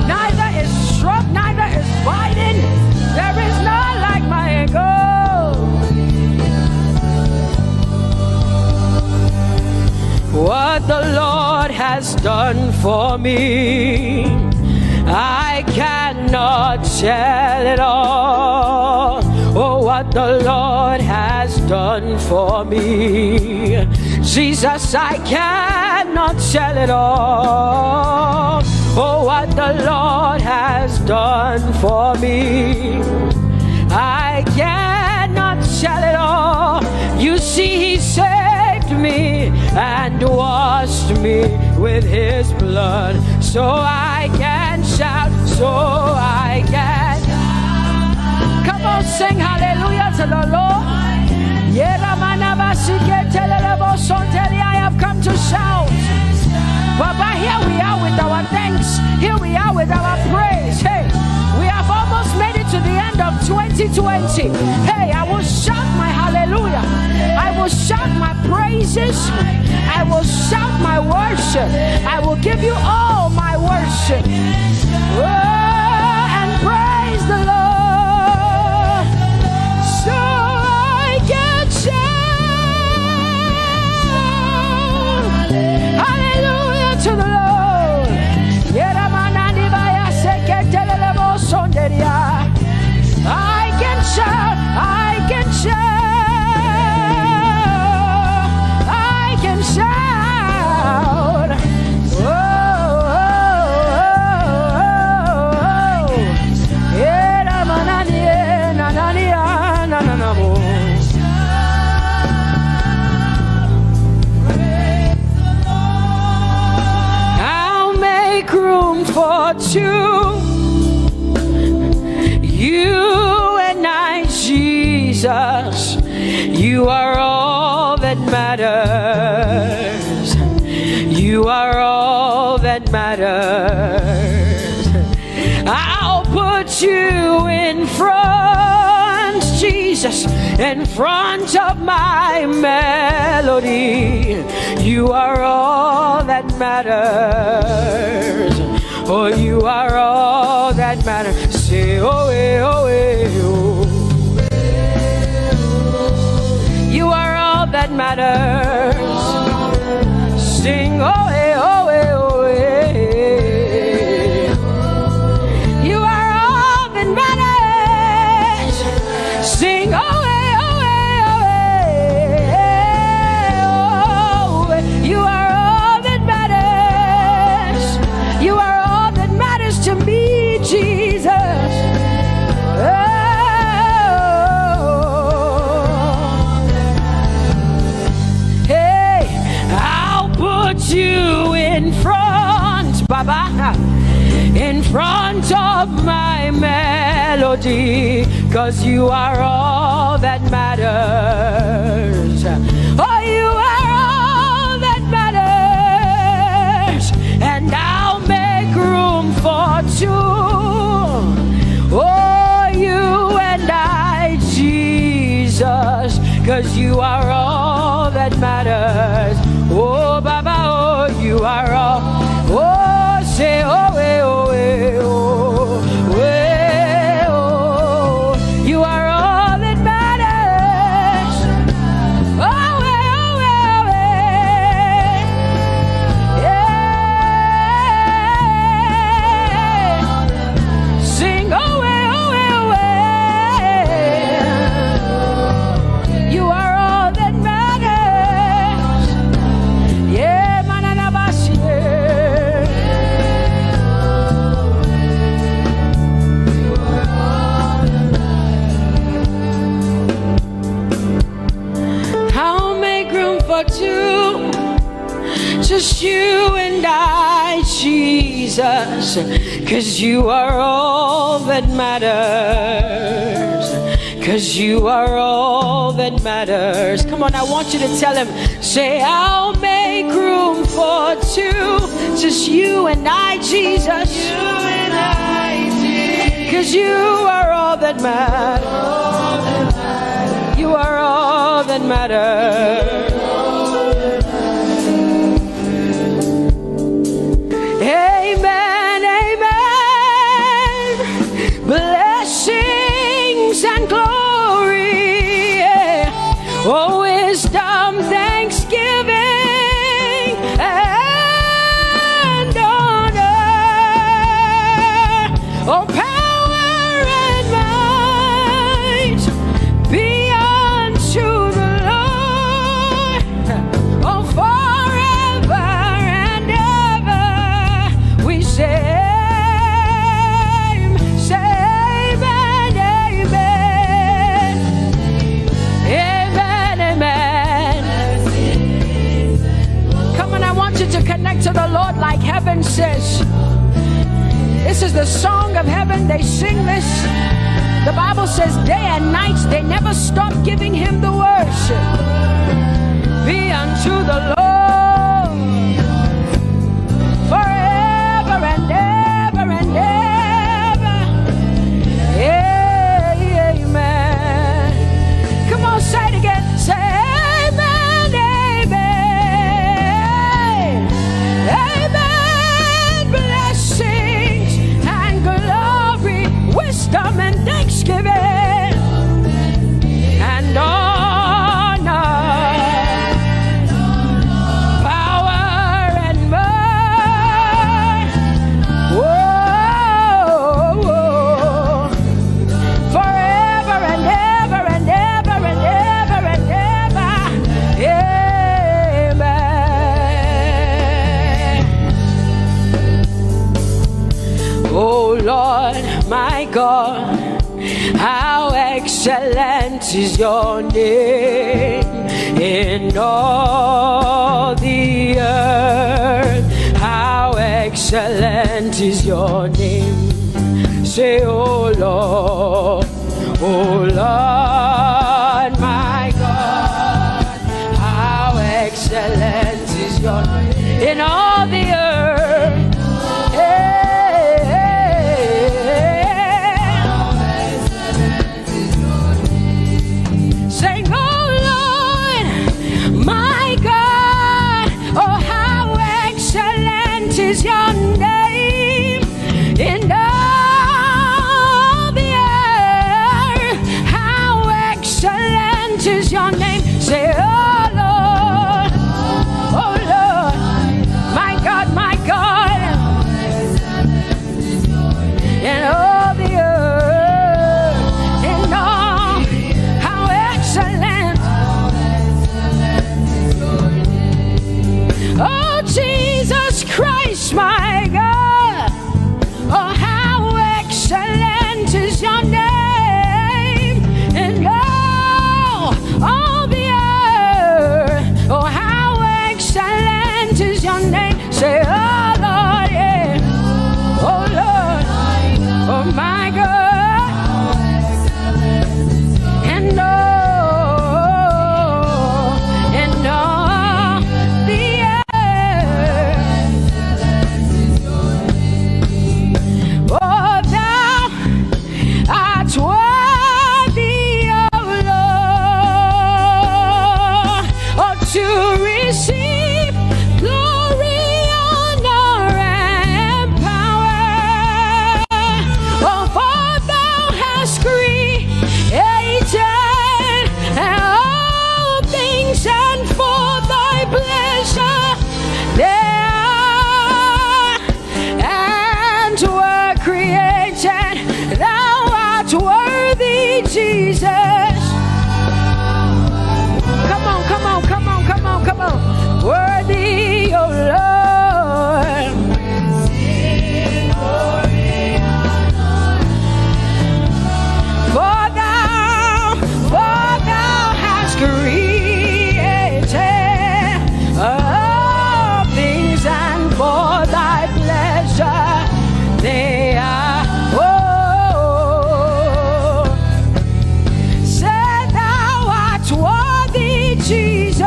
neither is Trump, neither is Biden. There is none like my God. What the Lord has done for me, I cannot tell it all. Oh, what the Lord has done for me, Jesus, I cannot tell it all. Oh, what the Lord has done for me, I cannot tell it all. You see, He saved me and washed me with His blood, so I can shout, so I can. Come on, sing hallelujah to the Lord. I have come to shout. Baba, here we are with our thanks. Here we are with our praise. Hey, we have almost made it to the end of 2020. Hey, I will shout my hallelujah. I will shout my praises. I will shout my worship. I will give you all my worship. Oh, and praise the Lord. So I can shout hallelujah to the Lord. I you. You and I, Jesus, you are all that matters. You are all that matters. I'll put you in front, Jesus, in front of my melody. You are all that matters. Oh, you are all that matters. Say, oh, oh, oh. You are all that matters. Sing, oh, oh, oh, oh. You are all that matters. Sing, oh, oh, oh, oh. You are all that matters. You are all that matters to me, Jesus. You in front, Baba, in front of my melody, 'cause you are all that matters. Oh, you are all that matters, and I'll make room for two. Oh, you and I, Jesus, 'cause you are all that matters. Oh, Baba, oh, you are all. Oh, say, oh, eh, oh, eh, oh, eh, oh. You are all that matters. Oh, eh, oh, eh, oh, eh. Sing, oh, eh, oh, eh, oh, eh. You are all that matters. Yeah, manana basi. I'll make room for two, just you and I, Jesus, 'cause you are all that matters. 'Cause you are all that matters. Come on, I want you to tell him, say, I'll make room for two, just you and I, Jesus. You and I, Jesus. 'Cause you are all that matters. You are all that matters. Amen, amen. Blessings and glory, oh, wisdom, thanksgiving, and honor, oh, power and might be unto the Lord, oh, forever and ever. We say, amen, amen. Amen, amen. Come on, I want you to connect to the Lord like heaven says. This is the song of heaven. They sing this. The Bible says day and night they never stop giving him the worship. Be unto the Lord forever and ever and ever. Amen. Come on, say it again. Say amen, amen. Amen. Blessings and glory, wisdom and thanksgiving, and honor, power and might. Whoa, whoa. Forever and ever and ever and ever and ever. Amen. Oh Lord, my God, how excellent is your name in all the earth. How excellent excellent is your name. Say, oh Lord, my God, how excellent is your name in all the earth. Sing, oh Lord, my God, oh how excellent is your name in all the earth. How excellent is your name. Say, oh Lord, my God, in all the earth, in all, how excellent. Oh Jesus Christ, my God, oh how excellent is your name in all the earth. Oh how excellent is your name. Say, oh Lord, yeah. Oh Lord, oh my God, and all the earth. Oh, thou art worthy, oh Lord, oh to receive glory, honor, and power. Oh, for thou hast created all things, and for thy pleasure they are and were created. Thou art worthy, Jesus. Come on, come on, come on, come on, come on. Worthy, oh Lord. For thou hast created all things, and for thy pleasure they are. Oh, say thou art worthy, Jesus.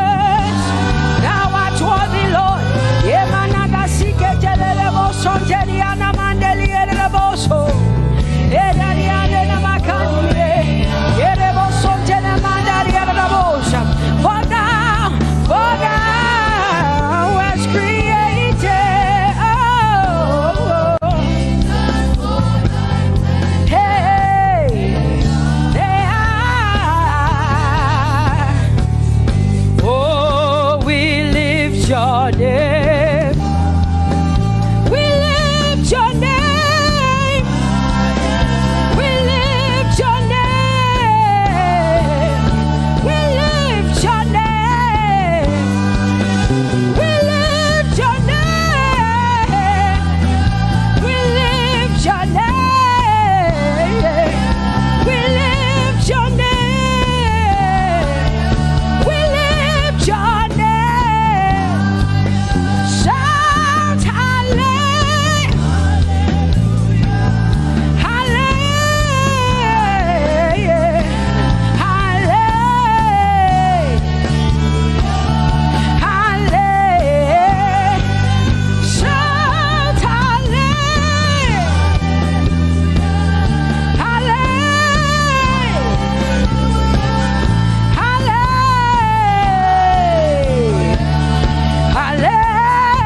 Thou art worthy, Lord. Yemanagasike jelelebo sonjeliana mandelielebo so. Edariana makandile. Yerebo sonjele mandalielebo so. For thou hast created. Hey, they are. Oh, we lift your name. We lift your name. We lift your name. We lift your name. We lift your name. We lift your name. We lift your name. We lift your name. Shout hallelujah. Hallelujah. Hallelujah. Hallelujah. Shout hallelujah. Hallelujah. Hallelujah.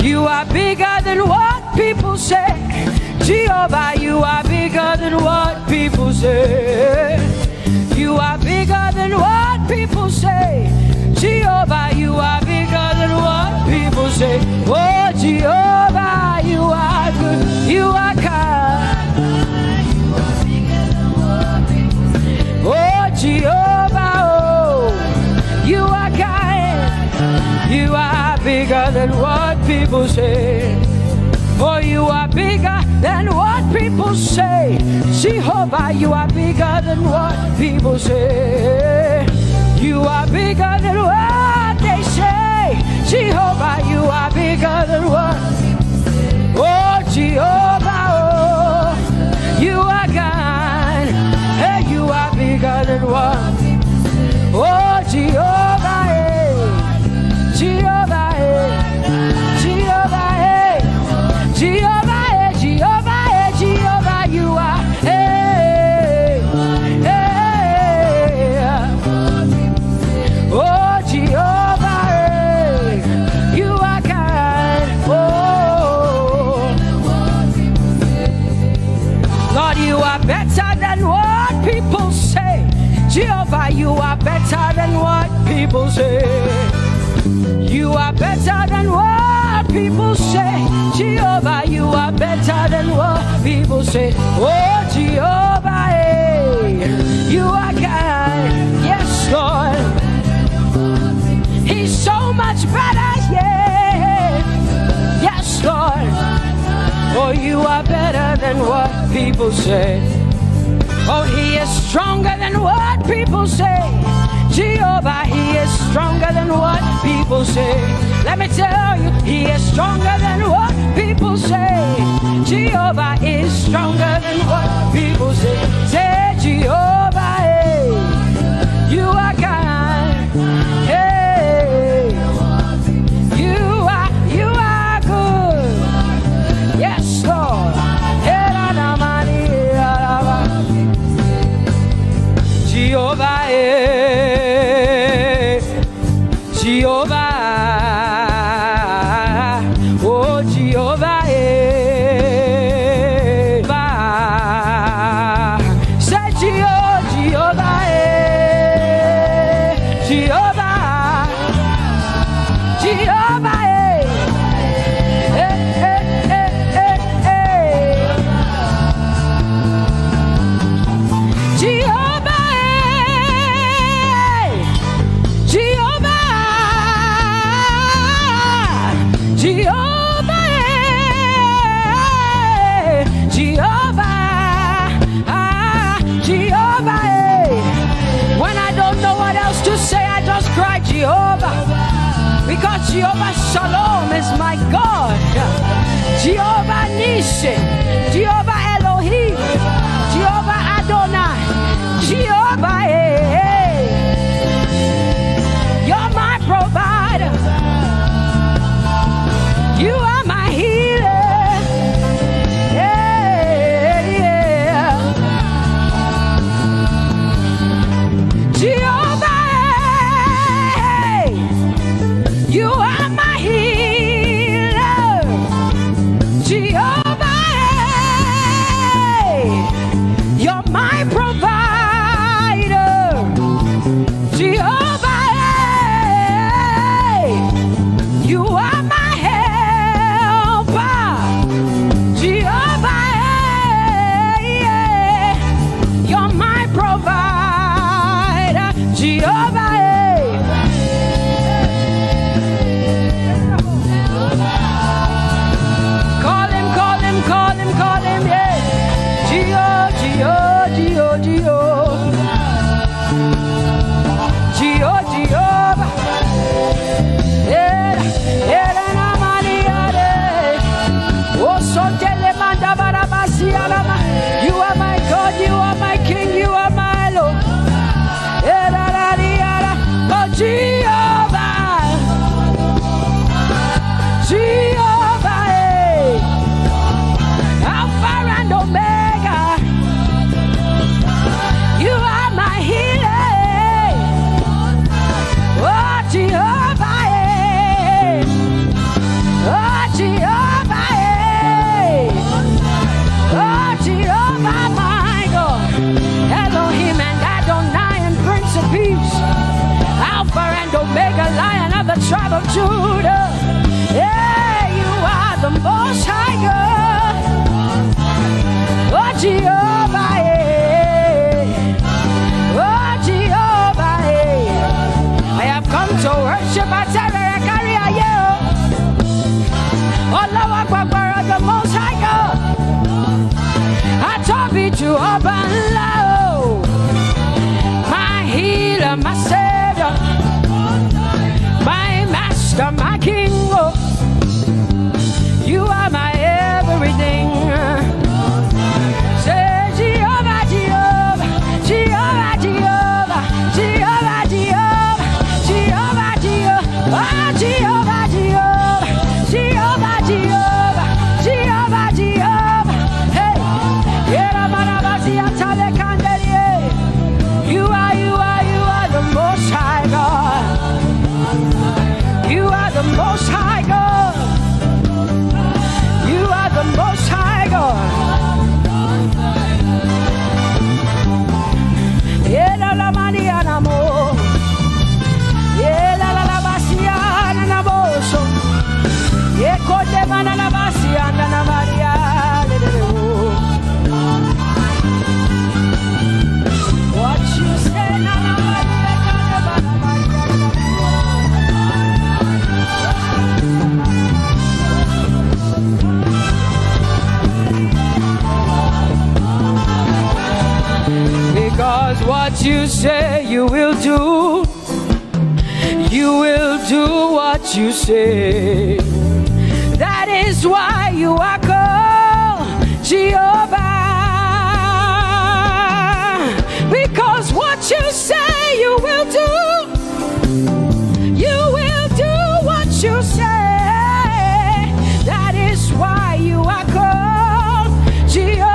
You are bigger than what people say. Jehovah, you are bigger than what people say. You are bigger than what people say. Jehovah, you are bigger than what people say. Oh, Jehovah, you are good. You are kind. Oh, Jehovah, oh, you are kind. You are bigger than what people say. Oh, you are bigger than what people say. Jehovah, you are bigger than what people say. You are bigger than what they say. Jehovah. Jehovah, you are bigger than what? Oh, Jehovah, oh, you are God. Hey, you are bigger than what? Oh, Jehovah, hey, Jehovah, hey, Jehovah, hey, Jehovah, hey, Jehovah, hey, Jehovah, you are, hey, hey, oh, Jehovah, hey, you are God, oh, Lord, you are better than what people say. Jehovah, you are better than what people say. You are better than what people say. Jehovah, you are better than what people say. Oh, Jehovah, hey, you are God. Yes, Lord. He's so much better, yeah. Yes, Lord. Oh, you are better than what people say. Oh, he is stronger than what people say. Jehovah, he is stronger than what people say. Let me tell you, he is stronger than what people say. Jehovah is stronger than what people say. Say, Jehovah, hey, you are God. Hey, you are good. Yes, Lord. Jehovah, Jehovah, oh Jehovah, say Jehovah, Jehovah, Jehovah, Jehovah, because Jehovah Shalom is my God. Jehovah Nissi, Jehovah Elohim, Jehovah Adonai, Jehovah, hey, you're my provider. You are my healer. Yeah, yeah. Jehovah, you are my healer, Jehovah, you're my provider, Jehovah, you are my helper, Jehovah, you're my provider, Jehovah. Call him, yeah. Jehovah. You are my God, you are my King, you are my Lord. Oh, Jehovah. Jehovah, Alpha and Omega. You are my healer. Oh, Jehovah, oh, Jehovah, oh, Jehovah, my God. Elohim and Adonai and Prince of Peace. Alpha and Omega, Lion of the tribe of Judah. Yeah, you are the Most High God. Oh, Jehovah, oh, Jehovah, I have come to worship at Terekaria, oh, Lord, the Most High God. I Tope to open low. My healer, my Savior, my Master, my King. Because what you say you will do, you will do what you say. That is why you are called Jehovah. Because what you say you will do, you will do what you say. That is why you are called Jehovah.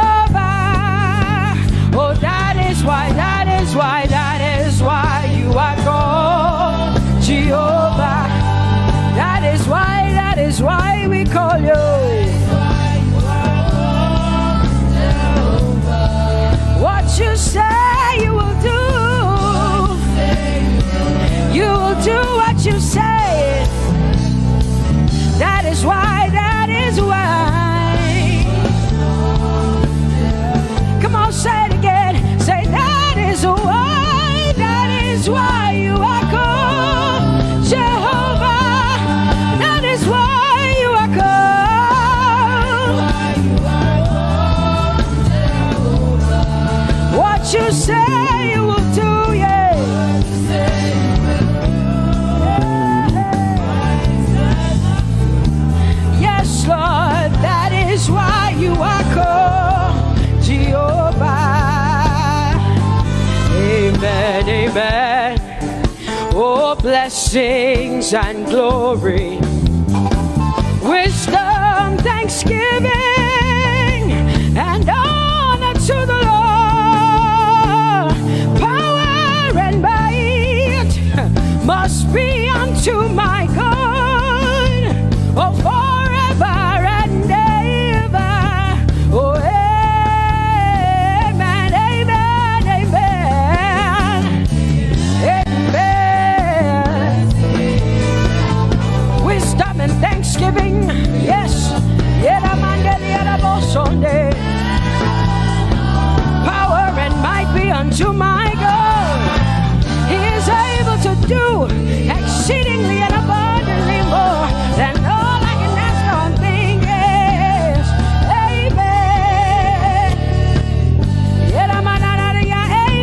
Oh, that is why, that is why, that is why you are called Jehovah. That is why we call you. What you say you will do, you will do what you say. That is why, that is why. Come on, say it again. Say that is why you are called Jehovah. That is why you are called. What you say you will do, yeah. Yes, Lord, that is why you are called Jehovah. Amen, amen. Oh, blessings and glory, wisdom, thanksgiving, and honor to the Lord. Power and might must be unto my God. Oh, forever and ever. Oh, amen, amen, amen. Amen. Wisdom and thanksgiving, yes. Power and might be unto my God. He is able to do exceedingly and abundantly more than all I can ask or think. Yes. Amen.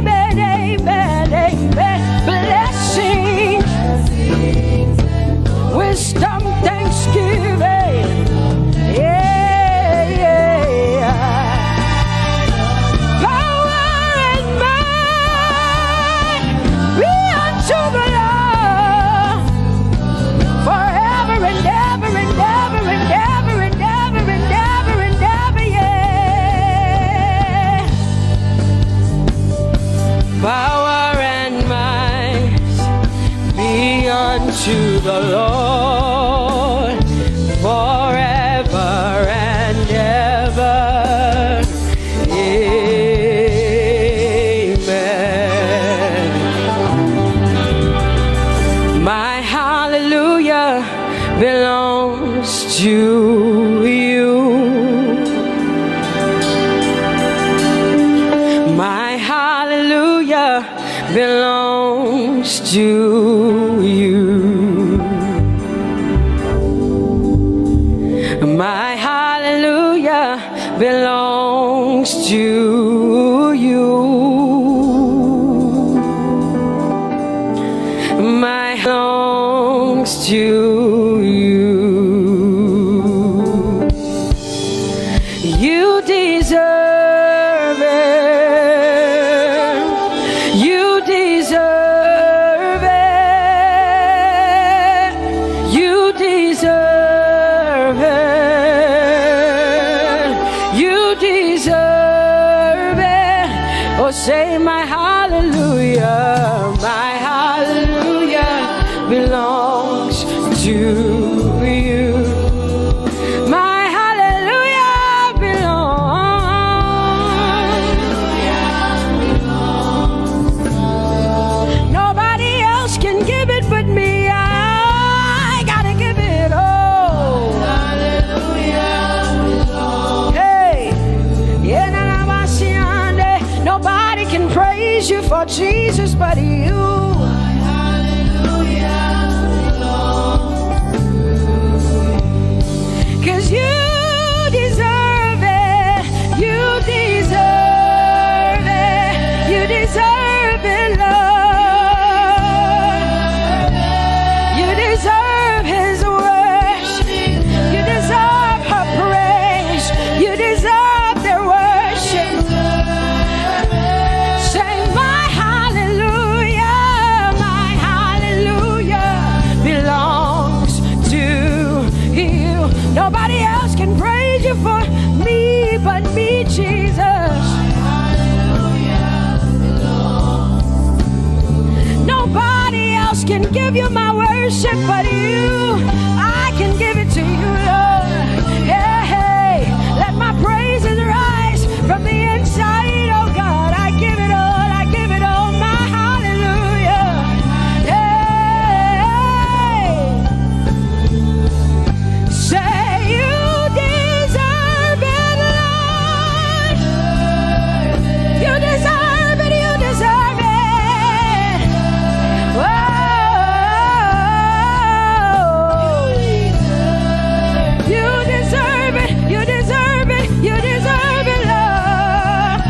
Amen, amen, amen. Blessings, wisdom, thanksgiving. Yeah, yeah. Power and might be unto the Lord forever and ever and ever and ever and ever and ever and ever, yeah. Power and might be unto the Lord forever and ever. Amen. My hallelujah belongs to you. My hallelujah belongs to you. My hallelujah belongs to you. My belongs to you. You deserve it. You deserve it. You deserve it. You deserve it. Oh, say my hallelujah. My hallelujah belongs to you. My hallelujah belongs. Nobody else can give it but me. I gotta give it all. Hey, nobody can praise you for Jesus but you. Cause you deserve it. You deserve it. You deserve can give you my worship, but I can give it to you, Lord. Hey, let my praises rise from the inside, oh God. I give it all, my hallelujah. Hey, say you deserve it, Lord. You deserve it, you deserve it. Whoa. You deserve it, you deserve it, you deserve it, Lord.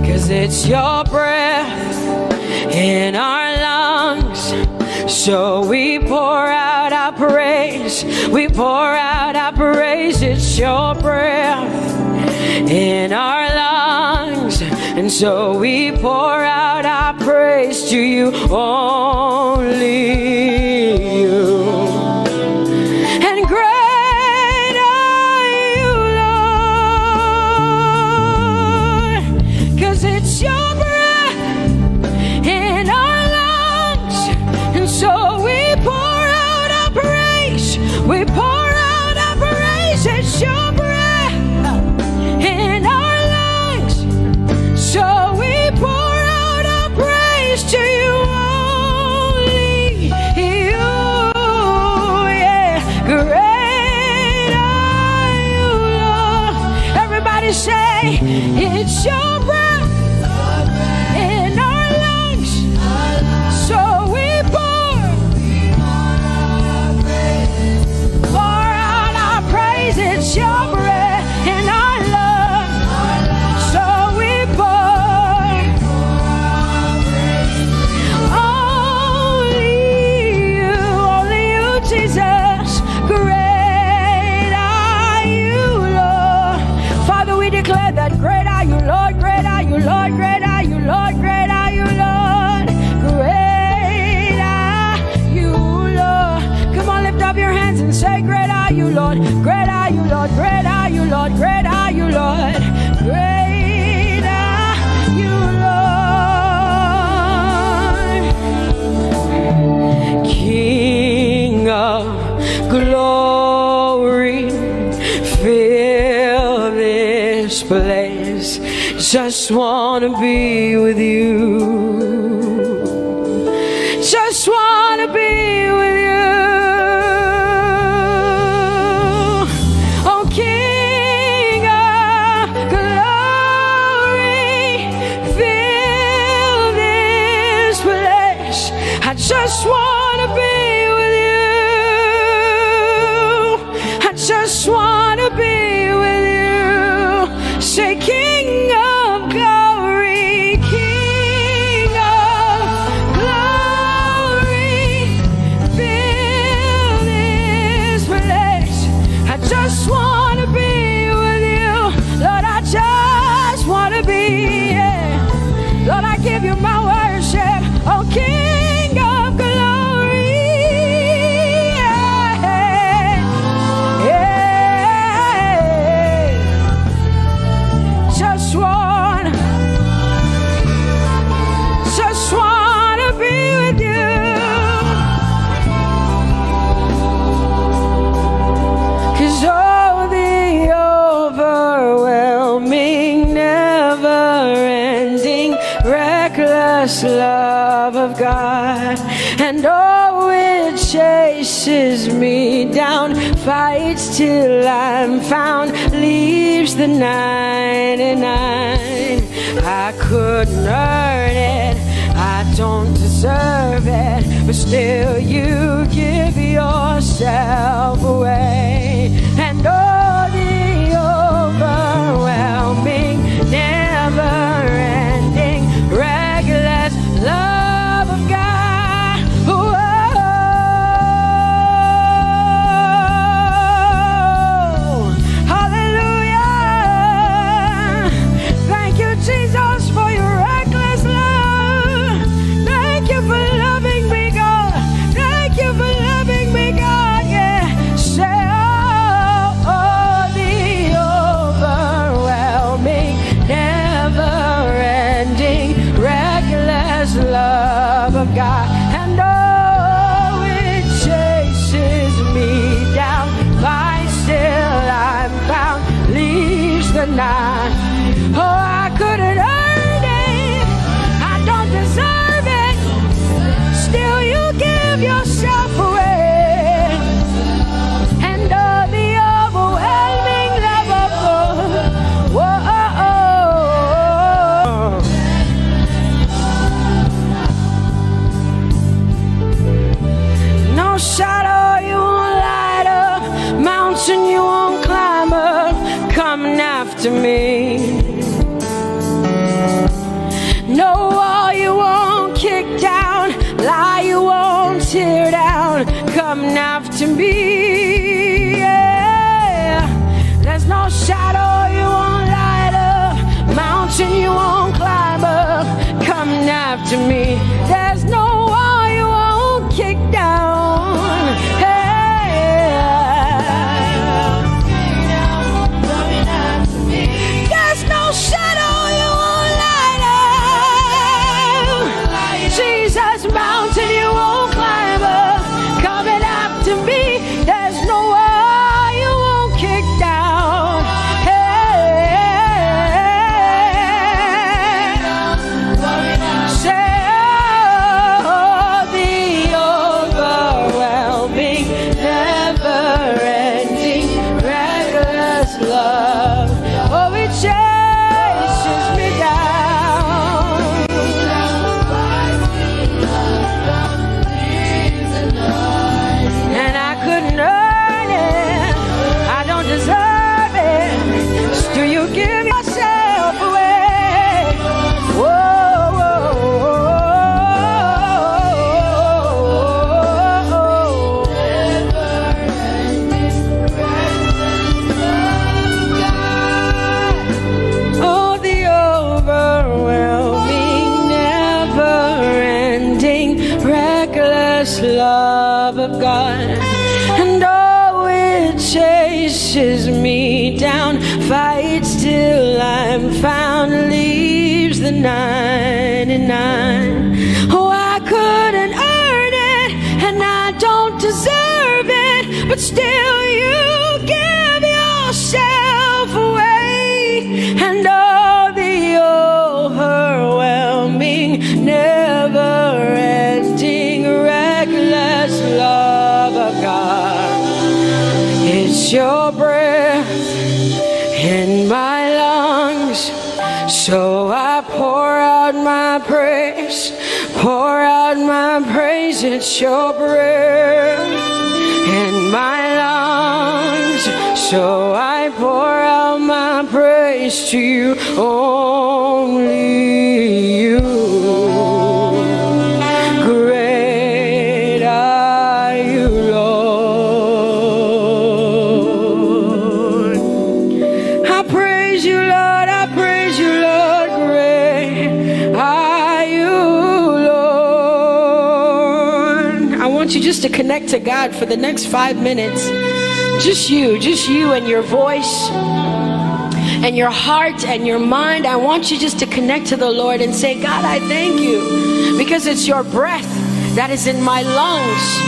'Cause it's your breath in our lungs. So we pour out our praise. We pour out our praise. It's your breath in our lungs. And so we pour out our praise to you, only you. And great are you, Lord, 'cause it's your breath in our lungs. And so we pour out our praise. We pour out our praise. It's your breath in our lungs. So we pour out our praise to you, only you. Yeah, great are you, Lord. Everybody say, it's your breath in our lungs. So we pour out our praise. It's your breath in our lungs. So we pour only you, Jesus. Great are you, Lord. Father, we declare that great are you, Lord. Great are you, Lord. Great are you, Lord. Great are you, Lord. Great are you, Lord. Come on, lift up your hands and say, great are you, Lord. Great are you, Lord. Great are you, Lord. Great are you, Lord. Great are you, Lord. King of glory, fill this place. Just wanna be with you. Just wanna be with you. Oh, King of glory, fill this place. I just wanna be with you. I just wanna be with you. Say, King of glory, King of glory, fill this place. I just want to be with you. Lord, I just want to be here. Lord, I give you my worship. Oh, King of glory. Yeah. Yeah. Just want to be with you. 'Cause oh, the overwhelming, never-ending, reckless love of God, and oh, it chases me down, fights till I'm found, leaves the 99. I couldn't earn it, I don't deserve it, but still you give yourself away. And oh, the overwhelming, never-ending, reckless love of God. Whoa. Hallelujah. Thank you, Jesus, for your reckless love. Thank you for loving me, God. Thank you for loving me, God. Yeah. Say, oh, oh. God. And oh, it chases me down. By still I'm found, leaves the night. Oh, I couldn't earn it, I don't deserve it. Still you give yourself away. And oh, the overwhelming love of God. Whoa. No shadow you won't light up, mountain you won't climb up, coming after me. No wall you won't kick down, lie you won't tear down, coming after me. Yeah. There's no shadow you won't light up, mountain you won't climb up, coming after me. There's no wall you won't kick down. Hey. There's no shadow you won't light up. Jesus, mountain you won't climb up, coming after me. There's no wall you won't kick down. Hey. Say, oh, the overwhelming, never-ending, reckless love. Oh, it chases me down. And I couldn't earn it, I don't deserve it. Still you give yourself away. Whoa, whoa, oh, the overwhelming, never-ending, reckless love of God. And oh, it chases me down, fights till I'm found, leaves the 99. Oh, I couldn't earn it, and I don't deserve it, but still you give yourself away. And oh, the overwhelming, never-ending, reckless love of God. It's your breath in my lungs, so I pour out my praise, pour out my praise. It's your breath in my lungs, so I pour out my praise to you, only you. Great are you, Lord. I praise you, Lord. I praise you, Lord. Great are you, Lord. I want you just to connect to God for the next 5 minutes. Just you and your voice and your heart and your mind. I want you just to connect to the Lord and say, God, I thank you because it's your breath that is in my lungs.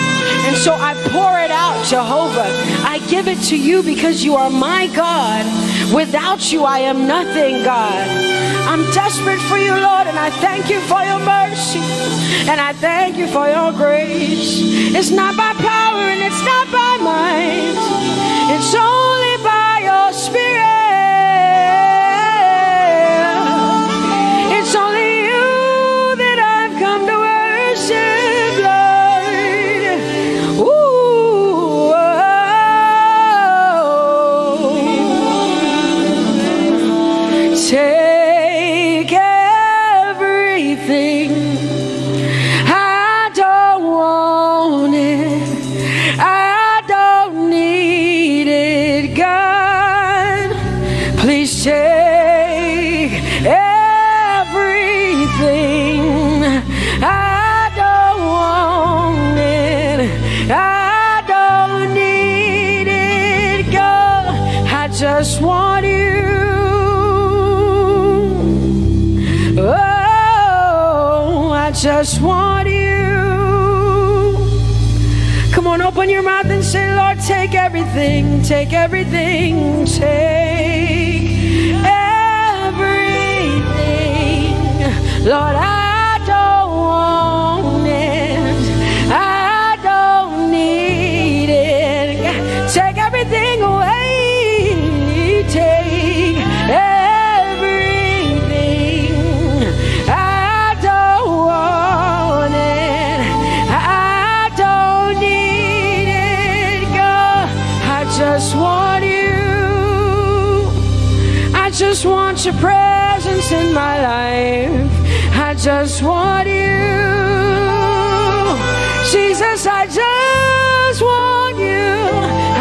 And so I pour it out, Jehovah. I give it to you because you are my God. Without you, I am nothing, God. I'm desperate for you, Lord, and I thank you for your mercy. And I thank you for your grace. It's not by power and it's not by might. It's only by your Spirit. It's only you that I've come to worship, Lord. Ooh, oh. Take everything. I don't want it. I don't need it, God. Please take everything. I don't want it. I don't need it, God. I just want you. Oh, I just want you. on, open your mouth and say, Lord, take everything, take everything, take everything. Lord, I don't want it, I don't need it. Take everything away, take everything. I don't want it, I don't need it. God, I just want you. I just want your presence in my life. I just want you. Jesus, I just want you.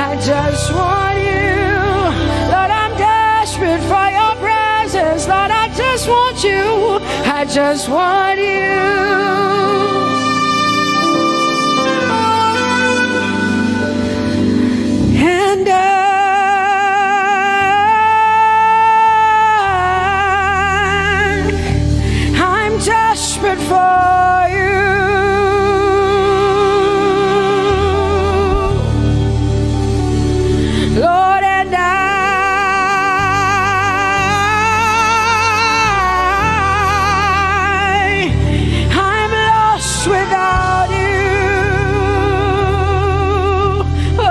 I just want you. Lord, I'm desperate for your presence. Lord, I just want you. I just want you. And I'm desperate for you. Lord, and I'm lost without you. Oh,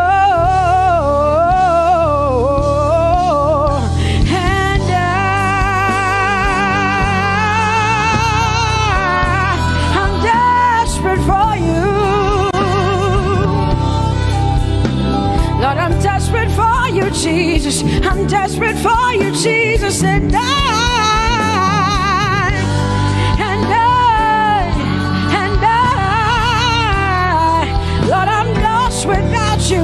and I'm desperate for you. Lord, I'm desperate for you, Jesus. I'm desperate for you, Jesus. And Lord, I'm lost without you.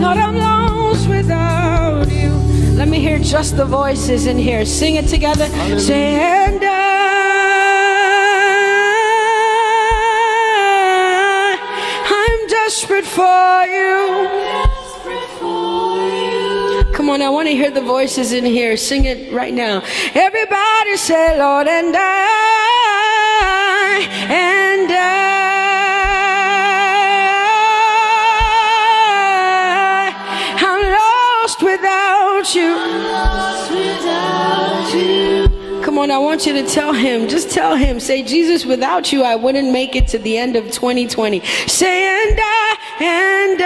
Lord, I'm lost without you. Let me hear just the voices in here. Sing it together. Say, and I'm desperate for you. Come on, I want to hear the voices in here. Sing it right now. Everybody say, Lord, and I'm lost without you. Come on, I want you to tell him. Just tell him. Say, Jesus, without you, I wouldn't make it to the end of 2020. Say, and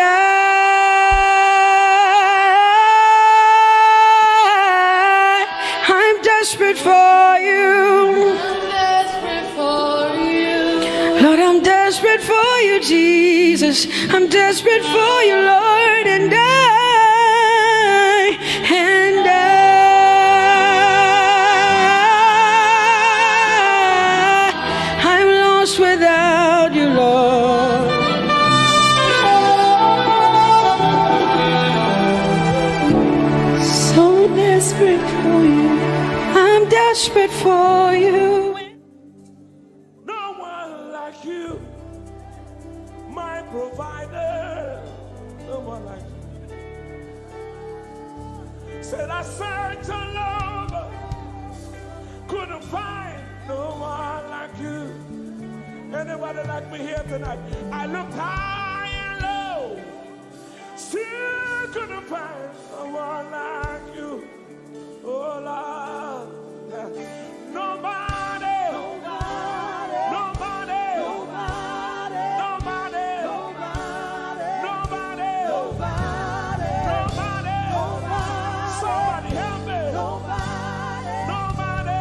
I'm desperate for you. Lord, I'm desperate for you, Jesus. I'm desperate for you, Lord, and I'm lost without you, Lord. So desperate for you. I'm desperate for you. No one like you, my provider. No one like you. Said I searched all over, couldn't find no one like you. Anybody like me here tonight? I looked high and low, still couldn't find no one like you. Oh Lord, nobody, nobody, nobody, nobody, nobody, nobody, nobody, nobody, somebody help me. Nobody, nobody,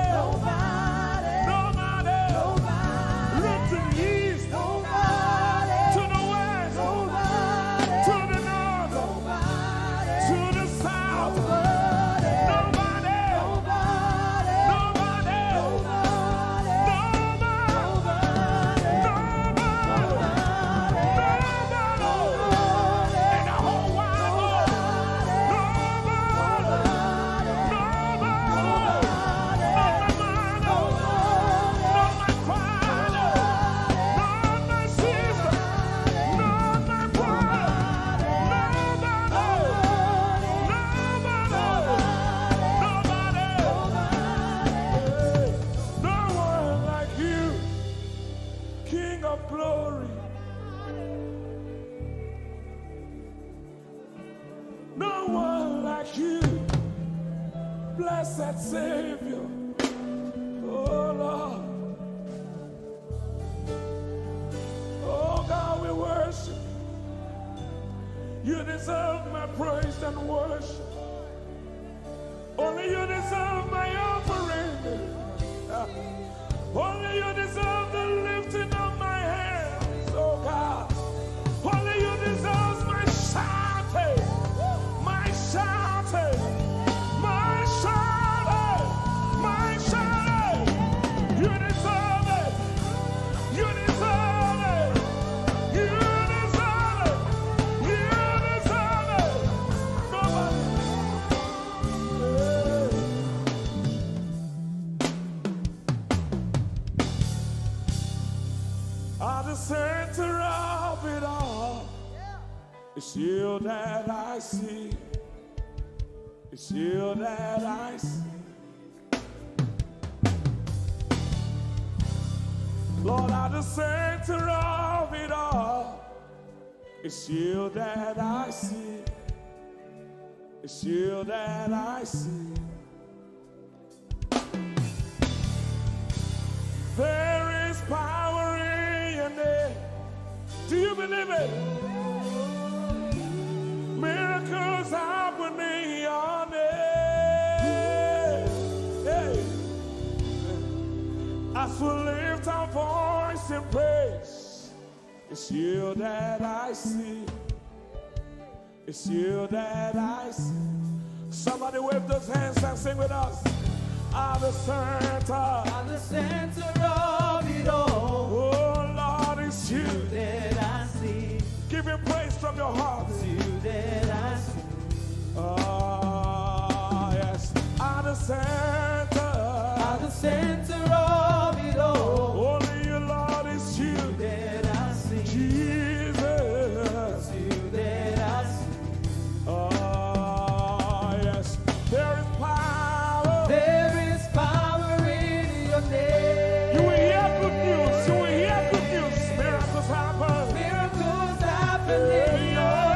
nobody, nobody. Look to the east, nobody, to the west, nobody, to the north, nobody, to the south. blessed Savior. Oh Lord. Oh God, we worship. You deserve my praise and worship. Only you deserve my offering. Only you deserve the lifting of my hands, oh God. Only you deserve my shouting, my shouting, my shouting, my shouting. You deserve it. You deserve it. You deserve it. You deserve it. Nobody. At the center of it all, it's you that I see. It's you that I see. Lord, at the center of it all, it's you that I see. It's you that I see. There is power in your name. Do you believe it? Miracles happen in your name. Hey. As we lift our voice in praise, it's you that I see. It's you that I see. Somebody wave those hands and sing with us. At the center of it all. Oh Lord, it's you that I see. Give him praise from your heart. It's you that I see. Oh yes. At the center of it all. only you, Lord, it's you That I see. Jesus. It's you that I see. Oh yes. There is power. There is power in your name. You will hear good news. You will hear good news. Miracles happen. Miracles happen in your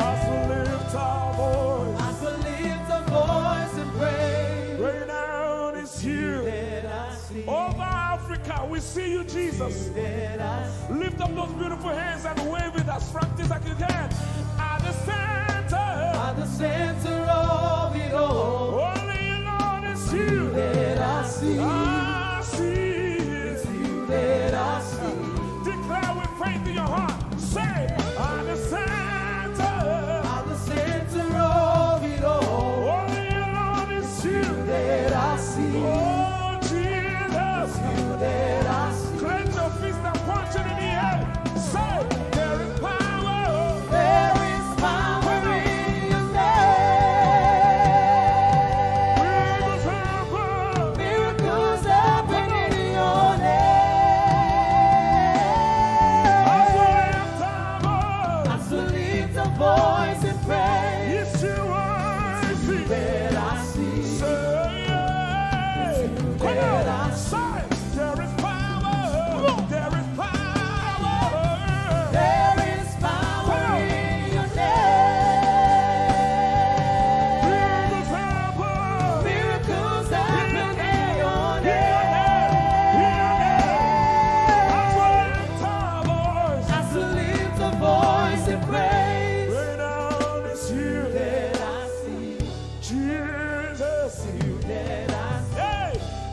As we lift our voice, As we lift a voice and praise. right now it's you. That I see. Over Africa, we see you, Jesus. That I see. Lift up those beautiful hands and wave it as frantic as you can. At the center, At the center of it all. only you, Lord, it's you. That I see. I see. It's you that I see. Declare with faith in your heart. Say, at the center, At the center of it all. only you, Lord, it's you. That I see. Oh, Jesus. You that I see. Clench your fist and punch it in the air. Say, there is power. There is power in your name. Miracles happen. Miracles happen in your As we name. lift our voice, As we lift a voice and praise. yes, you are. That I see. Say, yeah. Come that I on. Say, there is power. There is power. There is power in your name. Miracles happen. Miracles happen in your As we name. lift our voice, As we lift a voice and praise. right now it's you, That I see. Jesus. You that I see. Hey,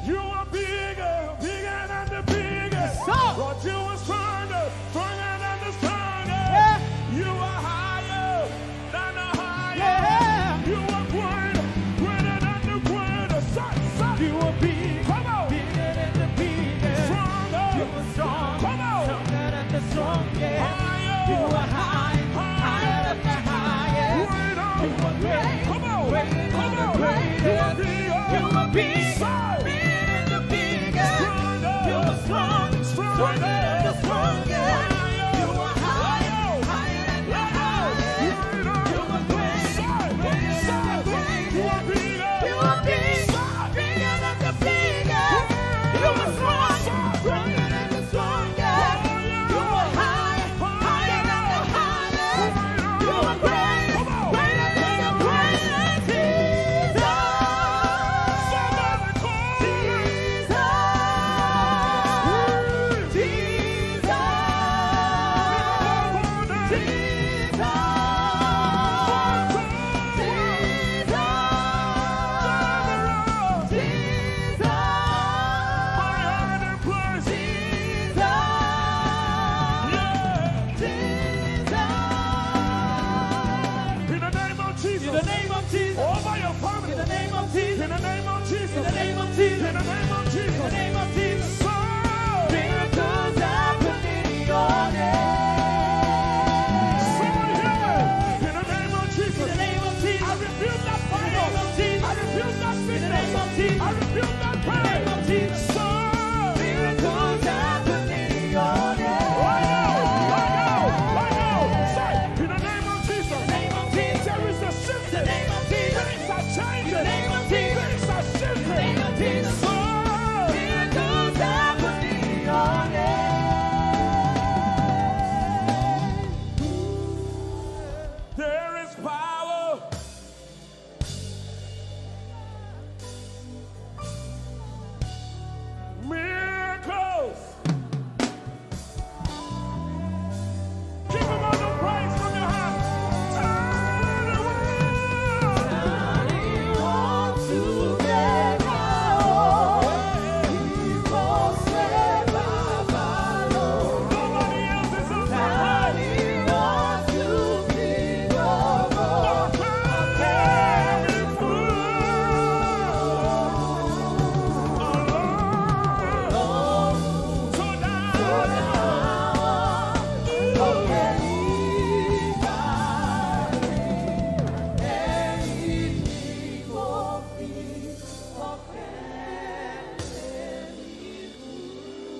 you are bigger, bigger than the biggest. Lord, you are stronger, stronger than the strongest. Yeah. You are higher than the highest. Yeah. You are greater, greater than the greatest. Son, you are big. Come on. Bigger than the biggest. Stronger. You are strong. Come on. Stronger than the strongest. Higher. You are high. Higher than the highest. Greater. You are great. Come on. Greater Come than the on. greatest. You are bigger. You are big. Son. Bigger than the biggest. Stronger. You are strong. Stronger than the strongest. Higher. You are high. Higher than the highest. You are great. Greater than the greatest. You are big. Bigger than the biggest. You are strong. Stronger than the strongest. You are high. Higher than the highest. You are great. Greater than the greatest. of Jesus. Over your family. In the name of Jesus. In the name of Jesus. In the name of Jesus. In the name of Jesus. In the name of Jesus. So Miracles happen in your name. someone hear me. In the name of Jesus. In the name of Jesus. I rebuke that In the fire. name of Jesus. I rebuke that In the sickness. name of Jesus. I rebuke that In the pain. name of Jesus. So Miracles happen in your name. right now. Say, in the name of Jesus. In the name of Jesus. There is a shift. In the name of Jesus. Things are changing. In the name of Jesus. Things are shifting. In the name of Jesus. So Miracles happen in your name. there is power. Miracles. Keep them on the praise from your heart. Turn around. I want to get out. People say, Baba, Lord. Nobody else is on the I want to be over. carry through. So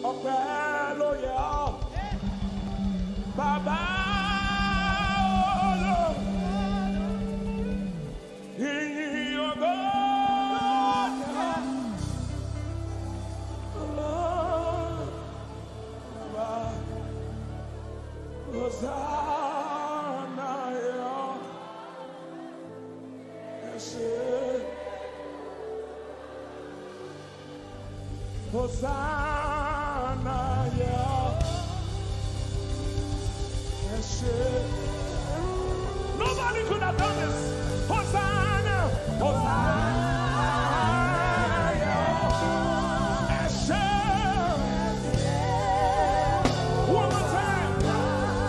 ọpẹ́ ló yẹ ọ́. Bàbá olóò. Ìyìn ògo yẹ. Bàbá Hosanna yẹ ọ́. Ẹ ṣé. Hosanna, yeah. Yes, yeah. Nobody could have done this. Hosanna, Hosanna, yeah. Yes, yeah. One more time.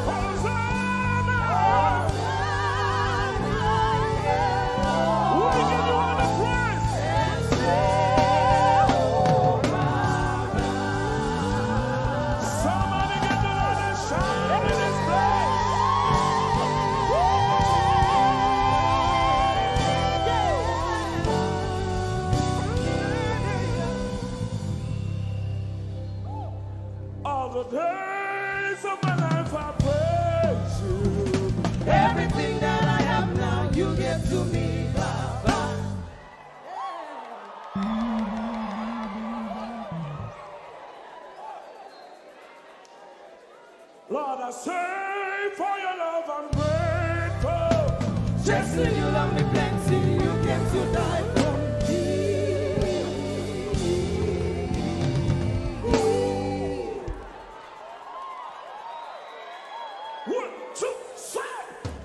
Hosanna. We give you all the praise. Somebody get the Lord and shout in this place. All the days of my life I praise you. Everything that I have now, you give to me, Baba. Lord, I say for your love I'm grateful. Just so you love me plenty, you came to die for me. One, two, three.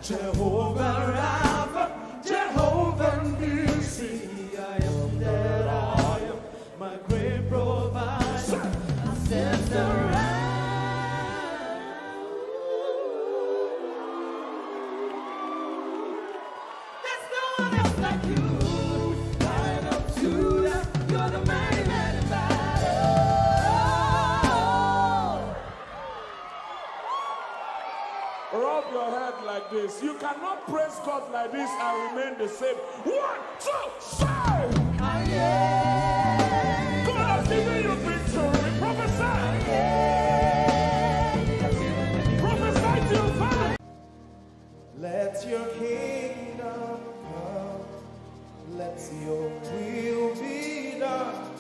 Jehovah Rapha, Jehovah Nissi, I am that I am, my great provider. I said the There's no one else like you. Lion of Judah, you're the mighty man in battle. Rub your head like this. You cannot praise God like this and remain the same. One, two, three. God has given you victory. Prophesy. Prophesy to your family. Let your kingdom come, let your will be done,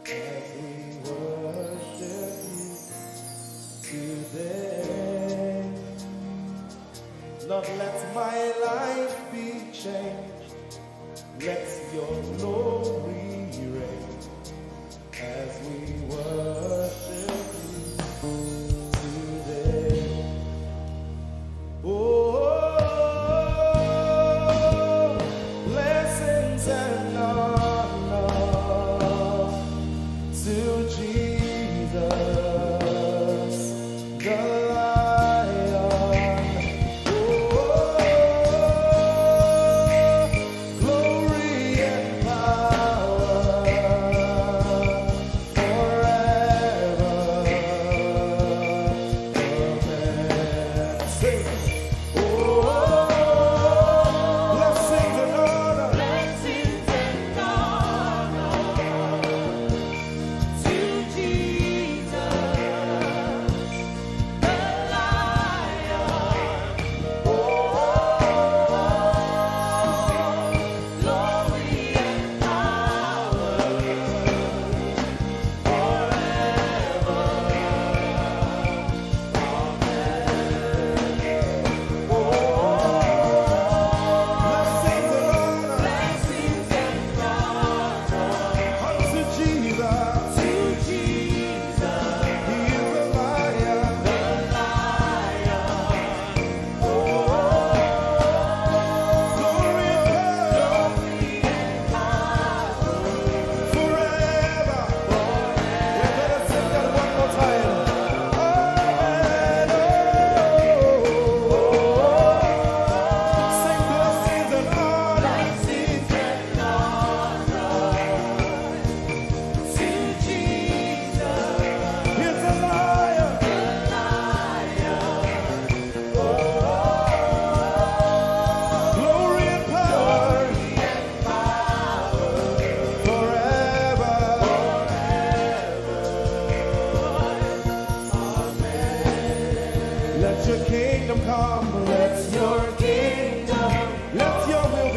as we worship you today. Lord, let my life be changed, let your glory reign, as we worship you today. Oh, blessings and honor to Jesus, the Lion. Oh,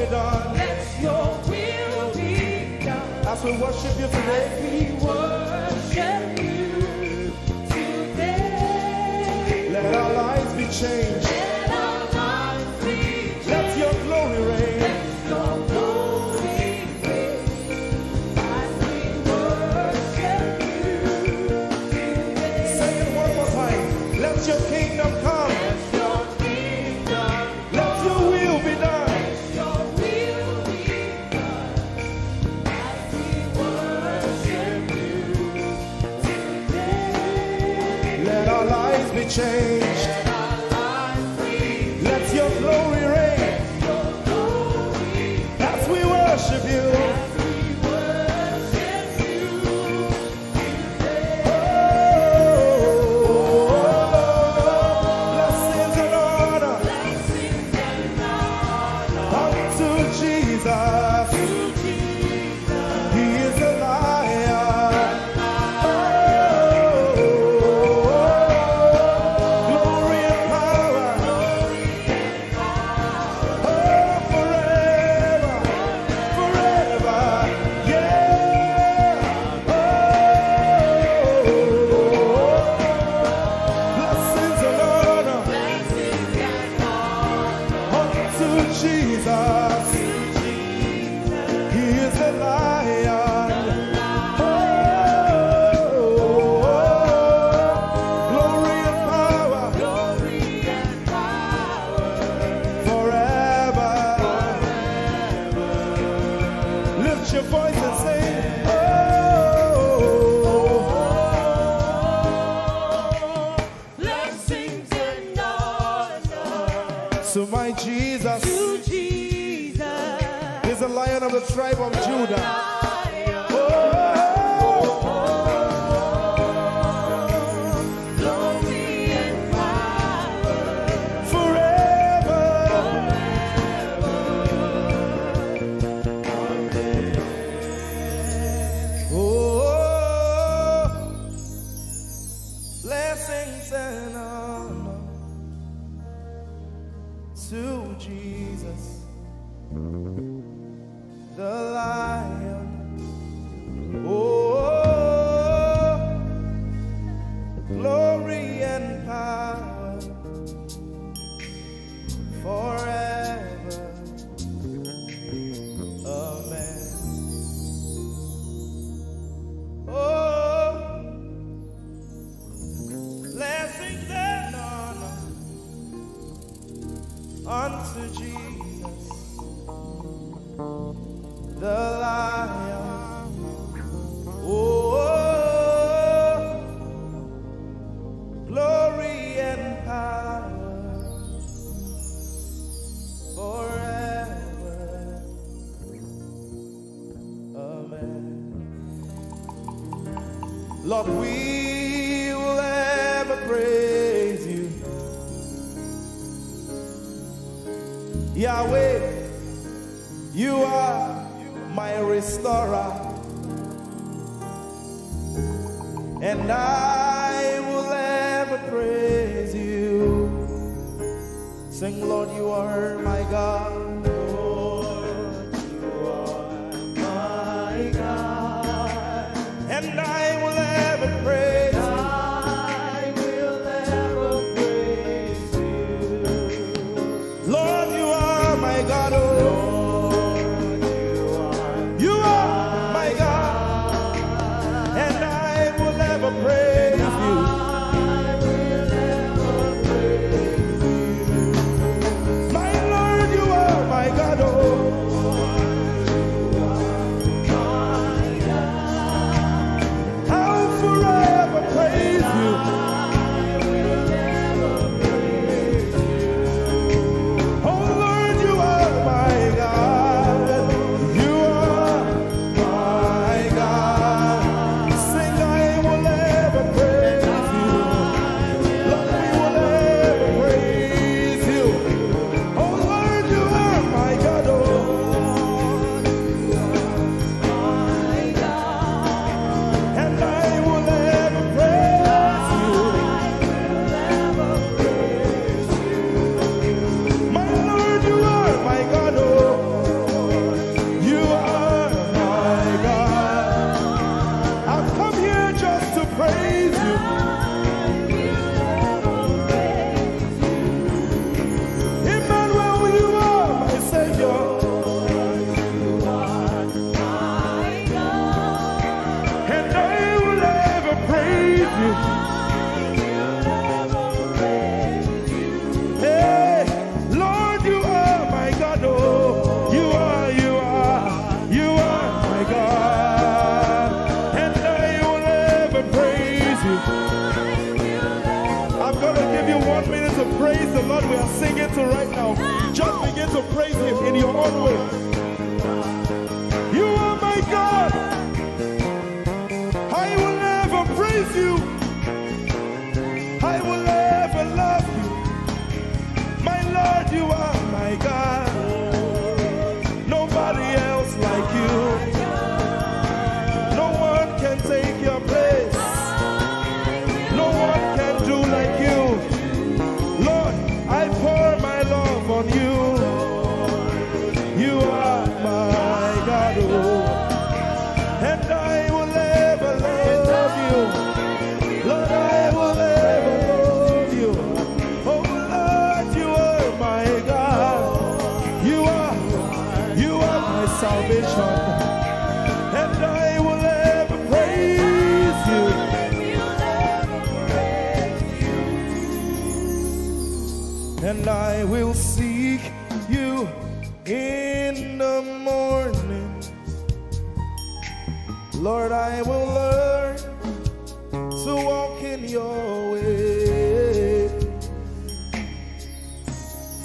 be done. Let your will be done. As we worship you today, We worship you today. let our lives be changed. Let our lives be changed. Let your glory reign. Let your glory reign. As we worship you today. Say it one more time. Let your kingdom come. Let your kingdom Let your will be done. Your will be done as we worship you today. Let our lives be changed. Let our lives be Let your glory reign. your glory As we worship you. as we worship you today. Blessings and honor Blessings and honor unto Jesus. to Jesus. He is a lion. Glory and power. Forever. Forever. Yeah. Blessings and honor Blessings and honor unto Jesus. He is a lion. Glory and power forever. Lift your voice and sing. blessings and honor So my Jesus to Jesus. is a lion of the tribe of Judah. Glory and power Forever. Oh, blessings and honor to Jesus, the Lion. Oh, glory and power forever. Amen. Oh, blessings and honor unto Jesus, the Lion. Oh, glory and power forever. Amen. Lord, we will ever praise you. Yahweh, you are my restorer, and I will ever praise you. Sing, Lord, you are my God. Lord, you are my God, and I will ever praise you. I will ever praise you. Lord, you are my God. Oh, you are my God, and I will ever praise you. My Lord, you are sing it to right now. Just begin to praise him in your own way. You are my God. I will never praise you. I will never love you. My Lord, you are my God. Nobody else like you. No one can take your place. No one can do like you. Lord, I pour my love on you. You are my God, oh. And I will ever love you. Lord, I will ever love you. Oh Lord, you are my God. You are my salvation. And I will ever praise you. And I will seek you in the morning. Lord, I will learn to walk in your way.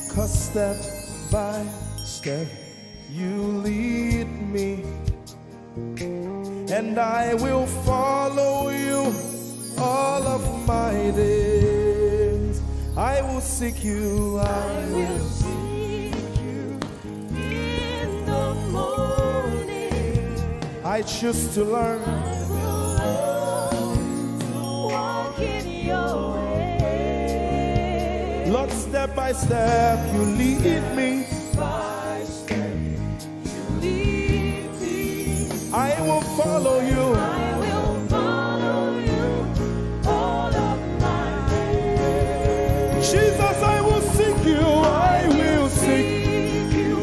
'Cause step by step you lead me, and I will follow you all of my days. I will seek you, I will seek you in the morning. I choose to learn. I will learn to walk in your way. Lord, step by step you lead me. By step you lead me. I will follow you. I will follow you all of my days. Jesus, I will seek you. I will seek. you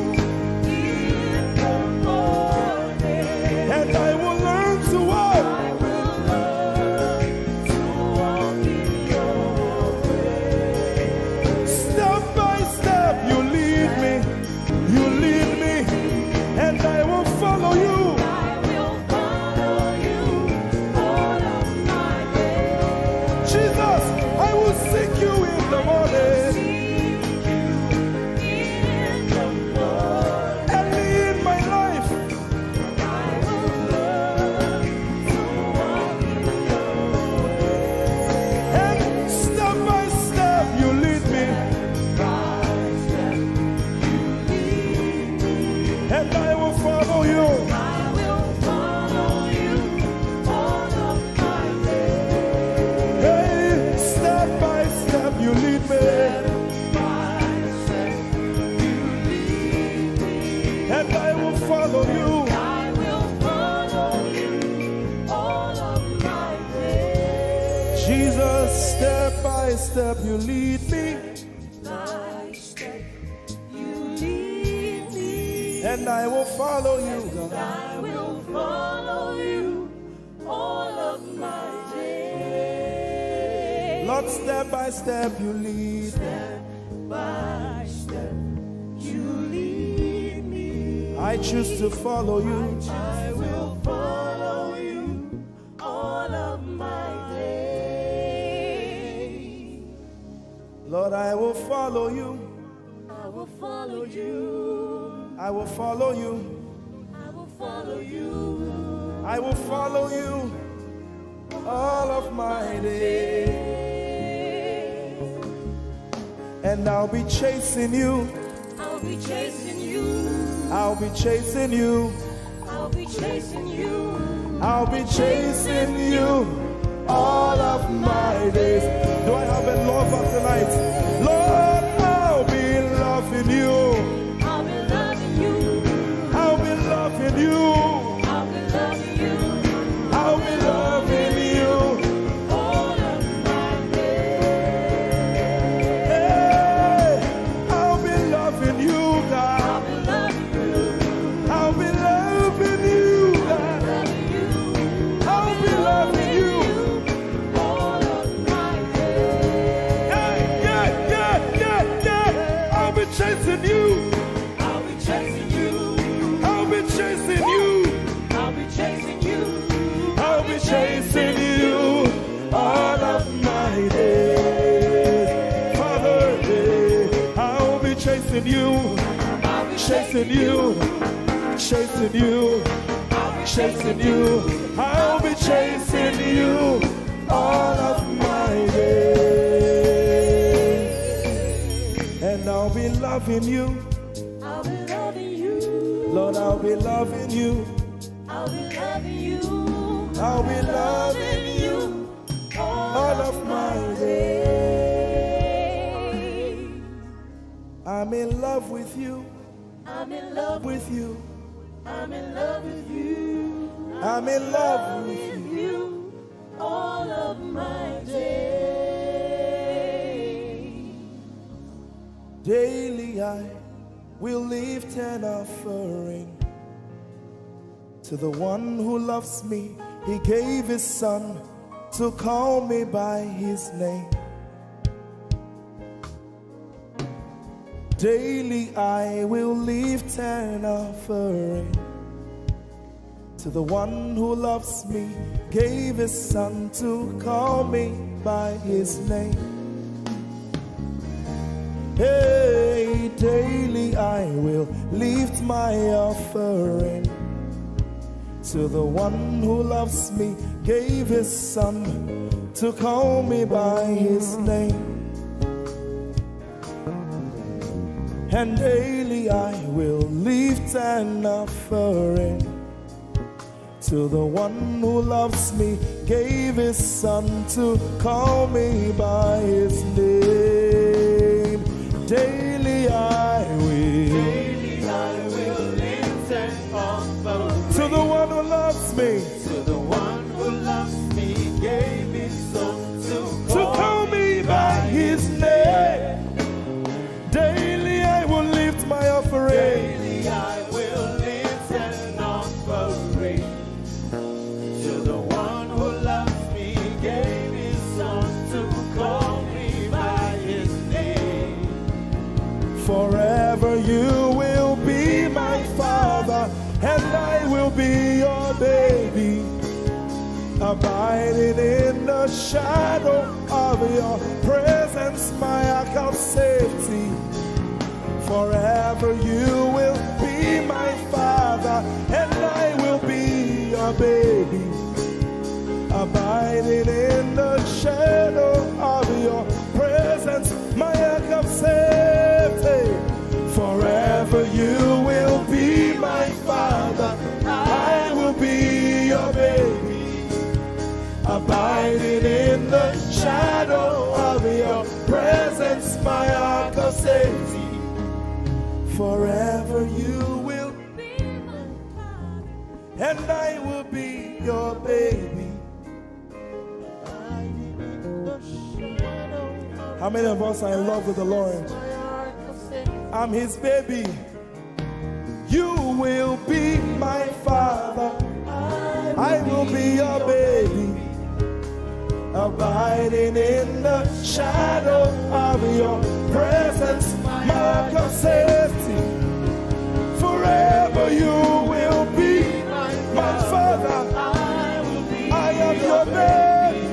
in the morning. And I will learn to walk. I will learn to walk in your way. Step by step you lead me. You lead me. And I will follow you. I will follow you all of my days. Jesus, I will seek you in the morning. Seek you in the morning. Early in my life. I will learn to walk in your way. And step by step you lead me. By step you lead me. And I will follow you. I will follow you all of my days. Hey, step by step you lead me. By step you lead me. And I will follow you. I will follow you all of my days. Jesus, step by step you lead me. By step you lead me. And I will follow you, God. I will follow you all of my days. Lord, step by step you lead me. By step you lead me. I choose to follow you. I will follow you all of my days. Lord, I will follow you. I will follow you. I will follow you. I will follow you. I will follow you all of my days. And I'll be chasing you. I'll be chasing you. I'll be chasing you. I'll be chasing you. I'll be chasing you all of my days. Do I have a lover tonight? Lord, I'll be loving you. I'll be loving you. I'll be loving you. I'll be loving you. I'll be loving you. All of my days. Hey, I'll be loving you, God. I'll be loving you. I'll be loving you, God. Loving you. I'll be loving you. All of my days. Yeah, yeah. chasing you, chasing you, chasing you. I'll be chasing you all of my days. And I'll be loving you. I'll be loving you. Lord, I'll be loving you. I'll be loving you. I'll be loving you all of my days. I'm in love with you. I'm in love With you. I'm in love with you. I'm in love with you all of my days. Daily I will lift an offering to the one who loves me. He gave his son to call me by his name. Daily I will lift an offering to the one who loves me, gave his son to call me by his name. Hey, daily I will lift my offering to the one who loves me, gave his son to call me by his name. And daily I will lift an offering to the one who loves me, gave his son to call me by his name. Daily I will lift an offering to the one who loves me, to the one who loves me, gave his son to call me by his name. Daily I will lift my offering. Daily I will lift an offering to the one who loves me, gave his son to call me by his name. Forever you will be my father, and I will be your baby, abiding in the shadow of your presence, my ark of safety. Forever you will be my father, and I will be your baby, abiding in the shadow of your presence, my ark of safety. Forever you will be my father, I will be your baby, abiding in the shadow of your presence, my ark of safety. Forever you will Be my father. and I will be your baby. How many of us are in love with the Lord? I'm his baby. You will be my father, I will be your baby, abiding in the shadow of your presence, mark of safety. Forever you will be my father, I am your baby,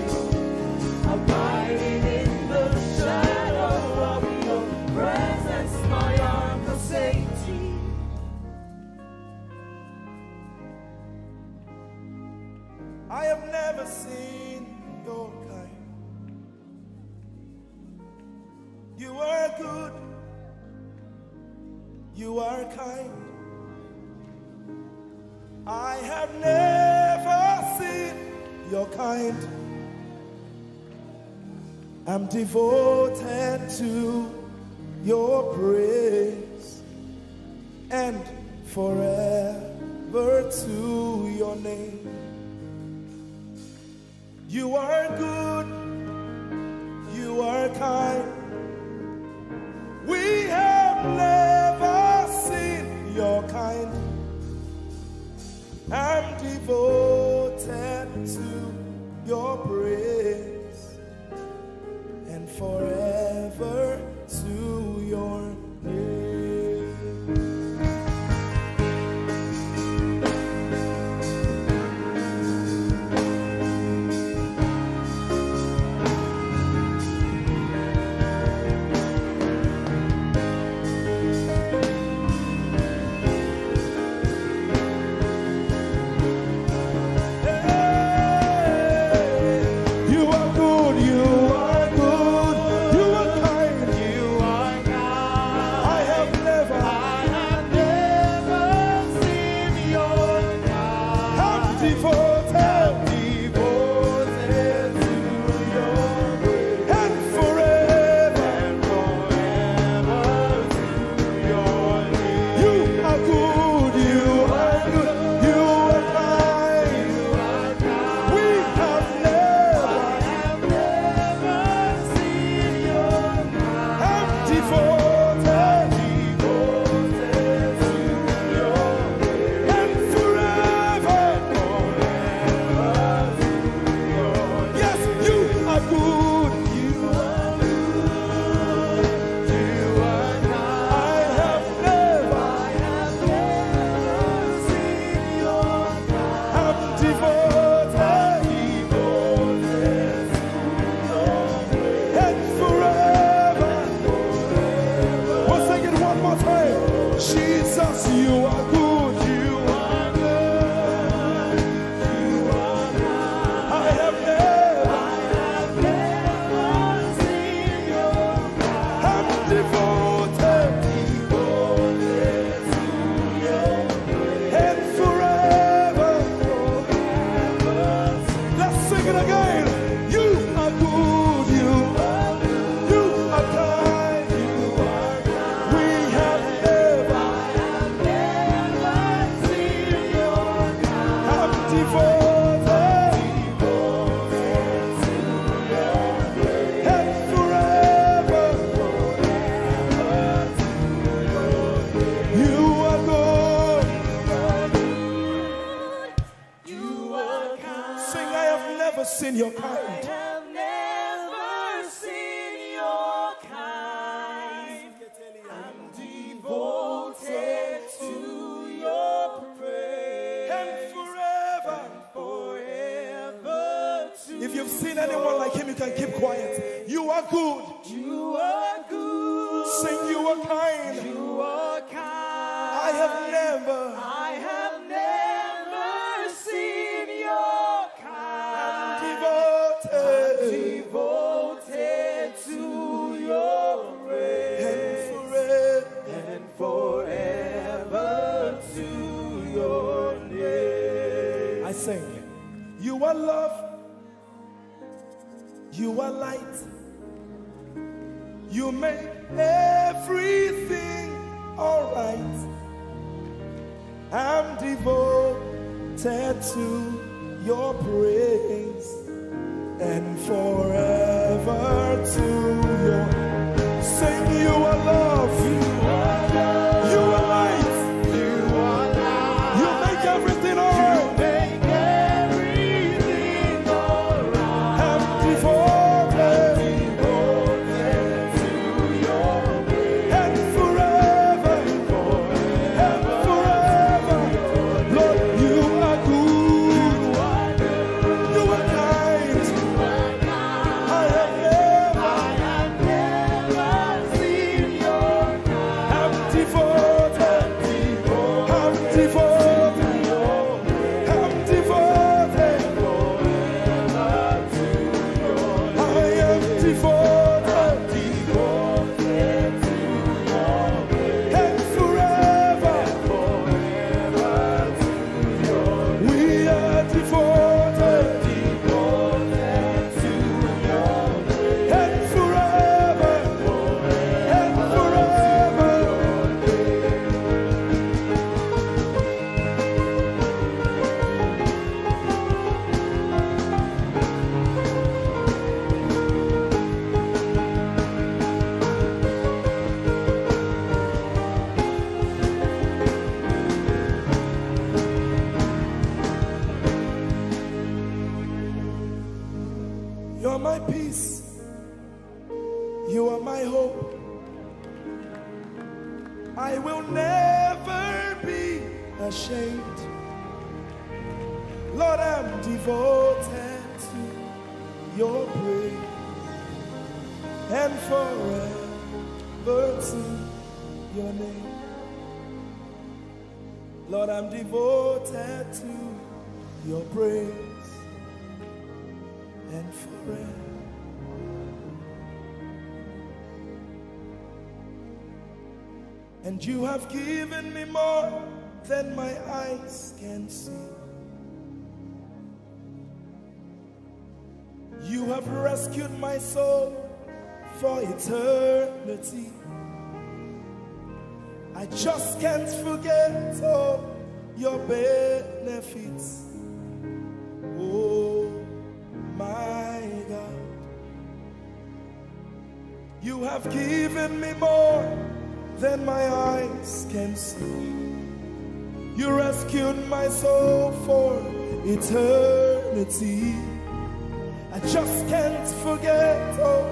Abiding in the shadow of your presence, my ark of safety. I have never seen your kind. You are good, you are kind. I have never seen your kind. I'm devoted to your praise and forever to your name. You are good, you are kind. We have never seen your kind. I'm devoted to your praise and forever to your name. devoted and forever. You are good. You are kind. Sing, I have never seen your kind. I have never seen your kind. I'm devoted to your praise. And forever. Forever to If you've seen anyone like him, you can keep quiet. You are good. you are good. Sing, you are kind. You are kind. I have never. I have never seen your kind. Devoted to your praise. And forever to your name. I sing. You are love. You are light. You make everything alright. I'm devoted to your praise and forever to your. Sing, you are love. You are love. You are light. You are light. You make everything alright. Make everything alright. I'm devoted To your praise. and forever. And forever. Lord, you are good. You are kind. I have never seen your kind. I'm devoted. I'm devoted. I'm devoted. I am devoted. And forever. We are devoted. And forever. And forever. You are my peace. You are my hope. I will never be ashamed. Lord, I'm devoted to your praise and forever to your name. Lord, I'm devoted to your praise and forever. And you have given me more than my eyes can see. You have rescued my soul for eternity. I just can't forget all your benefits. Oh my God, you have given me more than my eyes can see. You rescued my soul for eternity. I just can't forget all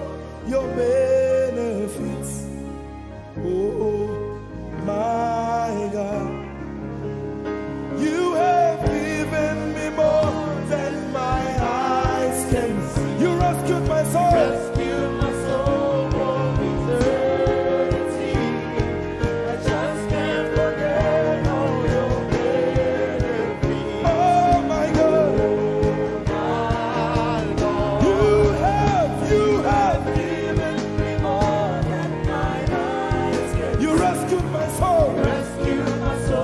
your benefits. Oh my God, you have given me more than my eyes can see. You rescued my soul. Rescue my soul from eternity. I just can't forget all your benefits. Oh my God, My Lord, you have given me more than my eyes can you rescued my soul. rescue my soul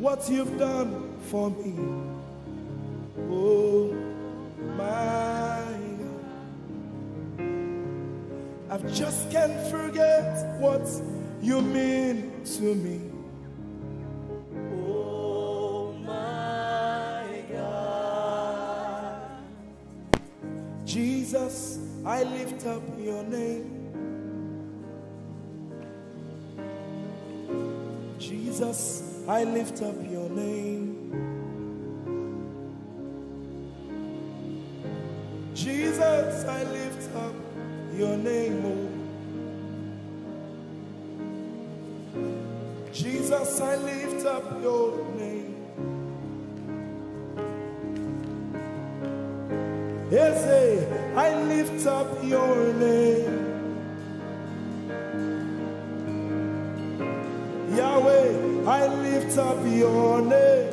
what you've done for me. Oh my God, I just can't forget what you mean to me. Oh my God, Jesus, I lift up your name. Jesus, I lift up your name. Jesus, I lift up your name. Oh. Jesus, I lift up your name. Ese, I lift up your name. Yahweh, I lift up your name.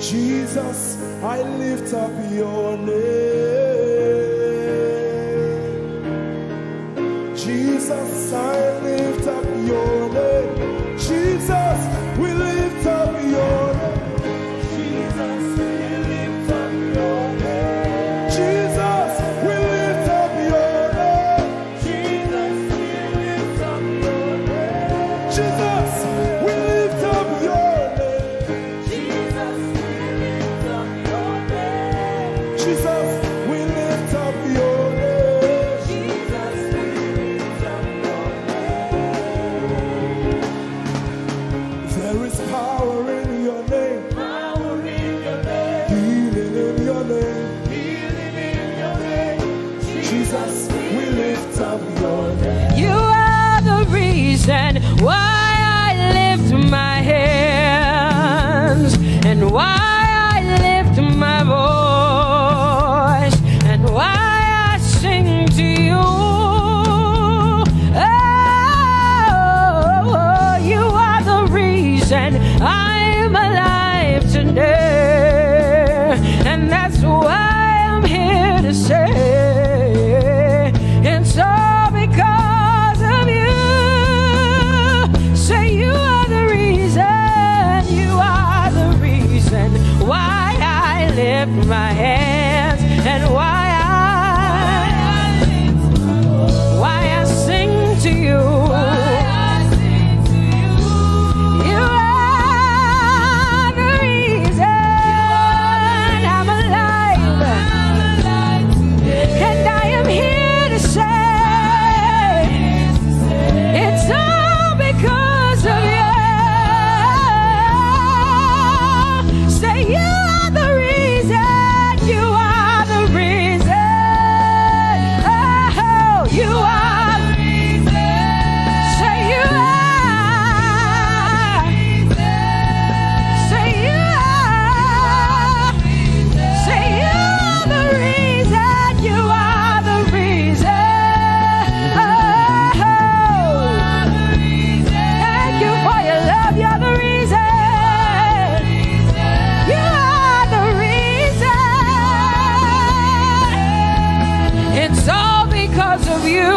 Jesus, I lift up your name. Jesus, I lift up your name. Jesus, we lift up your name. Jesus, we lift up your name. Jesus, we lift up your name. Jesus, we lift up your name. Jesus, we lift up your name. Jesus, we lift up your name. Jesus, we lift up your name. Jesus, we lift up your name. There is power in your name, Power in your name, healing in your name. healing in your name. Jesus, we lift up your name. You are the reason why I lift my hands and why I lift my voice and why I sing to you. Oh, you are the reason I'm alive today, and that's why I'm here to say it's all because of you. Say you are the reason, you are the reason why I lift my hands and why I sing to you. You are the reason I'm alive, and I am here to say it's all because of you. Say you are the reason, you are the reason. Oh, you are. Say you are. Say you are. Say you are the reason, you are the reason. Oh, thank you for your love, you're the reason. You are the reason. It's all because of you.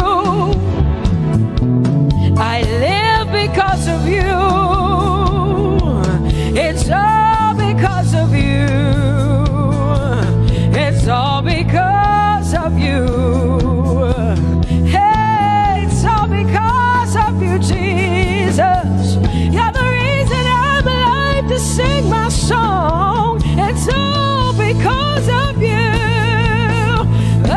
I live because of you. It's all because of you. It's all because of you. Hey, it's all because of you, Jesus. You're the reason I'm alive to sing my song. It's all because of you. Oh,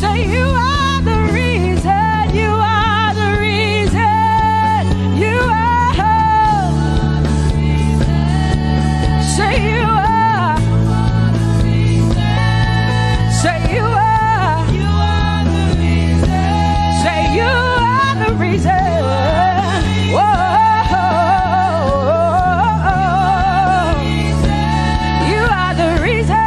say you are the reason. You are the reason. You are. Say you are. Say you are. Say you are the reason. Whoa. You are the reason.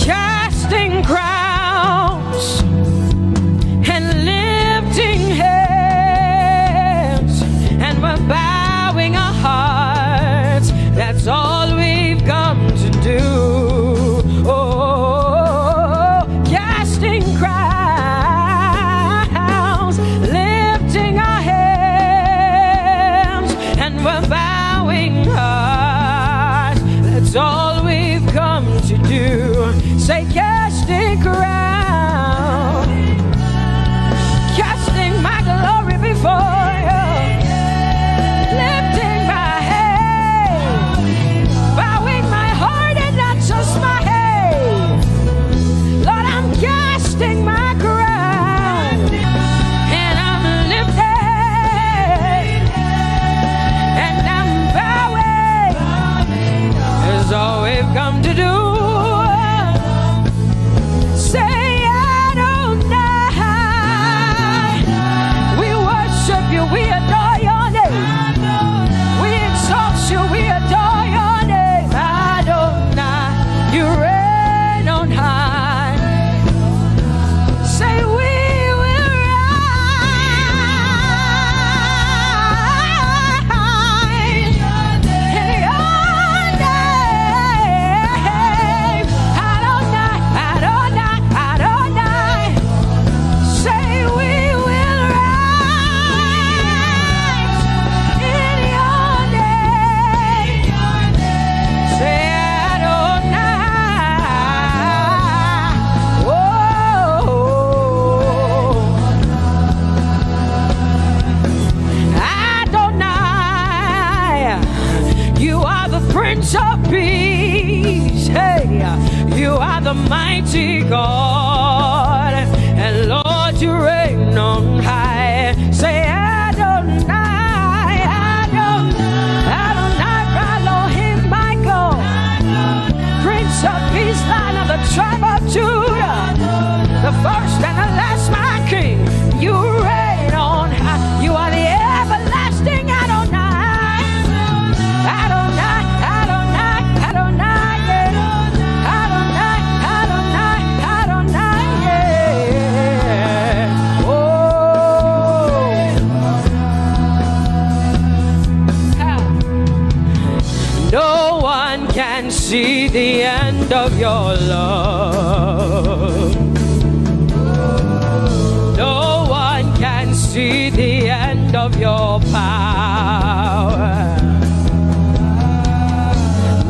Casting crowns and lifting hands, and we're bowing our hearts. That's all we've come to do. Say casting crown, casting my glory before you, lifting my head, bowing my heart and not just my head. Lord, I'm casting my crown, and I'm lifted, and I'm bowing. Is all we've come to do. We adore your name. We exalt you. We adore your name. Adonai, you reign on high. Say we will rise in your name. Adonai, Adonai, Adonai. Say we will rise in your name. Say Adonai. Whoa. Adonai, you are the Prince of Peace. Hey, you are the mighty God, and Lord, you reign on high. Say Adonai, Adonai, Adonai, Elohim, Michael, Prince of Peace, Lion of the tribe of Judah, the first and the last, my King. You reign on high. You are the everlasting Adonai. Adonai, Adonai, Adonai, yeah. Adonai, Adonai, Adonai, yeah. Oh. No one can see the end of your love. No one can see the end of your power.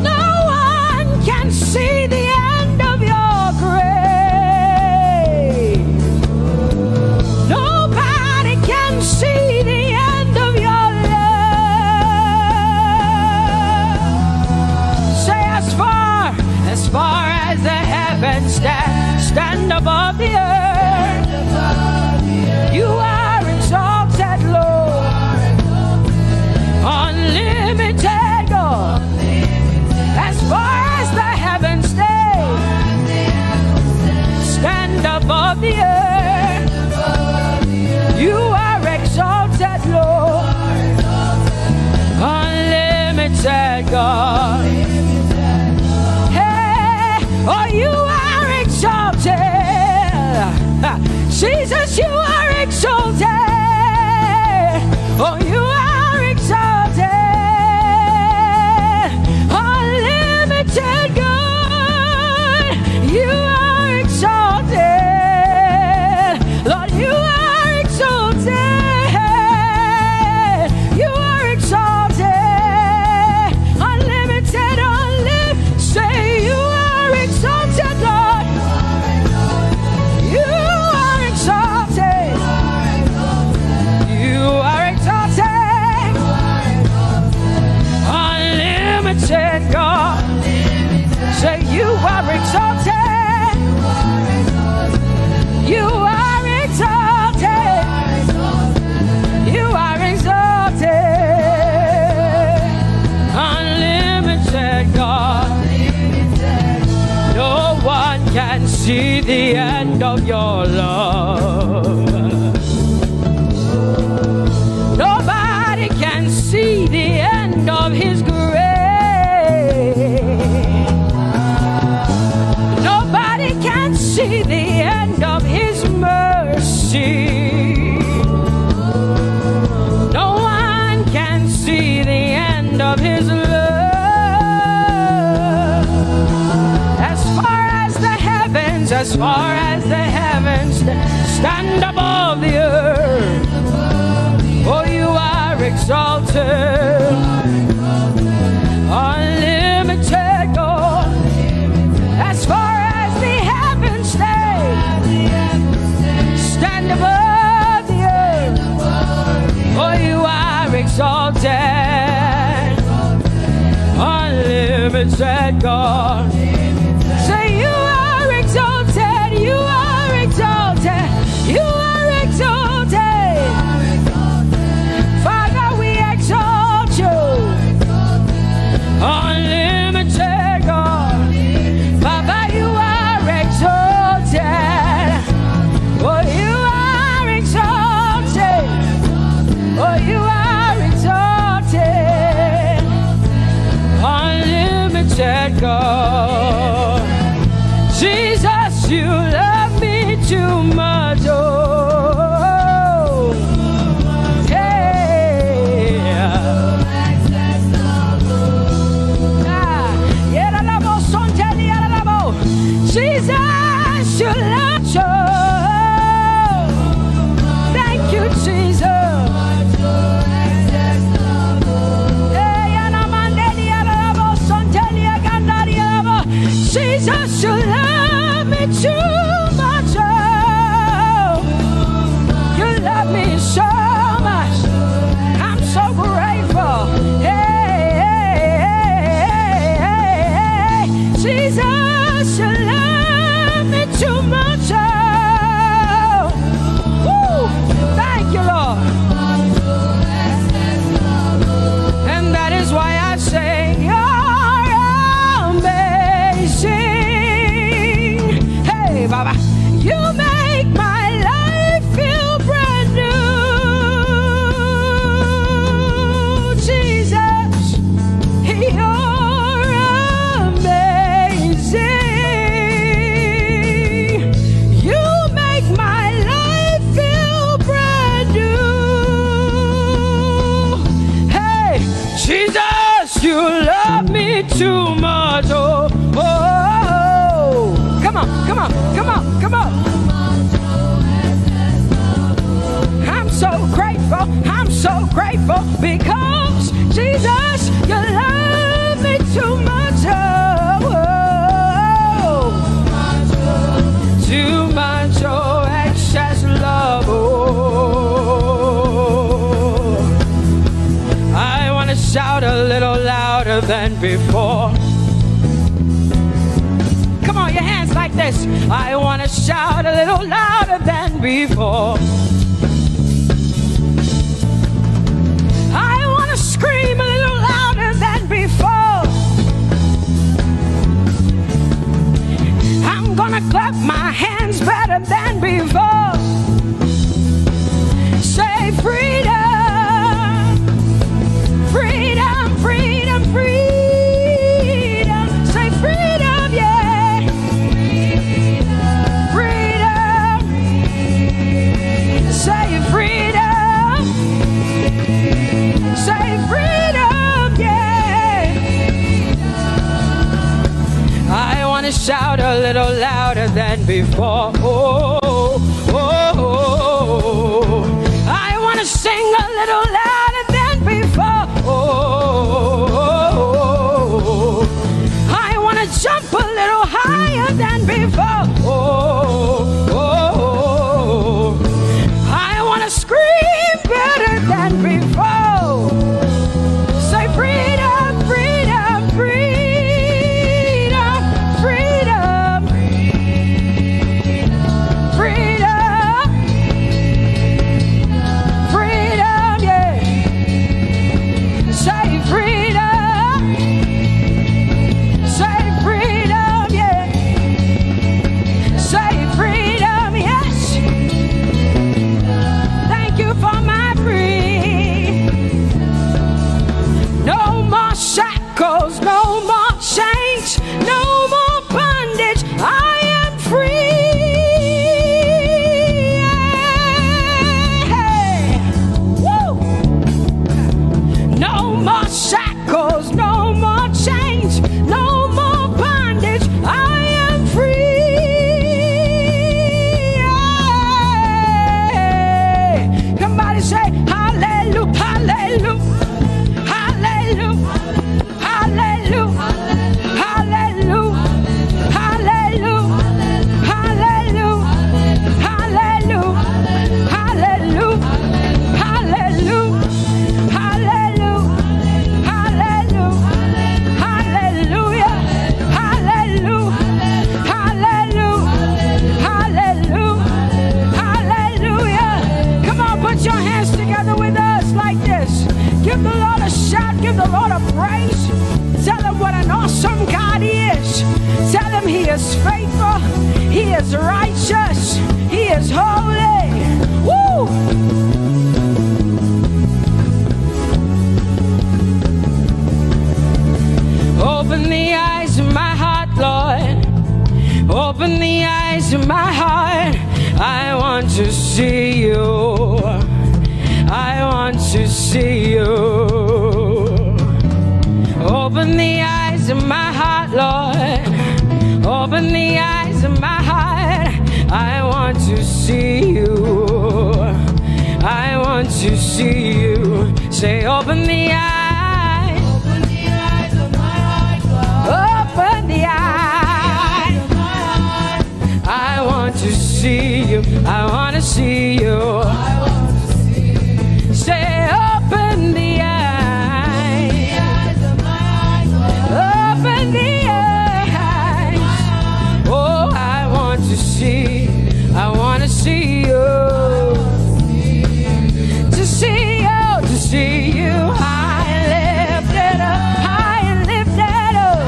No one can see the end of your grace. Nobody can see the end of your love. Say as far as the heavens stand above the earth, you are exalted, Lord. Unlimited, God. As far as the heavens stand above the earth, you are exalted, Lord. Unlimited, God. Hey, oh, you are exalted. Jesus, you are exalted. Oh, you are exalted. Unlimited God, you are exalted. Lord, you are exalted. You are exalted. Unlimited, say you are exalted, Lord. You are exalted. You are exalted. Unlimited God. Say you are exalted. You are exalted. You are exalted. Unlimited God. No one can see the end of your love. Nobody can see the end of his grace. Nobody can see the end of his mercy. No one can see the end of his love. As far as the heavens stand above the earth, oh, you are exalted. Unlimited God. As far as the unlimited God. Say you are exalted, you are exalted, you are exalted. Father, we exalt you. Unlimited God. Baba, you are exalted. Oh, you are exalted. Oh, you are exalted. Unlimited God. Jesus, you love me too much. Oh, yeah. Jesus, you love you. Thank you, Jesus. Jesus, you love me too much. You love me so much. I'm so grateful. Hey, Jesus, you love me too much. Woo. Thank you, Lord. And that is why I say you're amazing. Hey, Baba, you make my life feel brand new. Jesus, you're amazing. You make my life feel brand new. Hey, Jesus, you love me too much. Oh, oh, oh. Come on, come on, come on, come on. I'm so grateful, I'm so grateful because Jesus, you love me too much. Oh, oh. Too much, oh, excess love. Oh, I want to shout a little louder than before. Come on, your hands like this. I want to shout a little louder than before. I want to scream a little louder than before. I'm gonna clap my hands better than before. Say freedom, freedom, freedom, freedom. Say freedom, yeah. Freedom. Say freedom. Say freedom, yeah. I want to shout a little louder than before. Oh, oh, oh, oh. I want to sing a little louder than before. Oh, oh, oh. I want to jump a little higher than before. Oh, oh, oh. I want to scream better than before. Say freedom, freedom, freedom, freedom, freedom, freedom, yeah. Say freedom, say freedom, yeah. is faithful. He is righteous. He is holy. Woo! Open the eyes of my heart, Lord. Open the eyes of my heart. I want to see you. I want to see you. Open the eyes of my heart, Lord. Open the eyes of my heart. I want to see you. I want to see you. Say, open the eyes. Open the eyes of my heart, Lord. Open the eyes of my heart. I want to see you. I want to see you. I want to see you. Say, open the eyes. The eyes of my heart, Lord. Open the eyes. Oh, I want to see. I want to see you. To see you. To see you. High and lifted up. High and lifted up.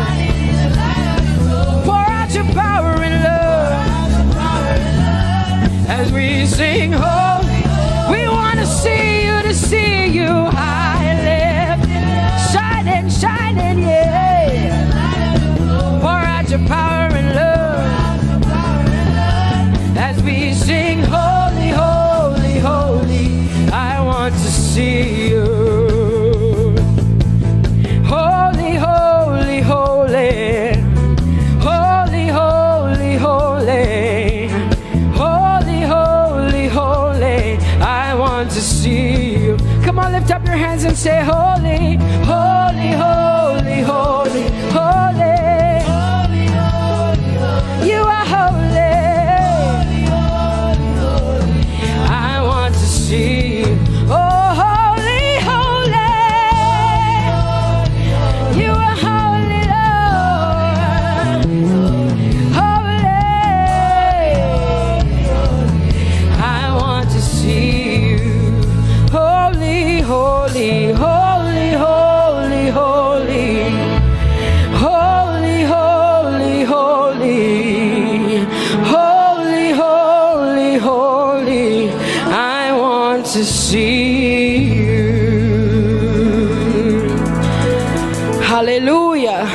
Pour out your power and love. As we sing holy, we want to see you, high and lifted, shining, shining, yeah. Pour out your power and love. As we sing holy, holy, holy, I want to see you. Holy, holy, holy, holy, holy, holy. Holy, holy, holy, I want to see you. Come on, lift up your hands and say, holy, holy, holy, holy, holy. Holy, holy, holy. You are holy. Holy, holy, holy. I want to see you. Oh, holy, holy. You are holy, Lord. Holy. I want to see you. Holy, holy, holy, holy, holy. Holy, holy, holy. Holy, holy, holy. I want to see you. Hallelujah.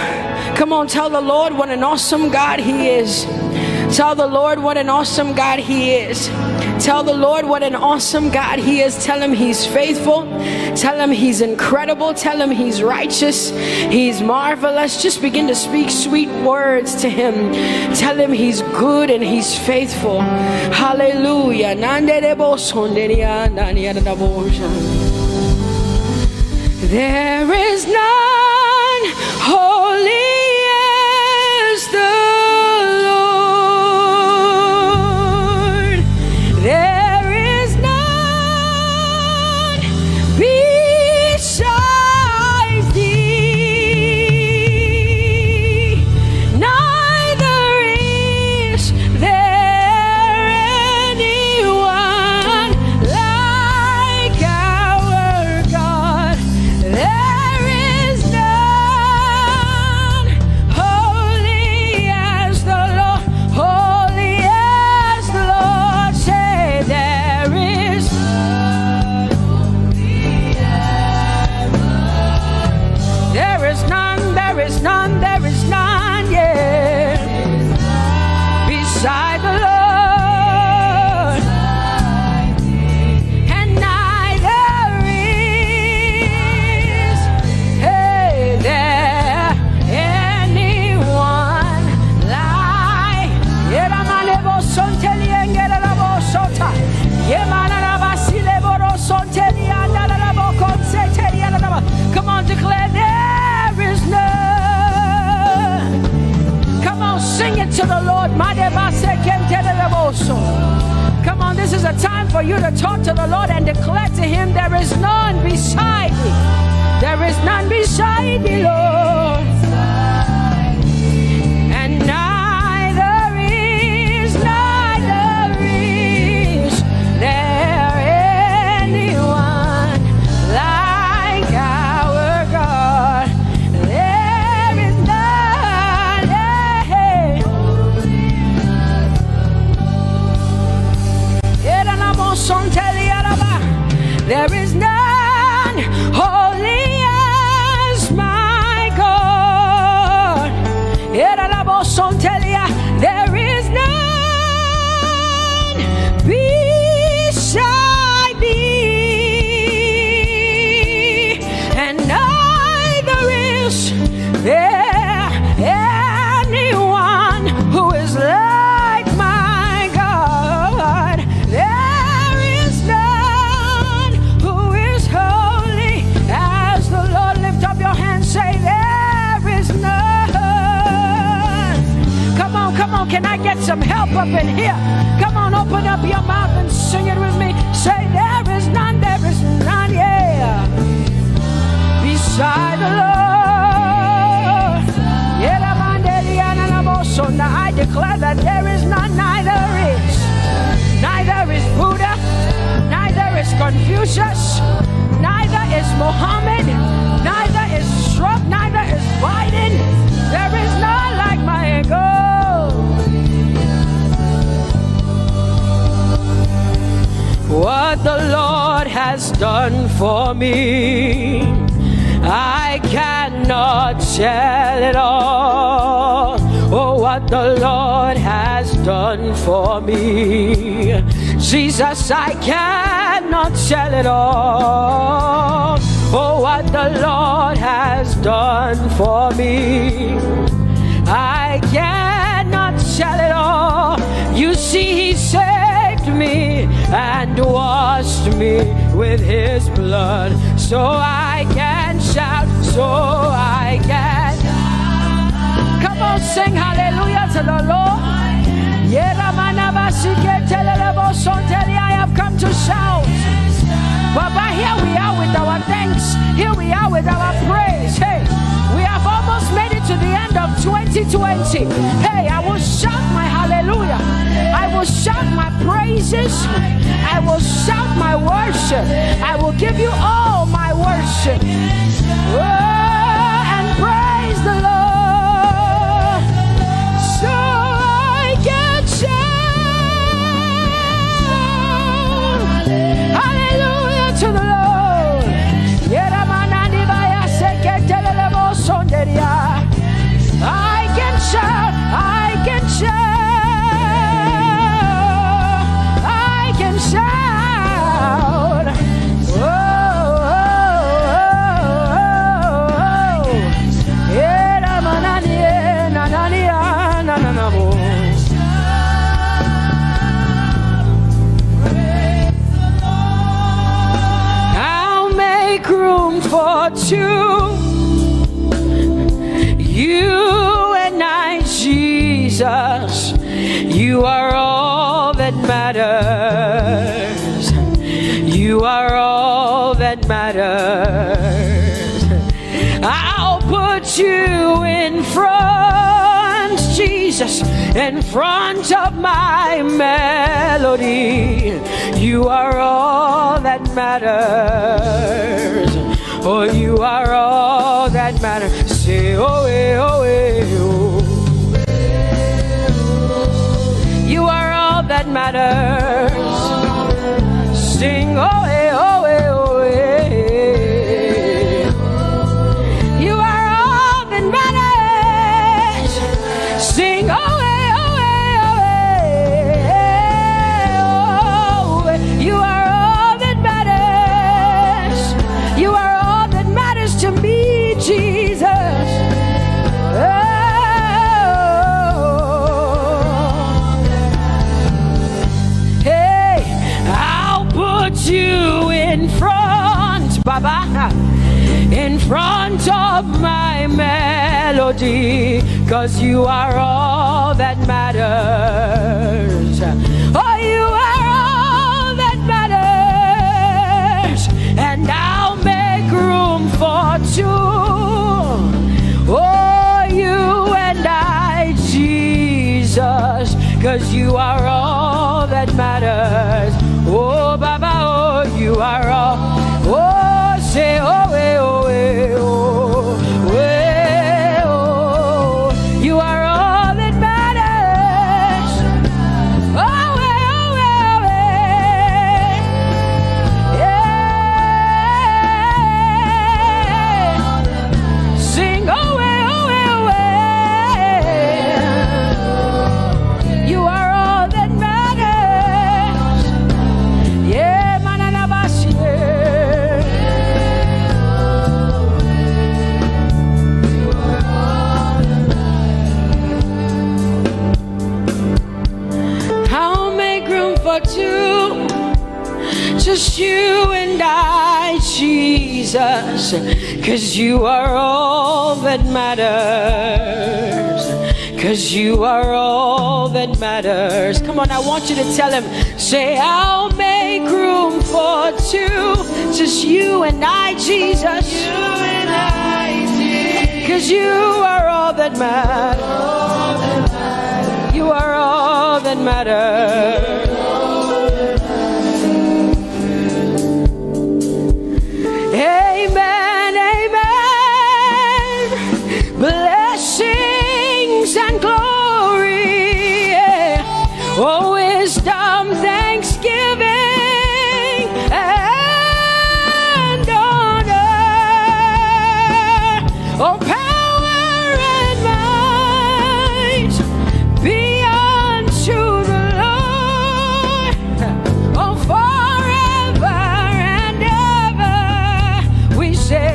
Come on, tell the Lord what an awesome God He is. Tell the Lord what an awesome God He is. Tell the Lord what an awesome God He is. Tell Him He's faithful. Tell Him He's incredible. Tell Him He's righteous. He's marvelous. Just begin to speak sweet words to Him. Tell Him He's good and He's faithful. Hallelujah. There is none holy as the Lord. There is none beside thee. Neither is there anyone like our God. There is none holy as the Lord, holy as the Lord. Say there is none holy as the Lord. There is none, there is none, there is none, yeah, beside the Lord. And neither is, hey, there anyone like. Come on, declare there is none. Come on, sing it to the Lord. Come on, this is a time for you to talk to the Lord and declare to Him there is none beside thee. There is none beside thee, Lord. And neither is there anyone like our God. There is none. on, can I get some help up in here? Come on, open up your mouth and sing it with me. Say, there is none, yeah, beside the Lord. So now I declare that there is none, neither is Buddha, neither is Confucius, neither is Muhammad, neither is Trump, neither is Biden. There is none like my God. What the Lord has done for me, I cannot tell it all. Oh, what the Lord has done for me, Jesus, I cannot tell it all. Oh, what the Lord has done for me, I cannot tell it all. You see, He saved me and washed me with His blood, so I can shout, so I can. Come on, sing hallelujah to the Lord. I have come to shout. Baba, here we are with our thanks. Here we are with our praise. Hey, we have almost made it to the end of 2020. Hey, I will shout my hallelujah. I will shout my praises. I will shout my worship. I will give you all my worship. Oh, and praise the Lord. So I can shout hallelujah to the Lord. I can shout, I can shout, I can shout. Oh, I'll make room for two. You and I, Jesus, you are all that matters. You are all that matters. I'll put you in front, Jesus, in front of my melody. You are all that matters. Oh, you are all that matters. Say, oh, oh, oh. You are all that matters. Sing, oh, oh, oh, oh. You are all that matters. Sing, oh, oh, oh, oh. You are all that matters. You are all that matters to me, Jesus. You in front, Baba, in front of my melody, 'cause you are all that matters. Oh, you are all that matters, and I'll make room for two. Oh, you and I, Jesus, 'cause you are all that matters. Oh, Baba, oh, you are all. Oh, say, oh, eh, oh, eh, oh, eh, oh. You are all that matters. Oh, eh, oh, eh, oh, eh. Sing, oh, eh, oh, eh, oh, eh. You are all that matters. Yeah, manana bashi. I'll make room for two, just you and I, Jesus, 'cause you are all that matters, 'cause you are all that matters. Come on, I want you to tell him, say, I'll make room for two, just you and I, Jesus. You and I, Jesus. 'Cause you are all that matters. You are all that matters. Amen, amen. Blessings and glory, oh, wisdom, thanksgiving, and honor, oh, power and might be unto the Lord, oh, forever and ever. We say,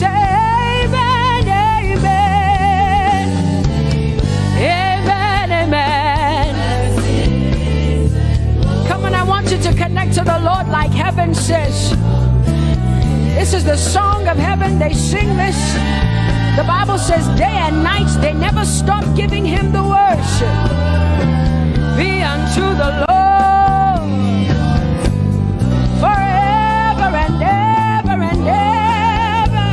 amen, amen. Amen, amen. Come on, I want you to connect to the Lord like heaven says. This is the song of heaven. They sing this. The Bible says day and night they never stop giving him the worship. Be unto the Lord forever and ever and ever.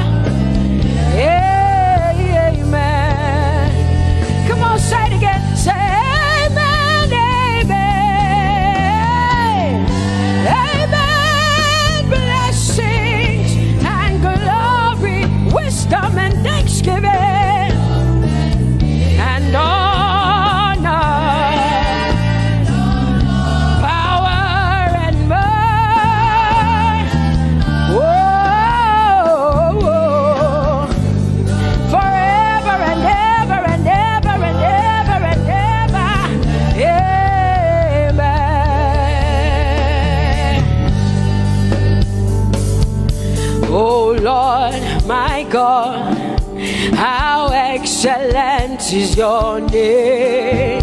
Amen. Come on, say it again. Say amen, amen. Amen. Blessings and glory, wisdom and thanksgiving, and honor, power and might. Whoa, whoa. Forever and ever and ever and ever and ever. Amen. Oh Lord, my God, how excellent is your name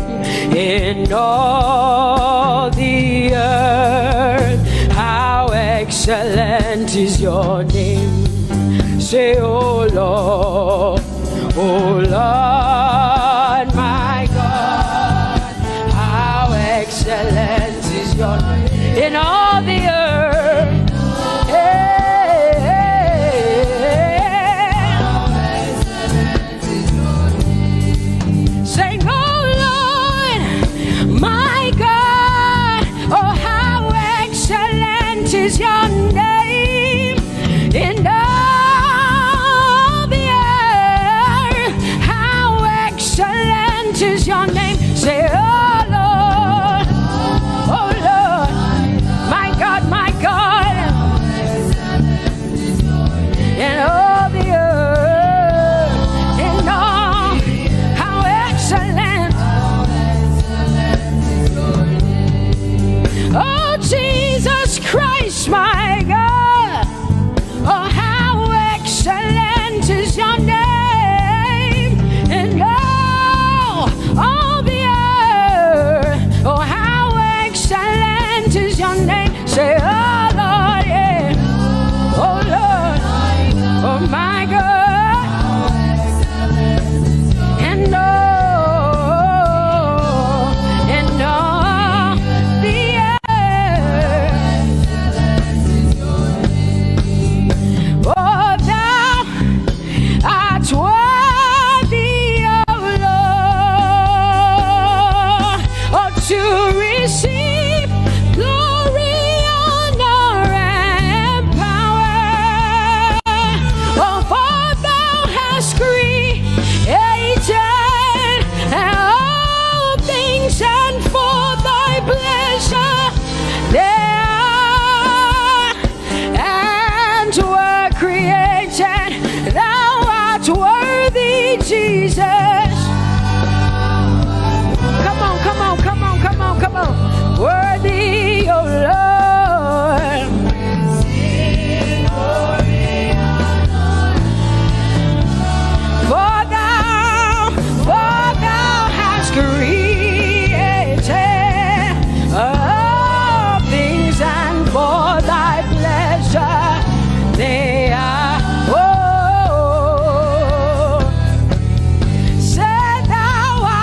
in all the earth. How excellent is your name. Say, oh Lord, my God, how excellent is your name in all the earth. Say, oh Lord, my God, oh how excellent is your name in all the earth. How excellent is your name. Say, oh Lord, my God, in all the earth, in all, how excellent. Oh Jesus Christ, my God, oh how excellent is your name in all the earth. Oh how excellent is your name. Say, oh Lord, yeah. Oh Lord, oh my God, and all the earth. Oh, thou art worthy, oh Lord, oh to receive glory, honor, and power. Oh, for thou hast created all things, and for thy pleasure they are and were created. Thou art worthy, Jesus. Come on, come on, come on, come on, come on. Worthy, oh Lord. For thou hast created all things, and for thy pleasure they are. Oh, say thou art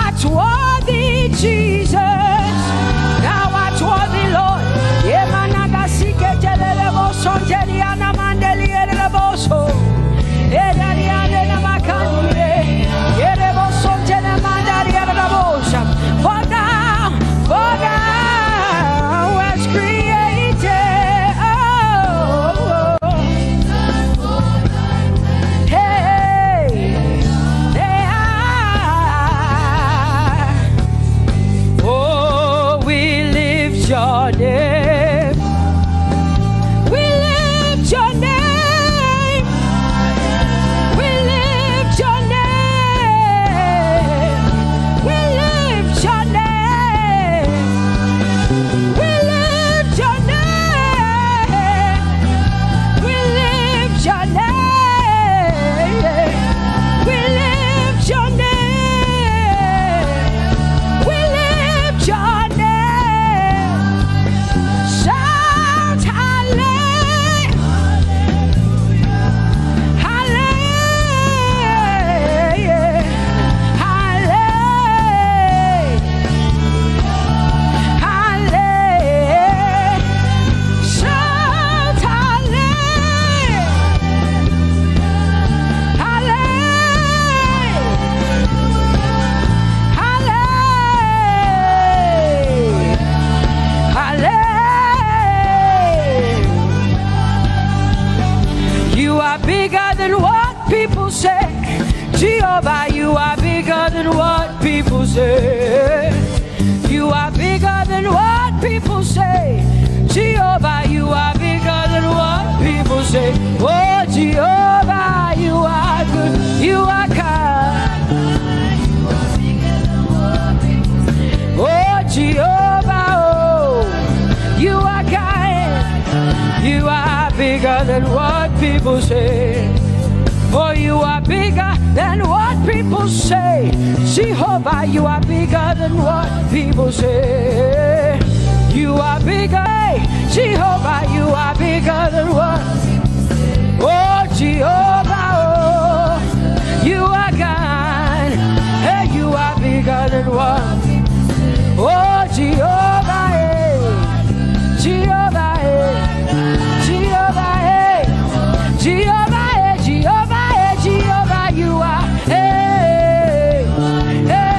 say. Jehovah, you are bigger than what people say. You are bigger than what people say. Jehovah, you are bigger than what people say. Oh, Jehovah, you are good. You are kind. Oh, Jehovah, oh, you are kind. You are bigger than what people say. Oh, you are bigger than what people say. Jehovah, you are bigger than what people say. You are bigger. Jehovah, you are bigger than what. Oh, Jehovah, oh, you are kind. Hey, you are bigger than what. Oh, Jehovah, hey. Jehovah, hey. Jehovah, hey. Jehovah, hey. Jehovah, hey. Jehovah, you are. Hey. Hey.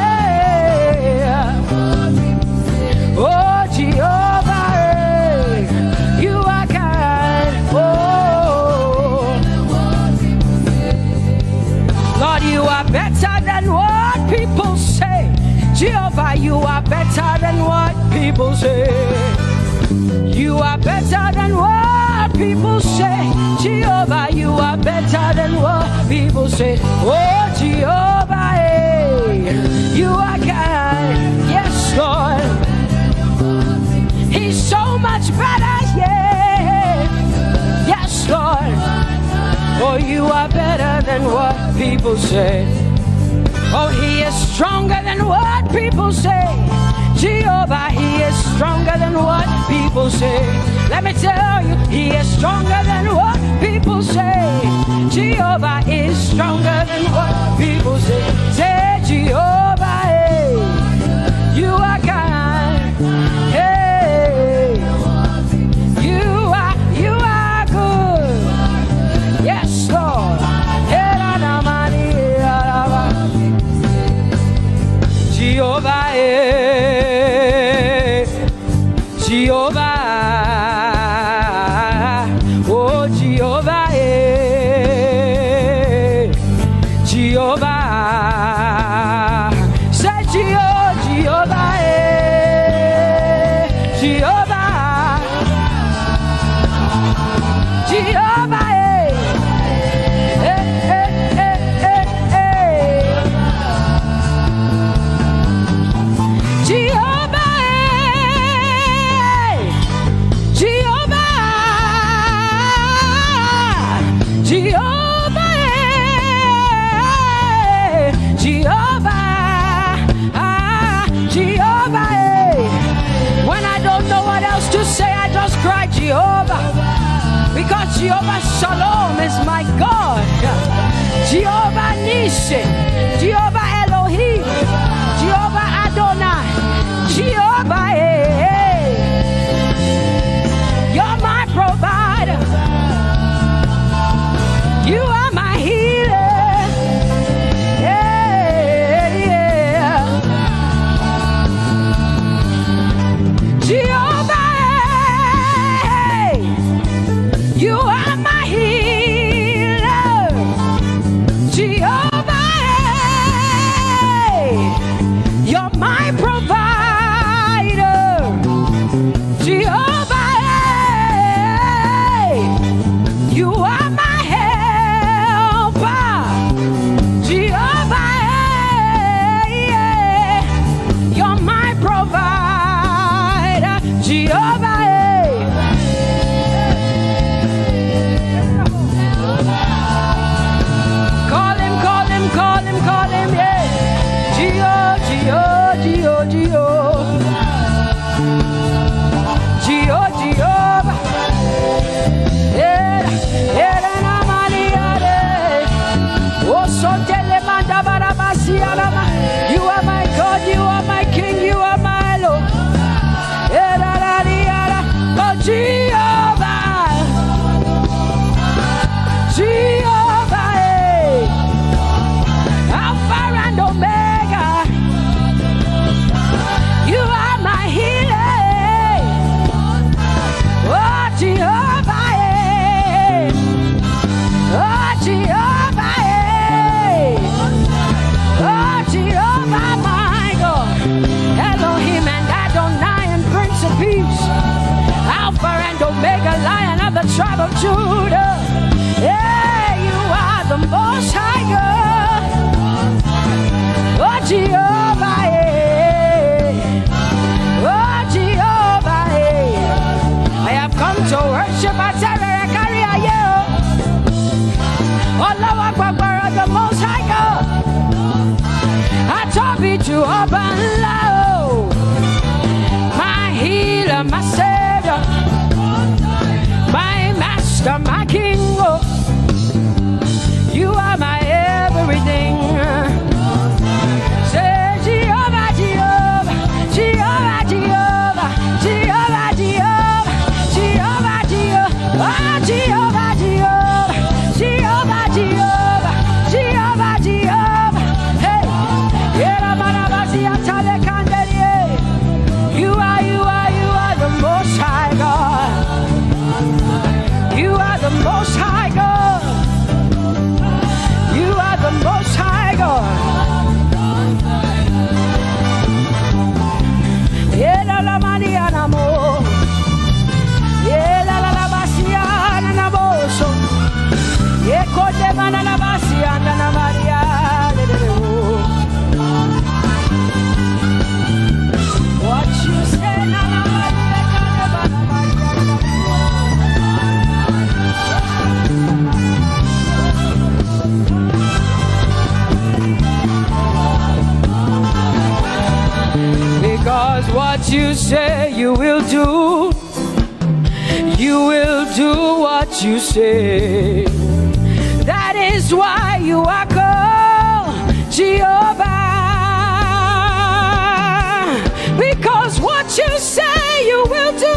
Oh, Jehovah, hey. You are kind. Oh. Lord, you are better than what people say. Jehovah, you are better than what people say. You are better than what people say. Jehovah, you are better than what people say. Oh, Jehovah, hey, you are kind. Yes, Lord. He's so much better, yeah. Yes, Lord. Oh, you are better than what people say. Oh, he is stronger than what people say. Jehovah, he is stronger than what people say. Let me tell you, he is stronger than what people say. Jehovah is stronger than what people say. Say, Jehovah, hey, you are kind. Hey, you are good. Yes, Lord. Jehovah, Jehovah, oh Jehovah, Jehovah, say Jehovah, Jehovah, Jehovah, Jehovah, because Jehovah Shalom is my God. Jehovah Nissi, Jehovah Elohim, Jehovah Adonai, Jehovah, hey, you're my provider. You are my healer. Yeah, yeah. Jehovah, you are my healer, Jehovah, you're my provider, Jehovah, you are my helper, Jehovah, you're my provider, Jehovah. Call him, yeah. Gio, Gio, Gio, Gio. my healer, my savior, my master, my king. You are my everything. Say Jehovah, Jehovah, Jehovah, Jehovah, Jehovah, Jehovah, Jehovah, Jehovah, Jehovah, Jehovah, Jehovah, Jehovah, Jehovah. Hey, you are the Most High God. You are the Most High God. You are the Most High God. La la Mariana mo. La la la Basiana na boso. Kote mana la Basiana na Maria. What you say na na because what you say you will do what you say. That is why you are called Jehovah. Because what you say you will do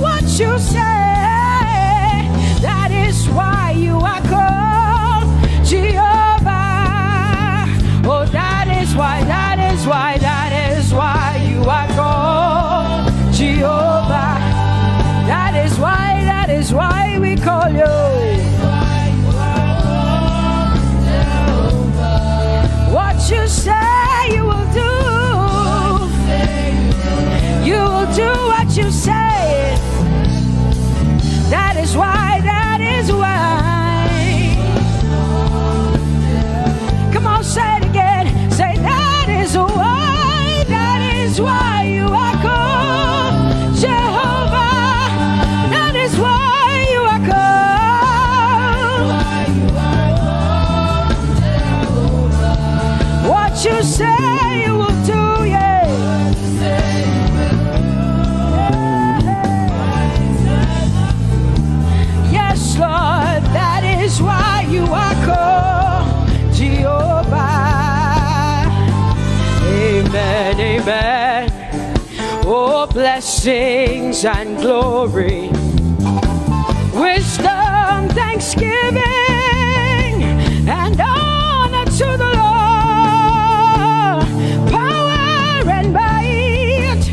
what you say. That is why you are called Jehovah. Oh, that is why you are called Jehovah. That is why we call you. What you say you will do. You will do what you say. That is why. Come on, say it again. Say that is why you are called Jehovah. That is why you are called. What you say you will do, yeah. Yes, Lord, that is why you are called Jehovah. Amen, amen. Oh, blessings and glory, wisdom, thanksgiving, and honor to the Lord. Power and might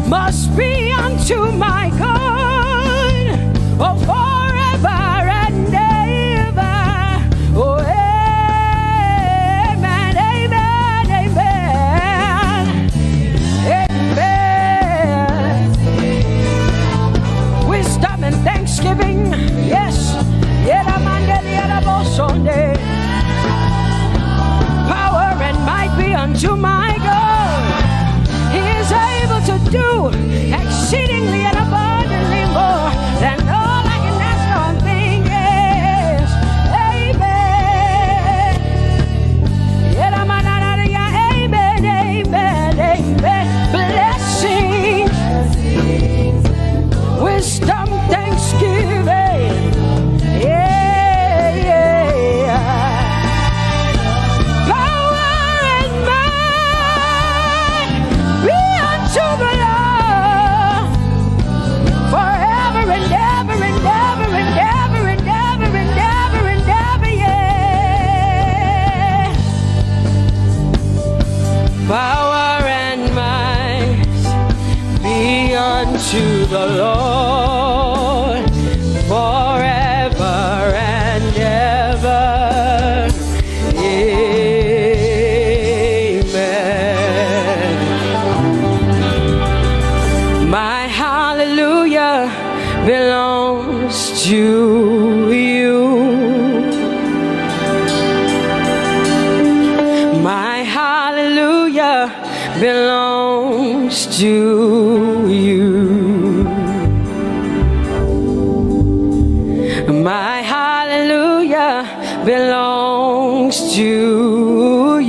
must be unto my God. Oh, forever and ever. Oh, amen, amen, amen. Amen. Wisdom and thanksgiving, yes. Power and might be unto my God. He is able to do exceedingly and abundantly more than all I can ask or think. Yes. Amen. Amen, amen, amen. Blessings, wisdom, thanksgiving. Yeah, yeah. Power and might be unto the Lord forever and ever and ever and ever and ever and ever and ever, yeah. Power and might be unto the Lord forever and ever. Amen. My hallelujah belongs to you. My hallelujah belongs to you. My hallelujah belongs to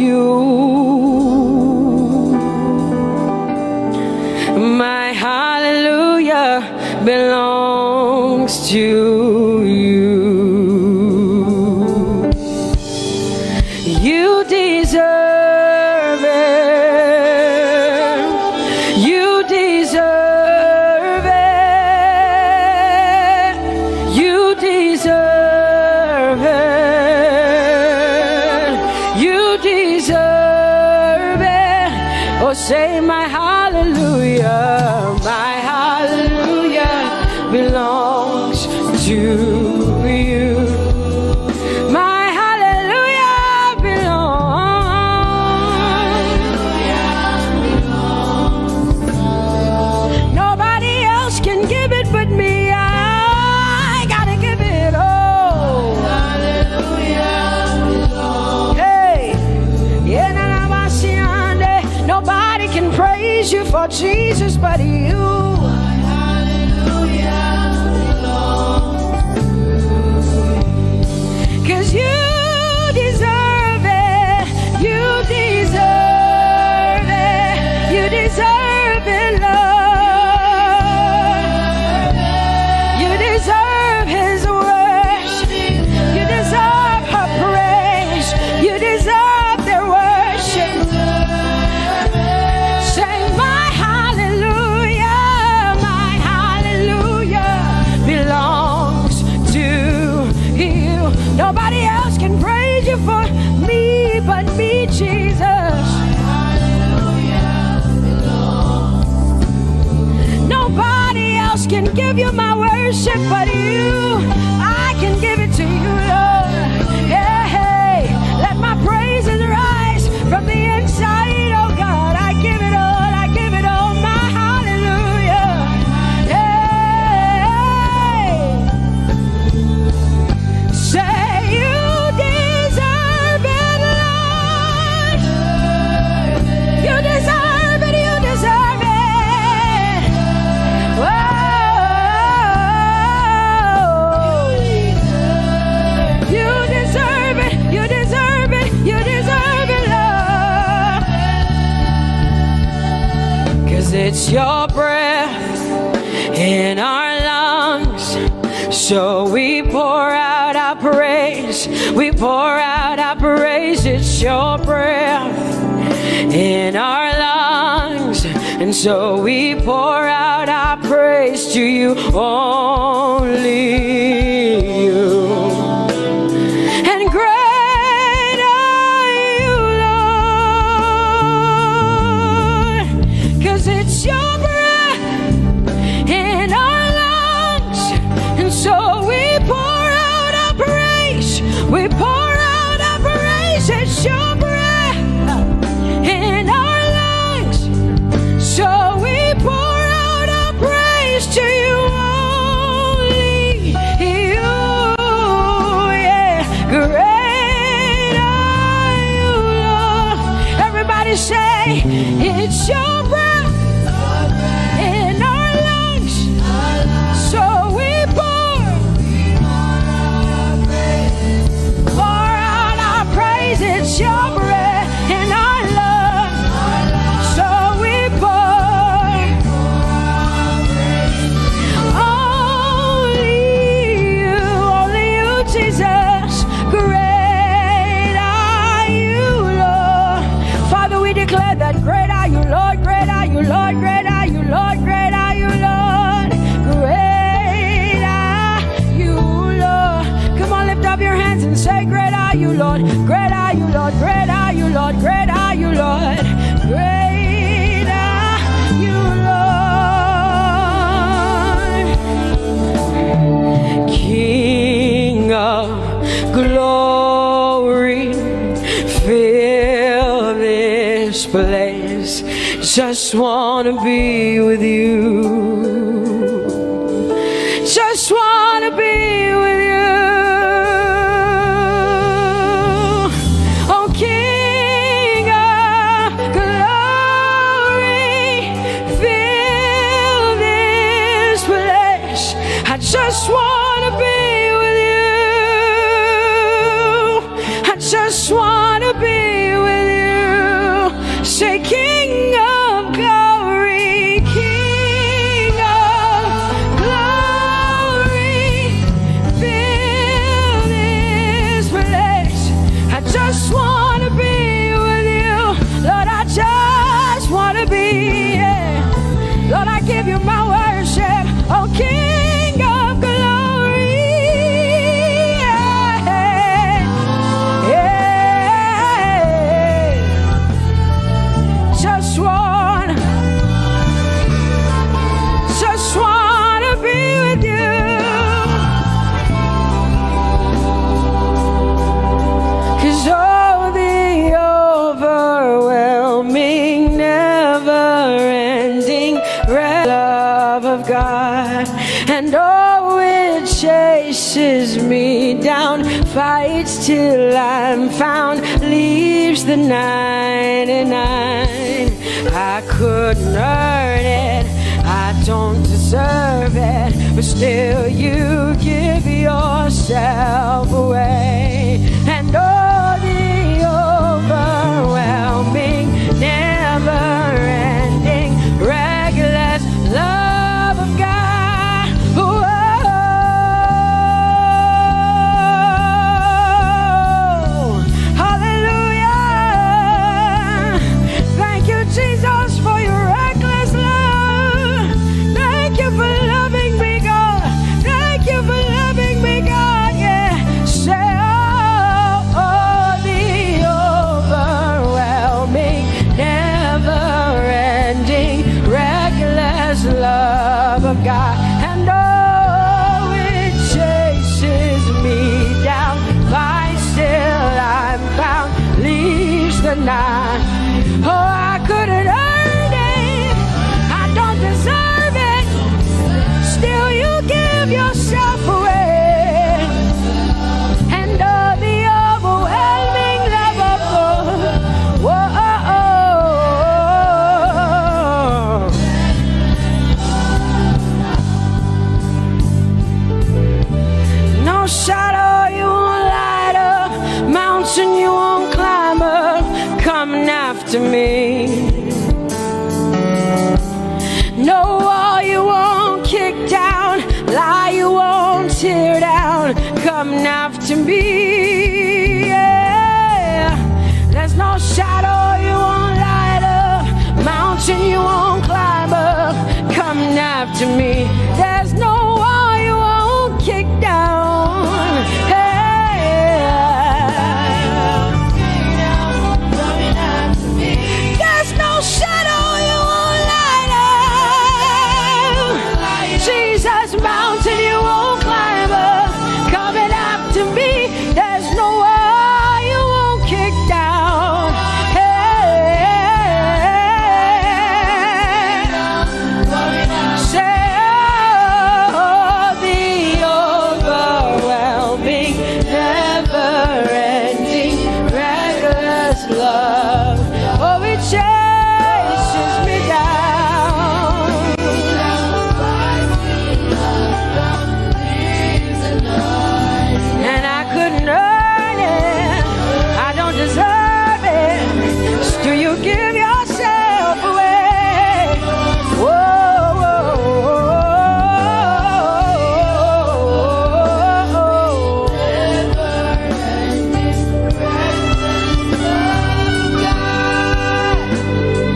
to you. You deserve it. You deserve it. You deserve it. You deserve it. Oh, say my hallelujah. My hallelujah belongs to you. My hallelujah belongs. Nobody else can give it but me. I gotta give it all. Hallelujah belongs. Hey, nobody can praise you for Jesus but you. You deserve it. You deserve it. You deserve it, Lord. You deserve His worship. You deserve her praise. You deserve their worship. Say my hallelujah. My hallelujah belongs to you. Nobody else can praise you for me but me, Jesus. Nobody else can give you my worship but you. I can give it to you, Lord. Yeah, hey, let my praises rise from the inside, oh God. I give it all, I give it all, my hallelujah. Yeah. Say you deserve it, Lord. You deserve it, you deserve it. Whoa. You deserve it, you deserve it, you deserve it, Lord. 'Cause it's your breath in our lungs, so we pour out our praise. We pour out our praise. It's your breath in our lungs, and so we pour out our praise to you, only you. And great are you, Lord, 'cause it's your breath in our lungs, and so we pour out our praise. We pour out our praise. It's your breath in our lungs, so we pour out our praise to you, only you. Yeah, great are you, Lord. Everybody say, it's your breath in our lungs, so we pour out our praise. It's your breath in our lungs, so we pour only you, Jesus. Great are you, Lord. Father, we declare that great are you, Lord. Great are you, Lord. Great are you, Lord. Great are you, Lord. Great are you, Lord. Come on, lift up your hands and say, great are you, Lord. Great are you, Lord. Great are you, Lord. Great are you, Lord. Great are you, Lord. King of glory, fill this place. Just wanna be with you. Just wanna be with you. Oh, King of glory, fill this place. I just wanna be with you. I just wanna be with you. Say, King of glory, King of glory, and oh, it chases me down, fights till I'm found, leaves the 99. I couldn't earn it, I don't deserve it, but still you give yourself away. And oh, the overwhelming, never-ending, reckless love of God. Whoa. Hallelujah. Thank you, Jesus, for your reckless love. Thank you for loving me, God. Thank you for loving me, God. Yeah. Say, oh, the overwhelming, never-ending, reckless love of God. And oh, it chases me down, fights till I'm found, leaves the 9. Oh, I couldn't earn it, I don't deserve it, still you give yourself away. And oh, the overwhelming love of God. Whoa. No shadow you won't light up, mountain you won't climb up, coming after me. No wall you won't kick down, lie you won't tear down, coming after me. Yeah. There's no shadow you won't light up, mountain you won't climb up, coming after me. There's no wall you won't kick down. Hey. There's no shadow you won't light up. Jesus, mountain you won't climb up, coming after me. There's no wall you won't kick down. Hey. Say, oh, the overwhelming, never-ending, reckless love. Oh, it chases me down. And I couldn't earn it, I don't deserve it, still you give yourself away. Whoa, whoa,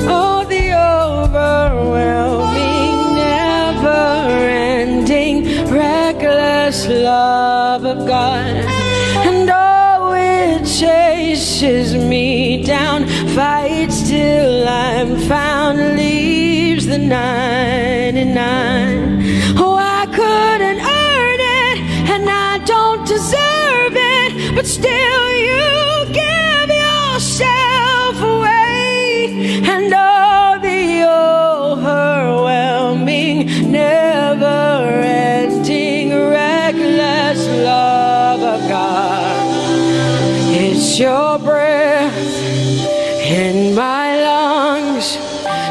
oh, the overwhelming, never-ending, reckless love of God. And oh, it chases me down, fights till I'm found, leaves the 99. Oh, I couldn't earn it, and I don't deserve it, but still you give yourself away. And oh, the overwhelming, never-ending, reckless love of God. It's your breath in my lungs,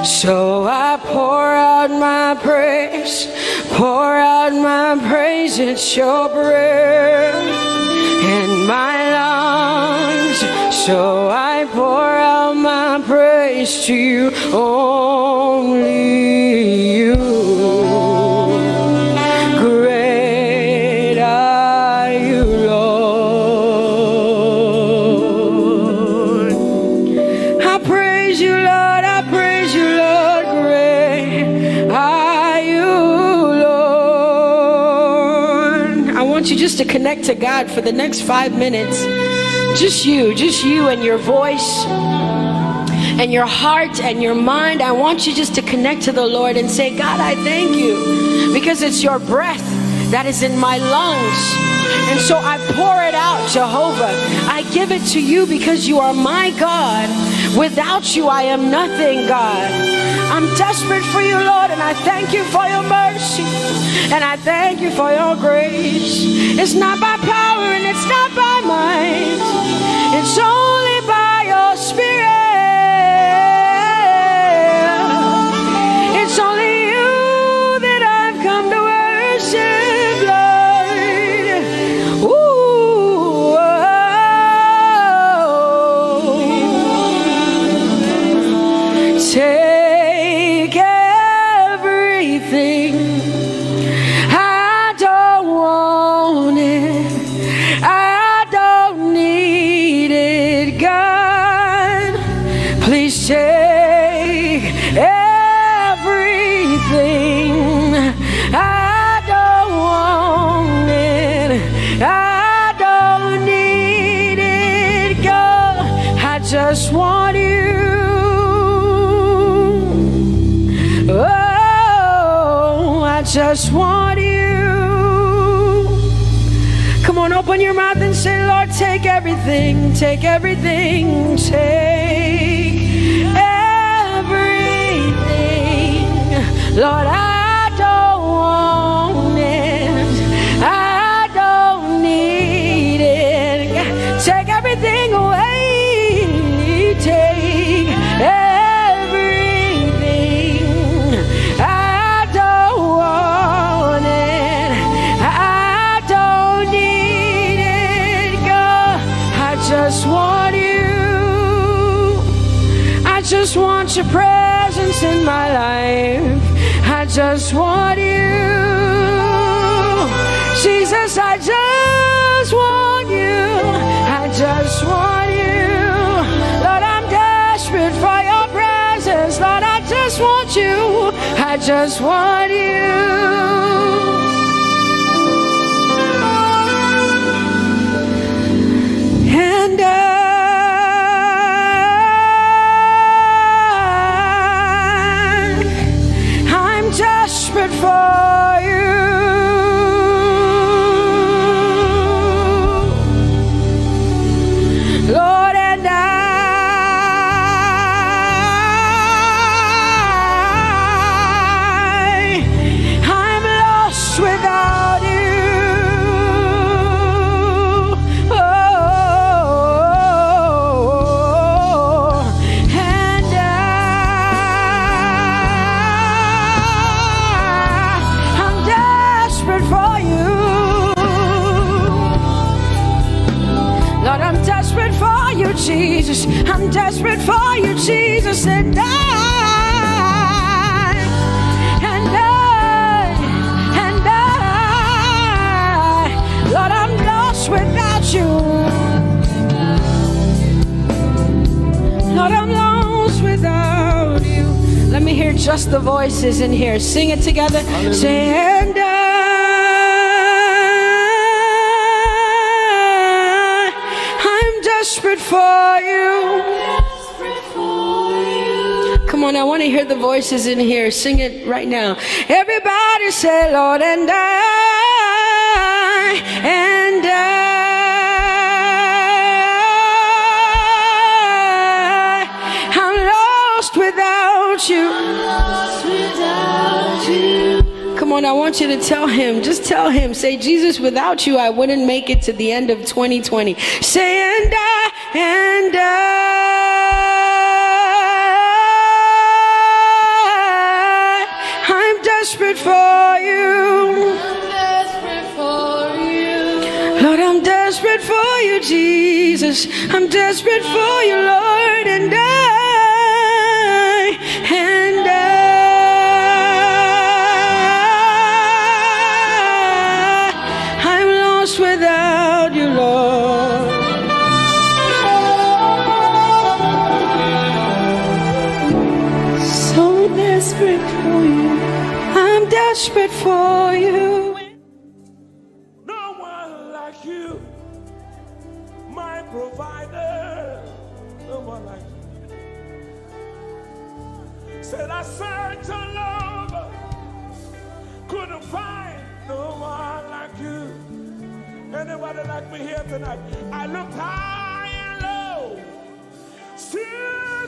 so I pour out my praise, pour out my praise. It's your breath in my lungs, so I pour out my praise to you, only you. Great are you, Lord. I praise you, Lord, I praise you, Lord. Great are you, Lord. I want you just to connect to God for the next 5 minutes. Just you and your voice and your heart and your mind. I want you just to connect to the Lord and say, God, I thank you because it's your breath that is in my lungs. And so I pour it out, Jehovah. I give it to you because you are my God. Without you, I am nothing, God. I'm desperate for you, Lord, and I thank you for your mercy, and I thank you for your grace. It's not by power and it's not by might. It's only by your Spirit. It's only you that I've come to worship, Lord. Ooh, take everything. I don't want it. I don't need it, God. Please take everything. I don't want it. I don't need it, God. I just want you. Oh, I just want you. Come on, open your mouth and say, Lord, take everything, take everything, take everything. Lord, I don't want it. I don't need it. Take everything away. Take everything. I don't want it. I don't need it, God. I just want you. I just want your presence in my life. I just want you. Jesus, I just want you. I just want you. Lord, I'm desperate for your presence. Lord, I just want you. I just want you. And I'm desperate for you. Lord, and I'm lost without you. Oh, and I'm desperate for you. Lord, I'm desperate for you, Jesus. I'm desperate for you, Jesus. And Lord, I'm lost without you. Lord, I'm lost without you. Let me hear just the voices in here. Sing it together. Say, and I'm desperate for you. Come on, I want to hear the voices in here. Sing it right now. Everybody say, Lord, and I'm lost without you. Come on, I want you to tell him. Just tell him. Say, Jesus, without you, I wouldn't make it to the end of 2020. Say, and I'm desperate for you. Lord, I'm desperate for you, Jesus. I'm desperate for you, Lord, and I'm lost without you, Lord. So desperate for you. I'm desperate for you. No one like you, my provider. No one like you. Said I searched all over, couldn't find no one like you. Anybody like me here tonight? I looked high and low, still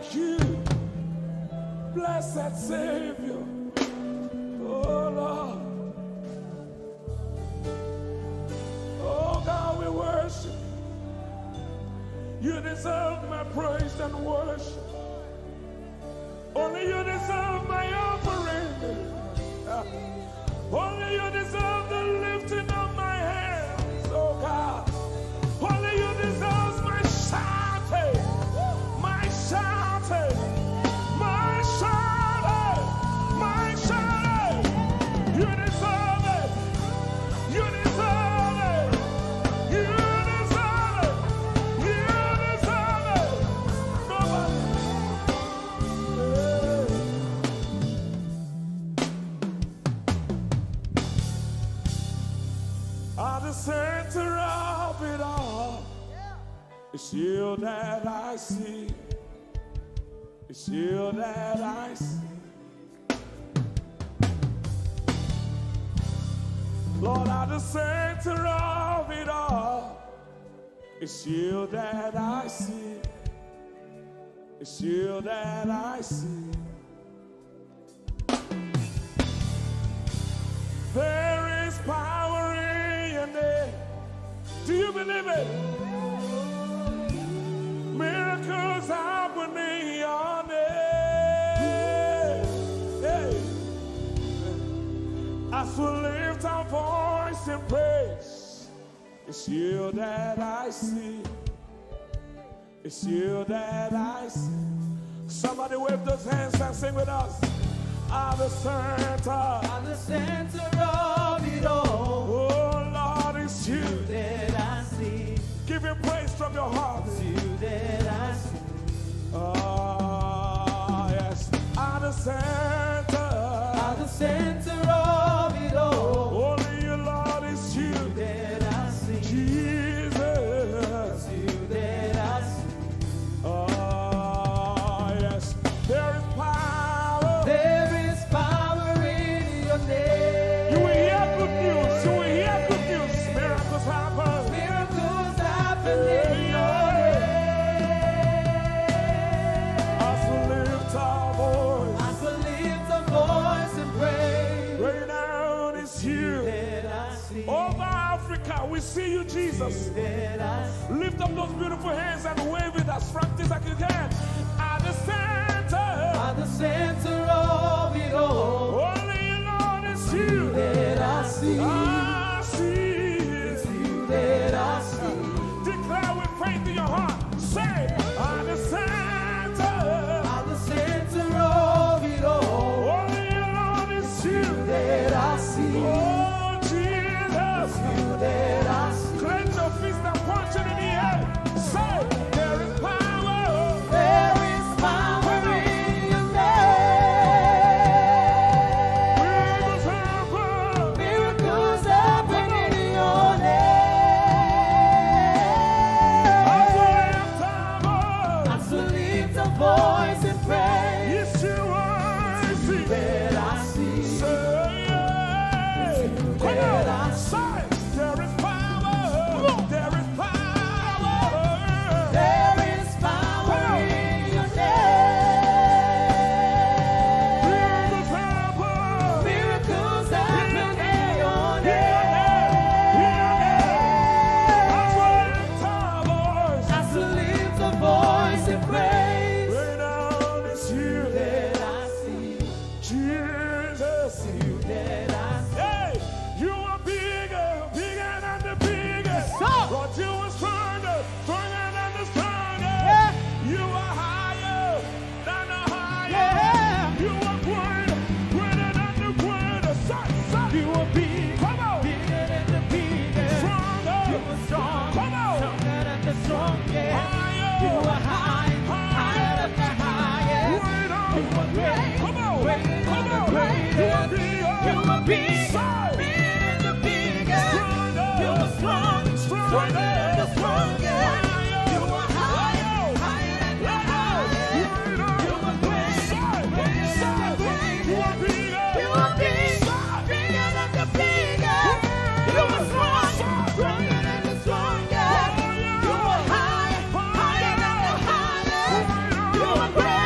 like you, blessed Savior. Oh Lord, oh God, we worship you. You deserve my praise and worship. Only you deserve my offering. Only you deserve the lifting of my hands, oh God. Only you deserve my shouting, my shouting, my shouting, my shouting. You deserve it. You deserve it. You deserve it. You deserve it. Nobody. At the center of it all, it's you that I see. It's you that I see. Lord, at the center of it all, it's you that I see. It's you that I see. There is power in your name. Do you believe it? Miracles happen in your name. Hey. As we lift our voice in praise, it's you that I see. It's you that I see. Somebody wave those hands and sing with us. At the center of it all. Oh Lord, it's you that I see. Give him praise from your heart. It's you that I see. Oh yes. At the center of it all. Only you, Lord, it's you that I see. Jesus. It's you that I see. Oh yes. There is power. There is power in your name. You will hear good news. You will hear good news. Miracles happen. Miracles happen in your name. As we lift our voice. As we lift our voice and praise. Right now it's you. That I see. Over Africa, we see you, Jesus. That I see. Lift up those beautiful hands and wave it as practice as you can. At the center of it all. Only you, Lord, it's you that I see. I see. It's you that I see. Declare with faith in your heart. Say, at the center of it all. Only you, Lord, it's you that I see. Oh, Jesus. It's you that I see. Clench your fist and punch it in the air. Say, there is power. There is power in your name. Miracles happen in your name. As we lift our voice and praise. Yes, you are. It's you that I see. Say, that I see. say, there is power. There is power. There is power in your name. Miracles happen. Miracles happen in your As we lift our voice. name. As we lift our voice and praise. Right now it's you, That I see. Jesus. You that I see. Hey, you are bigger, bigger than the biggest. But you are stronger, stronger than the strongest. You are higher than the highest. You are greater, greater than the greatest. You are big, come on, Bigger than the biggest. stronger, You are strong. come on, Stronger than the strongest. higher, You are high. Higher than the highest. greater, You are great. come on, Greater come than the on, greatest. you are bigger, You are big. Say, Bigger than the biggest. stronger, You are strong. Stronger than the strongest. You are high. Higher than the highest. You are great. Greater than the greatest. You are big. Bigger than the biggest. You are strong. Stronger than the strongest. You are high. Higher than the highest. You are great.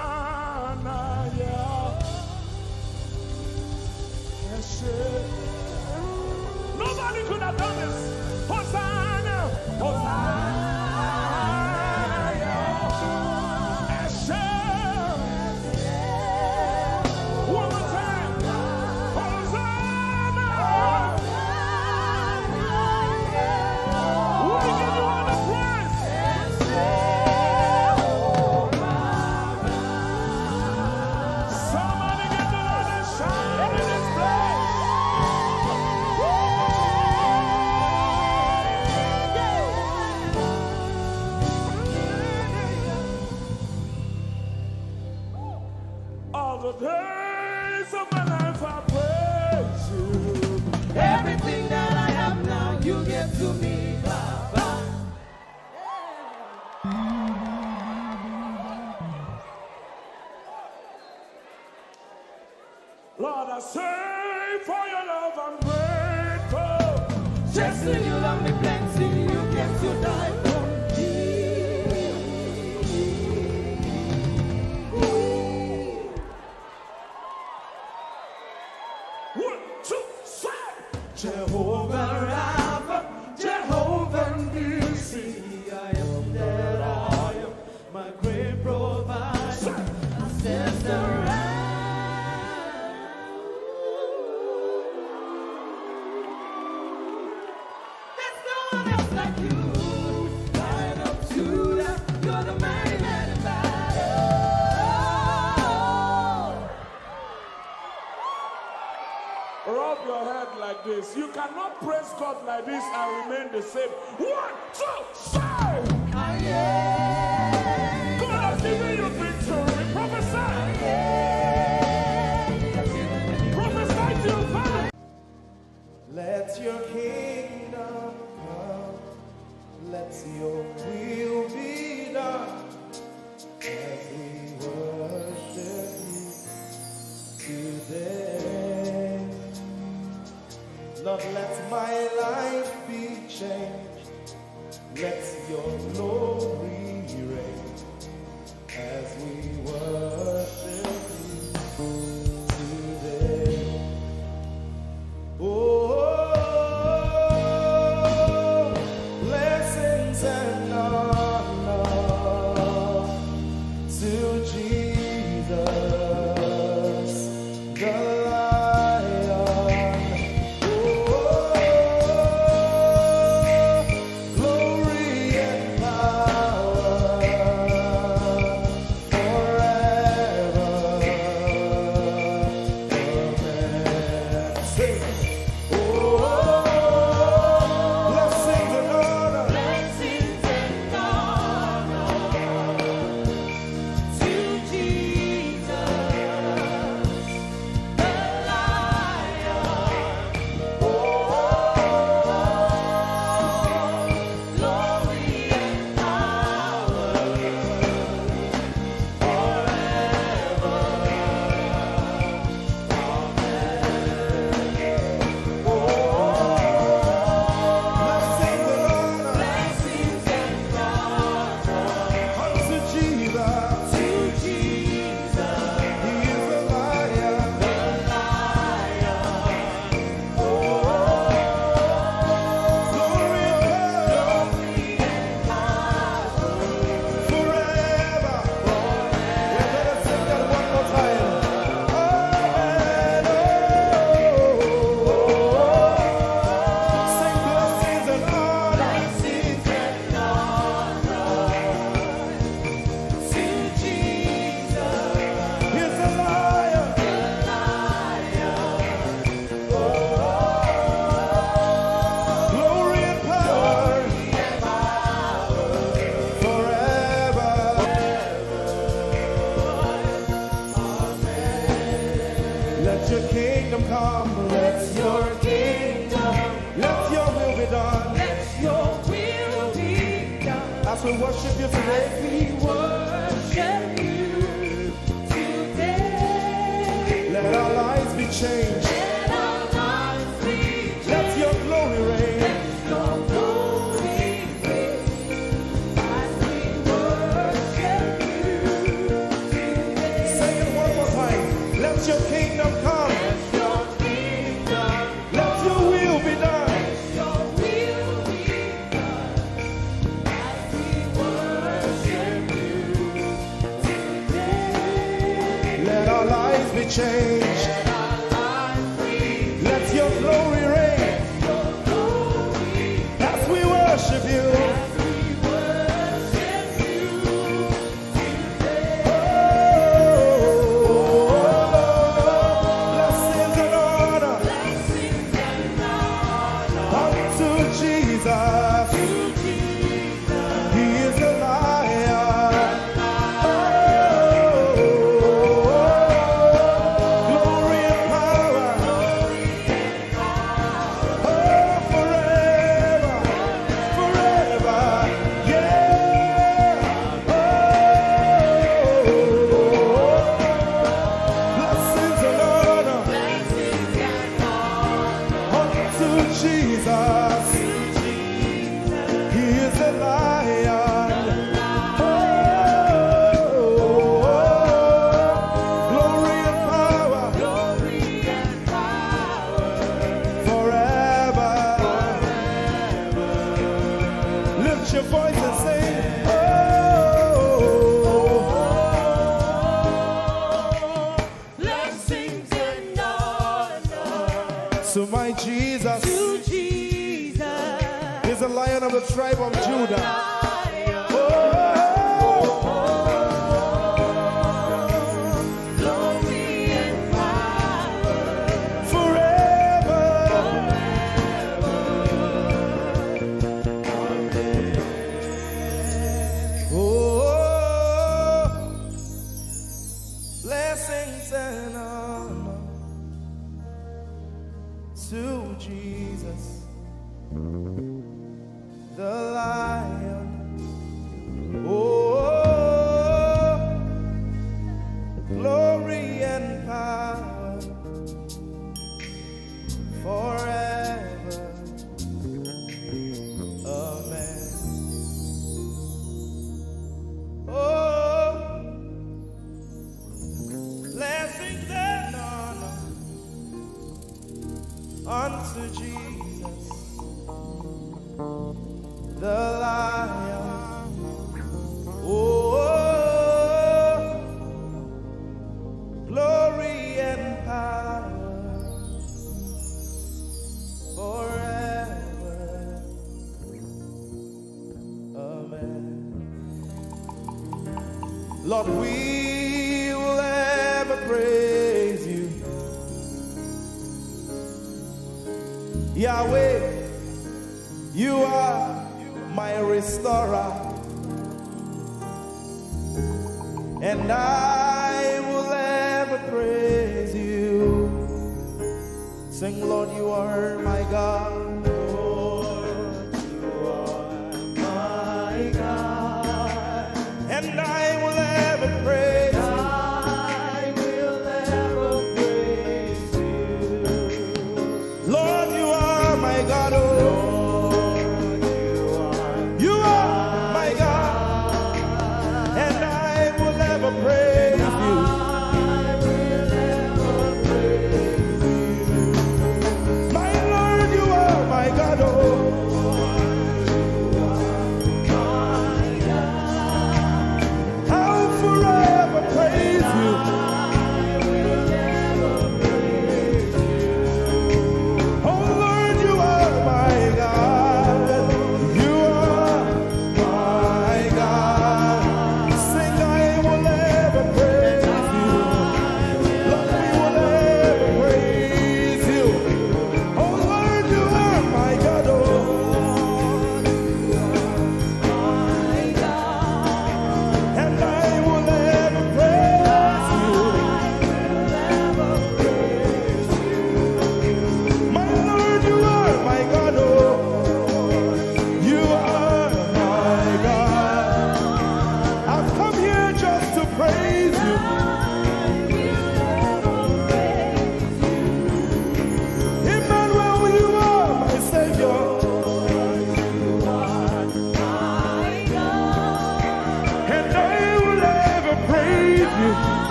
Hosanna, yeah. Yes, nobody could have done this. Hosanna, Hosanna, yeah. Yes, one more time. Hosanna. We give you all the praise. The days of my life I praise you. Everything that I have now, you give to me, Baba. Lord, I say for your love I'm grateful. Just when you love me plenty, you get to die for me. Jehovah Rapha, Jehovah Nissi, I am that I am, my great provider. I stand around. There's no one else like you. Lion of Judah, you're the mighty man in battle. Rub your head like this. You cannot praise God like this and remain the same. 1, 2, 3. God has given you victory. Prophesy. Prophesy to your family. Let your kingdom come. Let your will be done as we worship you today. Lord, let my life be changed. Let your glory reign as we worship you today. Let your kingdom, let your will be done. Let your will be done. As we worship you today, We worship you today. let our lives be changed. Let our lives be changed. Let your glory reign. Let your glory reign. As we worship you today. Say it one more time. Let your kingdom come. Let your kingdom, Let your will be done. your will be done. As we worship you today. Let our lives be changed. Let our lives be Let your glory reign. your glory. As we worship you. We worship you today. Blessings and honor Blessings and honor unto Jesus. to Jesus. He is a lion. Glory and power. Forever. Forever. Yeah. Blessings and honor Blessings and honor unto Jesus. He is a lion. Glory and power forever. Lift your voice and sing. blessings and honor So my Jesus to Jesus. is a lion of the tribe of Judah. Glory and power Forever. Oh, blessings and honor to Jesus, the Lion. Oh, glory and power forever. Amen. Oh, blessings and honor unto Jesus, the Lion. Oh, glory and power forever. Amen. Lord, we will ever praise you. Yahweh, you are my restorer, and I will ever praise you. Sing, Lord, you are my God. Lord, you are my God, and I will ever praise you. I will ever praise you. Lord, you are my God. Oh, you are my God, and I will ever praise you. My Lord, you are my God. Oh, I'll forever praise you. Oh Lord, you are my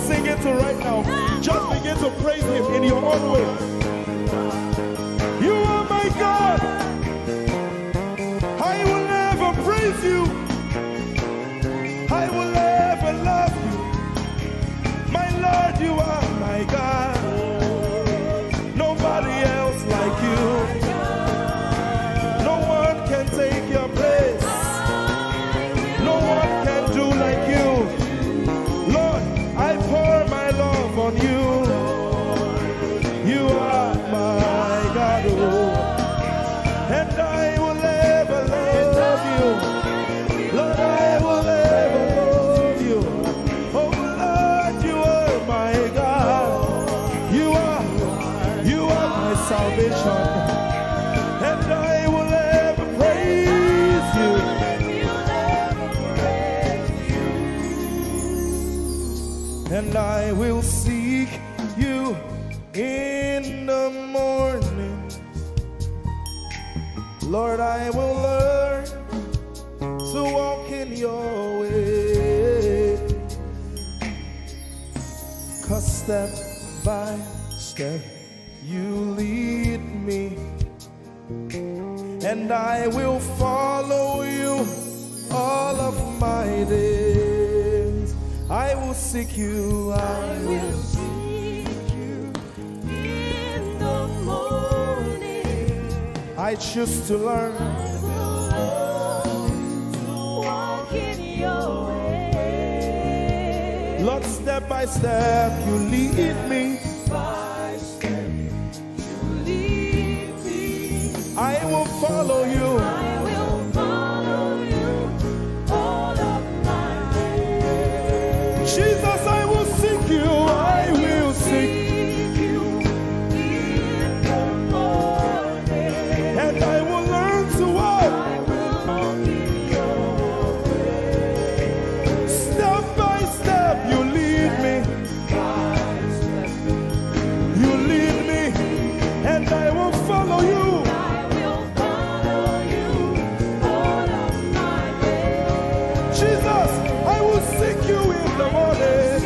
sing it to right now. Just begin to praise him in your own way. You are my God. I will never praise you. I will never love you. My Lord, you are my God. Nobody else like you. No one can take your place. No one can do like you. Lord, I pour my love on you. You are my God, oh. And I will ever love you. Lord, I will ever love you. Oh Lord, you are my God. You are my salvation. And I will ever praise you. And I will seek you in the morning. Lord, I will learn to walk in your way. 'Cause step by step you lead me, and I will follow you all of my days. I will seek you, I will seek you in the morning. I choose to learn. I will learn to walk in your way. Lord, step by step you lead me. By step you lead me. I will follow you. I will follow you all of my days. Jesus, I will seek you. I will seek you in the morning. And I will learn to walk. I will walk in your way. Step by step you lead me. By step you lead me. And I will follow you. Jesus, I will seek you in the morning.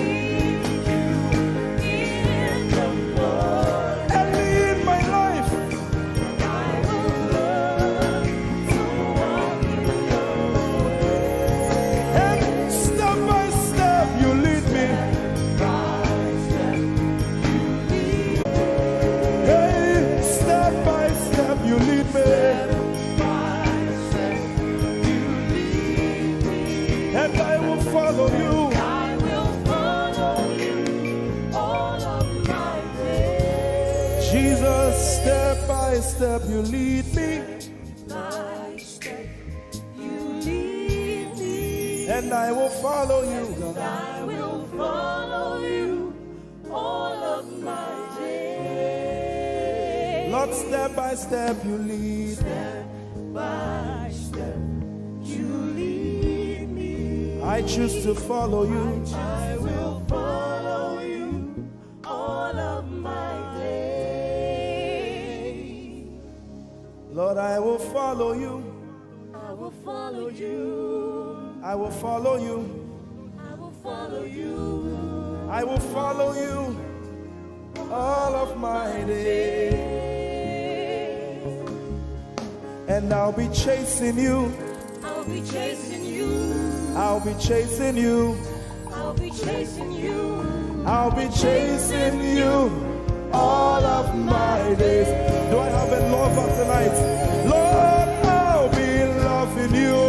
Early in my life, I will learn to walk in your way. And step by step you lead me. Hey, step by step you lead me. And I will follow you. I will follow you all of my days. Jesus, step by step you lead me. By step you lead me. And I will follow you. God. I will follow you all of my days. Lord, step by step you lead. Step by step you lead me. I choose to follow you. I will follow you all of my days. Lord, I will follow you. I will follow you. I will follow you. I will follow you. I will follow you all of my days. And I'll be chasing you. I'll be chasing you. I'll be chasing you. I'll be chasing you. I'll be chasing you all of my days. Do I have a lover tonight? Lord, I'll be loving you.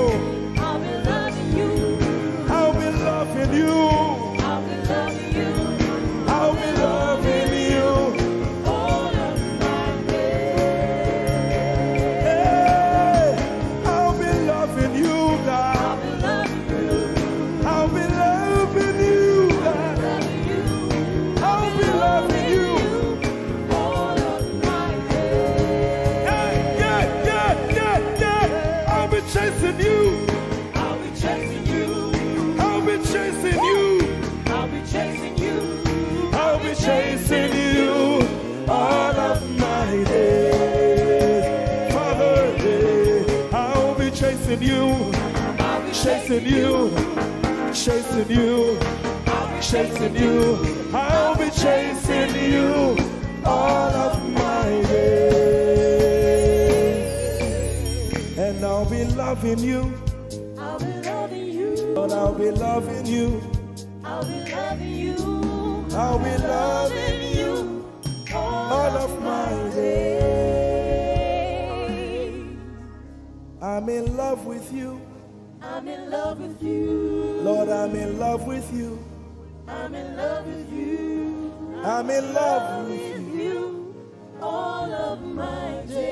I'll be loving you. I'll be loving you. I'll be loving you. I'll be loving you all of my days. Hey, I'll be loving you, God. I'll be loving you, God. I'll be loving you all of my days. Yeah. I'll be chasing you. I'll be chasing you. I'll be chasing you. I'll be chasing you. I'll be chasing you all of my days. Father, I'll be chasing you. I'll be chasing you. Chasing you, chasing you. I'll be chasing you all of my days. And I'll be loving you. I'll be loving you. Lord, I'll be loving you. I'll be loving you. I'll be loving you all of my days. I'm in love with you. I'm in love with you. Lord, I'm in love with you. I'm in love with you. I'm in love with you all of my days.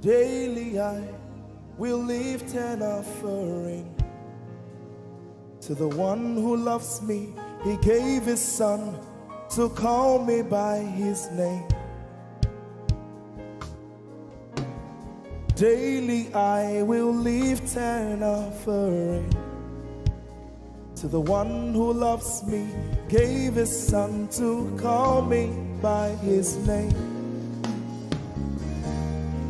Daily I will lift an offering to the one who loves me. He gave his son to call me by his name. Daily I will lift an offering to the one who loves me, gave his son to call me by his name.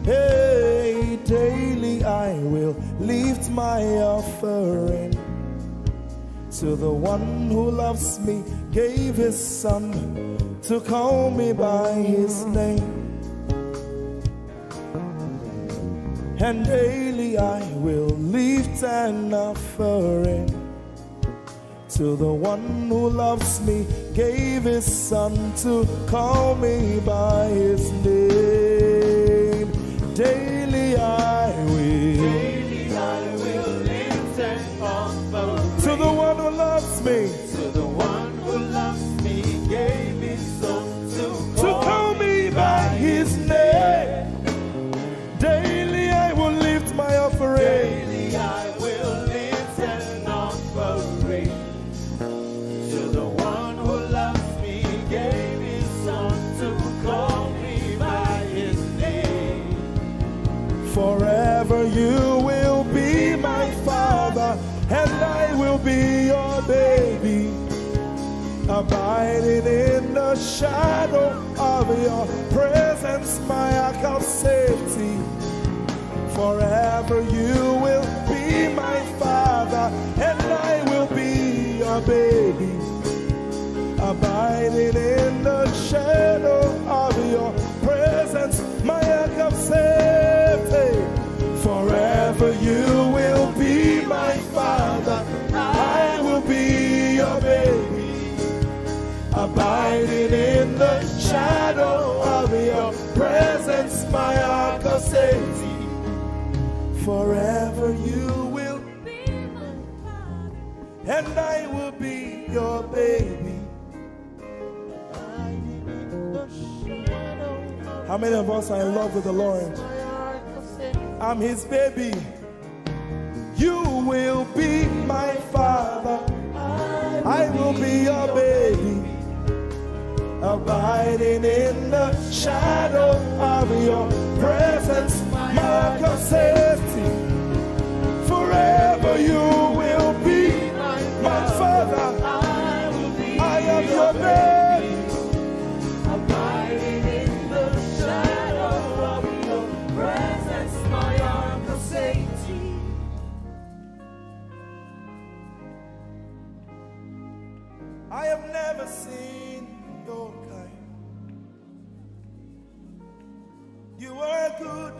Hey, daily I will lift my offering to the one who loves me, gave his son to call me by his name. And daily I will lift an offering to the one who loves me, gave his son to call me by his name. Daily I will lift an offering to the one who loves me, to the one who loves me, gave his son to call me by his name. Daily I will lift my offering. Daily I will lift an offering to the one who loves me, gave his son to call me by his name. Forever you will be my father, and I will be your baby, abiding in the shadow of your presence, my ark of safety. Forever you will be my father, and I will be your baby, abiding in the shadow of your presence, my ark of safety. Forever you will be my father, I will be your baby, abiding in the shadow of your presence, my ark of safety. Forever you will Be my father. and I will be your baby. How many of us are in love with the Lord? I'm his baby. You will be my father, I will be your baby, abiding in the shadow of your presence, mark of safety. Forever you will be my father, I am your baby, Abiding in the shadow of your presence, my ark of safety. I have never seen your kind. You are good,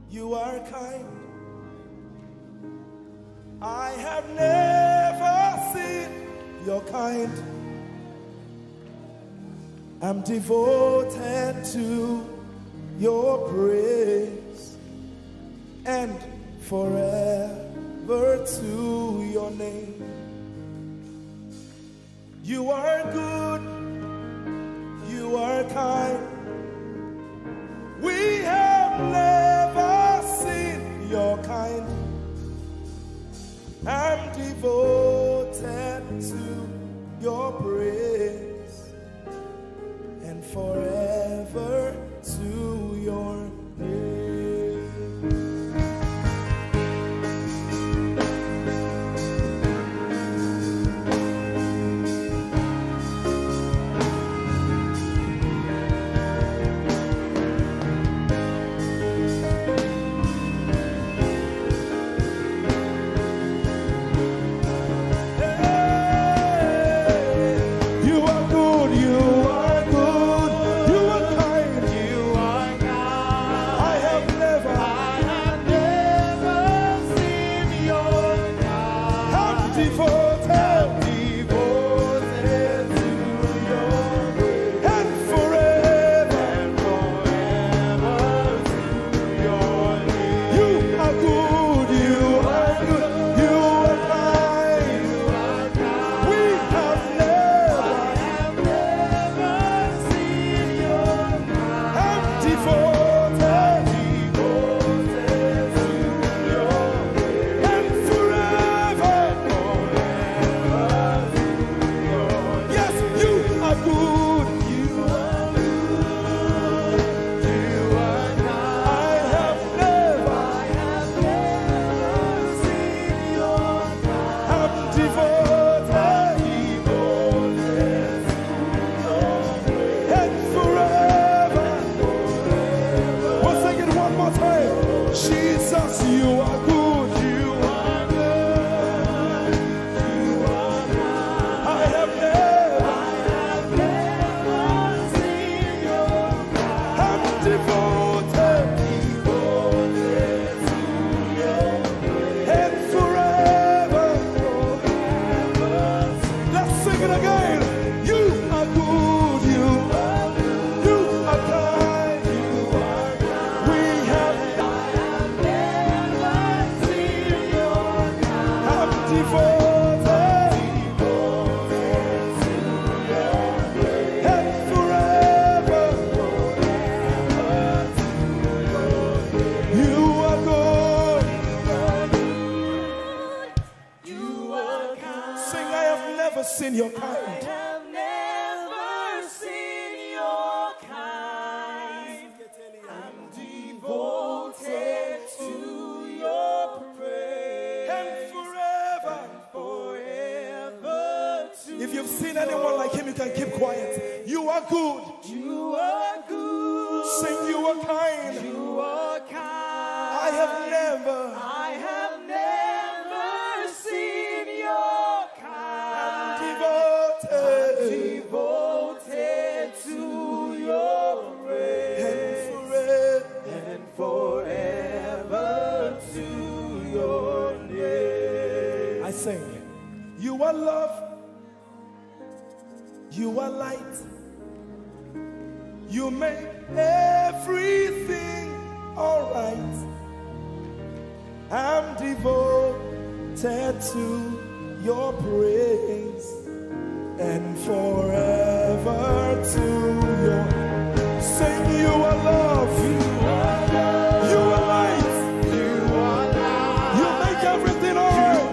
you are kind. I have never seen your kind. I'm devoted to your praise and forever to your name. You are good, you are kind. We have never seen your kind. I'm devoted to your praise and forever to your name. devoted. Seen your kind. I have never seen your kind. I'm devoted to your praise. And forever. If you've seen anyone like him, you can keep quiet. You are good. You are good. Sing, you are kind. You are kind. I have never seen your kind. Devoted to your praise. And forever to your name. I sing. You are love. You are light. You make everything alright. I'm devoted to your praise and forever to your. Sing, you are love. You are love. You are light. You are light. You make everything alright.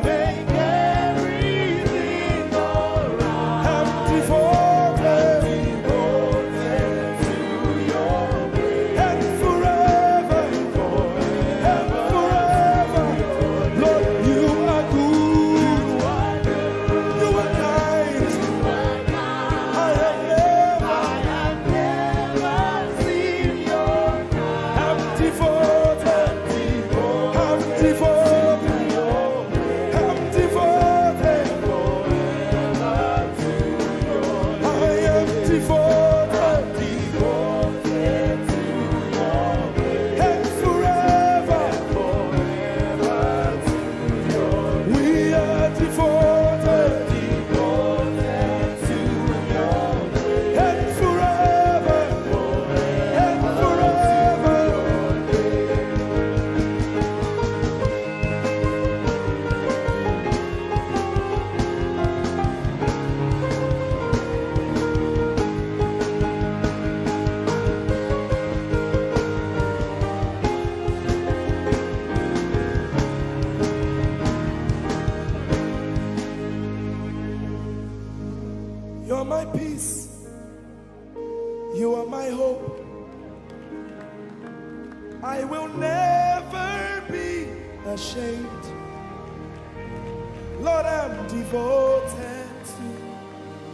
Lord, I'm devoted to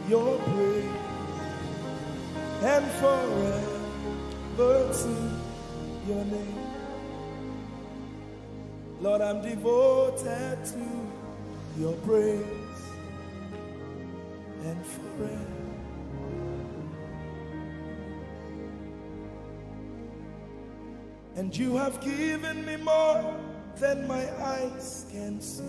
your praise and forever to your name. Lord, I'm devoted to your praise and forever. And you have given me more than my eyes can see.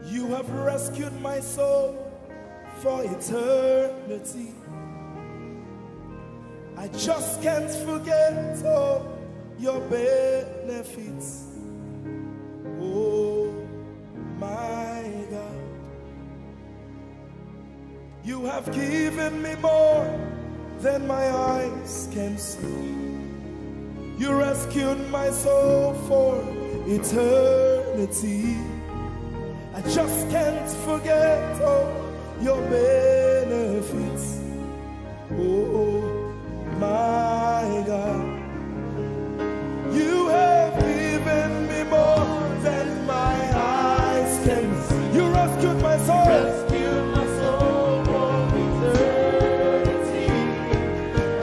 You have rescued my soul for eternity. I just can't forget all your benefits. Oh my God, you have given me more than my eyes can see. You rescued my soul for eternity. I just can't forget all your benefits. Oh my God, you have given me more than my eyes can see. You rescued my soul. Rescued my soul from eternity.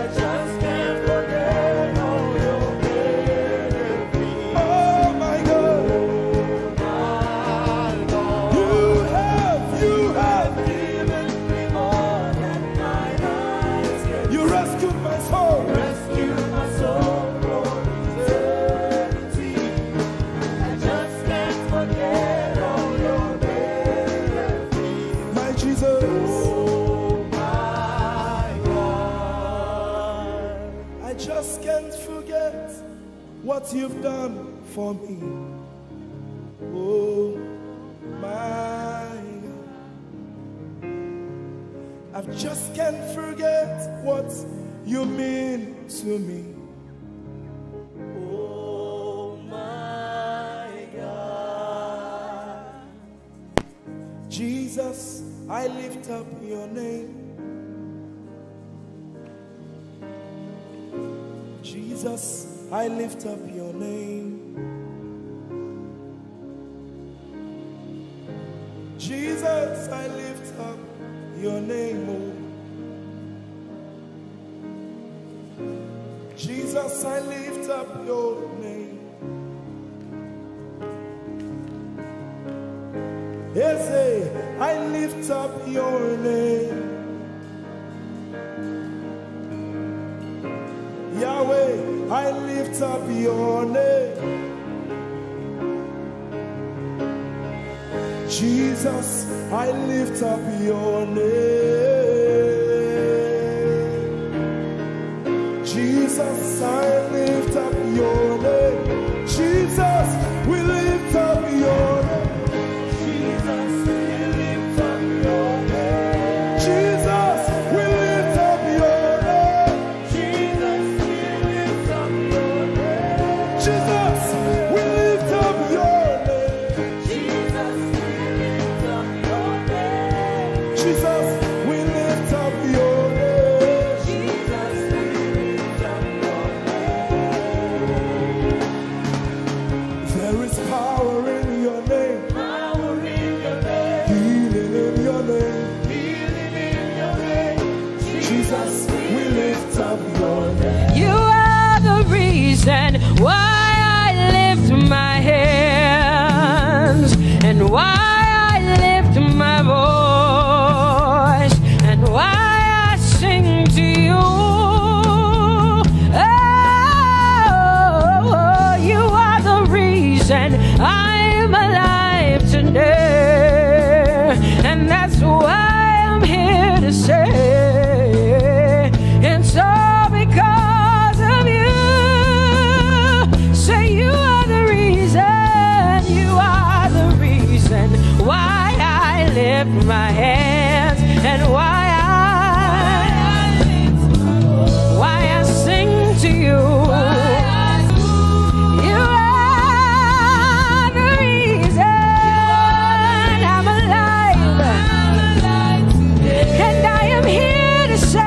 I just can't forget all your benefits. Oh my God, My God, you have given me more than my eyes can you rescued my soul. rescue my soul from eternity. I just can't forget all your benefits. My Jesus, Oh my God, I just can't forget what you've done for me. Oh my God, I just can't forget what you mean to me. oh my God. Jesus, I lift up your name. Jesus, I lift up your name. Jesus, I lift up your name. Oh. Jesus, I lift up your name. Ese, I lift up your name. Yahweh, I lift up your name. Jesus, I lift up your name. Jesus, I lift up your name. Jesus, we lift up your name. Jesus, we lift up your name. Jesus, we lift up your name. Jesus, we lift up your name. Jesus, we lift up your name. Jesus, we lift up your name. Jesus, we lift up your name. Jesus, we lift up your name. There is power in your name, Power in your name, healing in your name. healing in your name. Jesus, we lift up your name. You are the reason why I lift my hands and why I lift my voice and why I sing to you. Oh, you are the reason I'm alive today, and that's why I'm here to say it's all because of you. Say you are the reason why I lift my hands and why I sing to you. You are the reason I'm alive, and I am here to say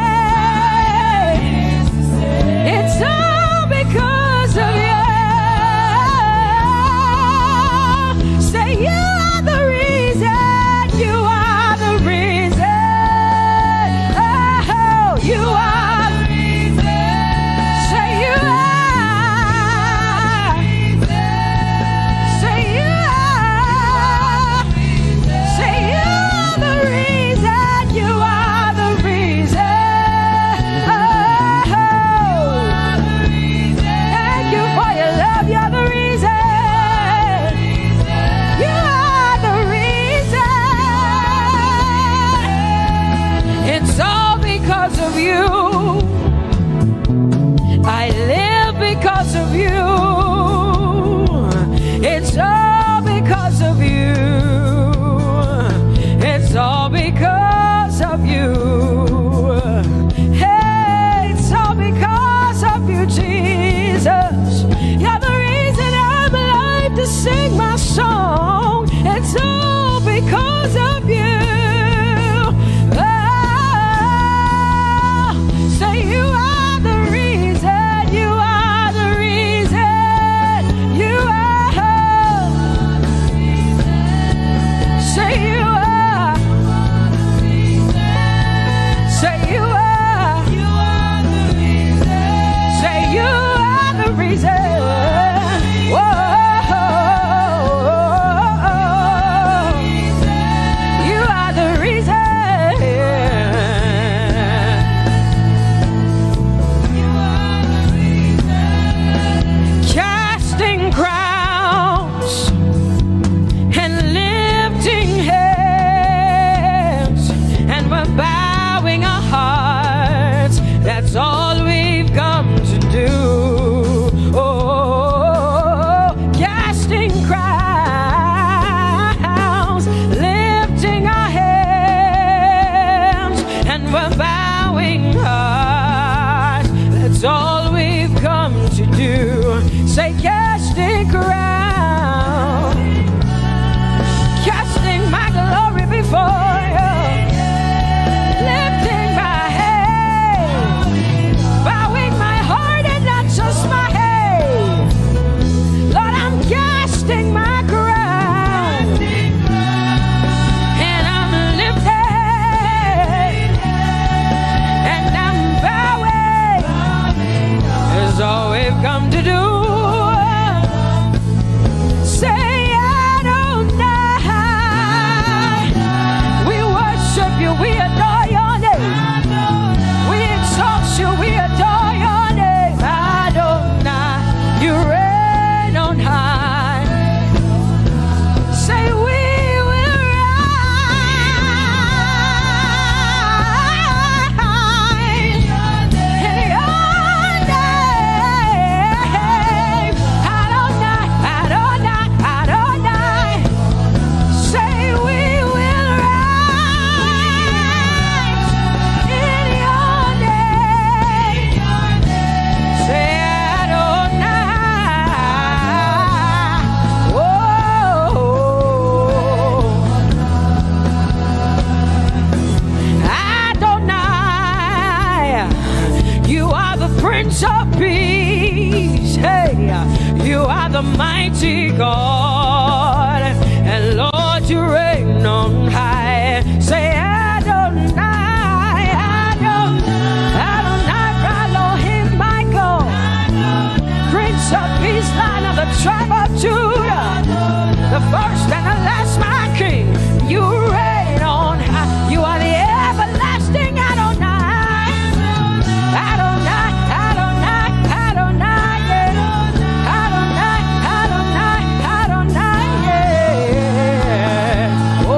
the mighty God, and Lord, you reign on high. Say Adonai, Adonai, Adonai, Elohim, my God, Prince of Peace, Lion of the tribe of Judah, the first and the last, my King. You reign on high. You are the everlasting Adonai. Adonai, Adonai, Adonai, yeah. Adonai, Adonai, Adonai, yeah. Oh.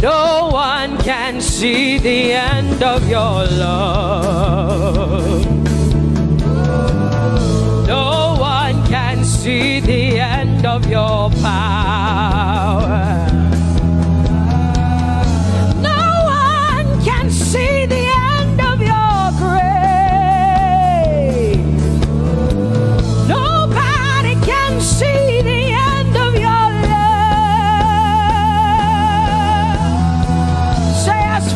No one can see the end of your love. No one can see the end of your power. See the end of your grace. Nobody can see the end of your love. Say as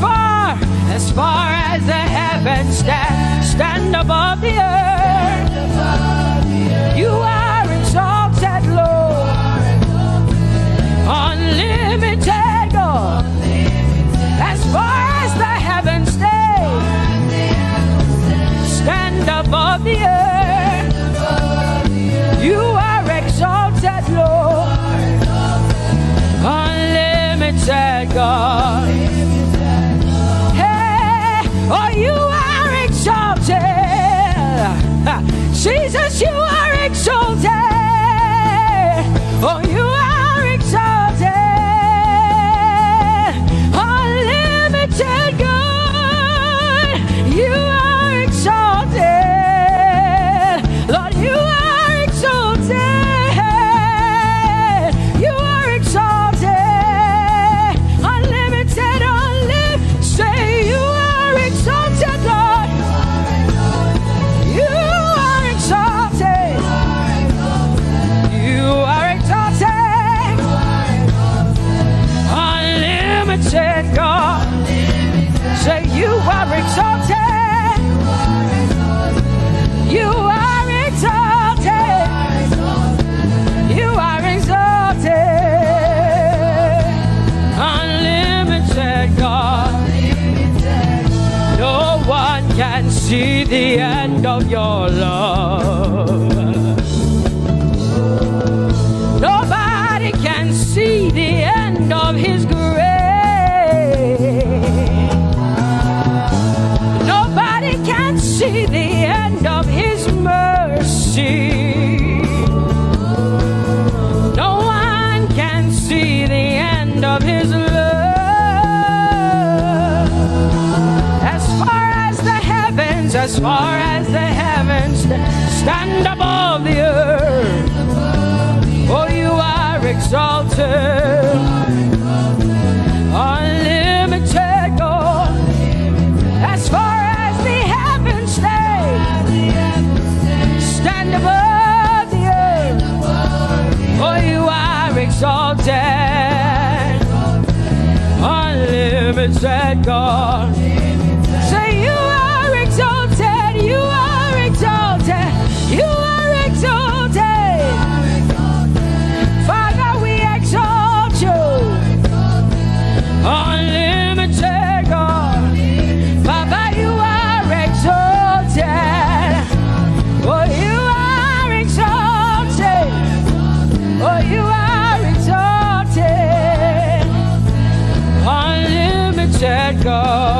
far as the heavens stand above the earth, you are exalted, Lord, unlimited God. As far as the heavens stand above the earth, you are exalted, Lord, unlimited God. Hey, oh, you are exalted. Jesus, you are exalted. Oh, you are exalted. God, you are exalted. Lord, you are exalted. You are exalted. Unlimited, unlimited. Say you are exalted, Lord. You are exalted. You are exalted. Unlimited, God. Say you are exalted. You are exalted. You are exalted. Unlimited God. No one can see the end of your love. Nobody can see the end of his grace. See the end of his mercy. No one can see the end of his love. As far as the heavens stand above the earth, oh, you are exalted. Unlimited God. As far stand above the earth, oh, you are exalted, unlimited God. Say you are exalted, you are exalted, you are exalted. Father, we exalt you, unlimited God. Baba, you are exalted. Oh, you are exalted. Oh, you are exalted. Unlimited God.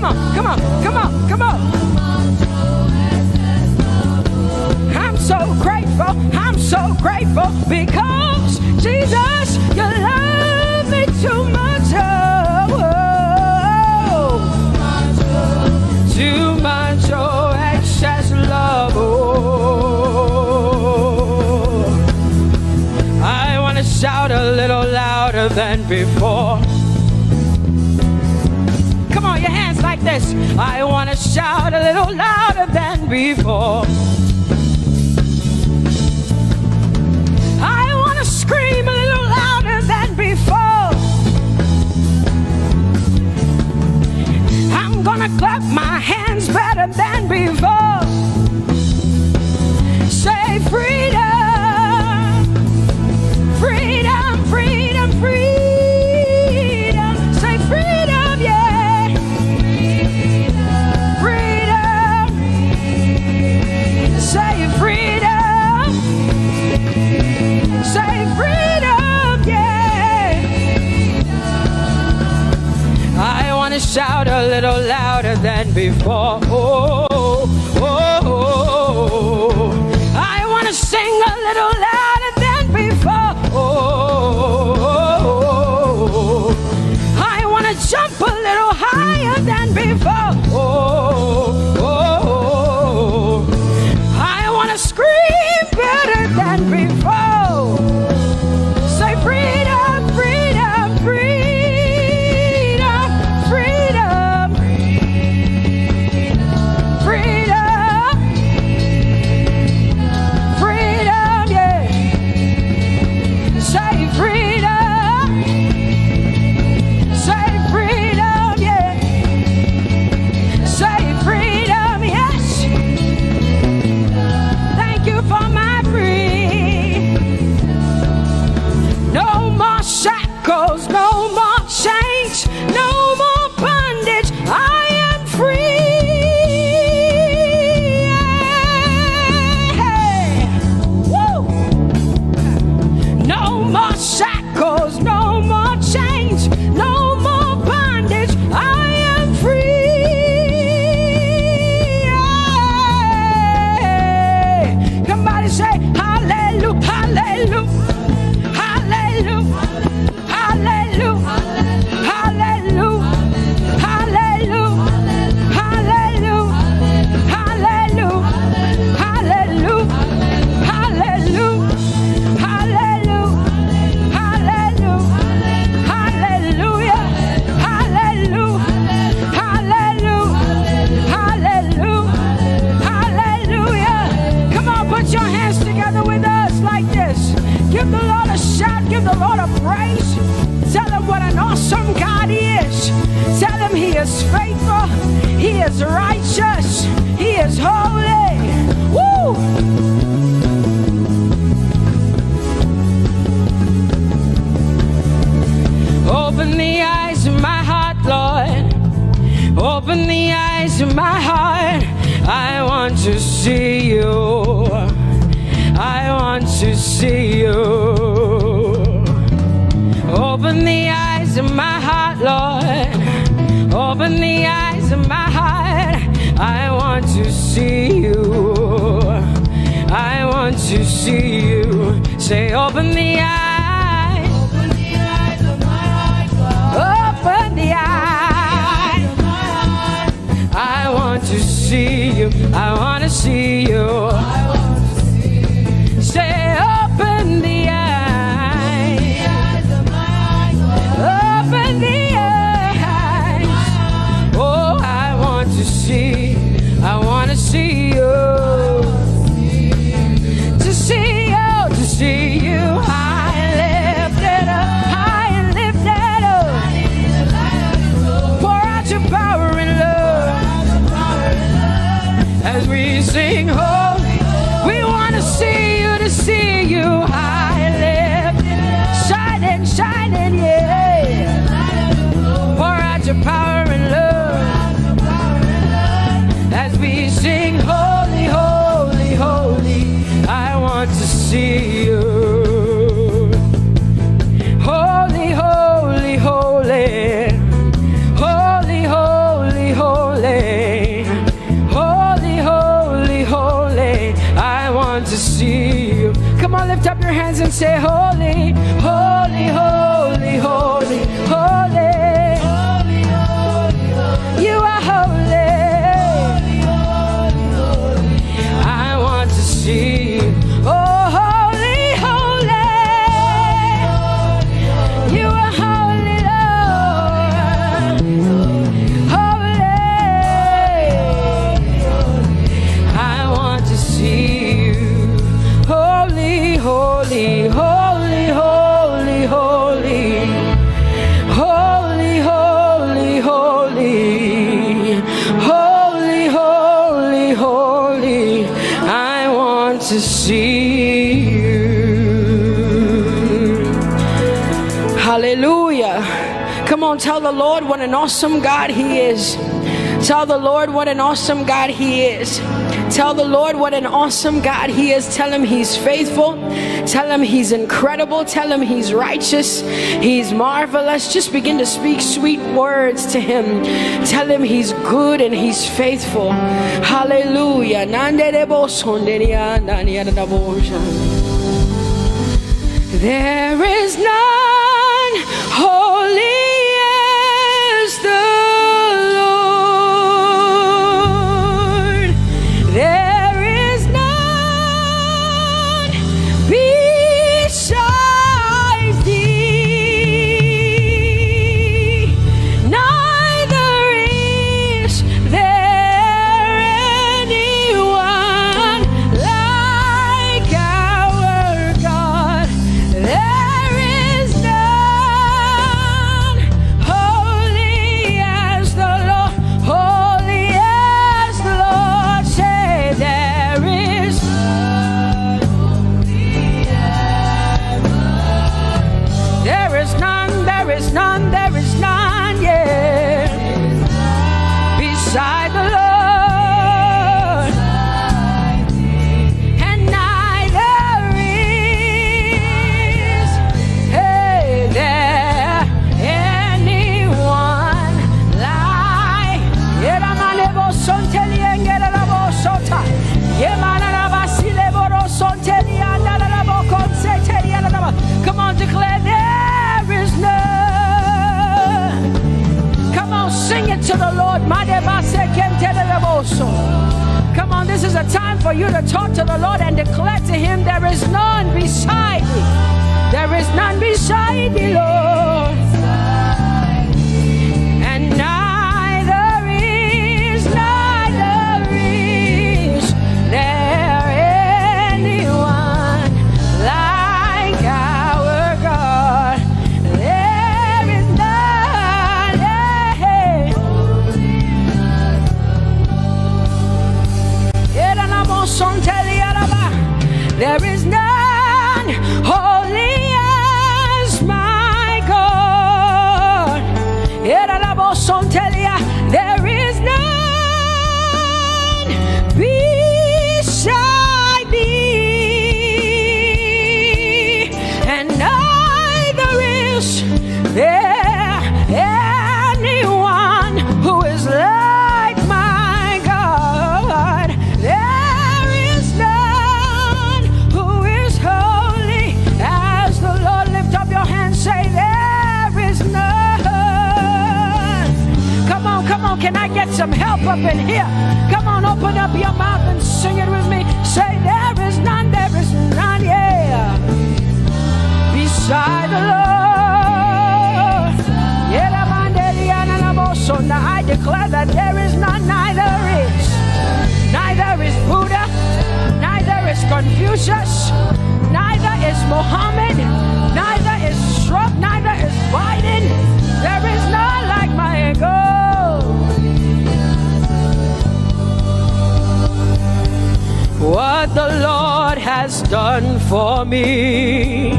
on, come on, come on, come on. I'm so grateful because Jesus, you love me too much. Too much, oh, excess love. Oh, I want to shout a little louder than before. Come on, your hands like this. I want to shout a little louder than before. I want to scream a little louder than before. I'm gonna clap my hands better than before. Say freedom, freedom, freedom, freedom. Say freedom, yeah. Freedom. Say freedom. Say freedom, yeah. I want to shout a little louder than before. Oh, oh, oh. I want to sing a little louder than before. Oh, I want to jump a little higher than before. Oh, I want to scream better than before. Say freedom, freedom, freedom, freedom, freedom, freedom, yeah. Say freedom, say freedom, yeah. Say freedom, yes. Thank you for my free. No more shackles, no more chains, no more bondage. I am free. Hey. Woo. No more shackles, no more chains, no more bondage. I am free. Hey. Somebody say hallelujah, hallelujah. Hallelujah, hallelujah, hallelujah, hallelujah, hallelujah, hallelujah, hallelujah, hallelujah, hallelujah, hallelujah, hallelujah, hallelujah, hallelujah, hallelujah. Come on, put your hands together with us like this. Give the Lord a shout, give the Lord a praise. Tell him what an awesome God he is. Tell him he is faithful, he is righteous, he is holy. Woo! Open the eyes of my heart, Lord. Open the eyes of my heart. I want to see you. I want to see you. Open the eyes of my heart, Lord. Open the eyes of my heart. I want to see you. I want to see you. Say, open the eyes. Open the eyes of my heart, God. Open the eyes of my heart. I want to see you. I want to see you. I want to see you. Say, open the eyes. The eyes of my heart, God. Open the eyes. Oh, I want to see. I want to see you. To see you, to see you. High and lifted up, high and lifted up. Pour out your power and love as we sing, holy. lift up your hands and say, holy, holy, holy, holy, holy. You are holy. I want to see you. Oh, holy, holy. You are holy, Lord. Holy. I want to see you. Holy, holy, holy, holy, holy. Holy, holy, holy. Holy, holy, holy. I want to see you. Hallelujah. Come on, tell the Lord what an awesome God He is. Tell the Lord what an awesome God He is. Tell the Lord what an awesome God He is. Tell Him He's faithful. Tell Him He's incredible. Tell Him He's righteous. He's marvelous. Just begin to speak sweet words to Him. Tell Him He's good and He's faithful. Hallelujah. There is none holy as the Lord. There is none beside thee. Neither is there anyone like our God. There is none holy as the Lord, holy as the Lord. Say there is none holy as the Lord. There is none, there is none, there is none, yeah, beside the Lord. And neither is there anyone like Come on, declare there is none. Come on, sing it to the Lord. Come on, this is a time for you to talk to the Lord and declare to Him there is none beside thee. There is none beside thee, Lord. And neither is there anyone like our God. There is none. There is none holy as my God. There is none beside thee, and neither is there anyone who is like my God. There is none who is holy as the Lord. Lift up your hands, say there is none. Come on, can I get some help up in here? Come on, open up your mouth and sing it with me. Say there is none, yeah, beside the Lord. Now I declare that there is none, neither is Buddha, neither is Confucius, neither is Muhammad, neither is Trump, neither is Biden. There is none like my God. What the Lord has done for me,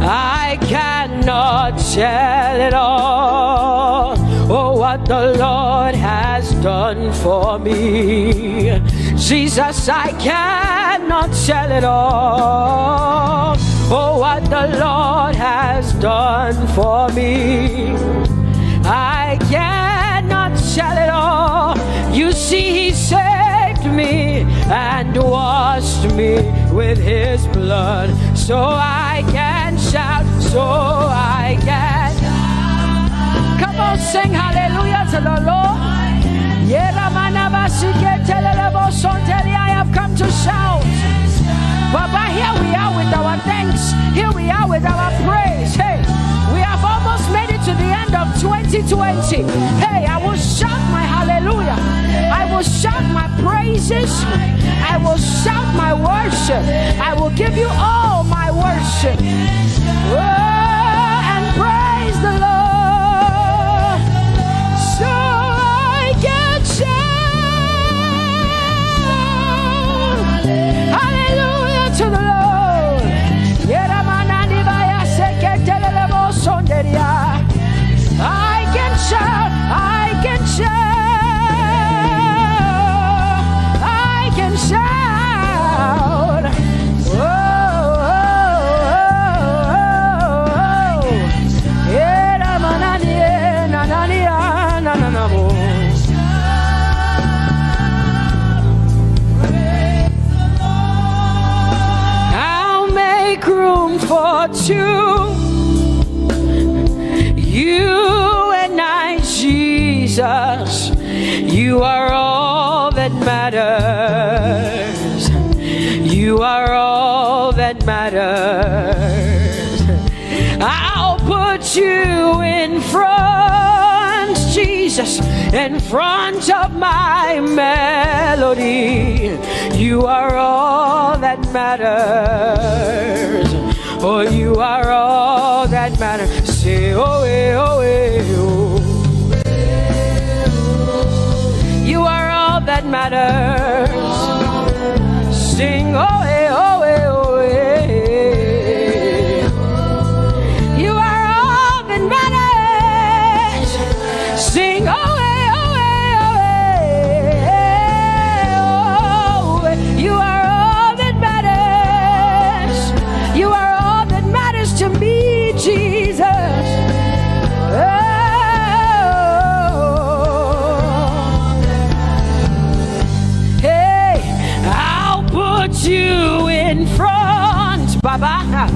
I cannot tell it all. Oh, what the Lord has done for me, Jesus, I cannot tell it all. Oh, what the Lord has done for me, I cannot tell it all. You see, He saved me and washed me with His blood. so I can shout, so I can. Come on, sing hallelujah to the Lord. I have come to shout. Baba, here we are with our thanks. Here we are with our praise. Hey, we have almost made it to the end of 2020. Hey, I will shout my hallelujah. I will shout my praises. I will shout my worship. I will give you all my worship. Oh, and praise the Lord. So I can shout hallelujah to the Lord. I can shout, I can shout, I can shout. Oh, oh, oh, I'll make room for two. You and I, Jesus, you are all that matters. You are all that matters. I'll put you in front, Jesus, in front of my melody. You are all that matters. Oh, you are all that matters. Say, oh, oh, oh. You are all that matters. Sing, oh, oh, oh, oh. You are all that matters. Sing, oh, oh, oh, oh. You are all that matters. You are all that matters to me, Jesus. You in front, Baba,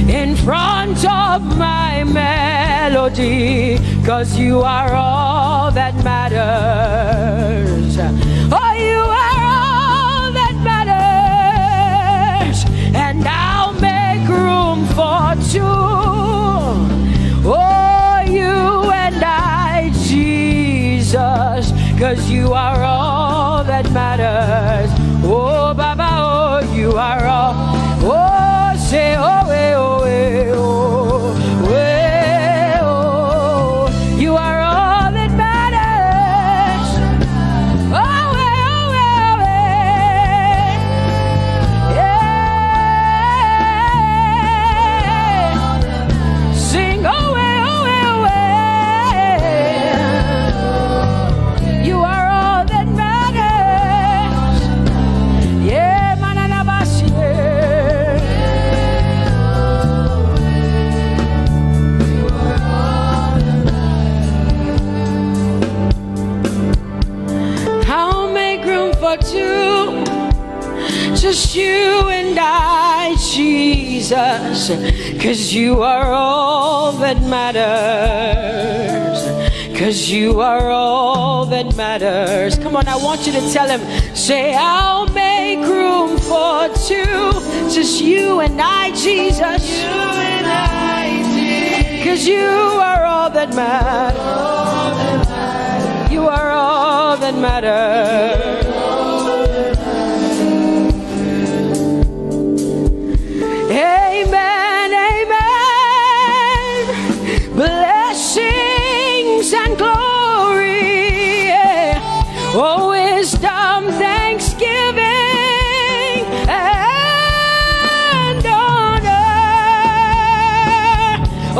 in front of my melody, 'cause you are all that matters. Oh, you are all that matters, and I'll make room for two. Oh, you and I, Jesus, 'cause you are all that matters. Oh, Baba, oh, you are all. Oh, say, oh, oh, oh, oh, you are all that matters. Oh, oh, yeah. Sing, oh, you are all that matters. Yeah, manana bashi. I'll make room for two, just you and I, Jesus, 'cause you are all that matters. 'Cause you are all that matters. Come on, I want you to tell him, say, I'll make room for two, just you and I, Jesus. You and I, Jesus. 'Cause you are all that matters. You are all that matters. Amen, amen. Blessings and glory, yeah. Oh, wisdom, thanksgiving, and honor.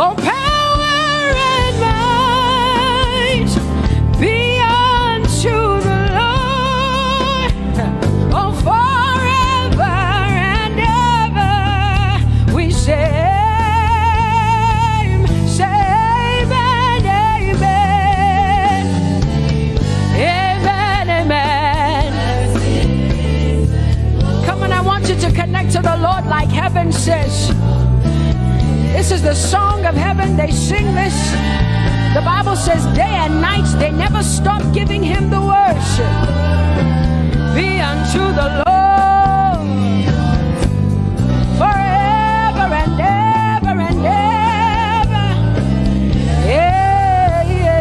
Oh, power and might be unto the Lord. Oh, forever and ever we say. Amen, amen. Amen, the song of heaven. They sing this. The Bible says day and night they never stop giving him the worship. Be unto the Lord forever and ever and ever.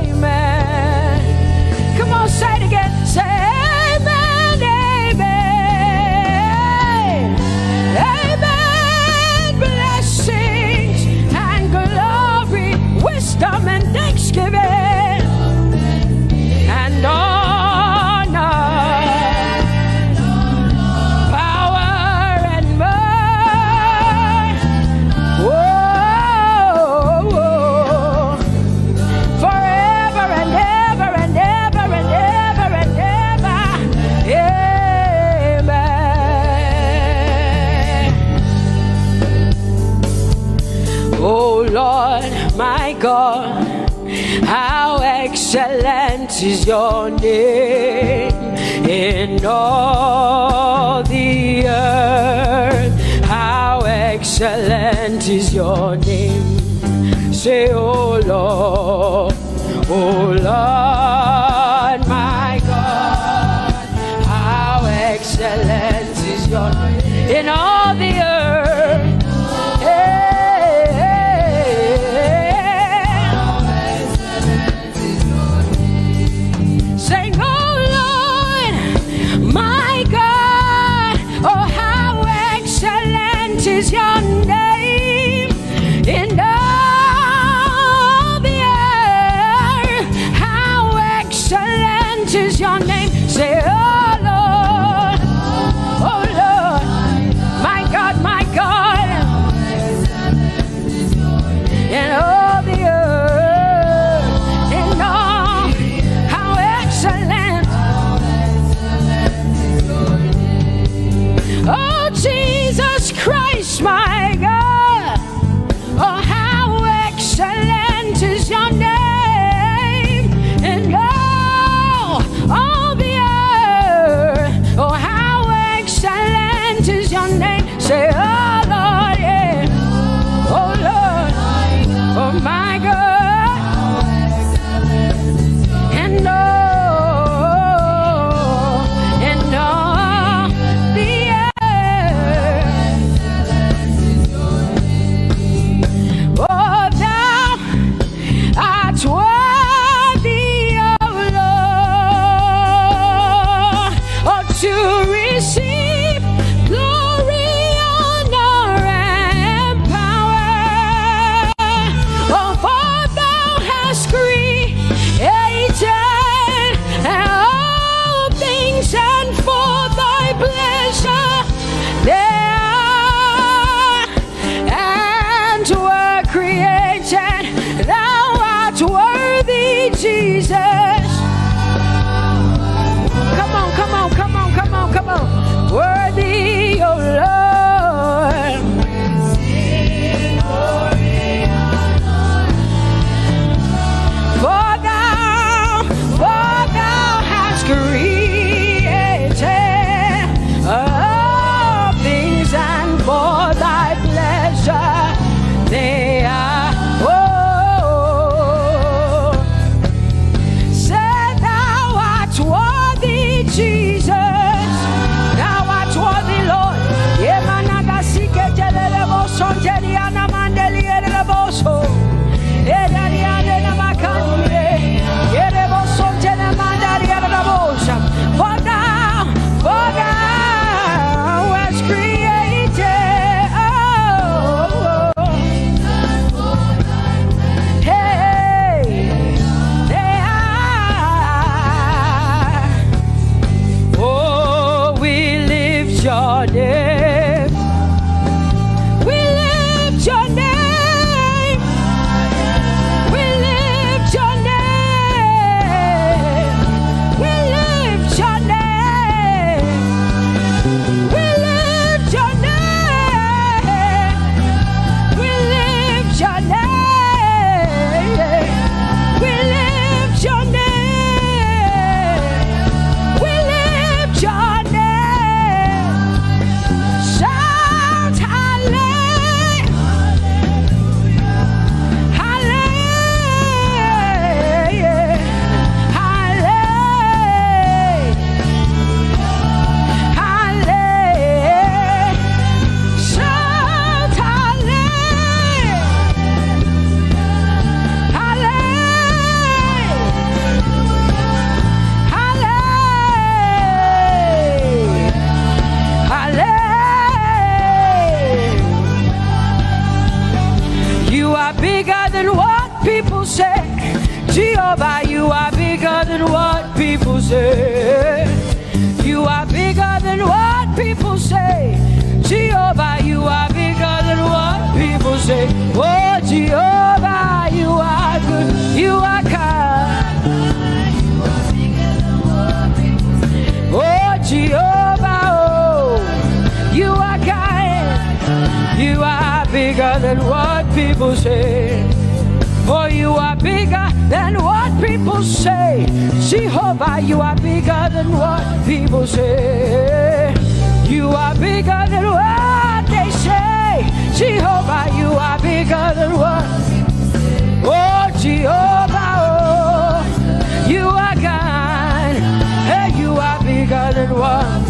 Amen. Come on, say it again. Say amen, amen. Amen. Blessings and glory, wisdom and thanksgiving and honor, power and might. Whoa, whoa. Forever and ever and ever and ever and ever. Amen. Oh Lord, my God, how excellent is your name in all the earth. How excellent is your name. Say, oh Lord, my God, how excellent is your name in all the earth. Sing, oh Lord, my God, oh how excellent is your name in all the earth. How excellent is your name. Say, oh Lord, my God, in all the earth, in all, how excellent. Oh Jesus Christ, my God, oh how excellent is your name in all the you are bigger than what people say. Jehovah, you are bigger than what people say. Oh, Jehovah, you are good. You are kind. Oh, Jehovah, oh, you are kind. You are bigger than what people say. Oh, you are bigger than what people say. Jehovah, you are bigger than what people say. You are bigger than what they say. Jehovah, you are bigger than what. Oh, Jehovah, oh, you are kind. Hey, you are bigger than what.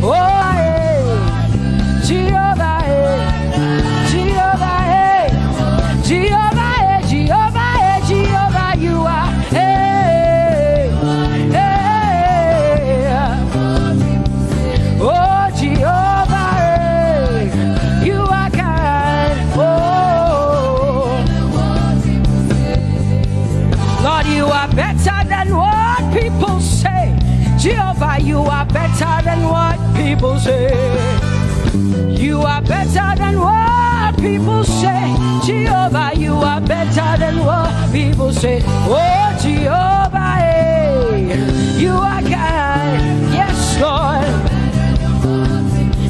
Oh, hey, Jehovah, hey, Jehovah, hey, Jehovah, hey, Jehovah, hey, Jehovah, you are. Hey, hey, oh, Jehovah, hey, you are kind. Oh, Lord, you are better than what people say. Jehovah, you are better than what people say. You are better than what people say. Jehovah, you are better than what people say. Oh, Jehovah, hey, you are kind. Yes, Lord.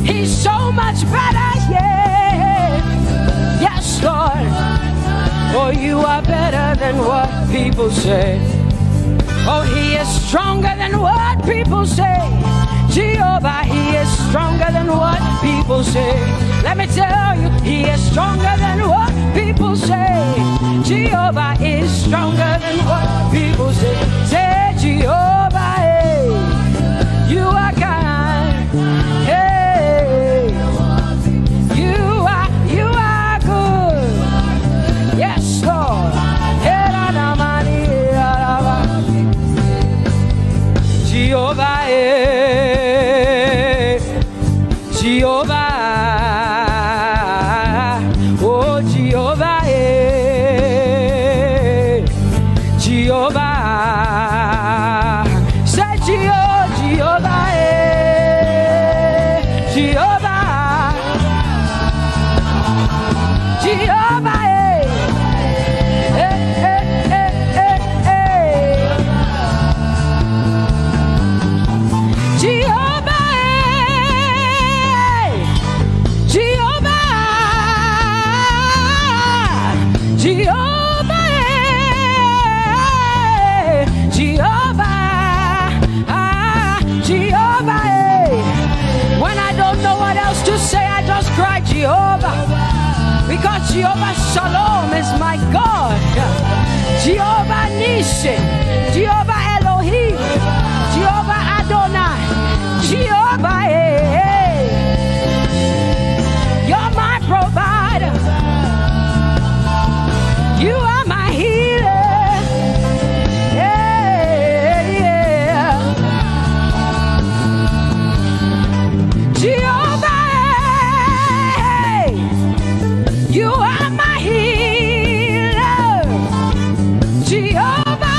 He's so much better, yeah. Yes, Lord. Oh, you are better than what people say. Oh, he is stronger than what people say. Jehovah, he is stronger than what people say. Let me tell you, he is stronger than what people say. Jehovah is stronger than what people say. Say, Jehovah, hey, you are kind. Hey, you are good. Yes, Lord. Jehovah, Jehovah, oh Jehovah, Jehovah, say Jehovah, Jehovah, Jehovah, Jehovah, because Jehovah Shalom is my God. Jehovah Nissi, Jehovah Elohim, Jehovah Adonai, Jehovah, hey, you're my provider. You are my healer. Yeah, yeah. Jehovah, you are my healer, Jehovah.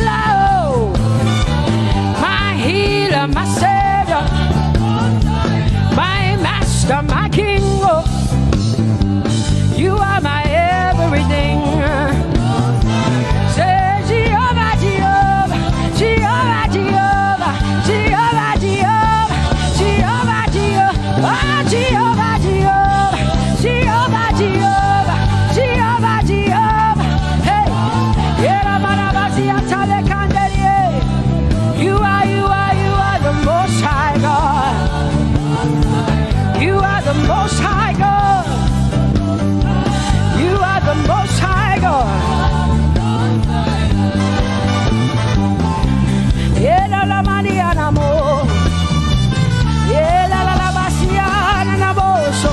love, my healer, my savior, my master, my king. You are my everything. Say Jehovah, Jehovah, Jehovah, Jehovah, Jehovah, Jehovah, Jehovah, Jehovah, Jehovah, Jehovah, Jehovah, Jehovah, Jehovah. Hey, you are the Most High God. You are the Most High God. You are the Most High God. Yela la maniana mo. Yela la basiana na boso.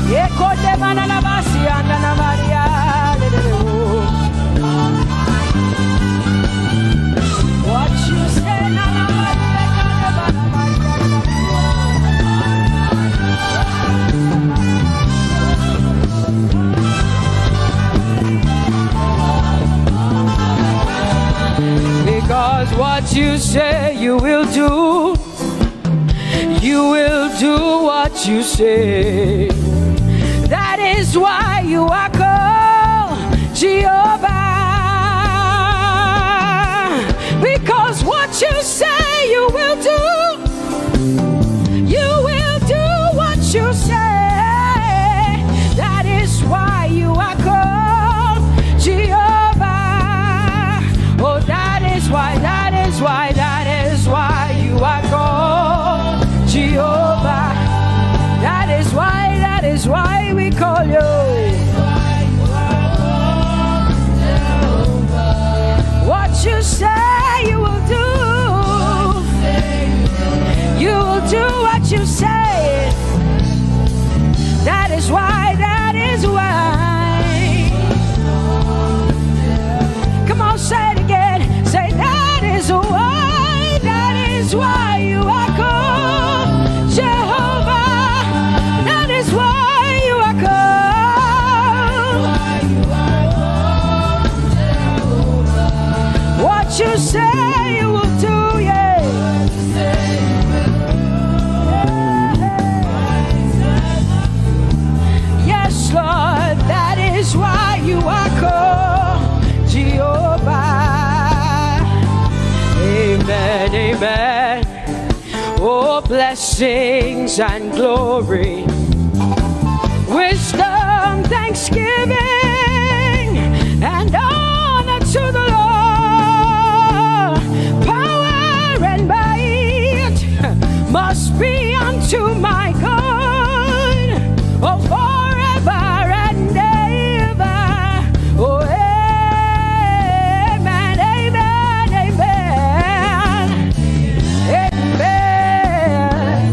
Yeko de manana basiana na Maria. What you say na na because what you say you will do what you say. That is why you are called Jehovah. Because what you say you will do what you say. That is why you are called Jehovah. Oh, that is why you are called Jehovah. That is why we call you. What you say you will do. You will do what you say. That is why. Come on, say it again. Say that is why you are called Jehovah. That is why you are called. What you say you will do, yeah. Yes, Lord, that is why you are called Jehovah. Amen, amen. Oh, blessings and glory, wisdom, thanksgiving, and honor to the Lord. Power and might must be unto my God. Oh, forever and ever. Oh, amen, amen, amen. Amen.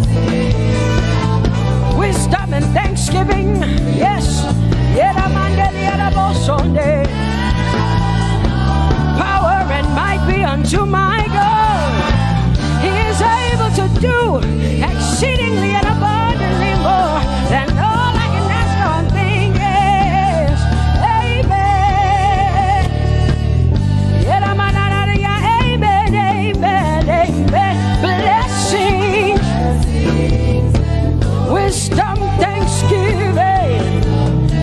Wisdom and thanksgiving, yes. Power and might be unto my God. He is able to do exceedingly and abundantly more than all I can ask or think. Yes. Amen. Amen, amen, amen. Blessings, wisdom, thanksgiving.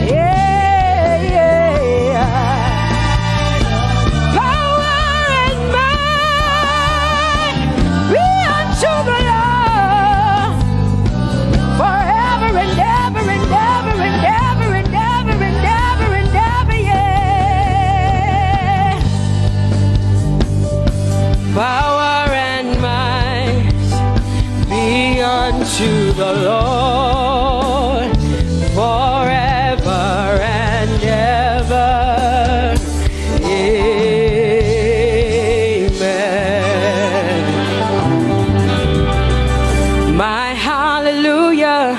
Yeah, yeah. Power and might be unto the Lord forever and ever and ever and ever and ever and ever and ever, yeah. Power and might be unto the Lord forever and ever. Amen. My hallelujah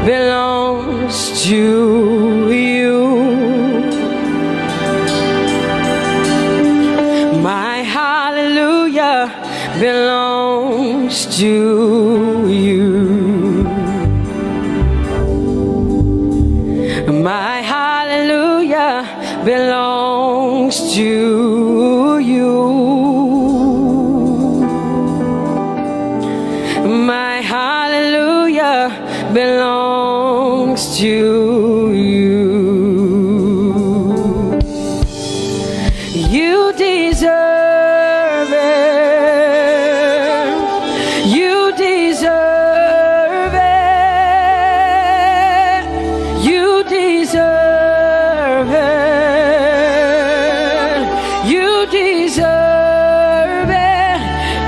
belongs to you. My hallelujah belongs to you. My hallelujah belongs to you. to you. You deserve it. You deserve it. You deserve it. You deserve it.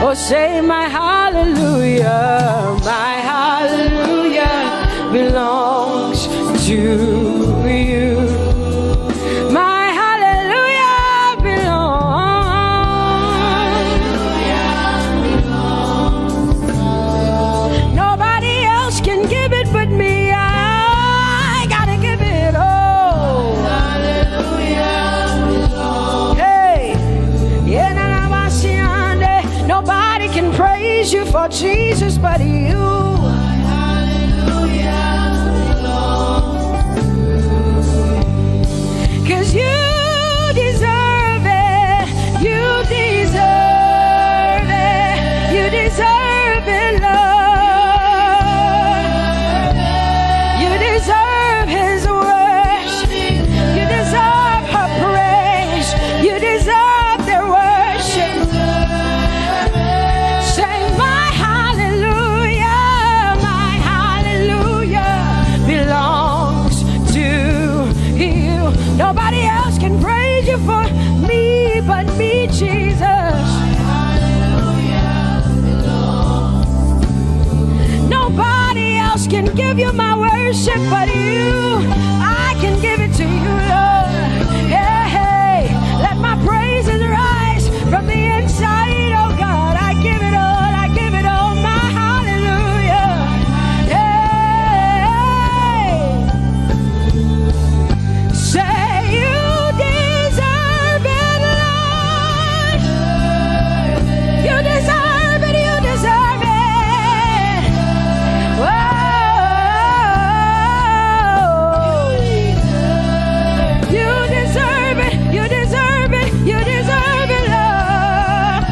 Oh, say my hallelujah. My hallelujah belongs to you. My hallelujah belongs. Nobody else can give it but me. I gotta give it all. Hallelujah belongs. Hey, nobody can praise you for Jesus but you. You deserve it. You deserve it. You deserve it, Lord. You deserve His worship. You deserve her praise. You deserve their worship. Say my hallelujah. My hallelujah belongs to you. Nobody else can praise you for me but me, Jesus. Nobody else can give you my worship but you. I can give it to you, Lord. Yeah, hey, let my praises rise from the inside, oh God. I give it all, I give it all, my hallelujah. Hey, say you deserve it, Lord. You deserve it, you deserve it. Whoa. You deserve it, you deserve it, you deserve it, Lord.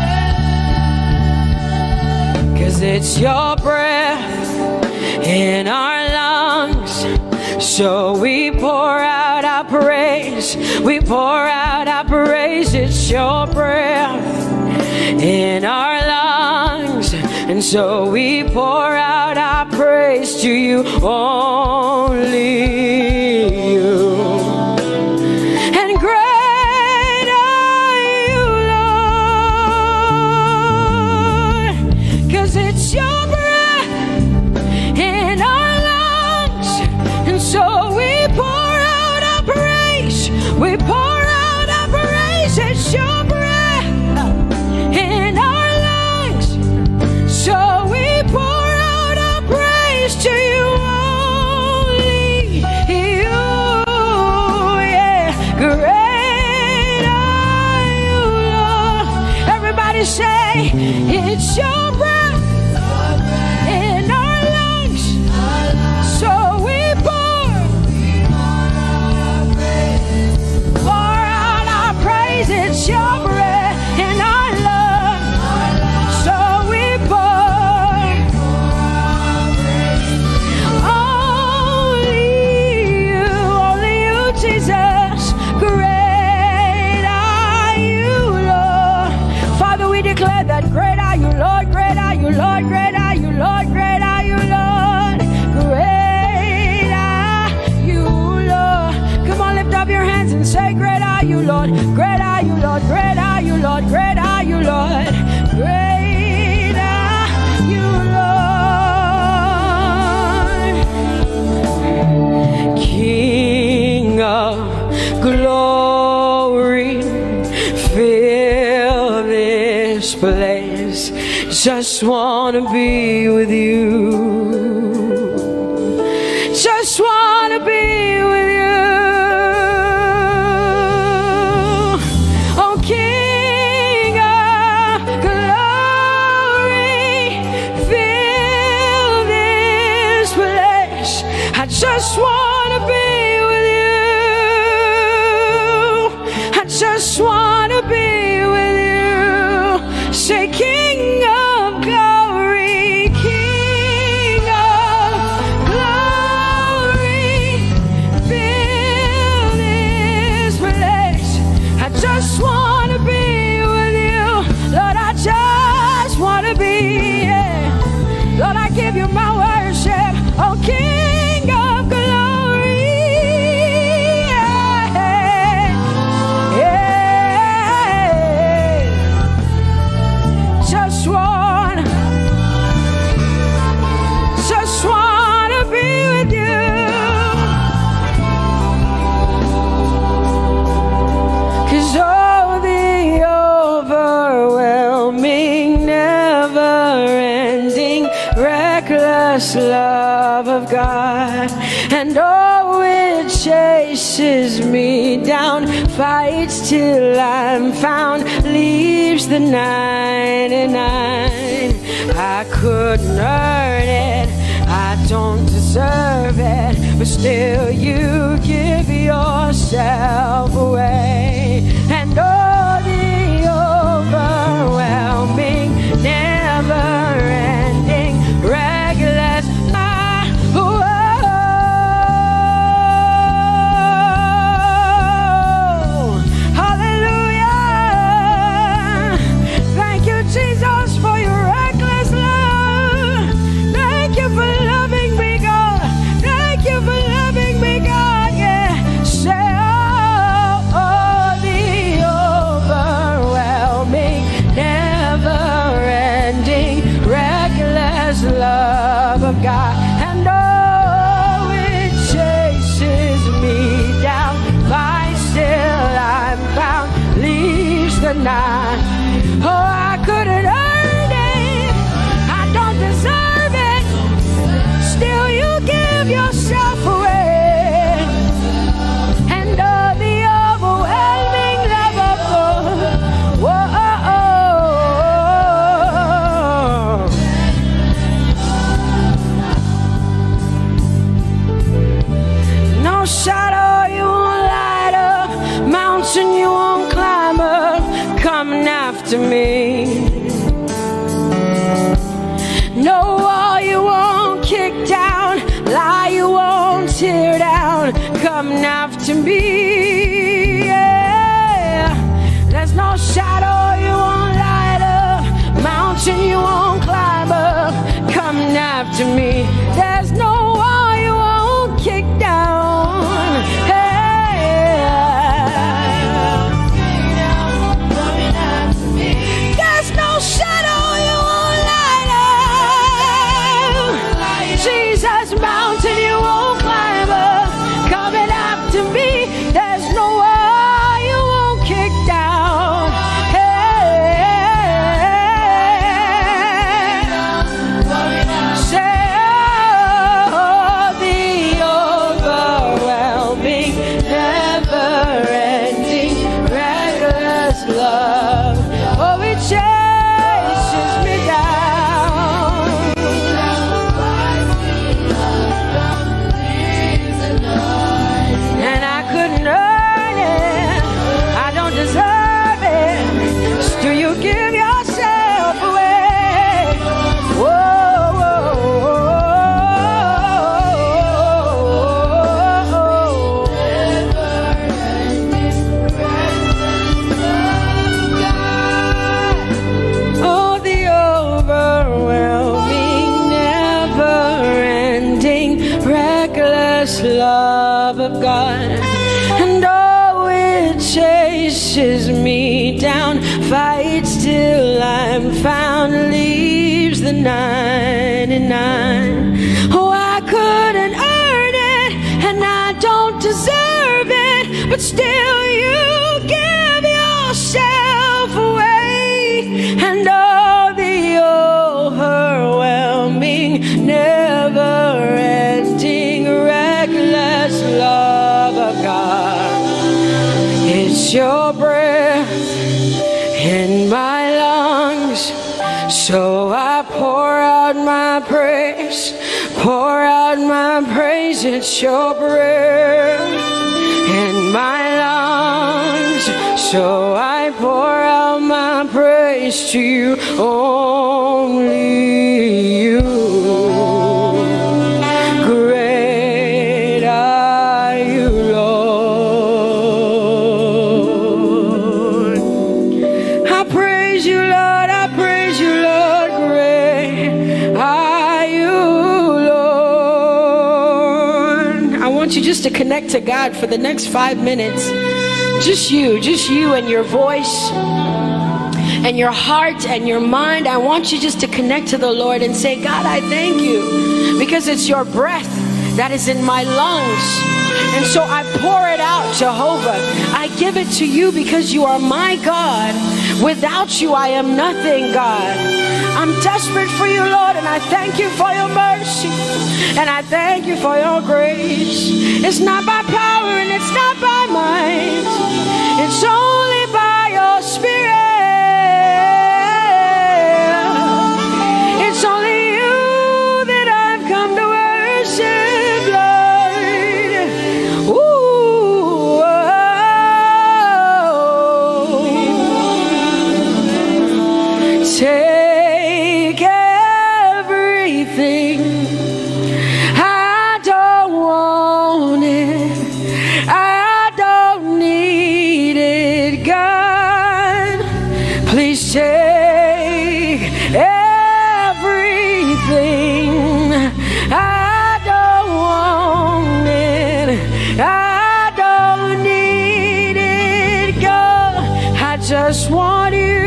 'Cause it's your breath in our lungs. So we pour out our praise. We pour out our praise. It's your breath in our lungs. And so we pour out our praise to you, only you. And great are you, Lord, 'cause it's your breath in our lungs. And so we pour out our praise. We pour out our praise. It's your breath in our lungs. So we pour out our praise to you, only you. Yeah, great are you, Lord. Everybody say, it's your breath in our lungs. So we pour out our praise. It's your breath in our lungs. So we pour only you, Jesus. Great are you, Lord. Father, we declare that great are you, Lord. Great are you, Lord. Great are you, Lord. Great are you, Lord. Great are you, Lord. Come on, lift up your hands and say, great are you, Lord. Great are you, Lord. Great are you, Lord. Great are you, Lord. Great are you, Lord. King of glory, fill this place. Just wanna be with you. Just wanna be with you. Oh, King of glory, fill this place. I just wanna be with you. I just wanna be with you. Say, King of glory, King of reckless love of God, and oh, it chases me down, fights till I'm found, leaves the 99. I couldn't earn it, I don't deserve it, but still you give yourself away. And oh, the overwhelming, never-ending, reckless, hallelujah. Thank you, Jesus, for your reckless love. Thank you for loving me, God. Thank you for loving me, God. Yeah. Say, oh, the overwhelming, never-ending, reckless love of God. And oh, it chases me down, fights still I'm found, leaves the 9. Oh, I couldn't earn it, I don't deserve it, still you give yourself away. And oh, the overwhelming love of God. Whoa. No shadow you won't light up, mountain you won't climb up, coming after me. No wall you won't kick down, lie you won't tear down, coming after me. Yeah. There's no shadow you won't light up, mountain you won't climb up, coming after me. There's no wall you won't kick down. Hey. There's no shadow you won't light up, Jesus, mountain you won't climb up, coming after me. There's no wall you won't kick down. Hey. Say, oh, the overwhelming, never-ending, reckless love. Oh, it chases me down. And I couldn't earn it, I don't deserve it, still you give yourself away. Whoa, whoa, whoa. Oh, the overwhelming, never-ending, reckless love of God. And oh, it chases me down, fights till I'm found, leaves the 99. Oh, I couldn't earn it, and I don't deserve it, but still you give yourself away. And oh, the overwhelming, never-ending, reckless love of God. It's your breath in my lungs, so I pour out my praise, pour out my praise. It's your breath in my lungs, so I pour out my praise to you, only you. Great are you, Lord. I praise you, Lord, I praise you, Lord. Great are you, Lord. I want you just to connect to God for the next 5 minutes. Just you and your voice and your heart and your mind. I want you just to connect to the Lord and say, God, I thank you because it's your breath that is in my lungs. And so I pour it out, Jehovah. I give it to you because you are my God. Without you, I am nothing, God. I'm desperate for you, Lord, and I thank you for your mercy, and I thank you for your grace. It's not by power and it's not by might, it's only by your Spirit. It's only you that I've come to worship, Lord. Ooh, take everything. I don't want it. I don't need it, God. Please take everything. I don't want it. I don't need it, God. I just want you.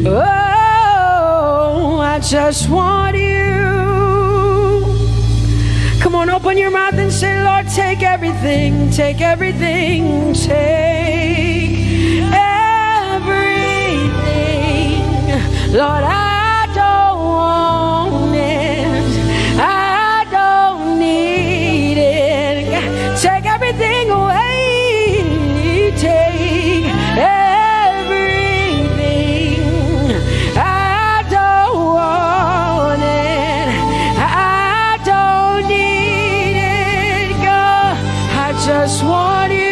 Oh, I just want you. Come on, open your mouth and say, Lord, take everything, take everything, take everything. Lord, I don't want it. I don't need it. Take everything away. Take everything. I don't want it. I don't need it, God. I just want you.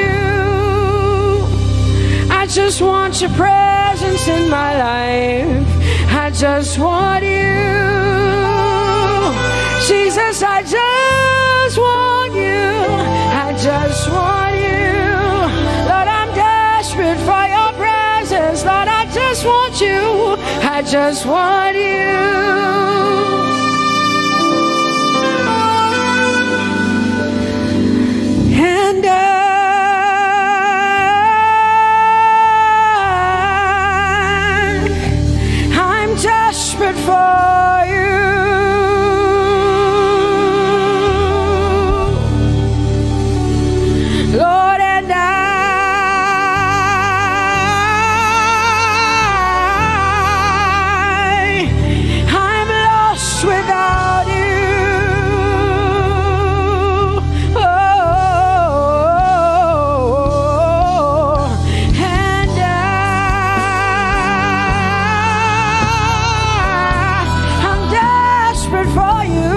I just want your presence in my life. I just want you. Jesus, I just want you. I just want you. Lord, I'm desperate for your presence. Lord, I just want you. I just want you. And I'm desperate for you. Lord, and I'm lost without you. Oh, and I'm desperate for you.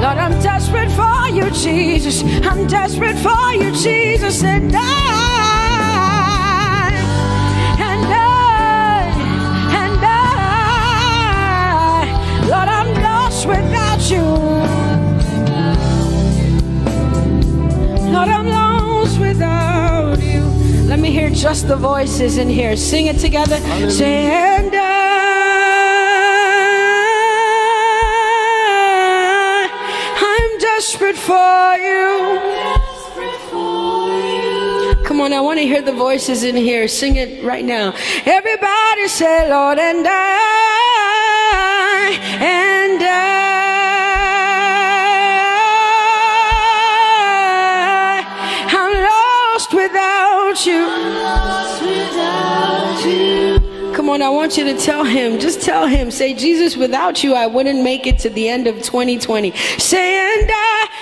Lord, I'm desperate for you, Jesus. I'm desperate for you, Jesus. And Lord, I'm lost without you. Lord, I'm lost without you. Let me hear just the voices in here. Sing it together. Say, and I'm desperate for you. Come on, I want to hear the voices in here. Sing it right now. Everybody say, Lord, and I'm lost without you. Come on, I want you to tell him. Just tell him. Say, Jesus, without you, I wouldn't make it to the end of 2020. Say,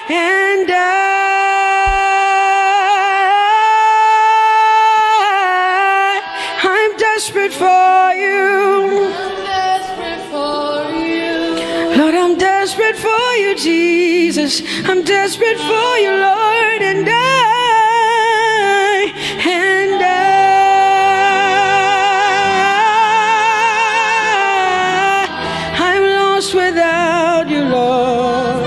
and I'm desperate for you. I'm desperate for you. Lord, I'm desperate for you, Jesus. I'm desperate for you, Lord, and I'm lost without you, Lord.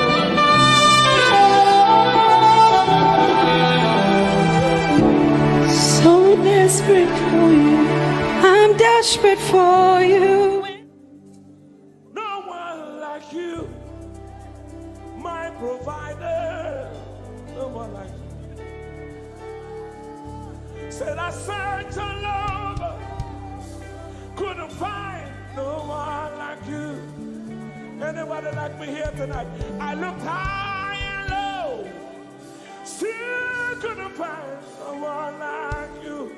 So desperate for you. I'm desperate for you. No one like you, my provider. No one like you. Said I searched all over, couldn't find no one like you. Anybody like me here tonight? I looked high and low, still couldn't find no one like you.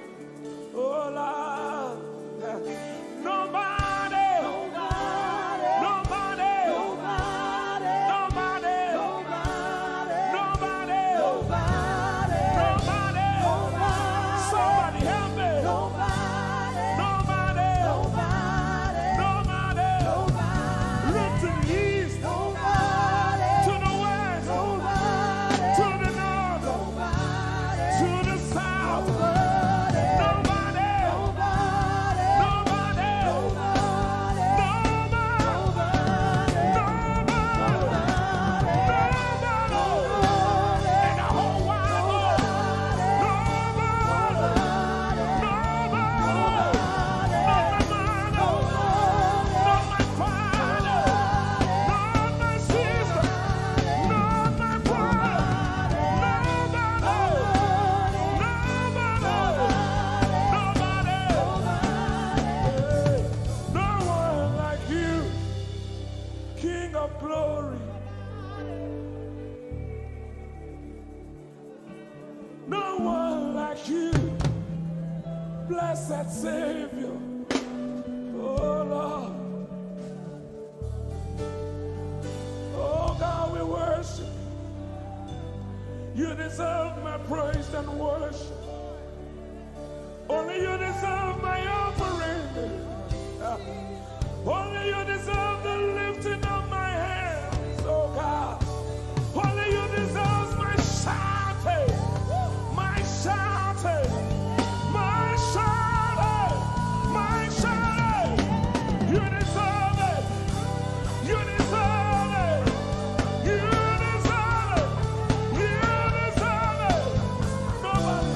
blessed Savior. Oh Lord. Oh God, we worship. You deserve my praise and worship. Only you deserve my offering. Only you deserve the lifting of my hands, oh God. Only you deserve my shouting, my shouting, my shouting, my shouting. You deserve it. You deserve it. You deserve it. You deserve it. Nobody.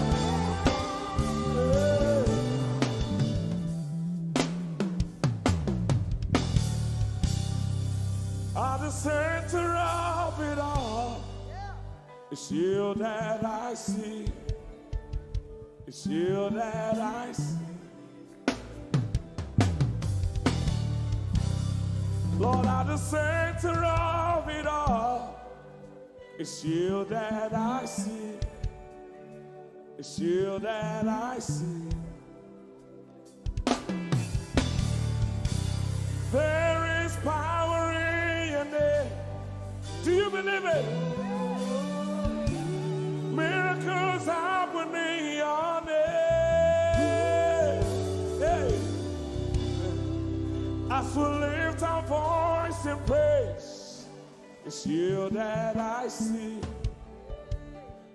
At the center of it all, it's you that I see. It's you that I see. Lord, at the center of it all, it's you that I see. It's you that I see. There is power in your name. Do you believe it? Miracles happen in your name. Hey. As we lift our voice in praise, it's you that I see.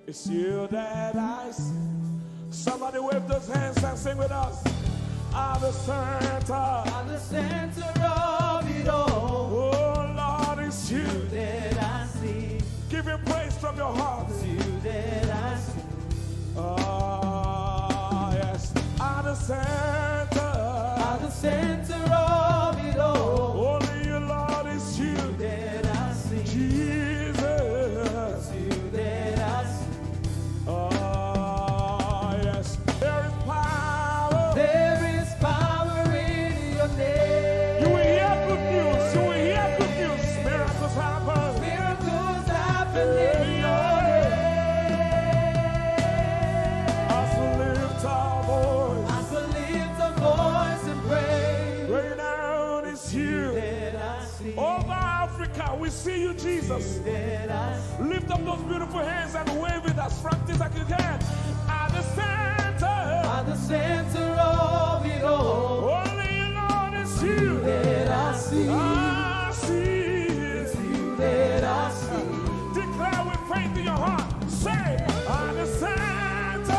It's you that I see. Somebody wave those hands and sing with us. At the center of it all. Oh Lord, it's you that I see. Give him praise from your heart. It's you that I see. Oh yes. At the center of it all. Only you, Lord, it's you that I see. Jesus. It's you that I see. Oh yes. There is power. There is power in your name. You will hear good news. You will hear good news. Miracles happen. Miracles happen in your name. As we lift our voice. As we lift our voice and praise. Right now it's you. That I see. Over Africa, we see you, Jesus. That I see. Lift up those beautiful hands and wave it as practice as you can. At the center of it all. Only you, Lord, it's you that I see. I see. It's you that I see. Declare with faith in your heart. Say, at the center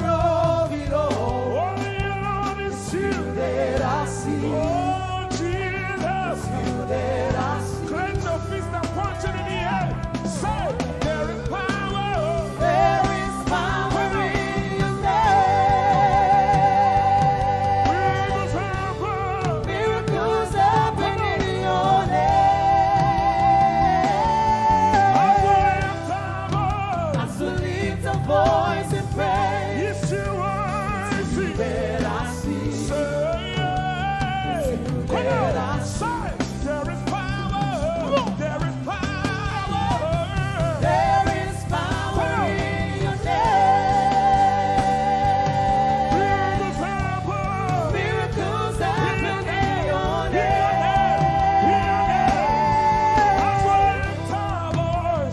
of it all. Only you, Lord, it's you that I see. Oh, Jesus. It's you that I see. Clench your fist and punch it in the air. Say, there is power. There is power in your name. Miracles happen in your name. As we lift our voice and praise. Yes, you are. That I see. Come on, say, there is power. There is power. There is power in your name. Miracles happen in your name.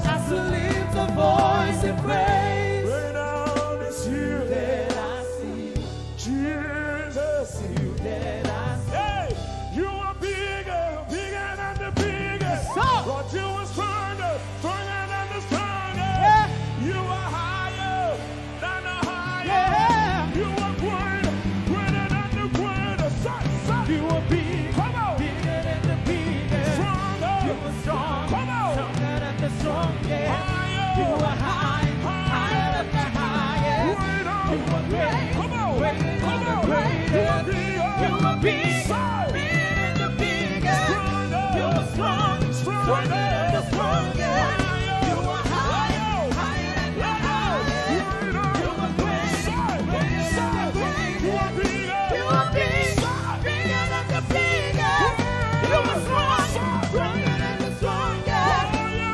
As we lift our voice and praise. Right now it's you That I see. Jesus. You that I see. Hey, you are bigger, bigger than the biggest. But you are stronger, stronger than the strongest. You are higher than the highest. You are greater, greater than the greatest. You are big, come on, Bigger than the biggest. stronger, You are strong. come on, Stronger than the strongest. higher, You are high. Higher than the highest. greater, You are great. come on, Greater come than the on, greatest. you are bigger, You are big. Say, Bigger than the biggest. stronger, You are strong. Stronger than the strongest. You are high. Higher than the highest. You are great. Greater than the greatest. You are big. Bigger than the biggest. You are strong. Stronger than the strongest.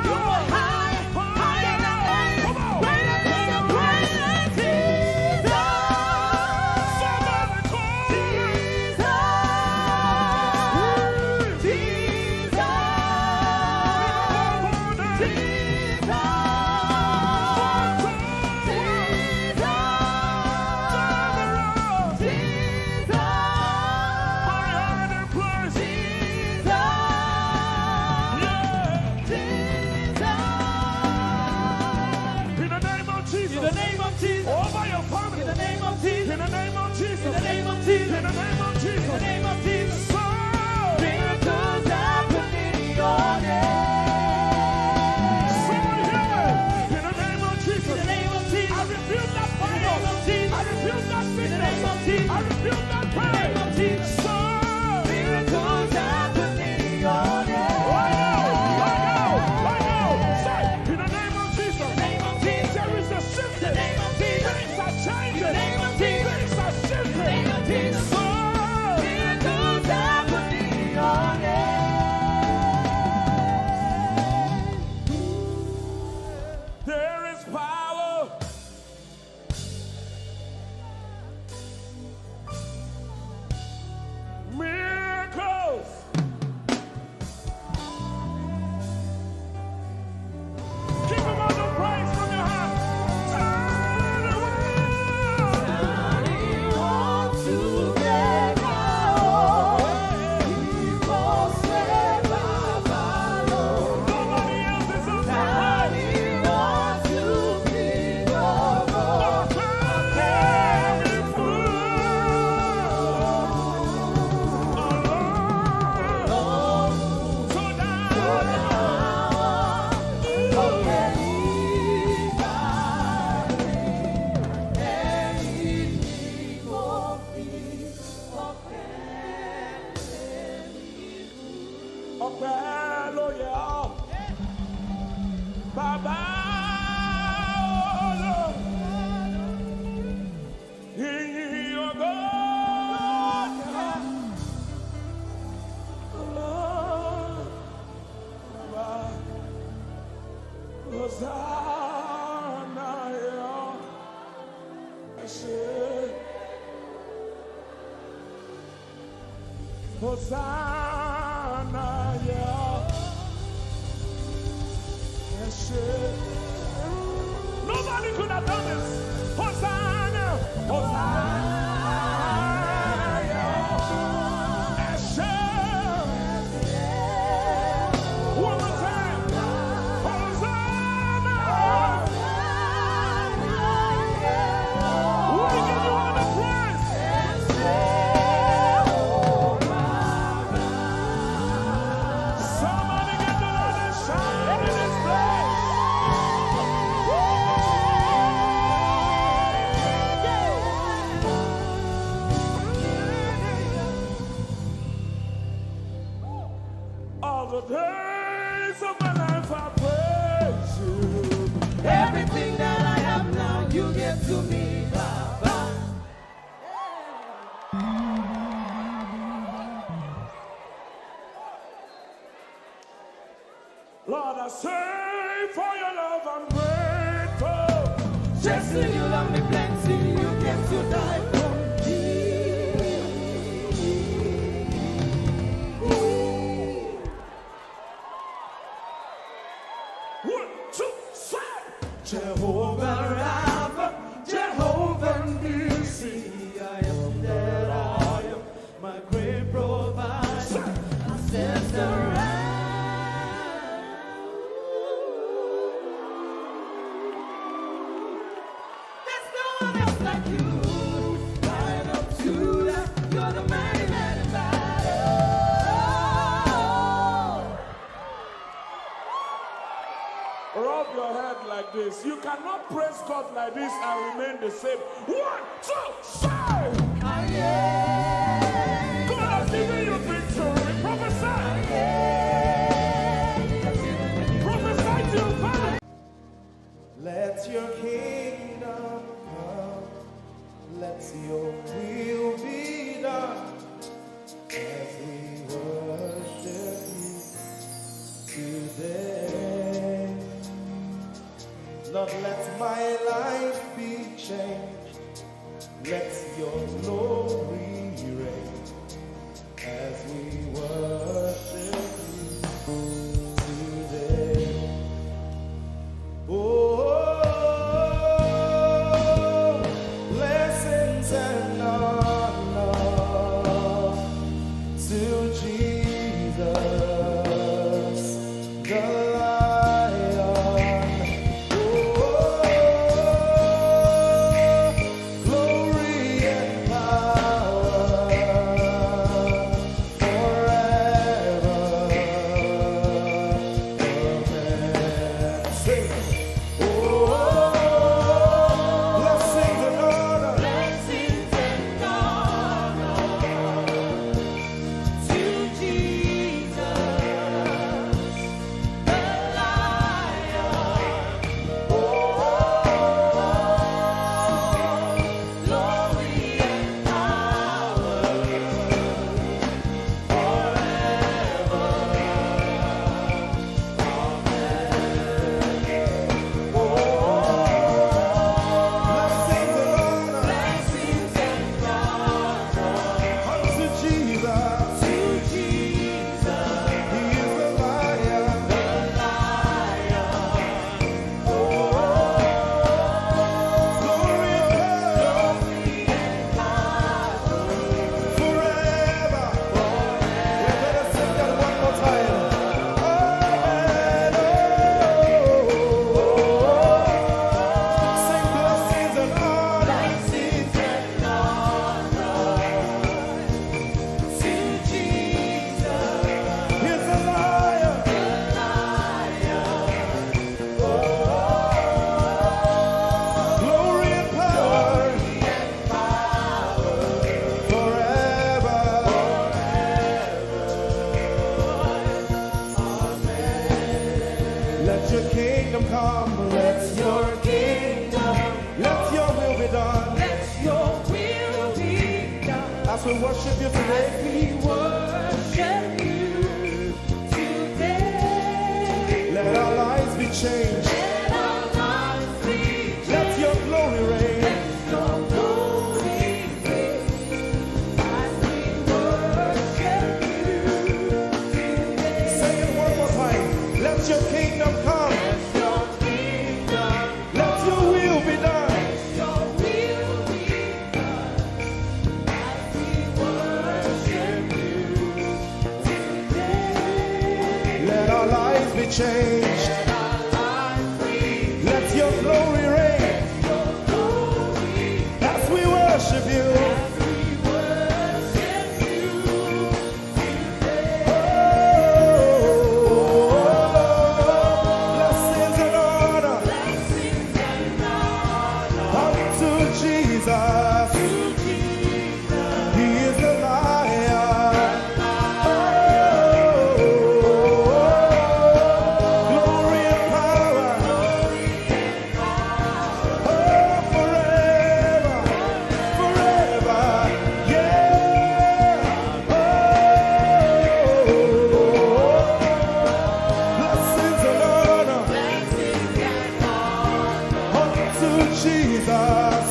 You are high. Higher than the highest. Greater than the greatest. Jesus. Jesus. In the name of Jesus. Over your family. In the name of Jesus. In the name of Jesus. In the name of Jesus. In the name of Jesus. In the name of Jesus. So, miracles happen in your name. someone hear me. In the name of Jesus. In the name of Jesus. I rebuke that In the name of Jesus. I rebuke that In the name of sickness. Jesus. I rebuke that In the name of pain. Jesus. So, Miracles happen in your name. I know. Say, in the name of Jesus. In the name of Jesus. There is a shift. In the name of Jesus. Things are changing. In the name of Jesus. Things are shifting. In the name of Jesus. So, Miracles happen in your name. there is power. Miracles. Give him all the praise from your heart. Turn the Nobody else is on the Baba, in your God, Hosanna, Hosanna, nobody could have done this. Hosanna, Hosanna, one more time. Hosanna, we give you all the praise. Somebody get the Lord and shout in this place. All the days of my life I praise you. Everything that I have now, you give to me, Baba. Lord, I say for your love I'm grateful. Just to you love me plenty, you came to die for me. 1, 2, 3. Jehovah Rapha, Jehovah Nissi, I am that I am, my great provider. I stand around. There's no one else like you. Lion of Judah, you're the mighty man in battle. Rub your head like this. You cannot praise God like this and remain the same. 1, 2, 3. God has given you victory. Prophesy. Prophesy to your family. Let your kingdom come, let your will be done, as we worship you today. Lord, let my life be changed, let your glory reign, as we worship you today. Oh, blessings and honor to Jesus, the Lion. Oh, we worship you today. We worship you today. Let our lives be changed. Let our lives be changed. Let your glory reign. Let your glory reign. As we worship you today. Say it one more time. Let your kingdom come. Let your kingdom Let your will be done. your will be done. As we worship you today. Let our lives be changed. Let our lives be Let your glory reign. your glory. As we worship you. As we worship you today. Blessings and honor Blessings and honor unto Jesus. to Jesus. He is the Lion. Glory and power. Forever. Forever. Yeah. Blessings and honor Blessings and honor unto Jesus.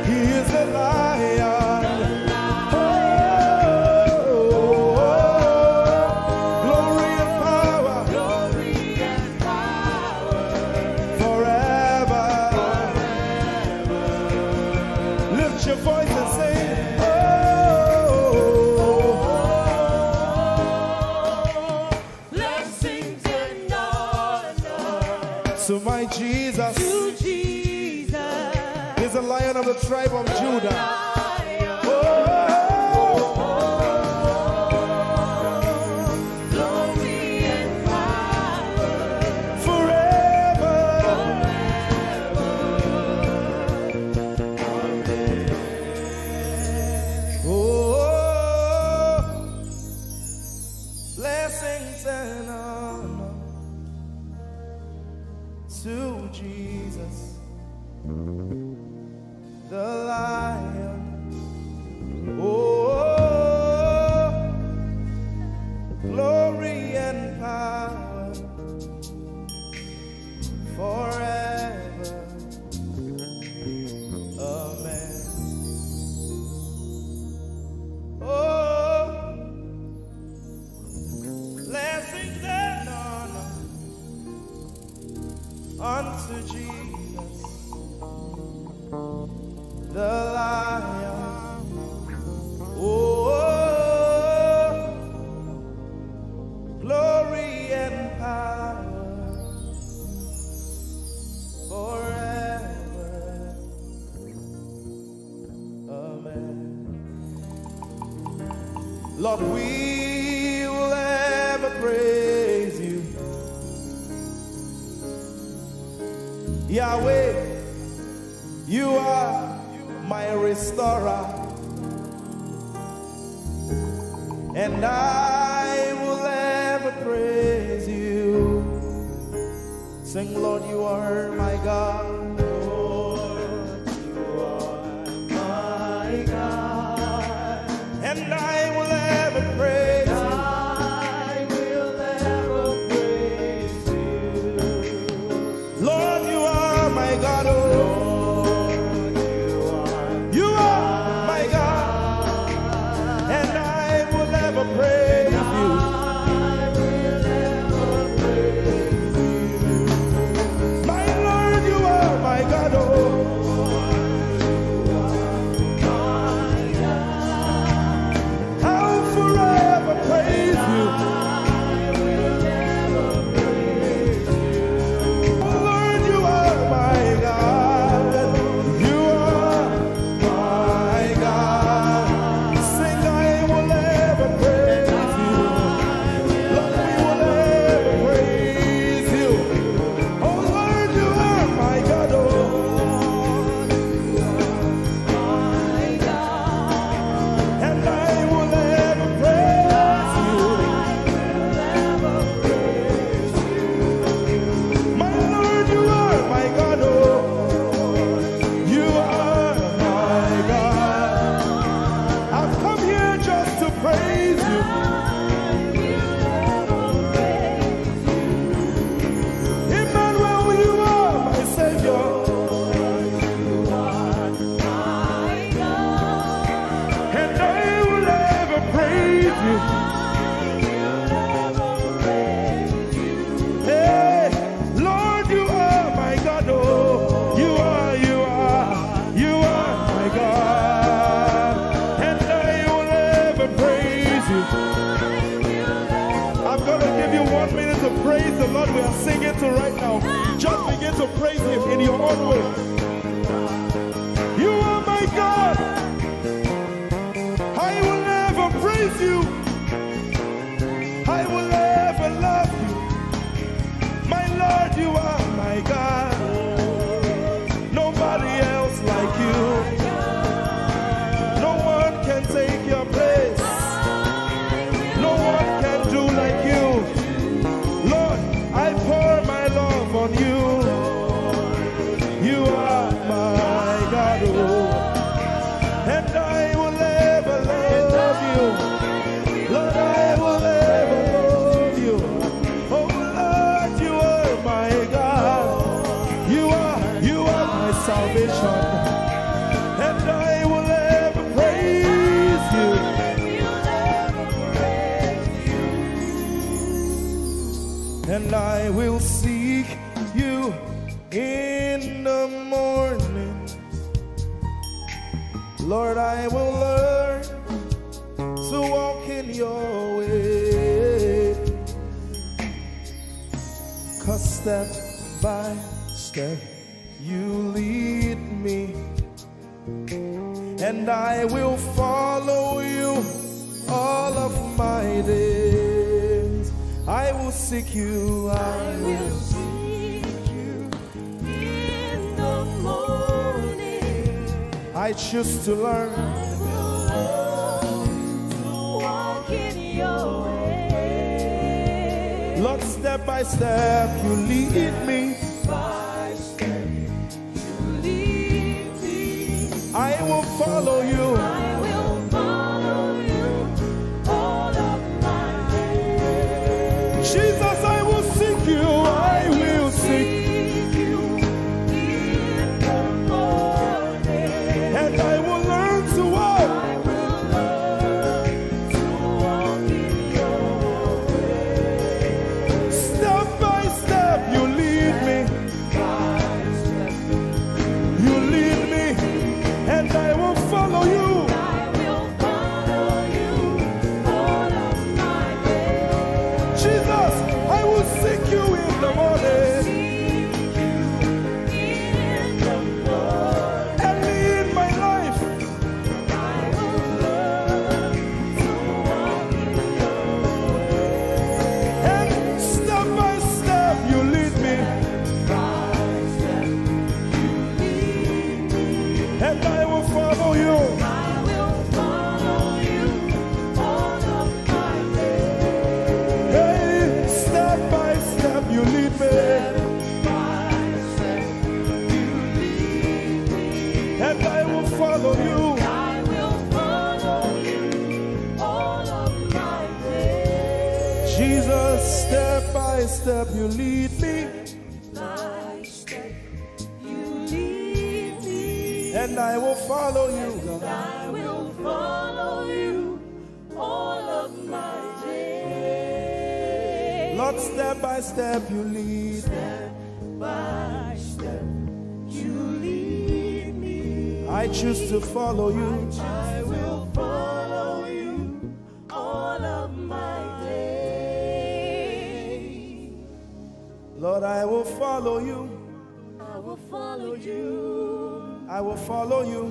He is the Lion. Glory and power glory and power forever. Lift your voice and sing. blessings and honor To my Jesus to Jesus. is the Lion of the tribe of Judah. Lion. Oh, Glory and power forever. Oh, blessings and honor to Jesus, the Lion. Oh, glory and power forever. Amen. Oh, blessings and honor unto Jesus, the Lion. Oh, glory and power forever. Amen. Lord, we will ever praise you. Yahweh, you are my restorer, and I will ever praise you. Sing, Lord, you are my God. Lord, you are my God, and I will ever praise you. I will ever praise you. Lord, you are my God. Oh, you are my God, and I will ever praise you. My Lord, you are my God. Oh, I'll forever praise you. Lord, you are my God. to praise him in your own way. You are my God. I will never praise you. I will never love you. My Lord, you are my God. Nobody else like you. No one can take your place. No one can do like you. Lord, I pour my love on you. You are my God, oh. And I will ever love you. Lord, I will ever love you. Oh Lord, you are my God. You are my salvation. And I will ever praise you. And I will seek you in the morning. Lord, I will learn to walk in your way. 'Cause step by step you lead me, and I will follow you all of my days. I will seek you. I will seek you in the morning. I choose to learn. I will learn to walk in your way. Lord, step by step you lead me. By step you lead me. I will follow you. I will follow you all of my days. Jesus, I will seek you. I will seek you in the morning. And I will learn to walk. I will learn to walk in your way. Step by step you lead me. By step you lead me. And I will follow you. I will follow you all of my days. Jesus, I will seek you in the morning. Early in my life. I will learn to walk in your way. And step by step you lead me. By step you lead me. And I will follow you. I will follow you all of my days. Hey, step by step you lead me. By step you lead me. And I will follow you. I will follow you all of my days. Jesus, step by step you lead me. By step you lead me. And I will follow you, God. I will follow you all of my days. Lord, step by step you lead. Step by step you lead me. I choose to follow you. I will follow you all of my days. Lord, I will follow you. I will follow you. I will follow you.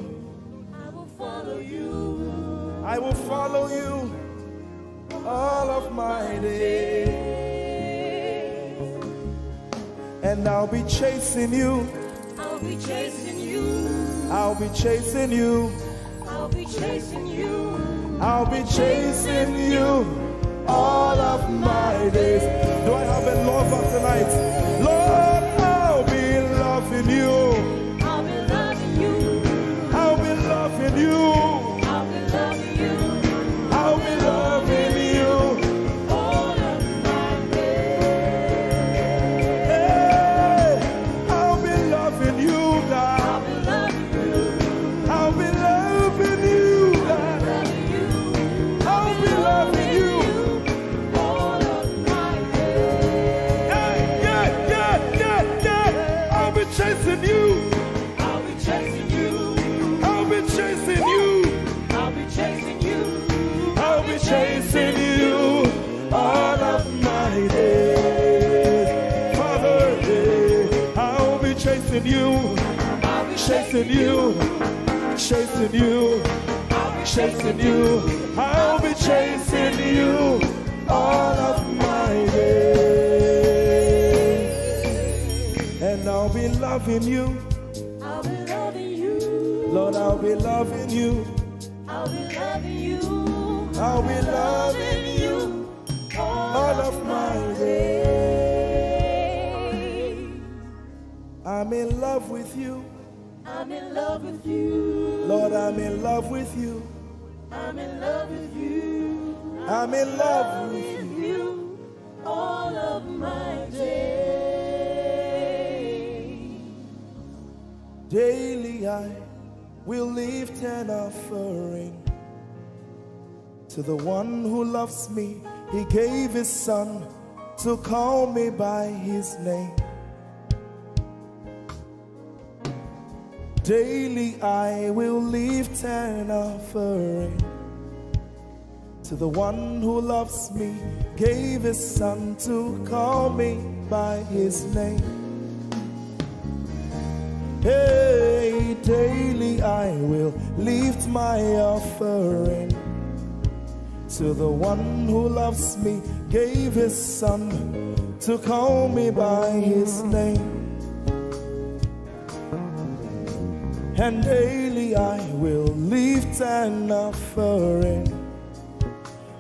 I will follow you. I will follow you all of my days. And I'll be chasing you. I'll be chasing you. I'll be chasing you. I'll be chasing you. I'll be chasing you all of my days. Do I have a lover tonight? Lord, I'll be loving you. I'll be loving you. I'll be loving you. I'll be loving you. I'll be loving you all of my days. Hey, I'll be loving you, God. I'll be loving you. I'll be loving you, God. I'll be loving you all of my days. Yeah, yeah, yeah. chasing you, chasing you, chasing you. I'll be chasing you all of my days. And I'll be loving you. I'll be loving you. Lord, I'll be loving you. I'll be loving you. I'll be loving you all of my days. I'm in love with you. I'm in love with you. Lord, I'm in love with you. I'm in love with you. I'm in love with you all of my days. Daily I will lift an offering to the one who loves me. He gave his son to call me by his name. Daily I will lift an offering to the one who loves me, gave his son to call me by his name. Hey, daily I will lift my offering to the one who loves me, gave his son to call me by his name. And daily I will lift an offering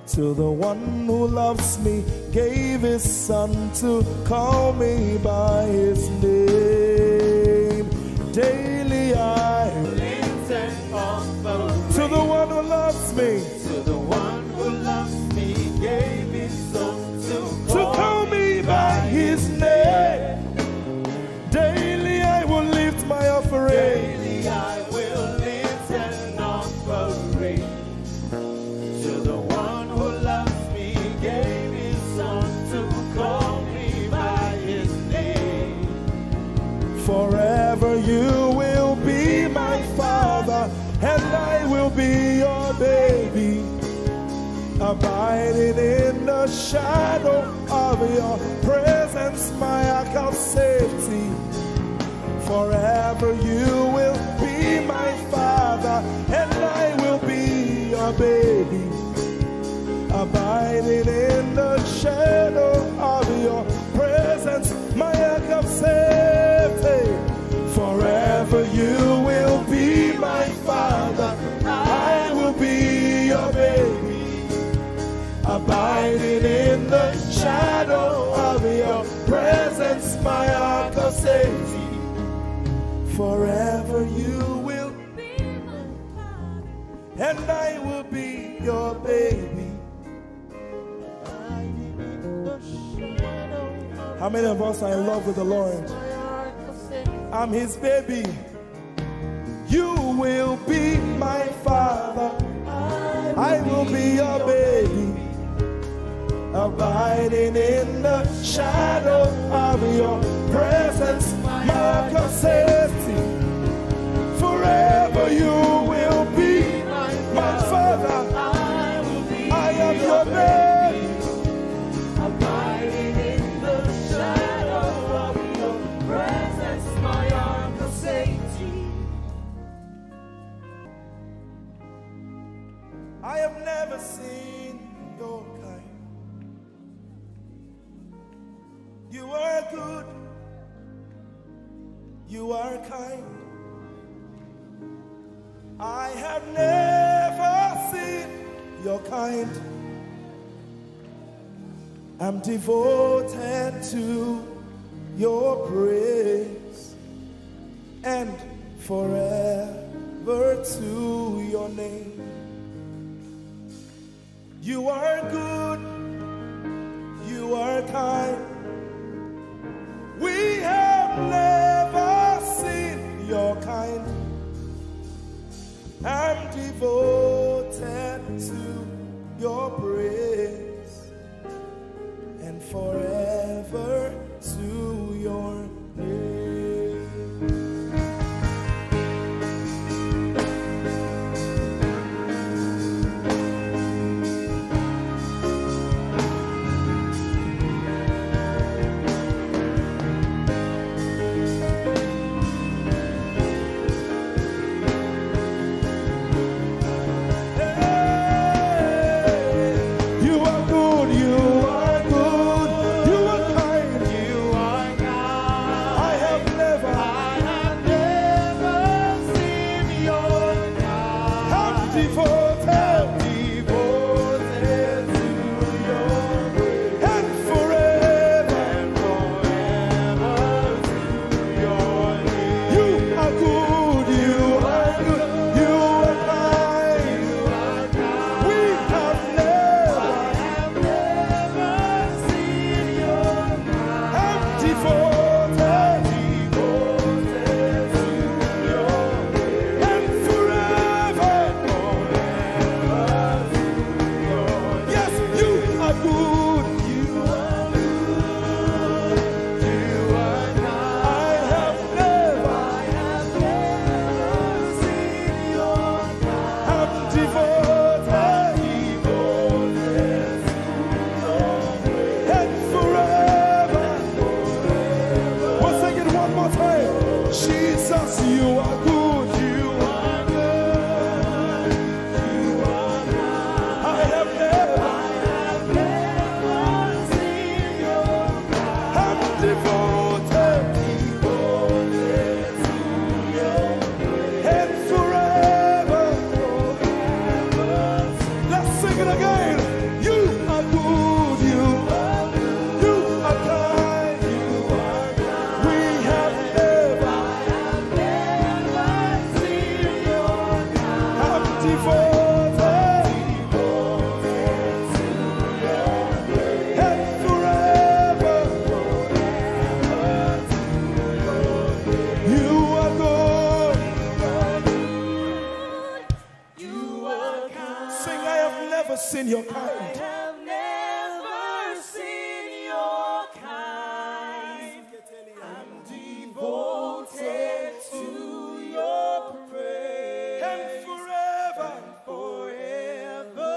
to the one who loves me, gave his son to call me by his name. Daily I lift an offering to the one who loves me, to the one who loves me, gave his son to call me by his name. Daily I will lift my offering. Daily I will lift an offering to the one who loves me, gave his son to call me by his name. Forever you will be my father, and I will be your baby, abiding in the shadow of your presence, my ark of safety. Forever you will be my father, and I will be your baby, abiding in the shadow of your presence, my ark of safety. Forever you will be my father, I will be your baby, abiding in the shadow of your presence, my ark of safety. Forever you will be my father, and I will be your baby. How many of us are in love with the Lord? I'm his baby. You will be my father, I will be your baby, abiding in the shadow of your presence, my ark of safety. Forever you will be my father, I am your baby, Abiding in the shadow of your presence, my ark of safety. I have never seen your kind. You are good, you are kind. I have never seen your kind. I'm devoted to your praise, and forever to your name. You are good, you are kind. We have never seen your kind. I'm devoted to your praise, and forever to your name. Jesus, you are good. You are good. You are good. I have never seen your kind. I'm devoted to your grace. And forever. Let's sing it again. You are good. You are good. You are kind. You are kind. We have never seen your kind. I'm devoted to your grace. And forever. You are good. You are kind. Sing, I have never seen your kind. I have never seen your kind. I'm devoted to your praise. And forever. Forever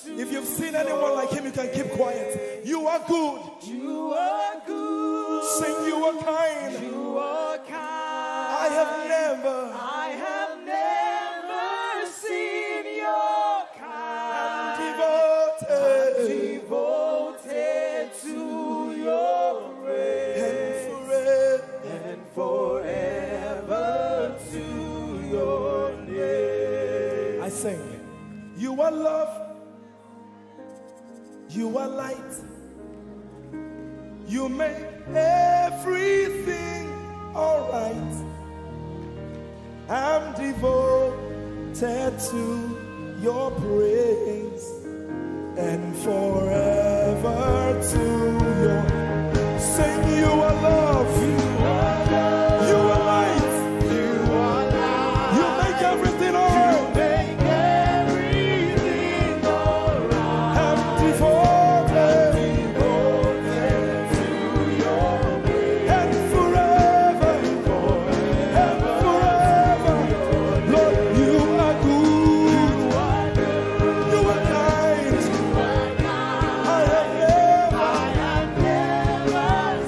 to If you've seen anyone like him, you can keep quiet. You are good. you are good. Sing, you are kind. You are kind. I have never. I have never seen your kind. Devoted. Devoted to your praise. And forever. And forever to your name. I sing. You are love. You are light. You make everything alright. I'm devoted to your praise and forever to your. Sing, you are love. You are love. You are light. You are light. You make everything alright. Make everything alright. I'm devoted To your praise. and forever. And forever. Lord, you are good. You are kind. I have never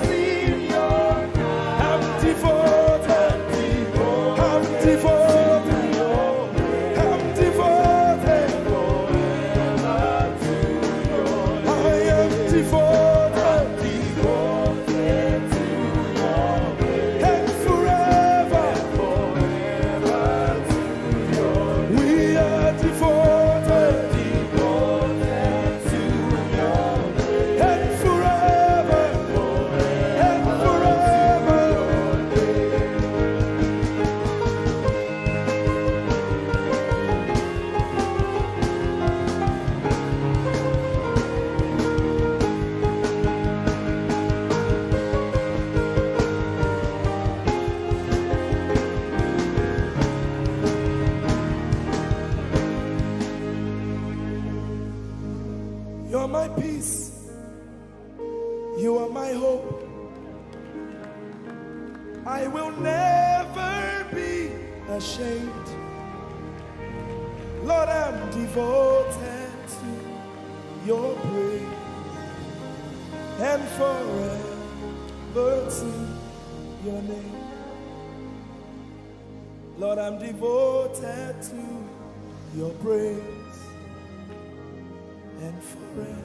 seen your kind. I'm devoted. I'm devoted. I'm devoted. I am devoted. And forever. We are devoted. And forever. And forever. You're my peace. You are my hope. I will never be ashamed. Lord, I'm devoted to your praise and forever to your name. Lord, I'm devoted to your praise and forever.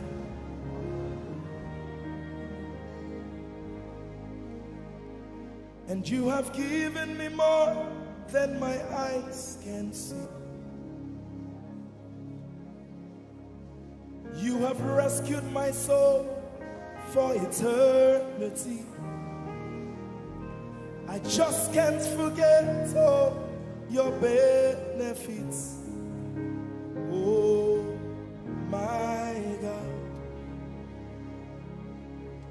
And you have given me more than my eyes can see. You have rescued my soul for eternity. I just can't forget all your benefits. Oh my God,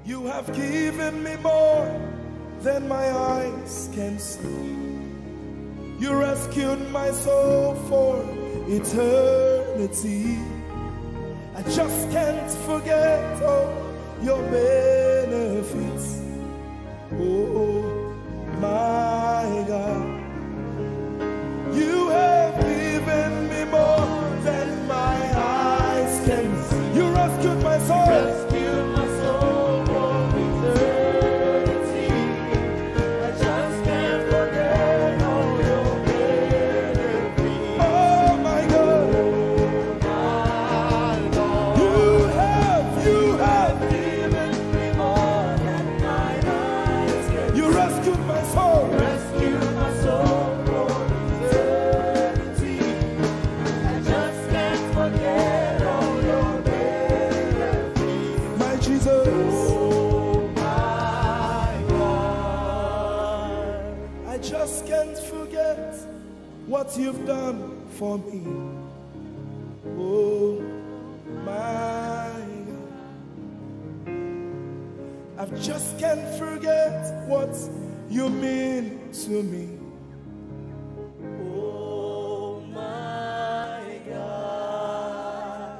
you have given me more than my eyes can see. You rescued my soul for eternity. I just can't forget all your benefits. Oh my God, you have given me more than my eyes can see. You rescued my soul. Rescued my soul from eternity. I just can't forget forget what you've done for me. Oh my God, I just can't forget what you mean to me. Oh my God,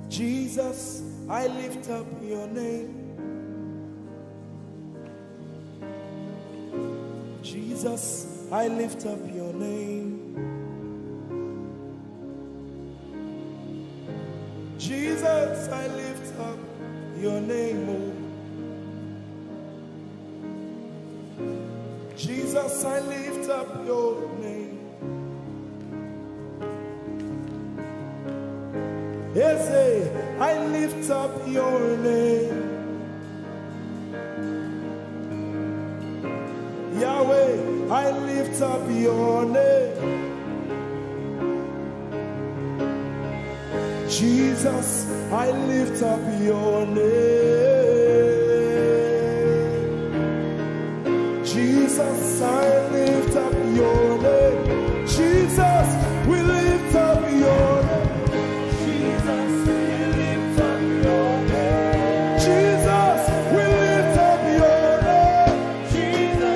Jesus, I lift up your name. Jesus, I lift up your name. Jesus, I lift up your name. Oh. Jesus, I lift up your name. Ese, I lift up your name. Yahweh, I lift up your name. Jesus, I lift up your name. Jesus, I lift up your name. Jesus, we lift up your name. Jesus, we lift up your name. Jesus, we lift up your name. Jesus, we lift up your name. Jesus, we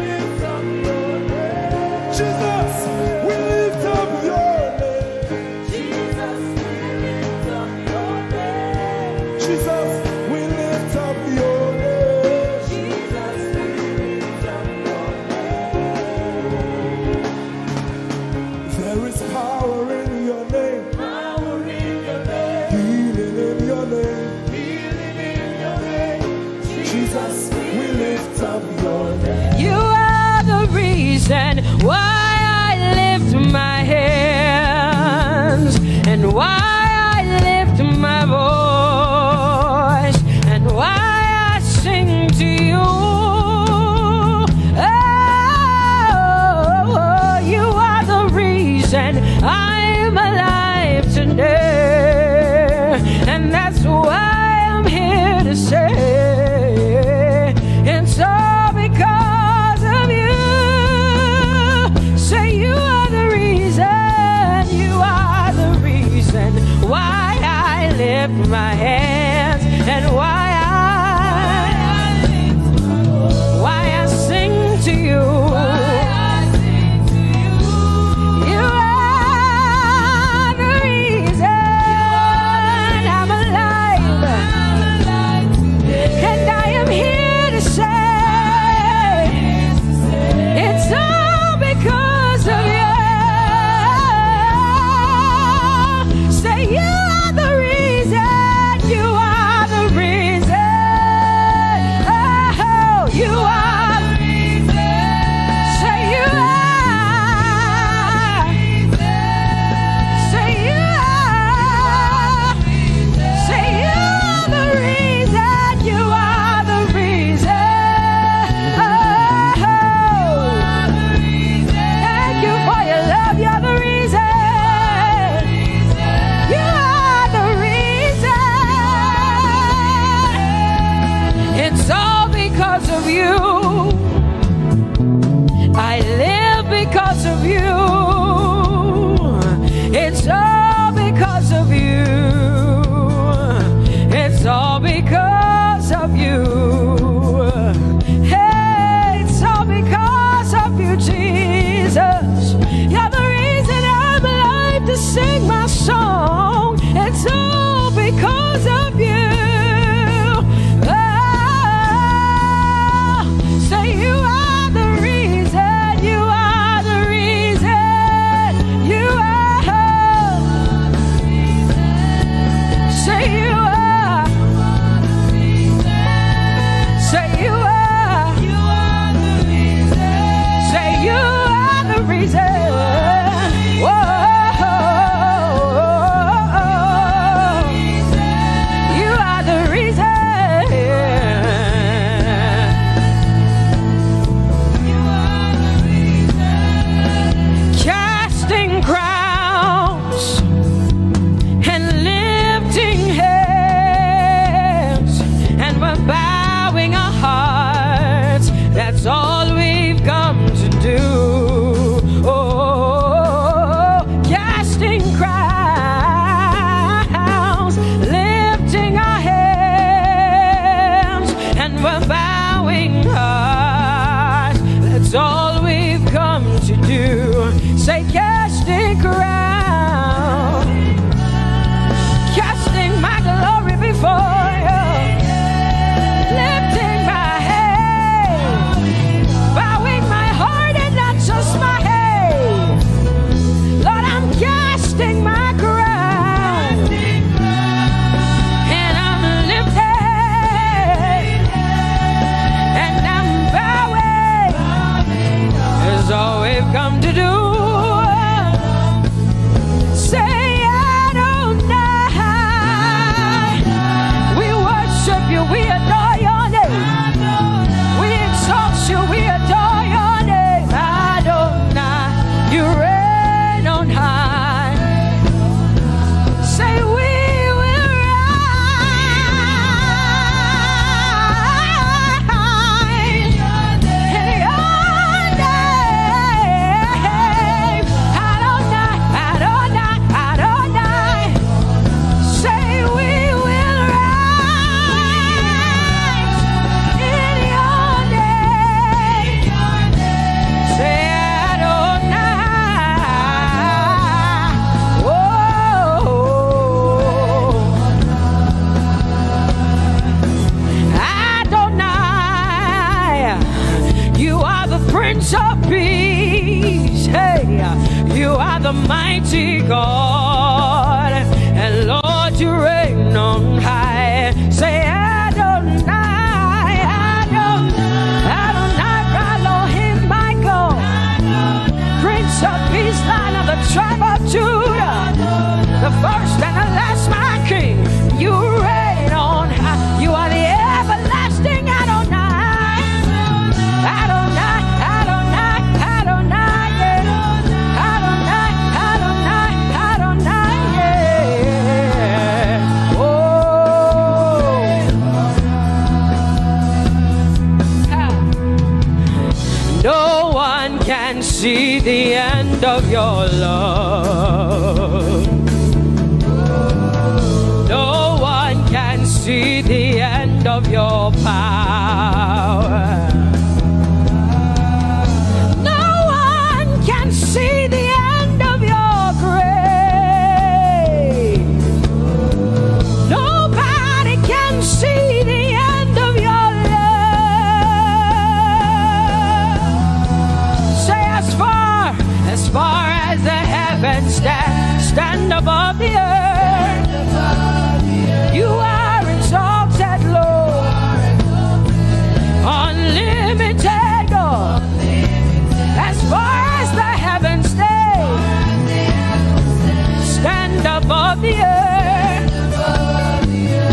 lift up your name. Jesus, we lift up your name. Jesus, we lift up your name. Jesus, we lift up your name. There is power in your name. Power in your name. Healing in your name. Healing in your name. Jesus, we lift up your name. You are the reason why I lift my hands and why I lift my voice and why I sing to you. Oh, you are the reason I'm alive today, and that's why I'm here to say it's all because of you. Say you are the reason, you are the reason why I lift my hands and why I sing to you. You are the reason I'm alive, and I am here to say it's all because of you. Say you are the reason, you are the reason. Oh, you are the reason. Say you are. Say you are. Say you are the reason, you are the reason. Oh, thank you for your love, you're the reason. You are the reason. It's all because of you. I live because of you. It's all because of you. It's all because of you. Hey, it's all because of you, Jesus. You're the reason I'm alive to sing my song. It's all because of you. Oh, say you are the reason, you are the reason, you are. Say you are. Say you are. Say you are the reason. Whoa. You are the reason. Casting crowns and lifting hands, and we're bowing our hearts. That's all we've come to do. Say casting crown, casting my glory before you, lifting my head, bowing my heart and not just my head. Lord, I'm casting my crown, and I'm lifted, and I'm bowing. Is all we've come to do. We adore your name. We exalt you. We adore your name. Adonai, you reign on high. Say we will rise in your name. Adonai, Adonai, Adonai. Say we will rise in your name. Say Adonai. Whoa. Adonai, you are the Prince of Peace. Hey, you are the mighty God, and Lord, you reign on high. Say Adonai, Adonai, Adonai, Elohim, my God, Prince of Peace, Lion of the tribe of Judah, the first and the last, my King. You reign on high. You are the everlasting Adonai. Adonai, Adonai, Adonai, yeah. Adonai, Adonai, Adonai, yeah. Oh. No one can see the end of your love. No one can see the end of your power. No one can see the end of your grace. Nobody can see the end of your love. Say as far as the heavens stand above the earth, you are exalted, Lord, unlimited God. As far as the heavens stand above the earth,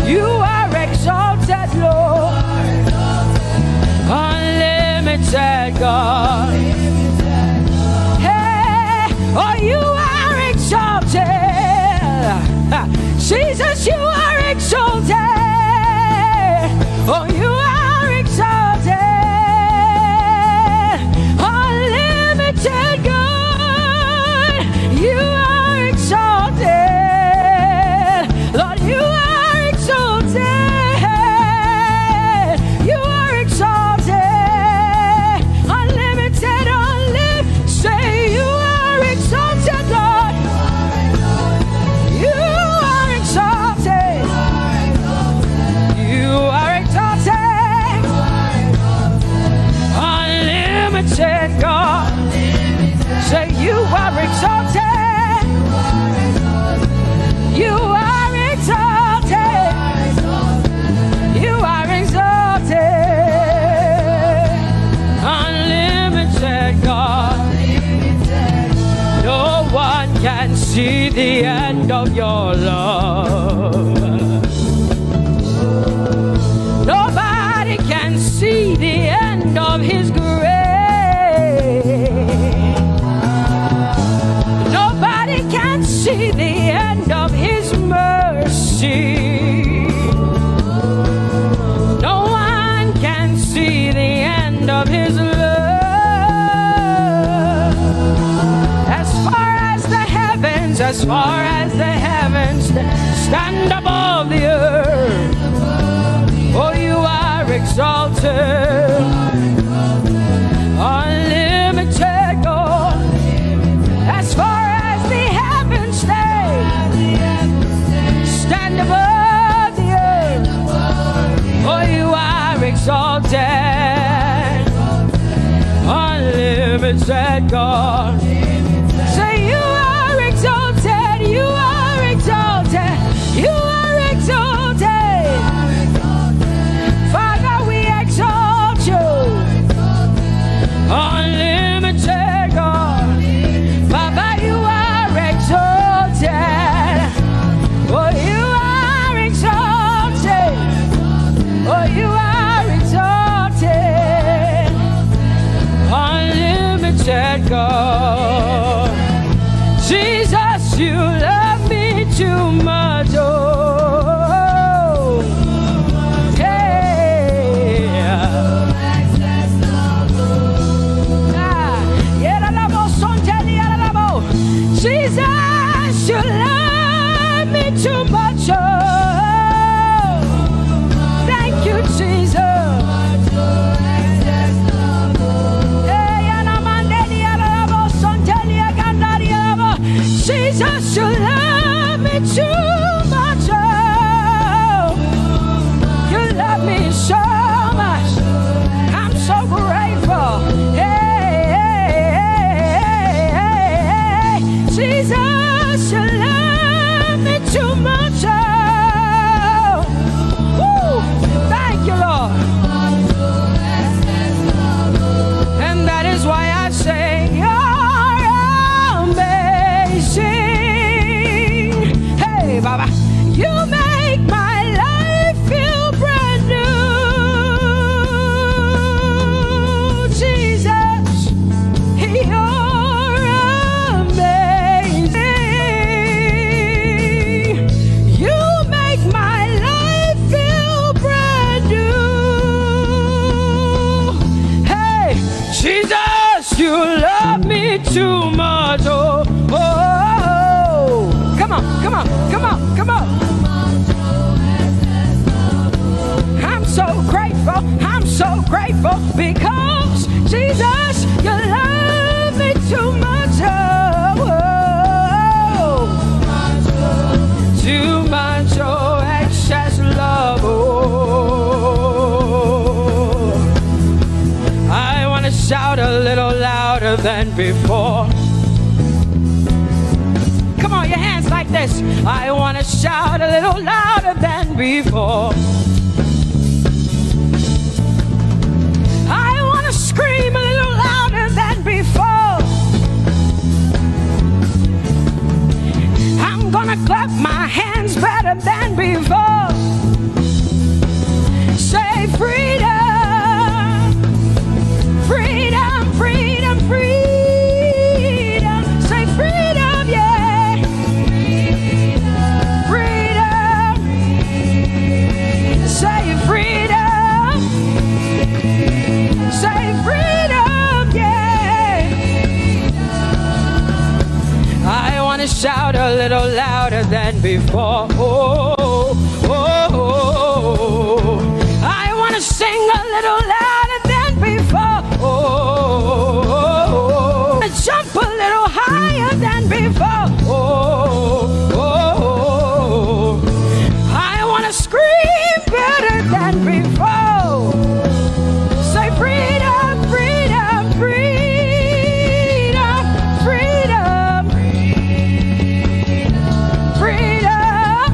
you are exalted, Lord, unlimited God. Hey, oh, you are exalted. Jesus, you are exalted. Oh, you are exalted. Unlimited God, you are exalted. Lord, you are exalted. You are exalted. Unlimited, unlimited. Say you are exalted, Lord. You are exalted. You are exalted. Unlimited God. Say you are exalted. You are exalted. You are exalted. Unlimited God. No one can see the end of your love. Nobody can see the end of his grace. Nobody can see the end of his mercy. No one can see the end of his love. As far as the heavens stand above the earth, oh, you are exalted. Unlimited God. unlimited God. Say you are exalted, you are exalted, you are exalted. Father, we exalt you. Unlimited God. Baba, you are exalted. Oh, you are exalted. Oh, you are exalted. Unlimited God. Jesus, you love me too much. Oh, Jesus, you love me too much. Oh, thank you, Jesus. Jesus, you love me too much. Oh, you love me so much. I'm so grateful. Jesus, you love me too much. Oh, woo, thank you, Lord. And that is why I say you're amazing. Hey, Baba, you make my life feel brand new. Jesus, you're you love me too much. Oh, oh, oh. Come on, come on, come on, come on. I'm so grateful, I'm so grateful because Jesus, you love me too much. Oh, oh. Too much, oh, excess love. Oh, I want to shout a little louder than before. Come on, your hands like this. I want to shout a little louder than before. I want to scream a little louder than before. I'm gonna clap my hands better than before. Say freedom. Freedom, freedom, freedom. Say freedom, yeah. Freedom. Say freedom. Say freedom, yeah. I want to shout a little louder than before. Oh, oh, oh, oh. I want to sing a little louder than before. Oh, jump a little higher than before. Oh, I want to scream better than before. Say freedom, freedom, freedom, freedom, freedom.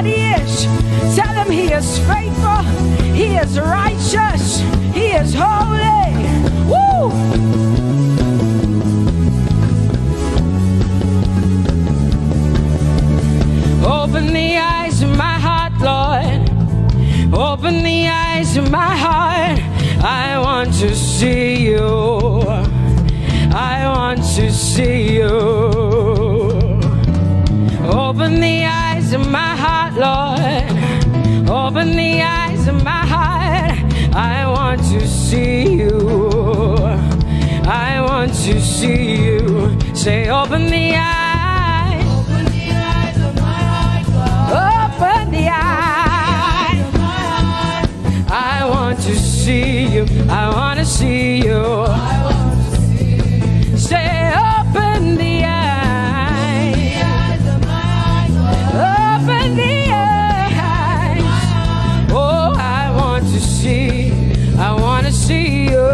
He is. Tell him he is faithful. He is righteous. He is holy. Woo! Open the eyes of my heart, Lord. Open the eyes of my heart. I want to see you. I want to see you. Open the eyes of my heart, Lord. Open the eyes of my heart. I want to see you. I want to see you. Say, open the eyes. Open the eyes of my heart, God. Open the eyes of my heart. I want to see you. I want to see you. I want to see you. Say, open the eyes. The eyes of my heart, God. Open the eyes. Oh, I want to see. I want to see you.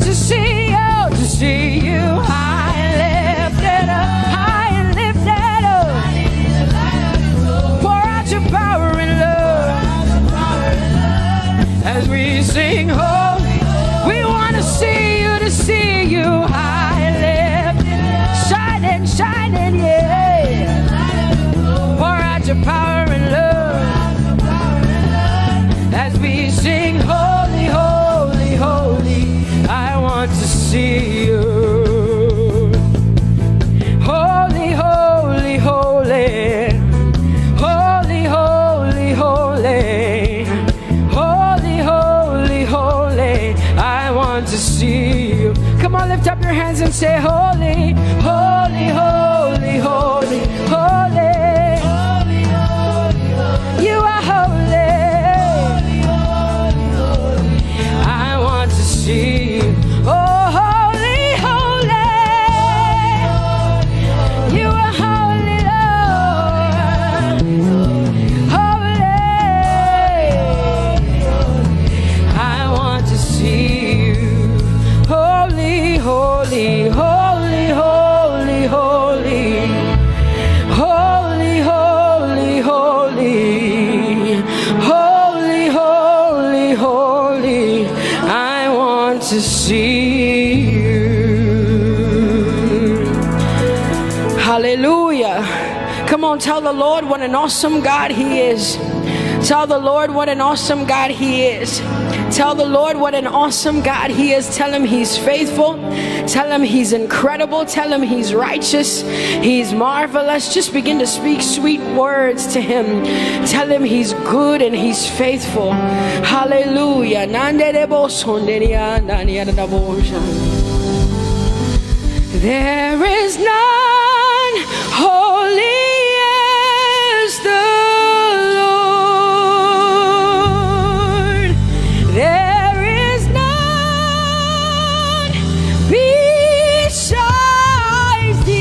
To see you. To see you. High and lifted up. High and lifted up. Pour out your power and love. As we sing holy, we want to see you, high and lifted, shining, shining, yeah. Pour out your power and love. As we sing holy, holy, holy, I want to see you. Holy, holy, holy, holy, holy, holy. Holy, holy, holy, I want to see you. Come on, lift up your hands and say, holy, holy, holy, holy, holy. You are holy. I want to see you. Oh, holy, holy. You are holy, Lord. Holy. I want to see you. Holy, holy, holy, holy, holy. Holy, holy, holy. Holy, holy, holy. I want to see you. Hallelujah. Come on, tell the Lord what an awesome God He is. Tell the Lord what an awesome God He is. Tell the Lord what an awesome God He is. Tell Him He's faithful. Tell Him He's incredible. Tell Him He's righteous. He's marvelous. Just begin to speak sweet words to Him. Tell Him He's good and He's faithful. Hallelujah. There is none holy as the Lord. There is none besides thee.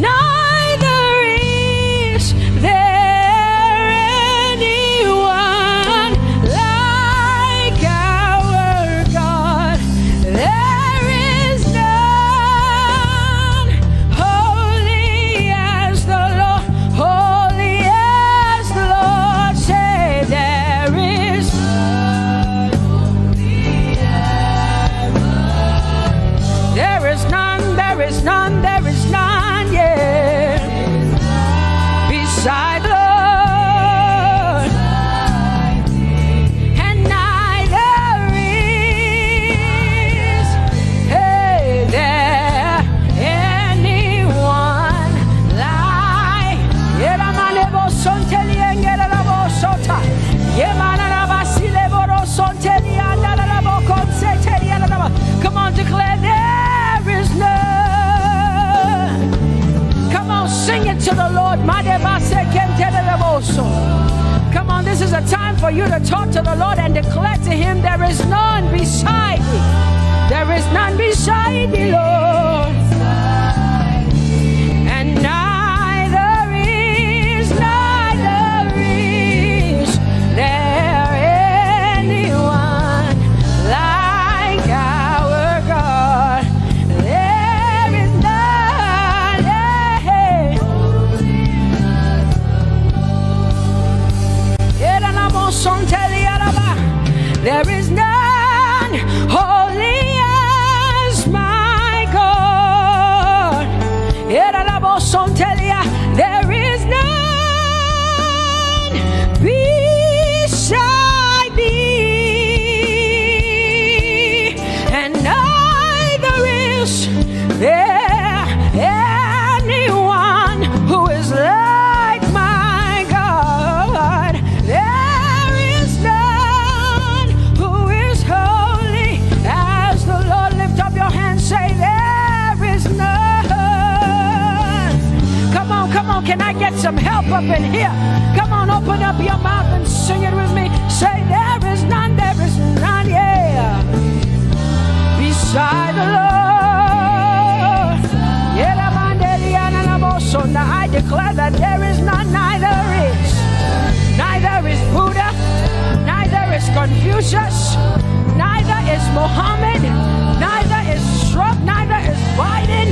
Neither is there anyone like our God. There is none holy as the Lord, holy as the Lord. Say there is none holy as the Lord. There is none, there is none, there is none, yeah. Beside the Lord. And neither is there anyone like Come on, declare there is none. Come on, sing it to the Lord. Come on, this is a time for you to talk to the Lord and declare to Him there is none beside thee. There is none beside thee, Lord. And neither is there anyone like our God. There is none, can I get some help up in here? Come on, open up your mouth and sing it with me. Say, there is none, yeah, beside the Lord. So now I declare that there is none, neither is Buddha, neither is Confucius, neither is Muhammad, neither is Trump, neither is Biden.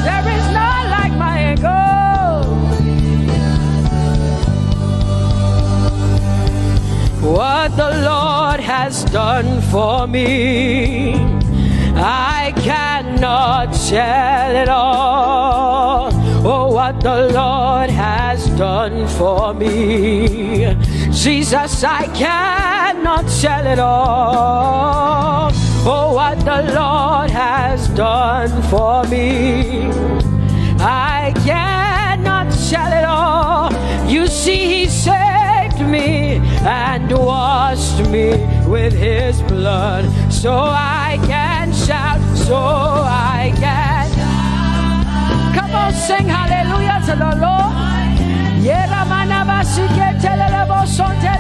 There is none like my God. What the Lord has done for me, I cannot tell it all. Oh, what the Lord has done for me, Jesus, I cannot tell it all. Oh, what the Lord has done for me, I cannot tell it all. You see, He saved me and washed me with His blood, so I can shout, so I can. Come on, sing hallelujah to the Lord.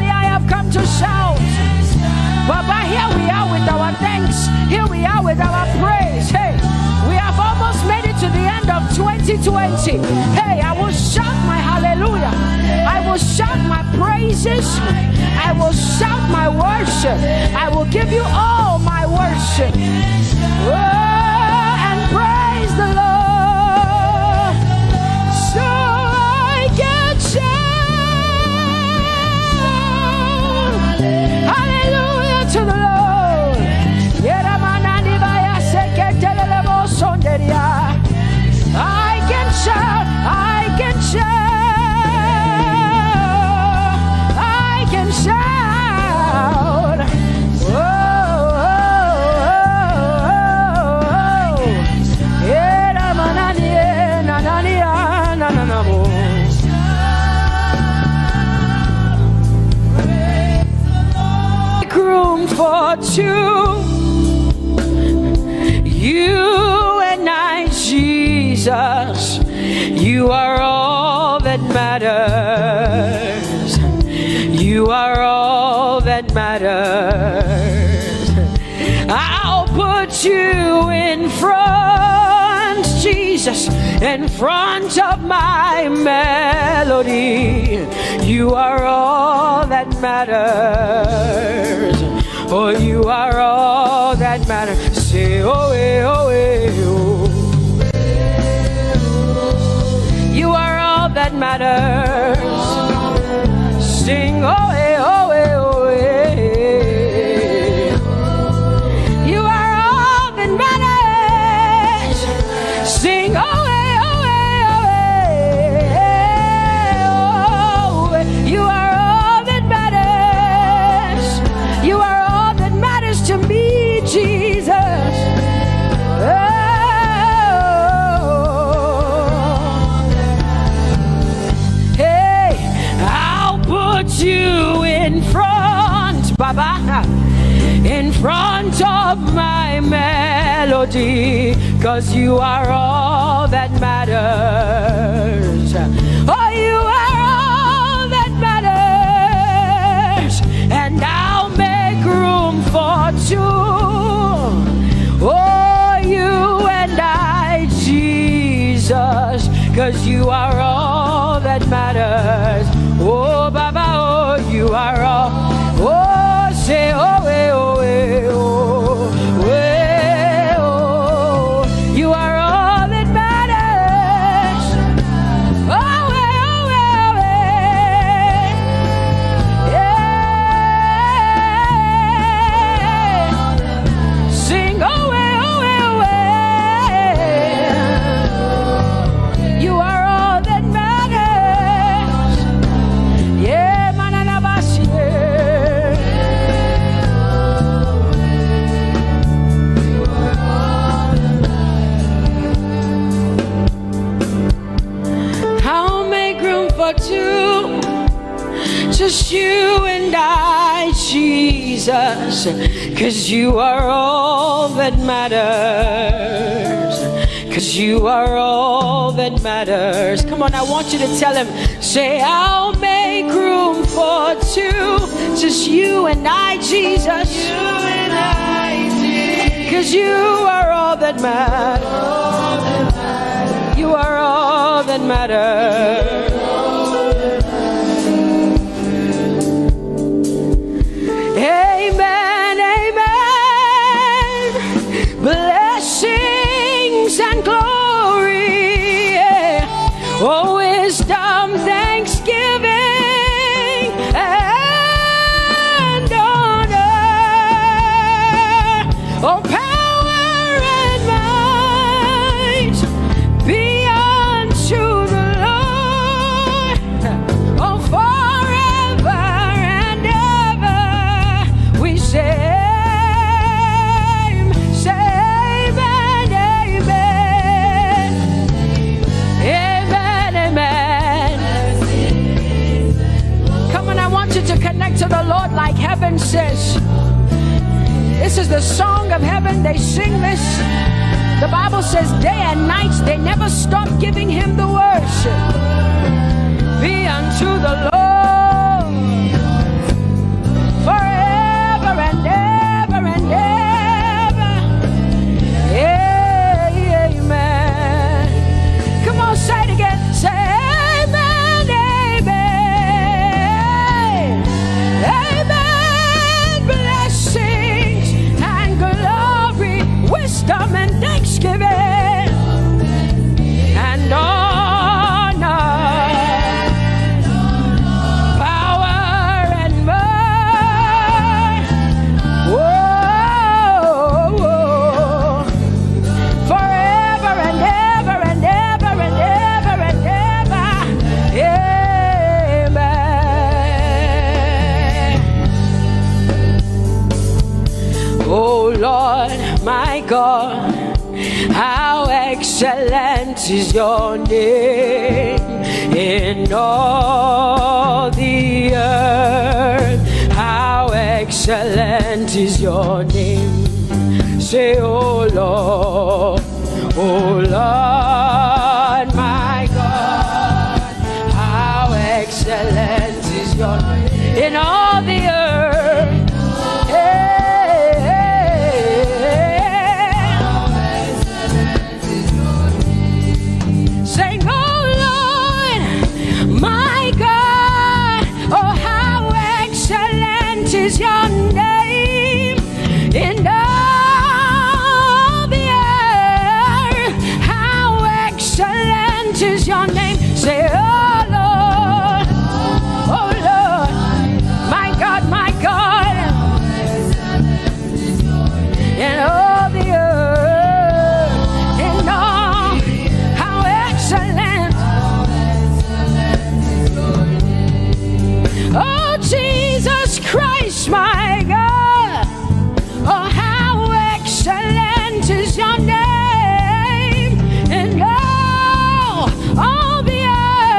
I have come to shout. Baba, here we are with our thanks. Here we are with our praise. Hey, we have almost made it to the end of 2020. Hey, I will shout my hallelujah. I will shout my praises. I will shout my worship. I will give you all my worship. Oh, and praise the Lord. So I can shout hallelujah to the Lord. I can shout, I can shout, I can shout. Oh, make room for two, you and I, Jesus. You are all that matters. You are all that matters. I'll put you in front, Jesus, in front of my melody. You are all that matters. Oh, you are all that matters. Say, oh, eh, oh, eh, oh. You are all that matters. Sing, oh, eh, oh, eh, oh, eh. You are all that matters. Sing, oh, eh, oh, eh, oh, eh. You are all that matters. You are all that matters to me, Jesus. You in front, Baba, in front of my melody, 'cause you are all that matters. Oh, you are all that matters, and I'll make room for two. Oh, you and I, Jesus, 'cause you are all that matters. Oh, Baba, oh, you are all. Oh, say, oh, eh, oh, eh, oh, eh, oh. You are all that matters. Oh, eh, oh, eh, oh, eh. Yeah. Sing, oh, eh, oh, eh, oh, eh. You are all that matters. Yeah, manana basi. I'll make room for two, just you and I, Jesus, 'cause you are all that matters. 'cause you are all that matters. Come on, I want you to tell him, say, I'll make room for two, just you and I, Jesus. You and I, Jesus. 'Cause you are all that matters. You are all that matters. Amen, amen. Blessings and glory, yeah. Oh, wisdom, thanksgiving, and honor. Oh, power and might be unto the Lord. Oh, forever and ever we say. To connect to the Lord like heaven says. This is the song of heaven. They sing this. The Bible says day and night they never stop giving him the worship. Be unto the Lord forever and ever and ever. Amen. Come on, say it again. Say wisdom and thanksgiving and honor, power and might, whoa, forever and ever and ever and ever and ever, amen. Oh Lord, my God, how excellent is your name in all the earth. How excellent is your name. Say, oh Lord, my God, how excellent is your name in all the earth. Is your name in all the earth? How excellent is your name? Say, oh Lord, my God, in all the earth, in all, how excellent. Oh Jesus Christ, my God, oh how excellent is your name in all the earth.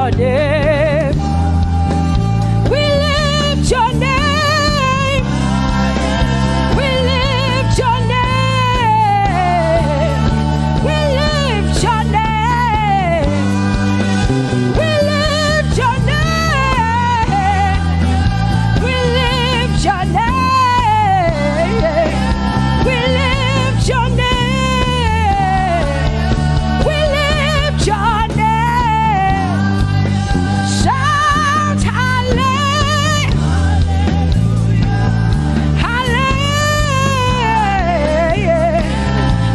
your name. We lift your name. We lift your name. We lift your name. We lift your name. We lift your name. We lift your name. We lift your name. Shout hallelujah. Hallelujah.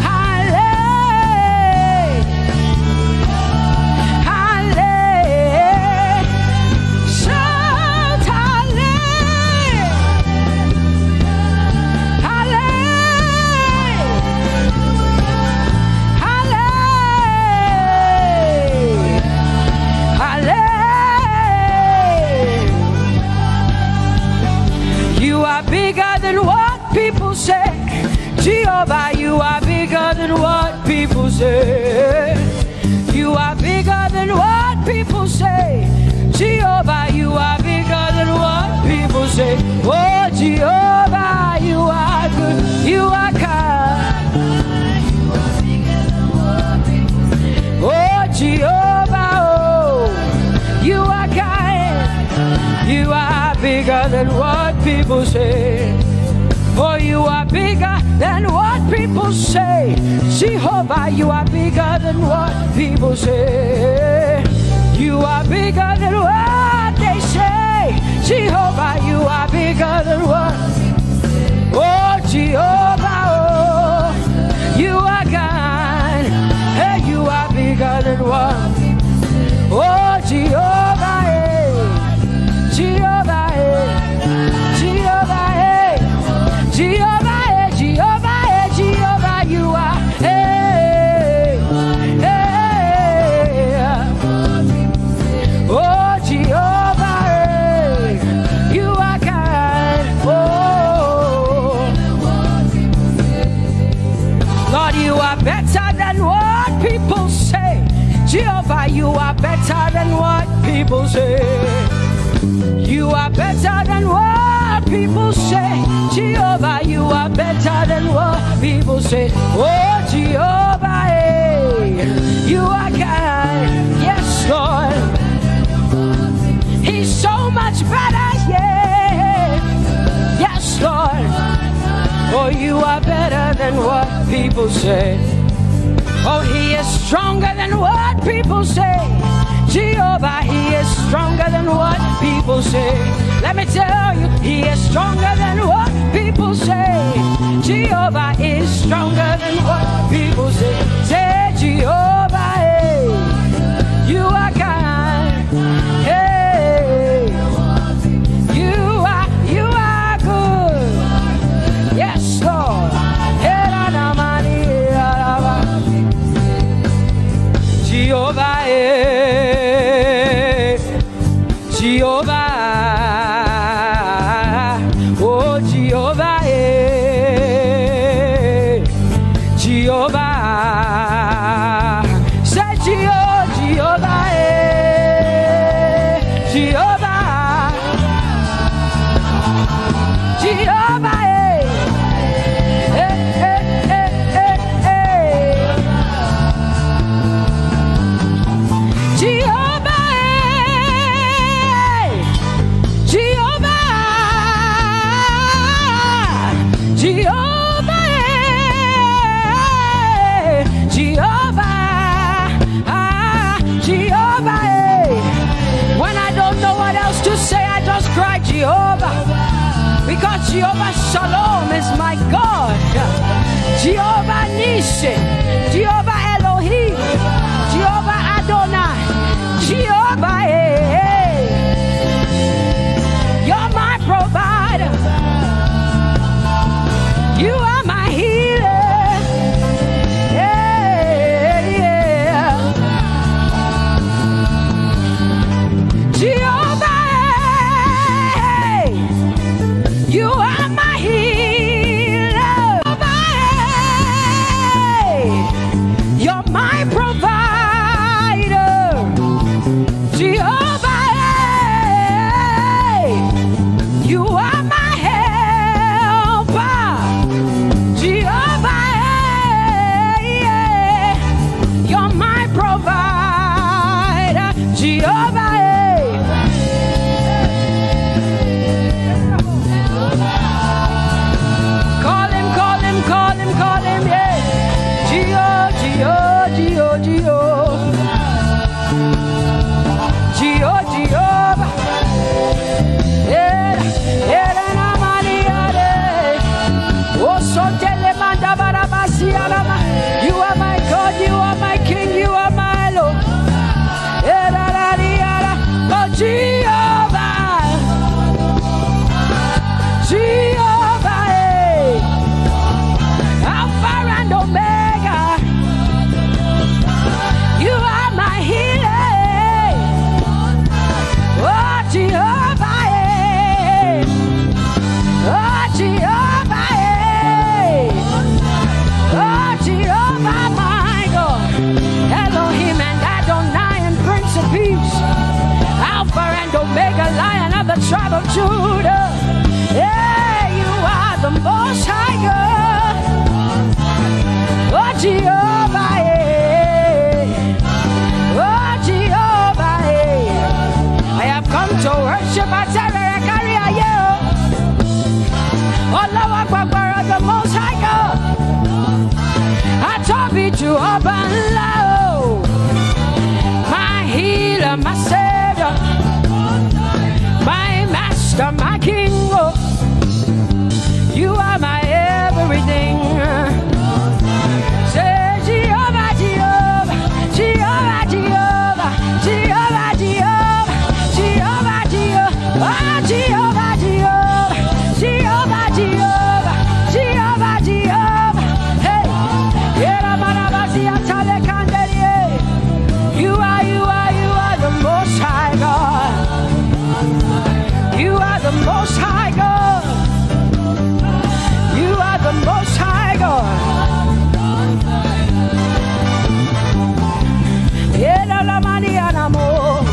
Hallelujah. Hallelujah. Shout hallelujah. You are bigger than what people say. Jehovah, you are bigger than what people say. You are bigger than what people say. Jehovah, you are bigger than what people say. Oh, Jehovah, you are good. You are kind. Oh, Jehovah, oh, you are kind. You are bigger than what people say. Oh, you are bigger than what people say. Jehovah, you are bigger than what people say. You are bigger than what they say. Jehovah, you are bigger than what. Oh, Jehovah, oh, you are kind. Hey, you are bigger than what. Oh, Jehovah, hey. Jehovah, hey. Jehovah, hey. Jehovah, hey. Jehovah, hey. Jehovah, you are. Hey, hey. Oh, Jehovah, hey. You are kind. Oh, Lord, you are better than what people say. Jehovah, you are better than what people say. You are better than what people say. Jehovah, you are better than what people say. Oh, Jehovah, hey, you are kind. Yes, Lord. He's so much better, yeah. Yes, Lord. Oh, you are better than what people say. Oh, he is stronger than what people say. Jehovah, he is stronger than what people say. Let me tell you, he is stronger than what people say. Jehovah is stronger than what people say. Say, Jehovah, hey, you are kind. Hey, you are good. Yes, Lord. Jehovah, hey, Jehovah, oh Jehovah, hey, Jehovah, say Jehovah, hey, Jehovah, Jehovah, hey, hey, hey, hey, hey, hey. Jehovah, Jehovah, Jehovah, Jehovah, Jehovah. When I don't know what else to say, I just cry Jehovah, because Jehovah Shalom is my God. Jehovah Nissi, Jehovah Elohim, Jehovah Adonai, Jehovah, hey, you're my provider. You are my healer. Yeah, yeah. Jehovah, hey, you are my healer. Jehovah, hey, you're my provider. Jehovah, you are my helper. Jehovah, you're my provider. Jehovah, call him, yeah. Jehovah. You are my God, you are my King, you are my Lord. Oh, Jehovah, Jehovah, Alpha and Omega. You are my healer. Oh, Jehovah, oh, Jehovah, oh, Jehovah, my God. Elohim and Adonai and Prince of Peace. Alpha and Omega, Lion of the tribe of Judah. Yeah, you are the Most High God. Oh, Jehovah, oh, Jehovah, I have come to worship at Terekaria. Oh, Lord, the Most High God. I Tope Jehovah, my healer, my savior, my master, my king. Oh, you are my everything. Say Jehovah, Jehovah, Jehovah, Jehovah, Jehovah, Jehovah, Jehovah, Jehovah, oh, Jehovah, Jehovah, Jehovah, Jehovah, Jehovah, Jehovah. Hey, you are the Most High God. You are the Most High God. You are the Most High God. Yeah, la mania namo.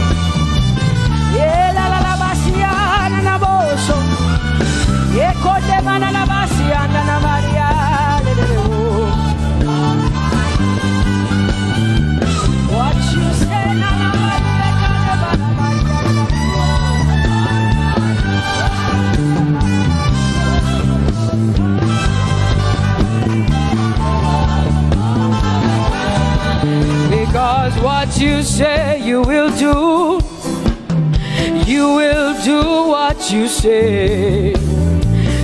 Yeah, la basia namo. Yeah, kote mana la basia na Maria. What you say na because what you say you will do. You will do what you say.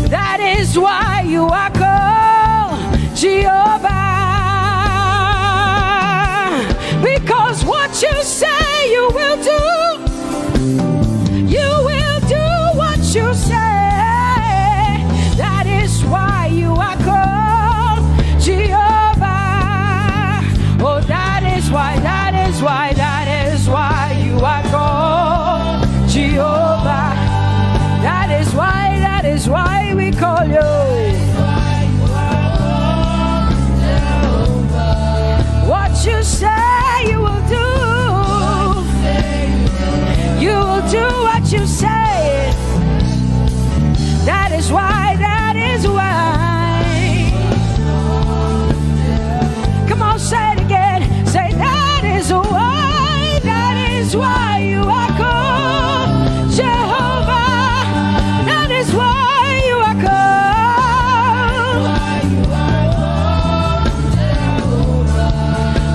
That is why you are called Jehovah. Because what you say you will do. You will do what you say. That is why you are called Jehovah. Oh, that is why you are called Jehovah. That is why we call you. What you say you will do. You will do what you say. That is why. Come on, say it again. Say that is why you are called Jehovah. That is why you are called.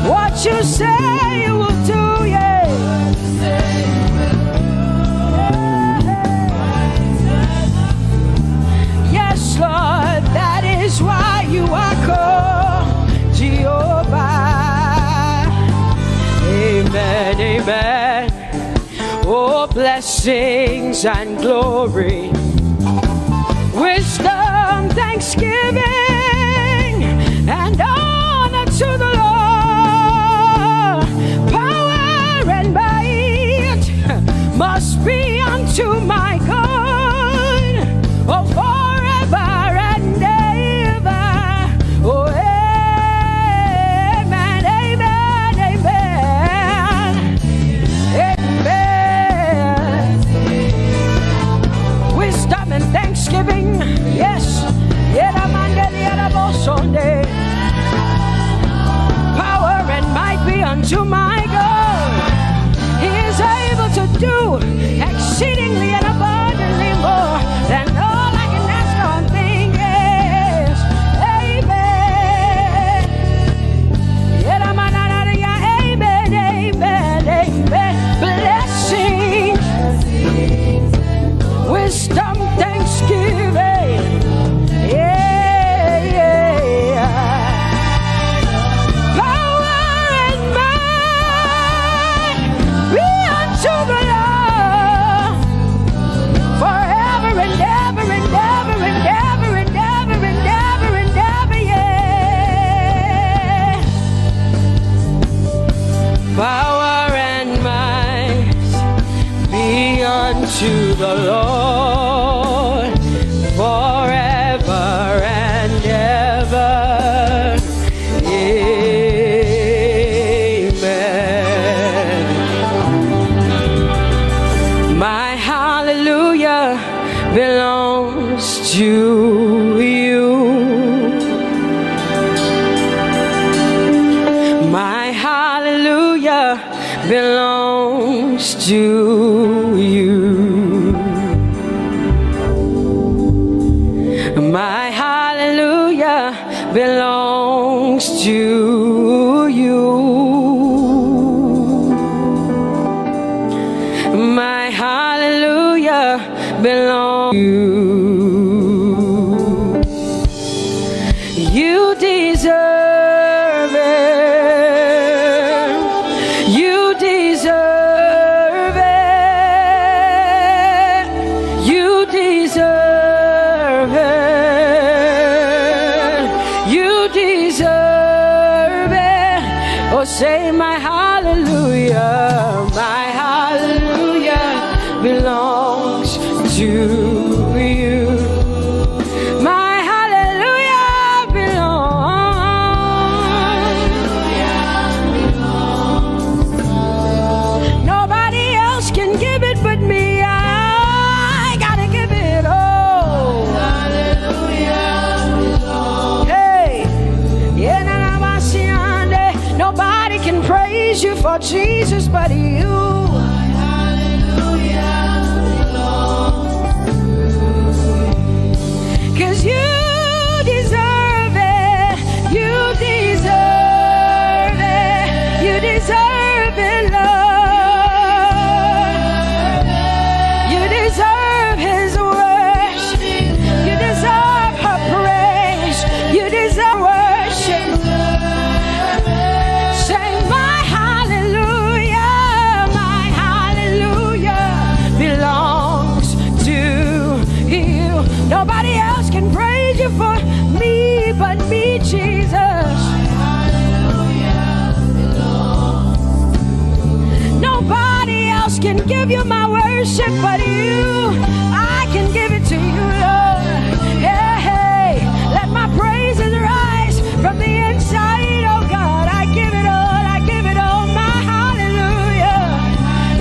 What you say you will do, yeah. Yes, Lord, that is why you are called Jehovah. Amen, amen. Oh, blessings and glory, wisdom, thanksgiving, and honor to the Lord. Power and might must be unto my God. Oh, forever and ever. Oh, amen, amen, amen. Amen. power and might be unto the Lord forever and ever. Amen. My hallelujah belongs to you. My hallelujah belongs to you. My hallelujah belongs to you. My hallelujah belongs to you. You deserve it. You deserve it. You deserve it. You deserve it. Oh, say my hallelujah. My hallelujah belongs to you. My hallelujah belongs. Nobody else can give it but me. I gotta give it all. Hey, nobody can praise you for Jesus but you. Cause you deserve it. You deserve it. You deserve it, Lord. You deserve His worship. You deserve her praise. You deserve worship. Say my hallelujah. My hallelujah belongs to you. Nobody else can praise you for me but me, Jesus. Nobody else can give you my worship but you. I can give it to you, Lord. Hey, hey, let my praises rise from the inside, oh God. I give it all, I give it all, my hallelujah.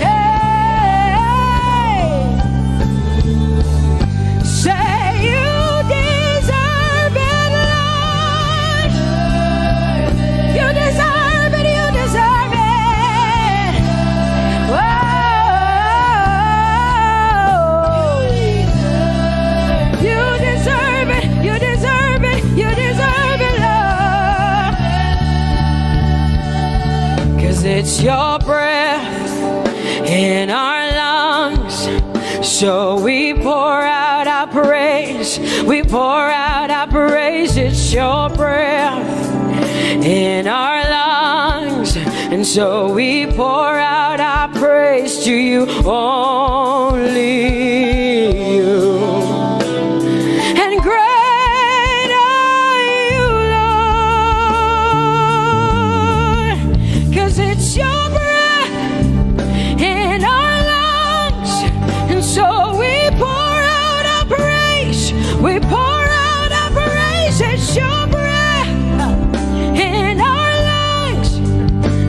Hey, say you deserve it, Lord. You deserve it, you deserve it. Whoa. You deserve it, you deserve it, you deserve it, Lord. Cause it's your breath in our lungs. So we pour out our praise. We pour out our praise. It's your breath in our lungs. And so we pour out our praise to you, only you. And great are you, Lord. Cause it's your breath in our lungs. And so we pour out our praise. We pour out our praise. It's your breath in our lungs.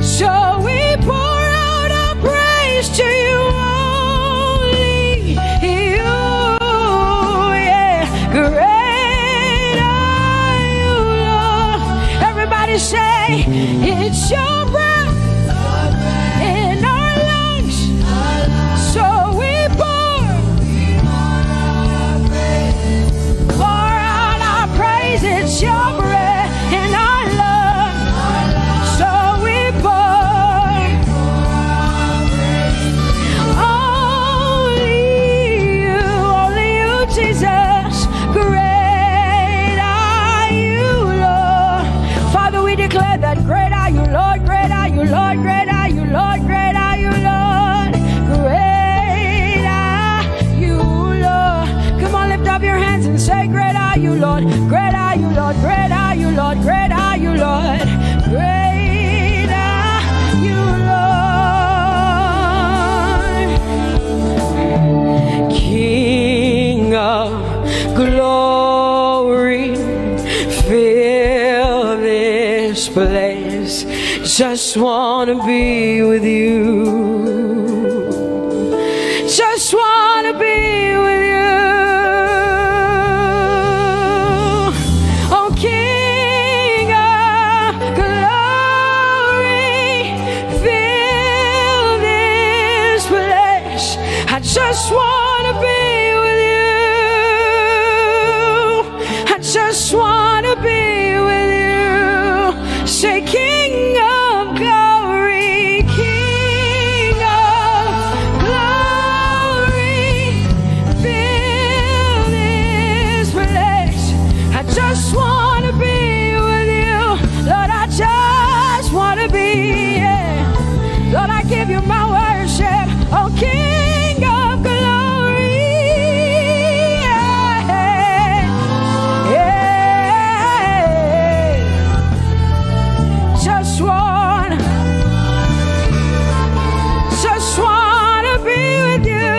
So we pour out our praise to you, only you. place. Just wanna be with you. Just wanna be with you. Oh, King of glory, fill this place. I just wanna be with you. I just wanna be with you. Say, King of glory, King of glory, fill this place. I just wanna be with you. Lord, I just wanna be, yeah. Lord, I give you my worship. Oh, King of glory, yeah, yeah. Just wanna be with you.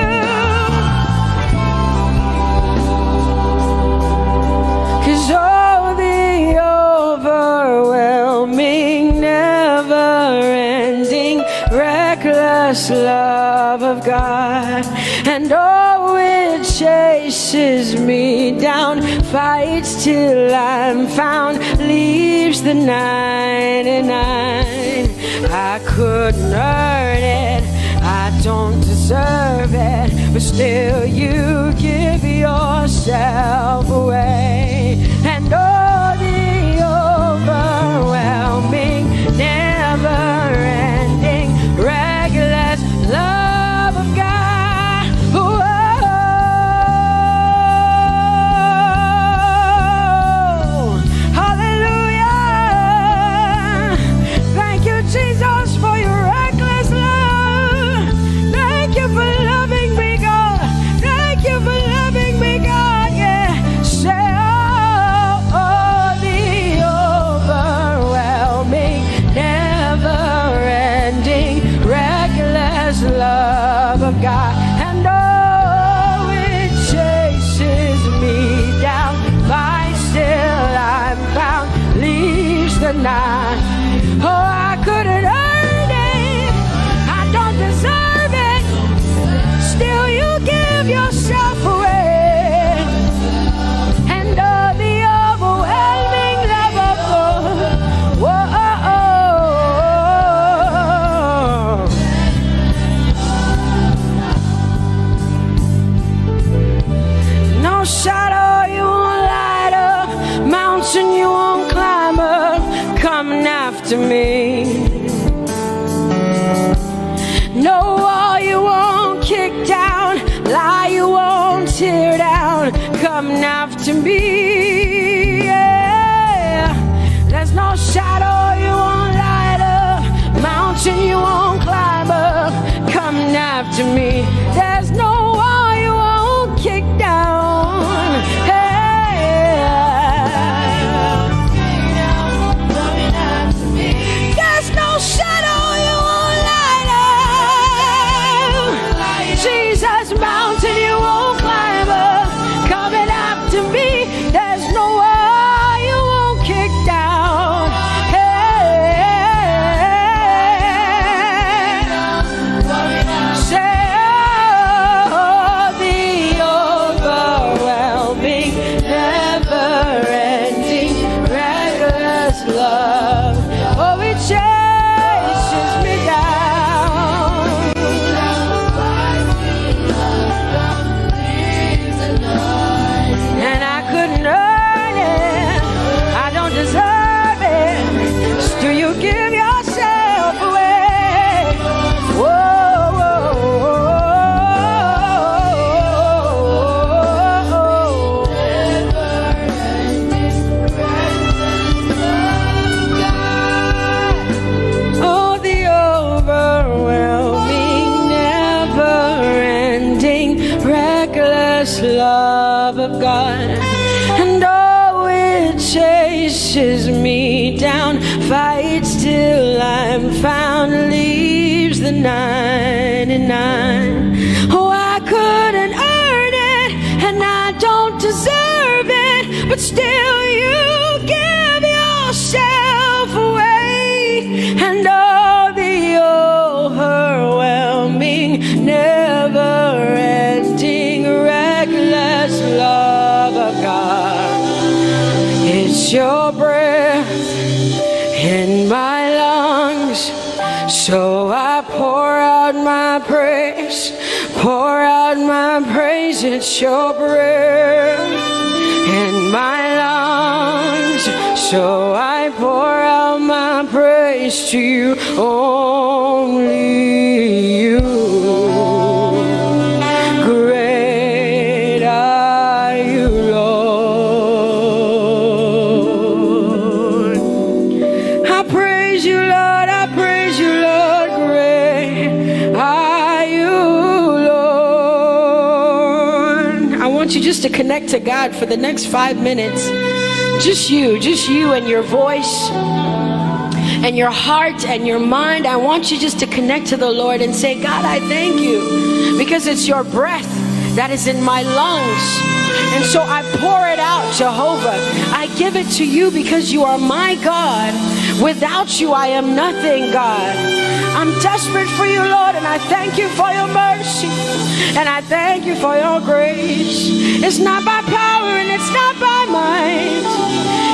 'Cause oh, the overwhelming, never-ending, reckless love of God, and oh, it chases me down, fights till I'm found, leaves the 99. I couldn't earn it, I don't deserve it, but still you give yourself away. And oh, the overwhelming, never-ending, reckless love of God. Whoa. Hallelujah. Thank you, Jesus, for your reckless love. Thank you for loving me, God. Thank you for loving me, God. Yeah. Say, oh, the overwhelming, never-ending, reckless love of God. And oh, it chases me down, fights till I'm found, leaves the 9. Oh, I couldn't earn it, I don't deserve it, still you give yourself away. And oh, the overwhelming love of God. Whoa. No shadow you won't light up, mountain you won't climb up, coming after me. No wall you won't kick down, lie you won't tear down, coming after me. Yeah. There's no shadow you won't light up, mountain you won't climb up, coming after me. There's no wall you won't kick down. Hey. There's no shadow you won't light up. Jesus, mountain you won't climb up, coming after me. There's no wall you won't kick down. Hey. Say, oh, the overwhelming, never-ending, reckless love. Oh, it chases me down. And I couldn't earn it, I don't deserve it, still you give yourself away. Whoa, whoa, oh, the overwhelming, never-ending, reckless love of God. And oh, it chases me down, fights till I'm found, leaves the 99. Oh, I couldn't earn it, and I don't deserve it, but still you give yourself away. So I pour out my praise, pour out my praise. It's your breath in my lungs. So I pour out my praise to you, only you. Great are you, Lord. I praise you, Lord. I praise you, Lord. Great are you, Lord. I want you just to connect to God for the next 5 minutes. Just you and your voice and your heart and your mind. I want you just to connect to the Lord and say, God, I thank you because it's your breath that is in my lungs. And so I pour it out, Jehovah. I give it to you because you are my God. Without you, I am nothing, God. I'm desperate for you, Lord, and I thank you for your mercy. And I thank you for your grace. It's not by power and it's not by might.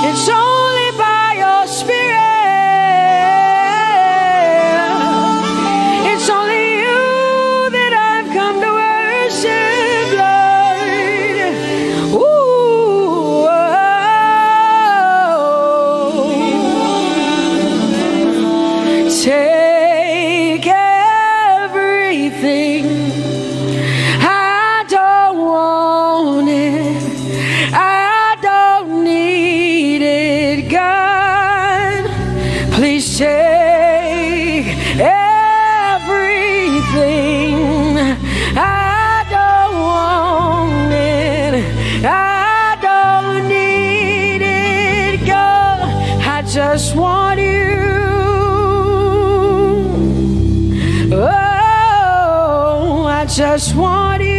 It's only by your Spirit. It's only you that I've come to worship, Lord. Ooh, oh. Take everything. I don't want it. I don't need it, God. Please take everything. I don't want it. I don't need it, God. I just want you. Oh, I just want you.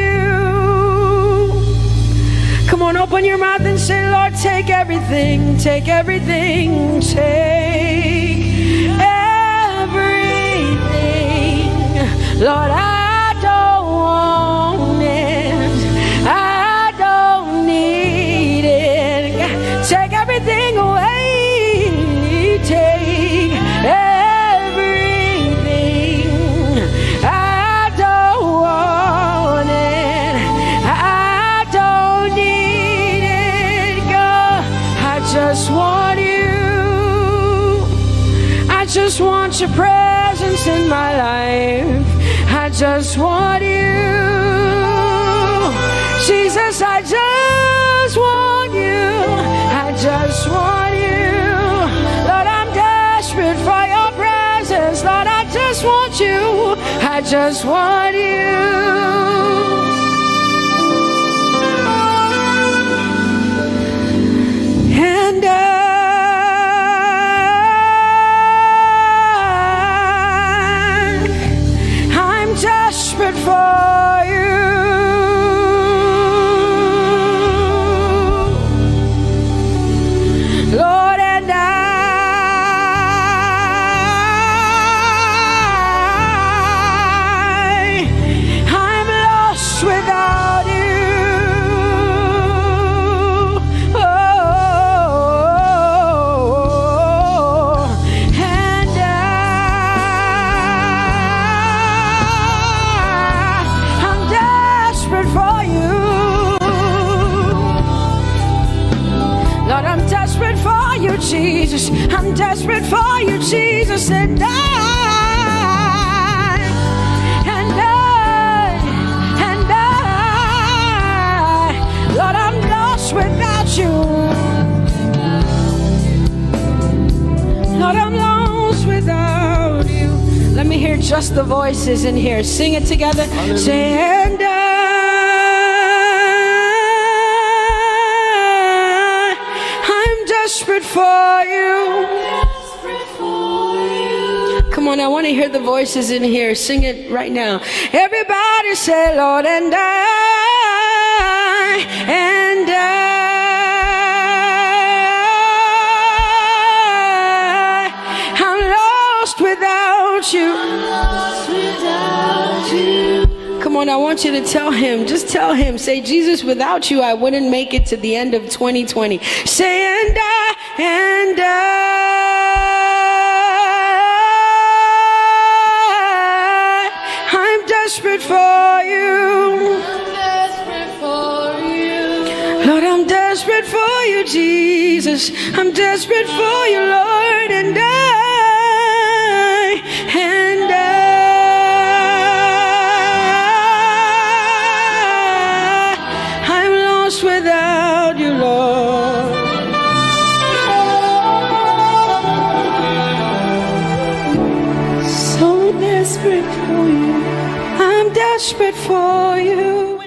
Come on, open your mouth and say, Lord, take everything, take everything, take everything. Lord, I don't want it. I don't need it. Take everything away. Take everything. I don't want it. I don't need it, God. I just want you. I just want your presence in my life. I just want you. Jesus, I just want you. I just want you. Lord, I'm desperate for your presence. Lord, I just want you. I just want you. And I'm desperate for you. Lord, and I'm lost without you. Oh, and I'm desperate for you. Lord, I'm desperate for you, Jesus. I'm desperate for you, Jesus. And Lord, I'm lost without you. Lord, I'm lost without you. Let me hear just the voices in here. Sing it together. Say, and I'm desperate for you. Come on, I want to hear the voices in here. Sing it right now. Everybody say, Lord, and I'm lost without you. Come on, I want you to tell him. Just tell him. Say, Jesus, without you, I wouldn't make it to the end of 2020. Say, and desperate for you. I'm desperate for you. Lord, I'm desperate for you, Jesus. I'm desperate for you, Lord, and I'm lost without you, Lord. So desperate for you. I'm desperate for you.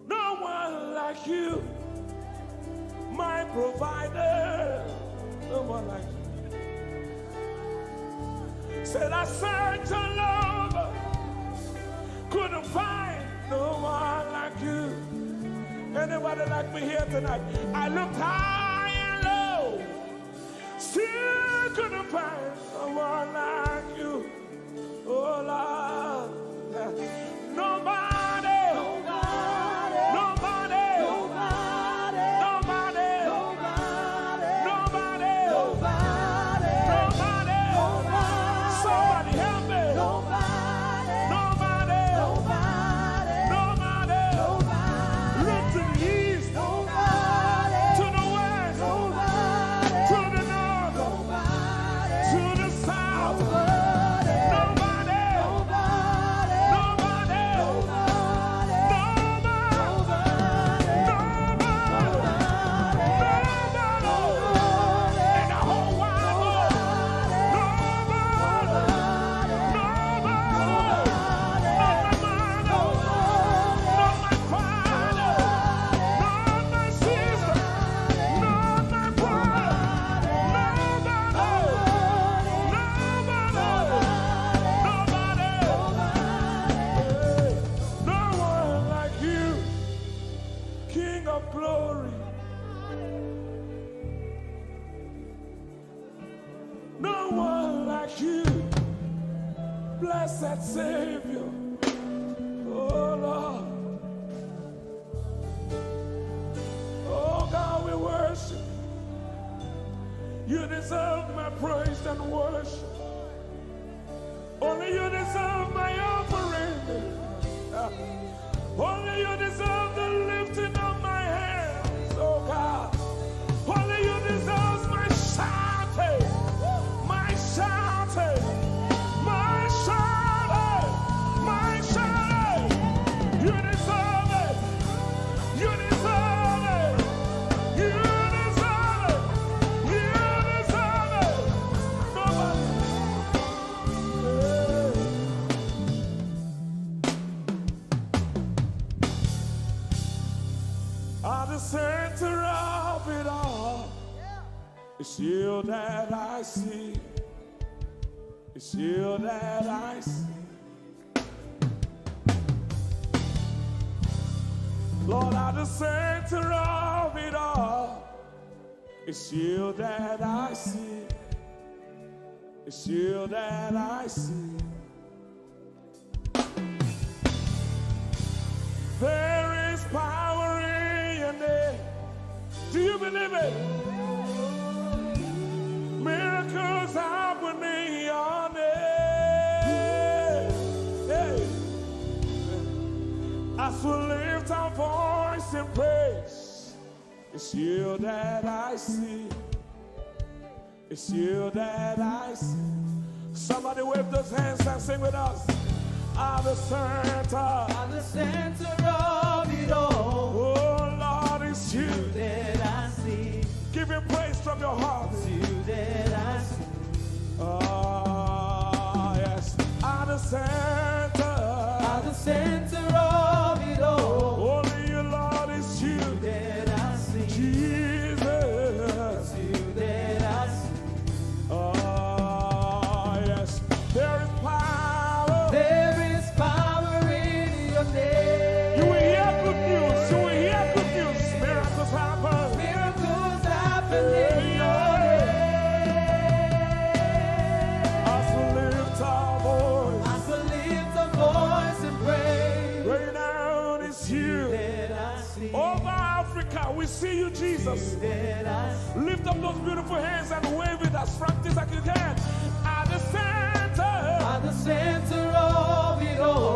No one like you, my provider. No one like you. Said I searched all over, couldn't find no one like you. Anybody like me here tonight? I looked high and low, still couldn't find no one like you. Oh Lord, nobody, nobody, nobody, nobody, nobody, nobody, nobody, nobody, somebody help me. Nobody, nobody, nobody, look to the east, to the west, to the north, to the south. Blessed Savior, oh Lord, oh God, we worship. You deserve my praise and worship. Only you deserve my offering. Only you deserve the lifting of my hands, oh God. Only you deserve my shouting, my shouting. You deserve it. You deserve it. You deserve it. You deserve it. Nobody. At the center of it all, it's you that I see. It's you that I see. Lord, at the center of it all, it's you that I see. It's you that I see. There is power in your name. Do you believe it? Miracles happen in your name. Hey. As we lift our voice in praise, it's you that I see. It's you that I see. Somebody wave those hands and sing with us. At the center of it all. Oh Lord, it's you that I see. Give him praise from your heart. It's you that I see. Oh yes. At the center of it all. Only you, Lord, it's you that I see. Jesus. It's you that I see. Oh yes. There is power. There is power in your name. You will hear good news. You will hear good news. Miracles happen. Miracles happen in your name. As we lift our voice. As we lift our voice and pray. Right now it's you. That I see. Over Africa, we see you, Jesus. That I see. Lift up those beautiful hands and wave it as frantic as you can. At the center of it all.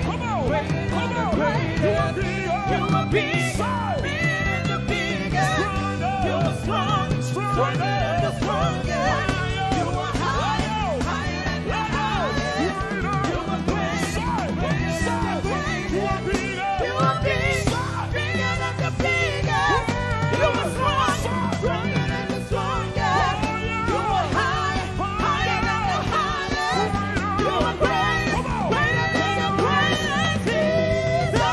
Come on. You are bigger. You are bigger. Bigger than the biggest. You are strong. Stronger than the strongest. You are higher than the highest. You are great. You are bigger. You are bigger than the biggest. You are strong. Stronger than the strongest. You are higher than the highest. You are great. Greater than the greatest. Jesus.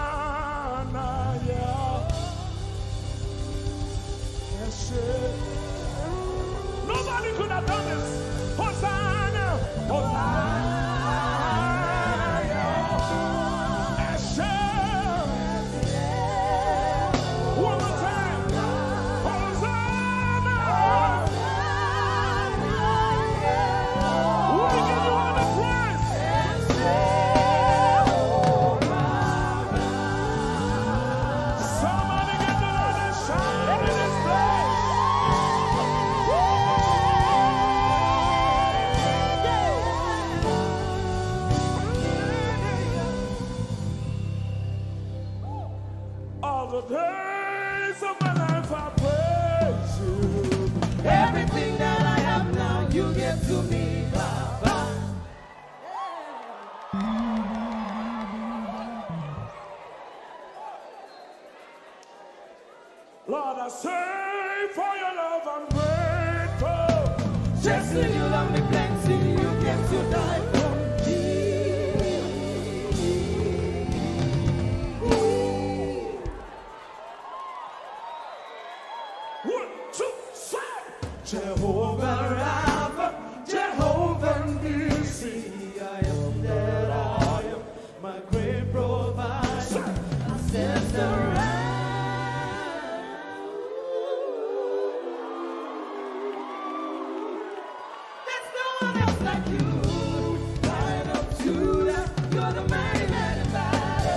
Hosanna, yeah. Yes, nobody could have done this. Hosanna, Hosanna, yeah. Yes, one more time. Hosanna, we give you all the praise. Somebody get the Lord and shout in this place. All the days of my life I praise you. Everything that I have now, you give to me, Baba. Lord, I say for your love I'm grateful. Just to you love me plenty, you came to die for me. One, two, three. Jehovah Rapha, Jehovah Nissi, I am that I am, my great provider. I sense the there's no one else like you. Lion of Judah, you're the mighty man in battle.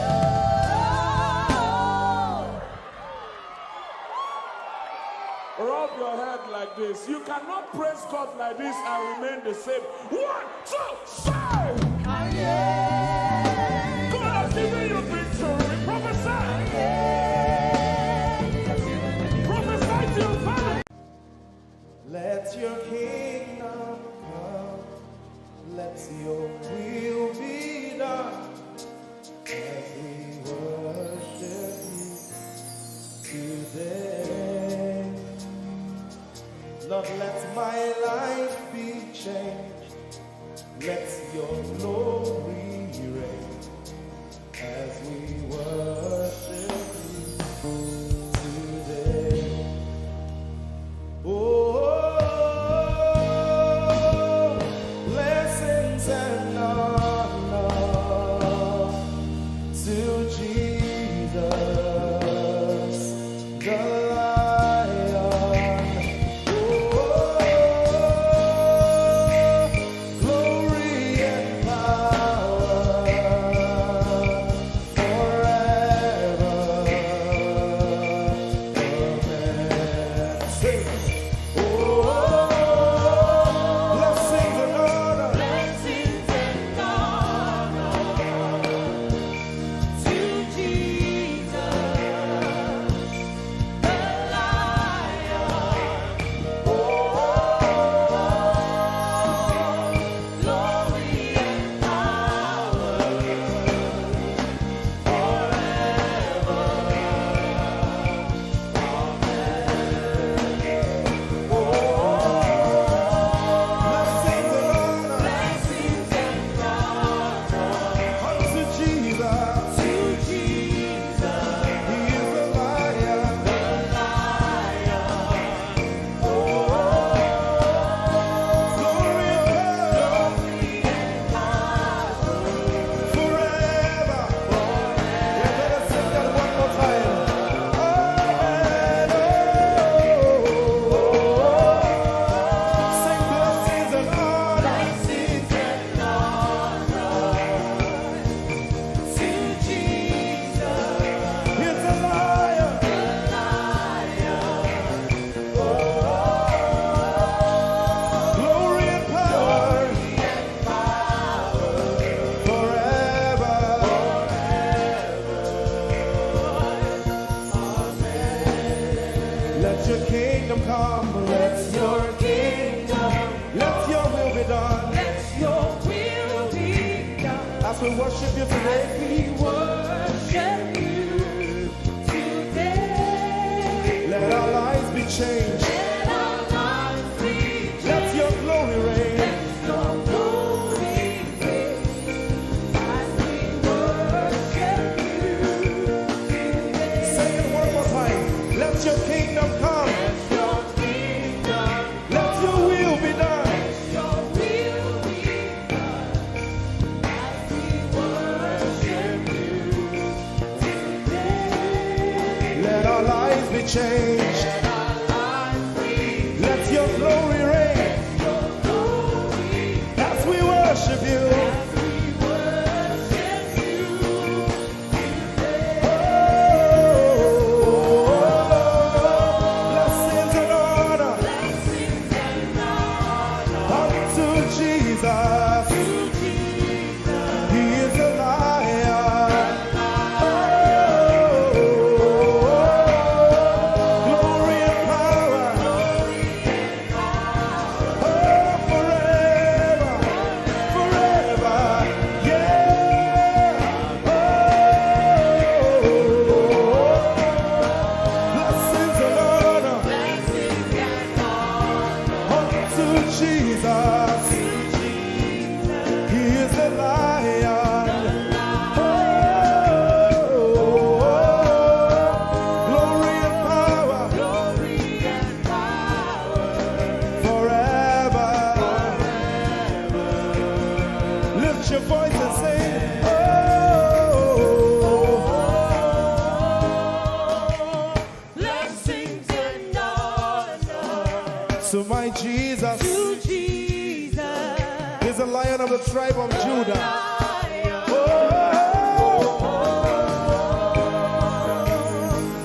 Rub your head like this. You cannot praise God like this and remain the same. 1, 2, say! God has given you victory. Prophesy. Prophesy to your family. Let your kingdom come. Let your will be done. As we worship you today. Lord, let my life be changed. Let your glory reign as we worship you today. Oh, blessings and honor to Jesus, the Lion. Glory and power forever. Amen. Sing. Blessings and honor. Blessings and honor to Jesus, the Lion. Glory and power Blessings and honor blessings and honor unto Jesus. to Jesus, He is the Lion. the Lion. Glory and power forever. We better sing that one more time. Amen. Sing blessings and honor. Blessings and honor to Jesus, He's the Lion. the Lion. Glory and power forever. Let your kingdom come. Let your let your will be done. Let your will be done. As we worship you today, We worship you today. let our lives be changed. Let our lives be Let your glory reign. your glory reign as we worship you today. Say it one more time. Let your kingdom come. Your kingdom, Let your will be done. your will be done as we worship you today. Let our lives be changed. Let our lives be Let your glory reign. your glory As we worship you. as we worship you today. Blessings and honor Blessings and honor unto Jesus. to Jesus, He is the Lion. Glory and power forever, forever. Yeah. Blessings and honor blessings and honor unto Jesus. He is the Lion. Glory and power forever. Lift your voice and sing. blessings and honor To my Jesus to Jesus, is the Lion of the tribe of Judah. Lion.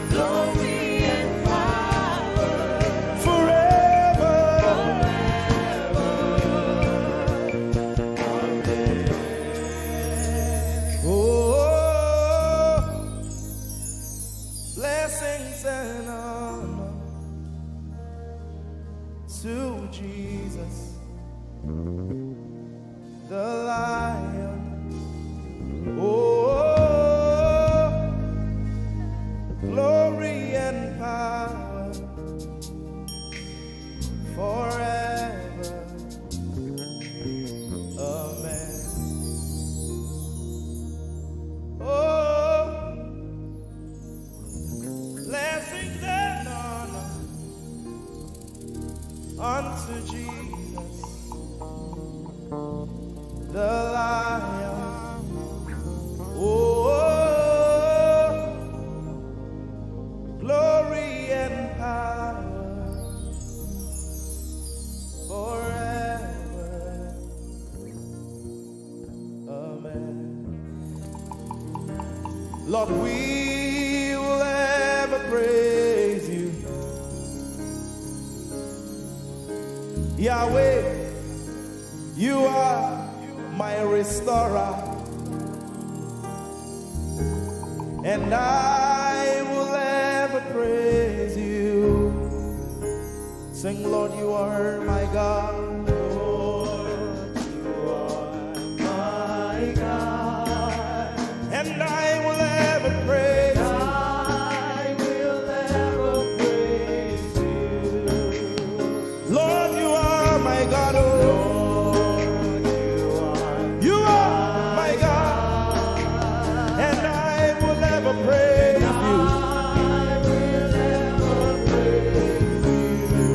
Glory and power forever. Jesus, the Lion. Oh, glory and power forever. Amen. Oh, blessings and honor unto Jesus, the Lion. Oh, glory and power forever. Amen. Lord, we will ever praise you. Yahweh, you are my restorer, and I will ever praise you. Sing, Lord, you are my God. Lord, you are my God, and I will ever praise you. I will ever praise you. Lord, you are my God. Oh, you are my God, and I will ever praise you. I will ever praise you.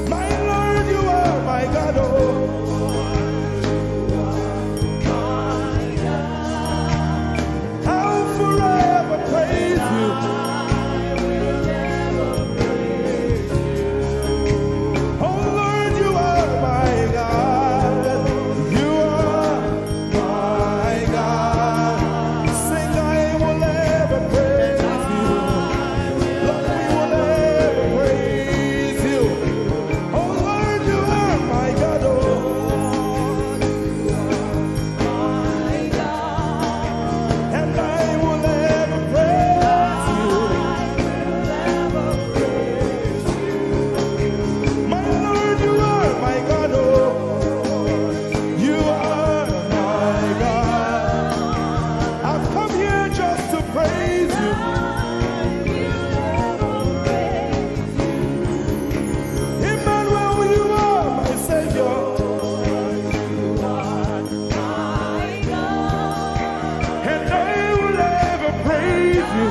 My Lord, you are my God. Oh, my God. I'll forever praise you. I will ever praise you. Oh Lord, you are my God. You are my God. Sing, I will ever praise you. Lord, we will ever praise you. Oh Lord, you are my God. Oh, my God. And I will ever praise you. My Lord, you are my God. Oh, you are my God. I've come here just to praise you. Emmanuel, you are my Savior. And I will ever praise you.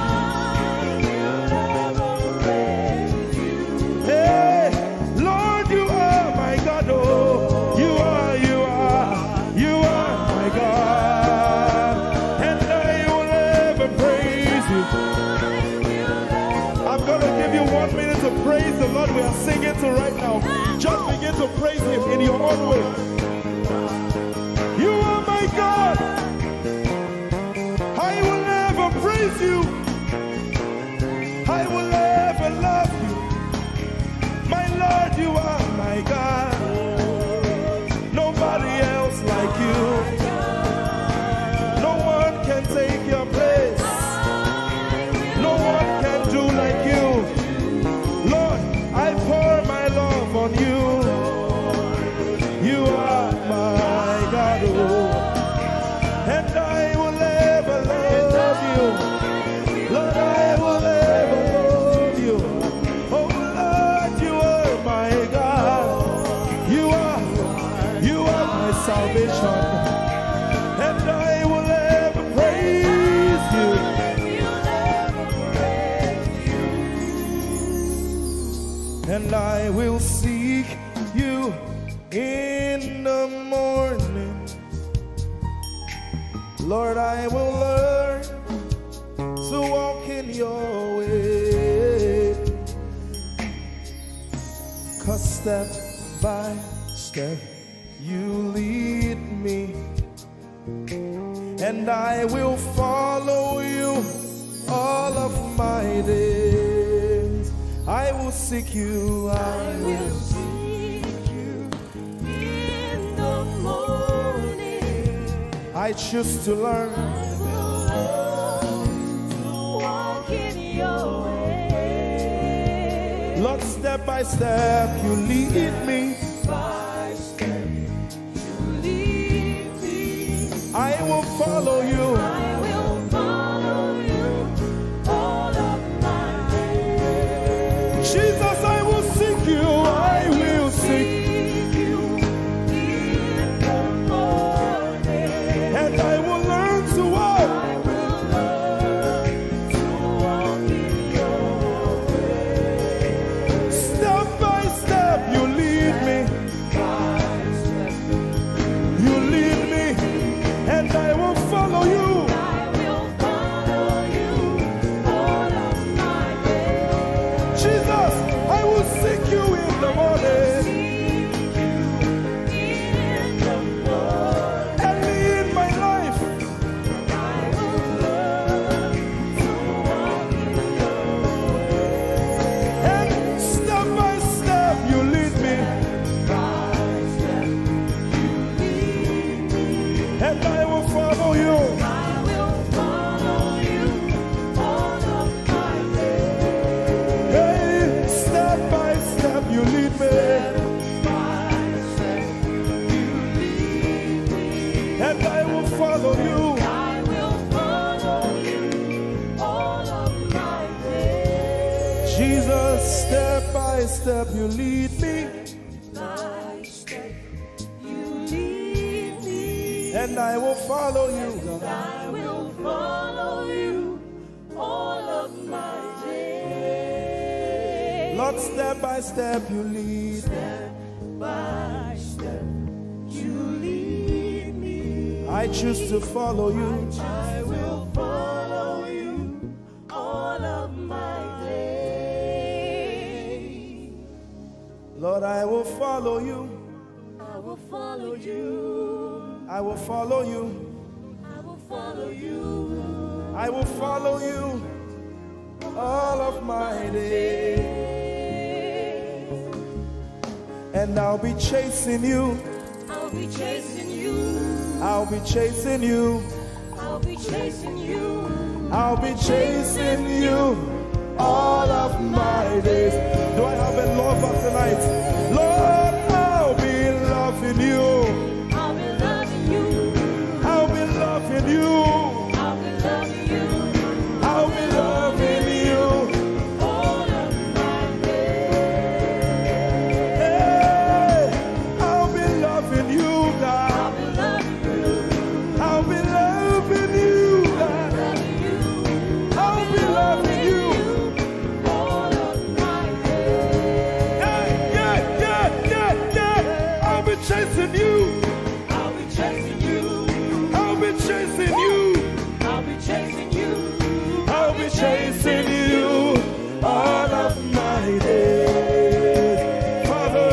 Hey, Lord, you are my God. Oh, you are my God. And I will ever praise you. I'm going to give you 1 minute to praise the Lord. We are singing to right now. Just begin to praise him in your own way. You are my God. I will ever praise you. I will ever love you. My Lord, you are my God. Nobody else like you. No one can take your place. No one can do like you. Lord, I pour my love on you. You are my God. Oh. And I will ever love you. Lord, I will ever love you. Oh Lord, you are my God. You are my salvation. And I will ever praise you. And I will seek you in the morning. Lord, I will learn to walk in your way. 'Cause step by step you lead me, and I will follow you all of my days. I will seek you. I will seek you in the morning. I choose to learn. I will learn to walk in your way. Lord, step step by step you lead me. I will follow you. I will follow you all of my days. Jesus, I will seek you. I will seek you in the morning. and I will learn to walk. I will learn to walk in your way. Step by step you lead me. You lead me and I will follow you. I will follow you all of my days. Jesus, I will seek you in the morning. In the morning, Early in my life, I will learn to walk in your way. and step by step you lead me, and I will follow you. I will follow you all of my days. Hey, step by step you lead me, and I will follow you. I will follow you all of my days. Jesus, step by step you lead me, By step, you lead me. and I will follow you. I will follow you all of my days. Lord, step by step you lead me. By step, you lead me. I choose to follow you. I will follow you all of my days. Lord, I will follow you. I will follow you. I will follow you. I will follow you. I will follow you all of my days. And I'll be chasing you. I'll be chasing you. I'll be chasing you. I'll be chasing you. I'll be chasing you all of my days. Do I have a lover tonight? Lord, I'll be loving you. I'll be loving you. I'll be loving you. I'll be loving you I'll be loving you. all of my days. Hey, I'll be loving you, God. I'll be loving you. I'll be loving you, God. Loving you I'll be loving you. all of my days. Yeah. I'll be chasing you. I'll be chasing you. I'll be chasing you. I'll be chasing you. I'll be chasing you all of my days. Father,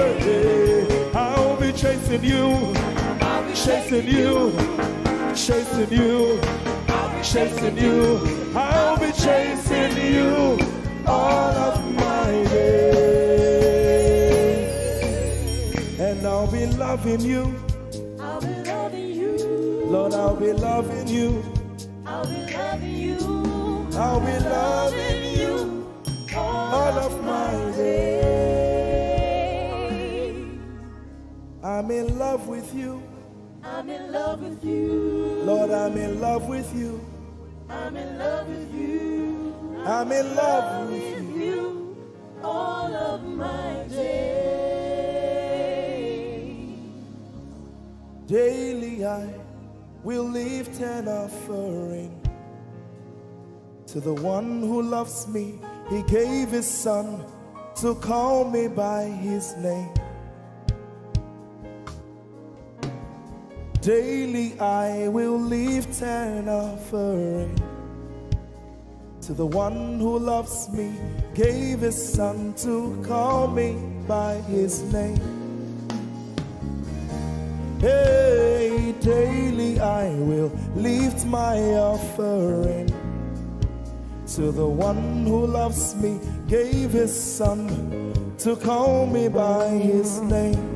I'll be chasing you. I'll be Chasing you. Chasing you. Chasing you. I'll be chasing you all of my days. And I'll be loving you. I'll be loving you. Lord, I'll be loving you. I'll be loving you. I'll be loving you all of my days. I'm in love with you. I'm in love with you. Lord, I'm in love with you. I'm in love with you. I'm in love with you. With you all of my days. Daily I will lift an offering to the one who loves me. He gave his son to call me by his name. Daily I will lift an offering to the one who loves me, gave his son to call me by his name. Hey, daily I will lift my offering to the one who loves me, gave his son to call me by his name.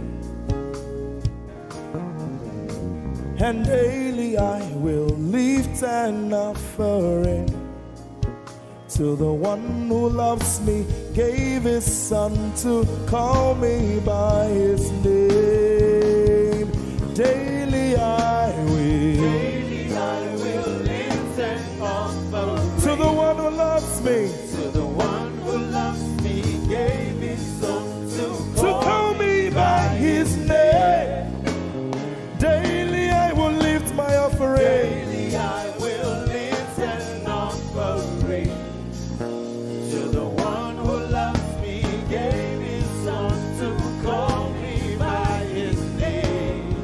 And daily I will lift an offering to the one who loves me, gave his son to call me by his name. Daily I will lift and offer to the one who loves me, to the one who loves me, gave his son to call me by his name. Daily I will lift my offering. Daily I will lift an offering to the one who loves me, gave his son to call me by his name.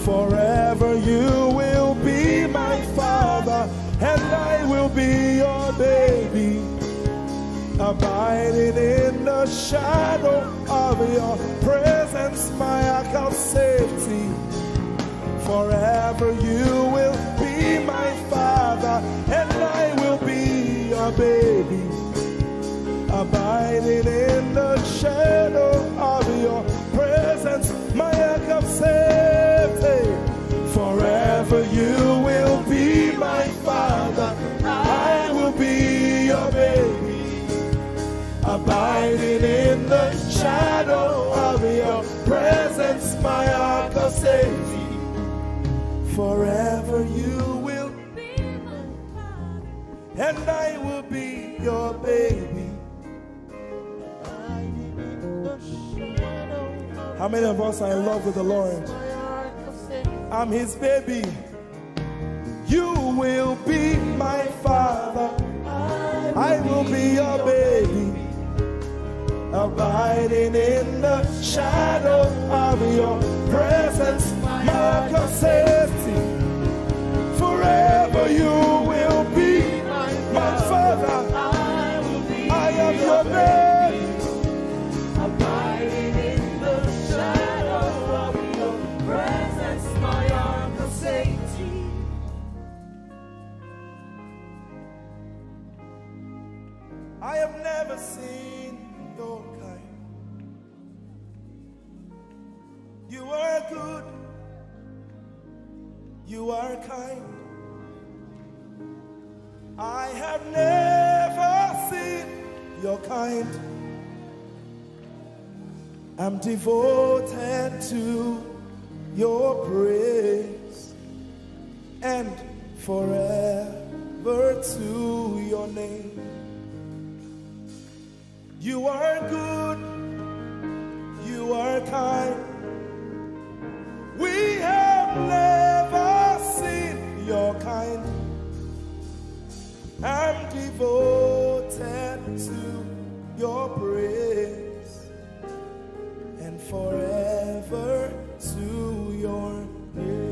Forever you will be my father, and I will be your baby, abiding in the shadow of your presence, my ark of safety. Forever you will be my father, and I will be your baby, abiding in the shadow of your presence, my ark of safety. Forever you will be my father, I will be your baby, abiding in the shadow of your presence, my ark of safety. Forever you will be my father, and I will be your baby. How many of us are in love with the Lord? I'm his baby. You will be my father, I will be your baby, abiding in the shadow of your presence, mark of safety. Forever you will be my father, I am your baby, Abiding in the shadow of your presence, my ark of safety. I have never seen your kind. You are good, you are kind. I have never seen your kind. I'm devoted to your praise, and forever to your name. You are good, you are kind. We have never seen your kind. I'm devoted to your praise, and forever to your name.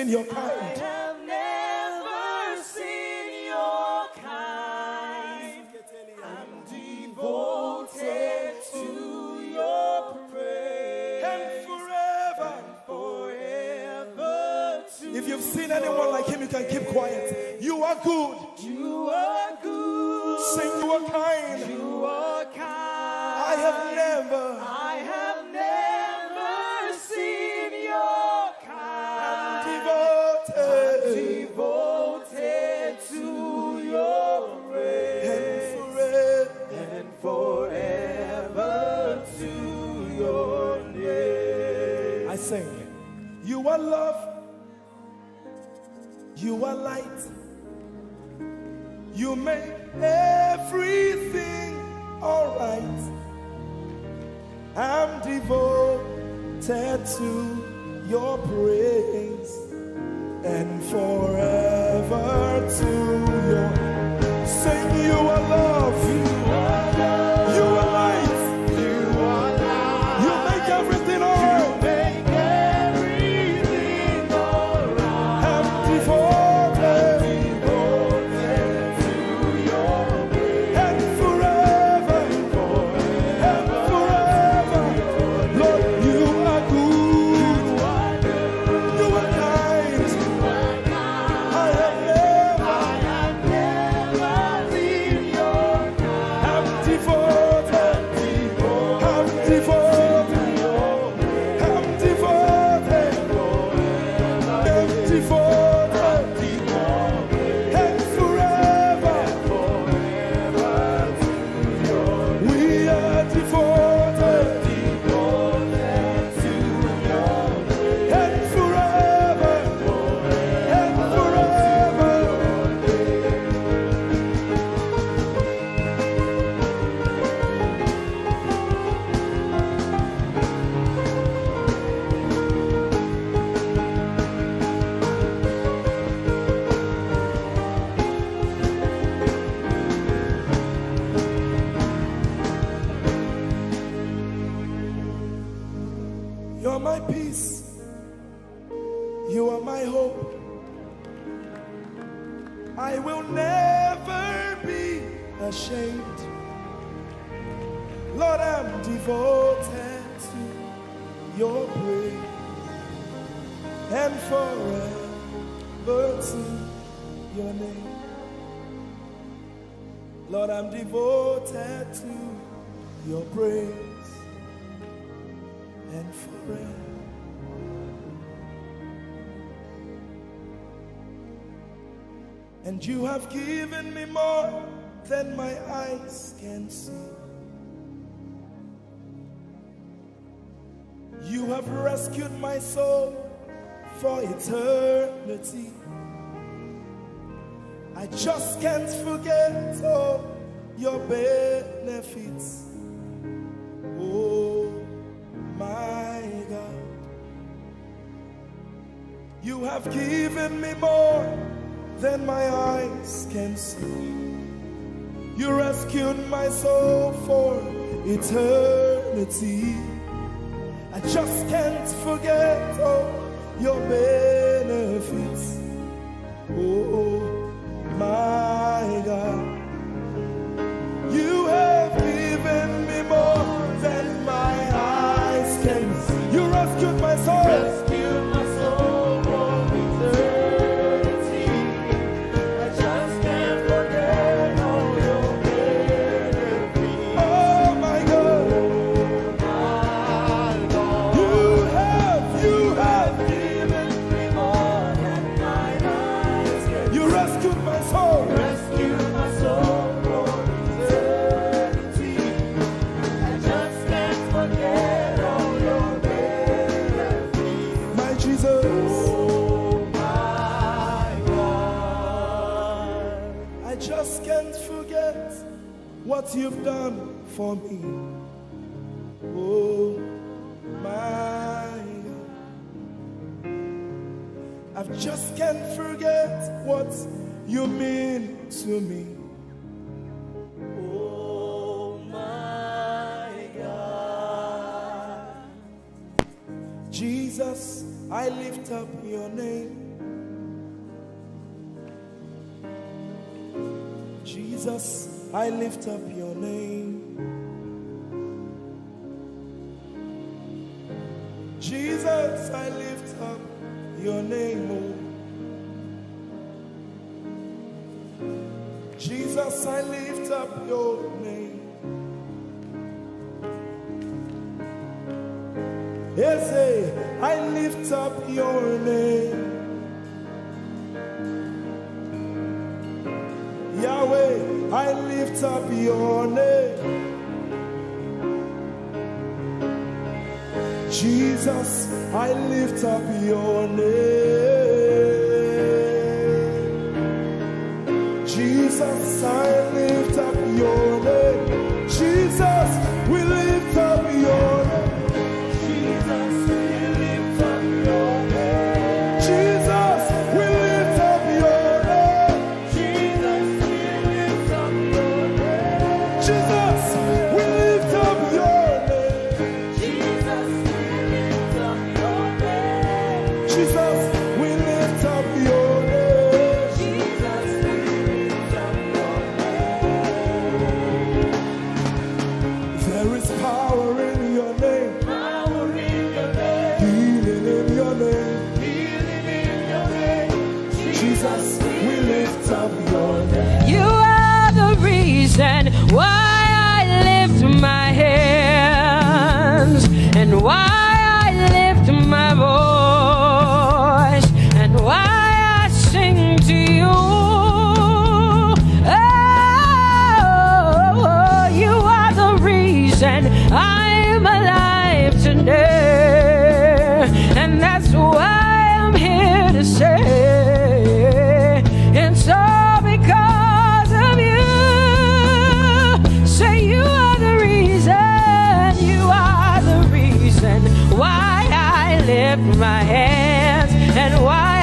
seen your kind. I have never seen your kind. I'm devoted to your praise. And forever. If you've seen anyone like him, you can keep quiet. You are good. You are good. Sing, you are kind. You are kind. I have never seen your kind. devoted to your praise. and Forever to your name. I sing. You are love. You are light. You make everything alright. I'm devoted to your praise and forever to your. Sing, you are love. You are love. You are light. You are light. You make everything alright. I'm devoted to your praise and forever. Lord, you are good. You are kind. I have never seen your kind. I'm devoted. I'm devoted. I'm devoted. I'm devoted. And forever. We are devoted. And forever. And forever. You're my peace. You are my hope. I will never be ashamed. Lord, I'm devoted to your praise and forever to your name. Lord, I'm devoted to your praise and forever. And you have given me more than my eyes can see. You have rescued my soul for eternity. I just can't forget all your benefits. Oh my God, you have given me more than my eyes can see. You rescued my soul for eternity. I just can't forget all your benefits. Oh my God, you have given me more than my eyes can see. You rescued my soul. Rescue my soul from eternity. I just can't forget all your benefits. Oh my God, you have given me more than my eyes can see. you rescued my soul. Rescue my soul from eternity. I just can't forget all your benefits. My Jesus, Oh my God. I just can't forget what you've done for me. Oh my God, I just can't forget what you mean to me. Oh my God. Jesus, I lift up your name. Jesus, I lift up your name. Jesus, I lift up your name, oh. Jesus, I lift up your name. Ese, I lift up your name. Yahweh, I lift up your name. Jesus, I lift up your name. Jesus, I lift up your name. Jesus, we lift up your name. Jesus, we lift up your name. Jesus, we lift up your name. Jesus, we lift up your name. Jesus, we lift up your name. Jesus, we lift up your name. Jesus, we lift up your name. Jesus, we lift up your name. There is power in your name. Power in your name. Healing in your name. Healing in your name. Jesus, we lift up your name. You are the reason why I lift my hands and why I lift my voice and why I sing to you. Oh, you are the reason I'm alive today, and that's why I'm here to say it's all because of you. Say you are the reason why I lift my hands and why